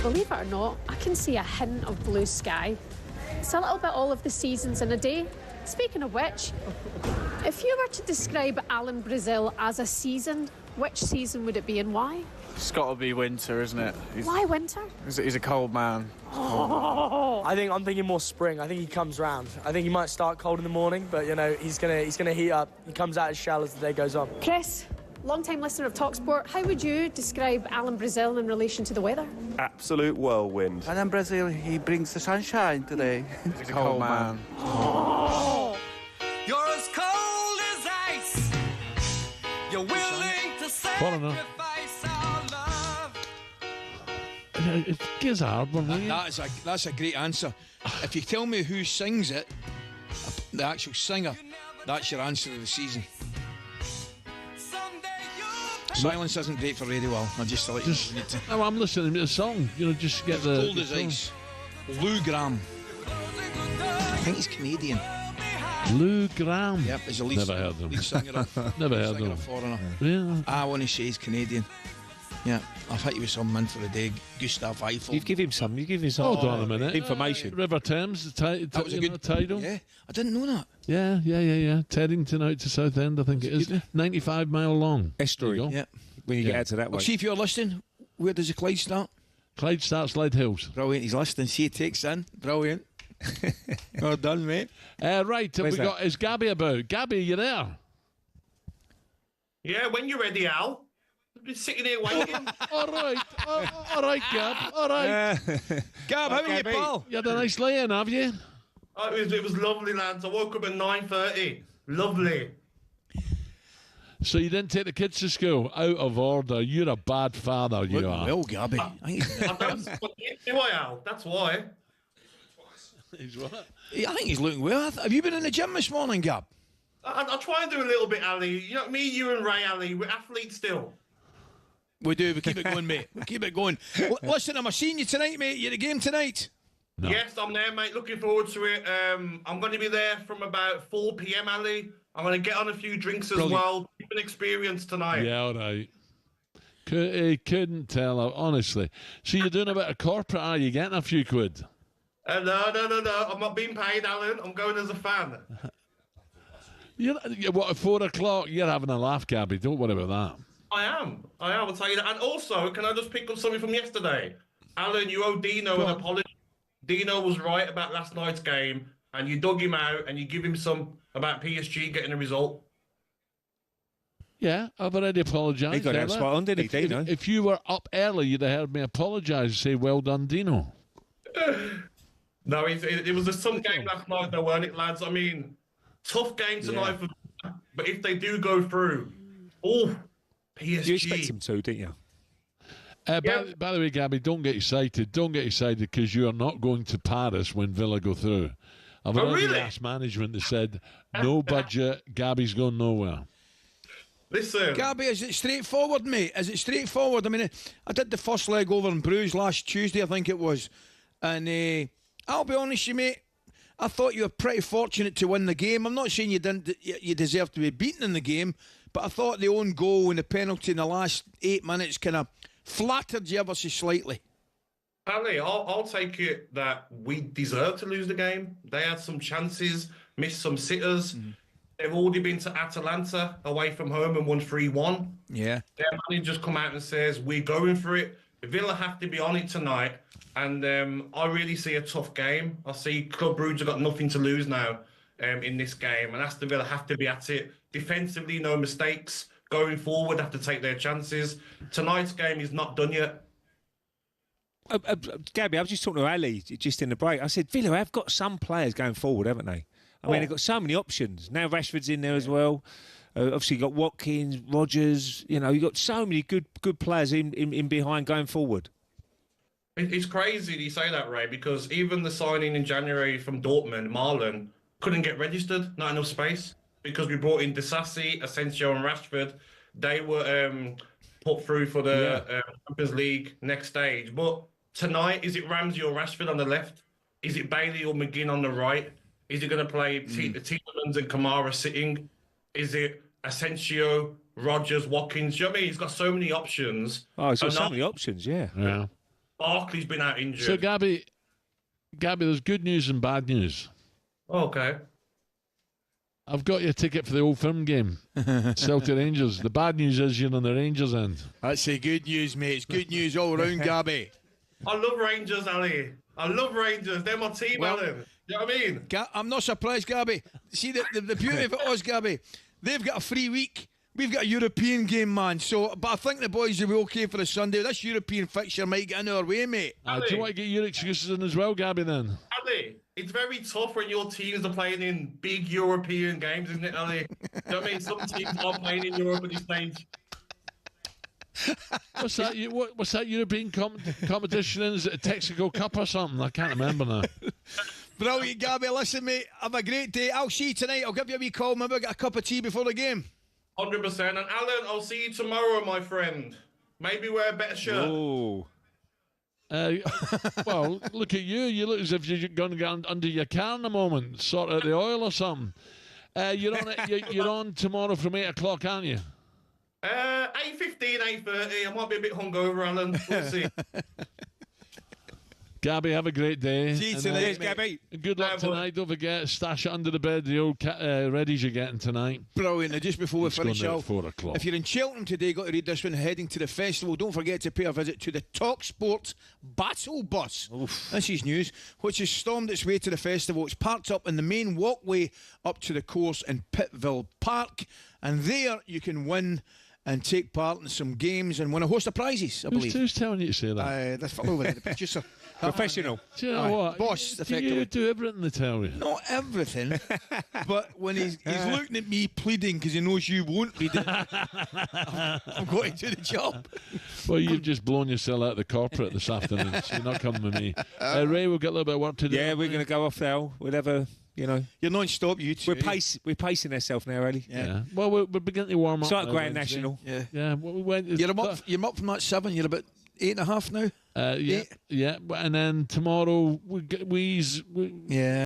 [SPEAKER 5] Believe it or not, I can see a hint of blue sky. It's a little bit all of the seasons in a day. Speaking of which, if you were to describe Alan Brazil as a season, which season would it be and why?
[SPEAKER 6] It's got to be winter, isn't it?
[SPEAKER 5] Why winter?
[SPEAKER 6] He's a cold man.
[SPEAKER 5] Oh.
[SPEAKER 11] I'm thinking more spring. I think he comes round. I think he might start cold in the morning, but you know he's gonna heat up. He comes out his shell as the day goes on.
[SPEAKER 5] Chris, long-time listener of talkSPORT, how would you describe Alan Brazil in relation to the weather?
[SPEAKER 9] Absolute whirlwind.
[SPEAKER 12] Alan Brazil, he brings the sunshine today.
[SPEAKER 9] He's a cold man.
[SPEAKER 5] Oh.
[SPEAKER 21] You're as cold as ice. You're willing to sacrifice our love.
[SPEAKER 7] It gives a hard one, will you?
[SPEAKER 20] That's a great answer. If you tell me who sings it, the actual singer, that's your answer of the season. Silence isn't great for radio. I just thought you need to.
[SPEAKER 7] No, I'm listening to the song. You know, just get the.
[SPEAKER 20] Cold as ice. Lou Graham. I think he's Canadian.
[SPEAKER 7] Lou Graham.
[SPEAKER 20] Yep, he's a
[SPEAKER 7] Never heard of him.
[SPEAKER 20] lead singer of
[SPEAKER 7] Never heard of him.
[SPEAKER 20] Foreigner.
[SPEAKER 7] Yeah.
[SPEAKER 20] I want to say he's Canadian. Yeah, I've hit you with some man for the day. Gustav Eiffel.
[SPEAKER 19] You give him some.
[SPEAKER 7] Hold on a minute.
[SPEAKER 19] Information.
[SPEAKER 7] River Thames,
[SPEAKER 20] that was a good
[SPEAKER 7] title.
[SPEAKER 20] Yeah, I didn't know that.
[SPEAKER 7] Yeah. Teddington out to Southend, I think it is. 95 mile long.
[SPEAKER 19] Estuary.
[SPEAKER 20] Yeah.
[SPEAKER 19] When you get out to that way.
[SPEAKER 20] Well, see if you're listening. Where does the Clyde start?
[SPEAKER 7] Clyde starts Lead Hills.
[SPEAKER 20] Brilliant. He's listening. See, he takes in. Brilliant. Well done, mate.
[SPEAKER 7] Right, have we got? Is Gabby about? Gabby, you there?
[SPEAKER 13] Yeah, when you're ready, Al. I've been sitting here waiting.
[SPEAKER 7] All right, Gab. All right.
[SPEAKER 20] Gab, how are you, pal?
[SPEAKER 7] You had a nice lay-in, have you?
[SPEAKER 13] Oh, it was lovely, lads. I woke up at 9:30. Lovely.
[SPEAKER 7] So you didn't take the kids to school? Out of order. You're a bad father, you are.
[SPEAKER 20] Well, Gabby.
[SPEAKER 13] I don't do I, Al? That's why.
[SPEAKER 7] He's what?
[SPEAKER 20] I think he's looking well. Have you been in the gym this morning, Gab?
[SPEAKER 13] I try and do a little bit, Ali. You know, me, you and Ray, Ali, we're athletes still.
[SPEAKER 20] We do. We keep it going, mate. We keep it going. Listen, I'm seeing you tonight, mate. You're at the game tonight.
[SPEAKER 13] No. Yes, I'm there, mate. Looking forward to it. I'm going to be there from about 4 p.m, Ali. I'm going to get on a few drinks as well. Keep an experience tonight.
[SPEAKER 7] Yeah, all right. Couldn't tell, honestly. So you're doing a bit of corporate, are you? Getting a few quid?
[SPEAKER 13] No. I'm not being paid, Alan. I'm going as a fan.
[SPEAKER 7] What, at 4 o'clock? You're having a laugh, Gabby. Don't worry about that.
[SPEAKER 13] I am. I'll tell you that. And also, can I just pick up something from yesterday? Alan, you owe Dino an apology. Dino was right about last night's game, and you dug him out, and you give him some about PSG getting a result.
[SPEAKER 7] Yeah, I've already apologised.
[SPEAKER 19] He got out spot on, didn't he, Dino?
[SPEAKER 7] If you were up early, you'd have heard me apologise and say, well done, Dino.
[SPEAKER 13] No, it was some game last night, though, weren't it, lads? I mean, tough game tonight, but if they do go through, PSG.
[SPEAKER 19] You expect him to, didn't you?
[SPEAKER 7] By the way, Gabby, don't get excited. Don't get excited because you are not going to Paris when Villa go through. I've already asked management. They said, no budget, Gabby's going nowhere.
[SPEAKER 13] Listen.
[SPEAKER 20] Gabby, is it straightforward, mate? Is it straightforward? I mean, I did the first leg over in Bruges last Tuesday, I think it was. And I'll be honest with you, mate, I thought you were pretty fortunate to win the game. I'm not saying you deserve to be beaten in the game, but I thought the own goal and the penalty in the last 8 minutes kind of flattered you ever so slightly.
[SPEAKER 13] Ali, I'll take it that we deserve to lose the game. They had some chances, missed some sitters. They've already been to Atalanta away from home and won 3-1.
[SPEAKER 20] Yeah.
[SPEAKER 13] Their manager just come out and says, we're going for it. Villa have to be on it tonight. And I really see a tough game. I see Club Brugge have got nothing to lose now in this game. And Aston Villa have to be at it. Defensively, no mistakes. Going forward, have to take their chances. Tonight's game is not done yet.
[SPEAKER 19] Gabby, I was just talking to Ali just in the break. I said, Villa have got some players going forward, haven't they? I mean, they've got so many options. Now Rashford's in there as well. Obviously, you've got Watkins, Rodgers. You know, you've got so many good players in behind going forward.
[SPEAKER 13] It's crazy you say that, Ray, because even the signing in January from Dortmund, Marlon, couldn't get registered, not enough space, because we brought in Disasi, Asensio and Rashford. They were put through for the Champions League next stage. But tonight, is it Ramsey or Rashford on the left? Is it Bailey or McGinn on the right? Is it going to play Tielemans and Kamara sitting? Is it Asensio, Rodgers, Watkins? Do you know what I mean? He's got so many options.
[SPEAKER 19] Oh, he's got so many options, yeah.
[SPEAKER 13] Barkley's been out injured.
[SPEAKER 7] So, Gabby, there's good news and bad news.
[SPEAKER 13] Okay.
[SPEAKER 7] I've got your ticket for the Old Firm game, Celtic Rangers. The bad news is you're on the Rangers end.
[SPEAKER 20] That's the good news, mate. It's good news all round, Gabby.
[SPEAKER 13] I love Rangers, Ali. I love Rangers. They're my team, Alan. You know what I mean?
[SPEAKER 20] I'm not surprised, Gabby. See, the beauty of it is, Gabby, they've got a free week. We've got a European game, man. So, but I think the boys will be okay for the Sunday. This European fixture might get in our way, mate.
[SPEAKER 7] Do you want to get your excuses in as well, Gabby, then?
[SPEAKER 13] Ali, it's very tough when your teams are playing in big European games, isn't it, Ali? You know what I mean? Some teams are playing in Europe at this stage.
[SPEAKER 7] What's that? What's that European competition in? Is it a Texaco Cup or something? I can't remember now.
[SPEAKER 20] Brilliant, Gabby. Listen, mate, have a great day. I'll see you tonight. I'll give you a wee call. Maybe get a cup of tea before the game.
[SPEAKER 13] 100%. And Alan, I'll see you tomorrow, my friend. Maybe wear a better shirt.
[SPEAKER 19] Oh.
[SPEAKER 7] Well, look at you. You look as if you're going to get under your car in a moment, sort out the oil or something. You're on tomorrow from 8 o'clock, aren't you?
[SPEAKER 13] 8:15, 8:30. I might be a bit hungover, Alan. We'll see.
[SPEAKER 7] Gabby, have a great day.
[SPEAKER 20] See you tonight,
[SPEAKER 19] Gabby.
[SPEAKER 7] Good luck tonight. Don't forget, stash it under the bed, the old Reddies you're getting tonight.
[SPEAKER 20] Brilliant. Now, just before we finish
[SPEAKER 7] going
[SPEAKER 20] off,
[SPEAKER 7] at 4 o'clock.
[SPEAKER 20] if you're in Cheltenham today, got to read this one, heading to the festival, don't forget to pay a visit to the talkSPORT Battle Bus. This is news, which has stormed its way to the festival. It's parked up in the main walkway up to the course in Pittville Park, and there you can win and take part in some games and win a host of prizes, I believe.
[SPEAKER 7] Who's telling you to say that?
[SPEAKER 20] That's for over there, the producer.
[SPEAKER 19] Professional.
[SPEAKER 7] Do you know what?
[SPEAKER 20] Boss, effectively.
[SPEAKER 7] You do everything they tell you.
[SPEAKER 20] Not everything, but when he's looking at me pleading because he knows you won't read it, I'm going to do the job.
[SPEAKER 7] Well, you've just blown yourself out of the corporate this afternoon, so you're not coming with me. Ray, we've got a little bit of work to do.
[SPEAKER 19] Yeah, we're going to go off now. Whatever, you know.
[SPEAKER 20] You're non-stop, you two.
[SPEAKER 19] We're pacing ourselves now, really.
[SPEAKER 7] Yeah. Well, we're beginning to warm up.
[SPEAKER 19] It's like
[SPEAKER 7] now,
[SPEAKER 19] Grand
[SPEAKER 7] Wednesday.
[SPEAKER 19] National.
[SPEAKER 20] Yeah.
[SPEAKER 7] Yeah. Well, we went,
[SPEAKER 20] You're up from that 7. You're about 8.5 now.
[SPEAKER 7] Yeah. And then tomorrow we
[SPEAKER 20] yeah.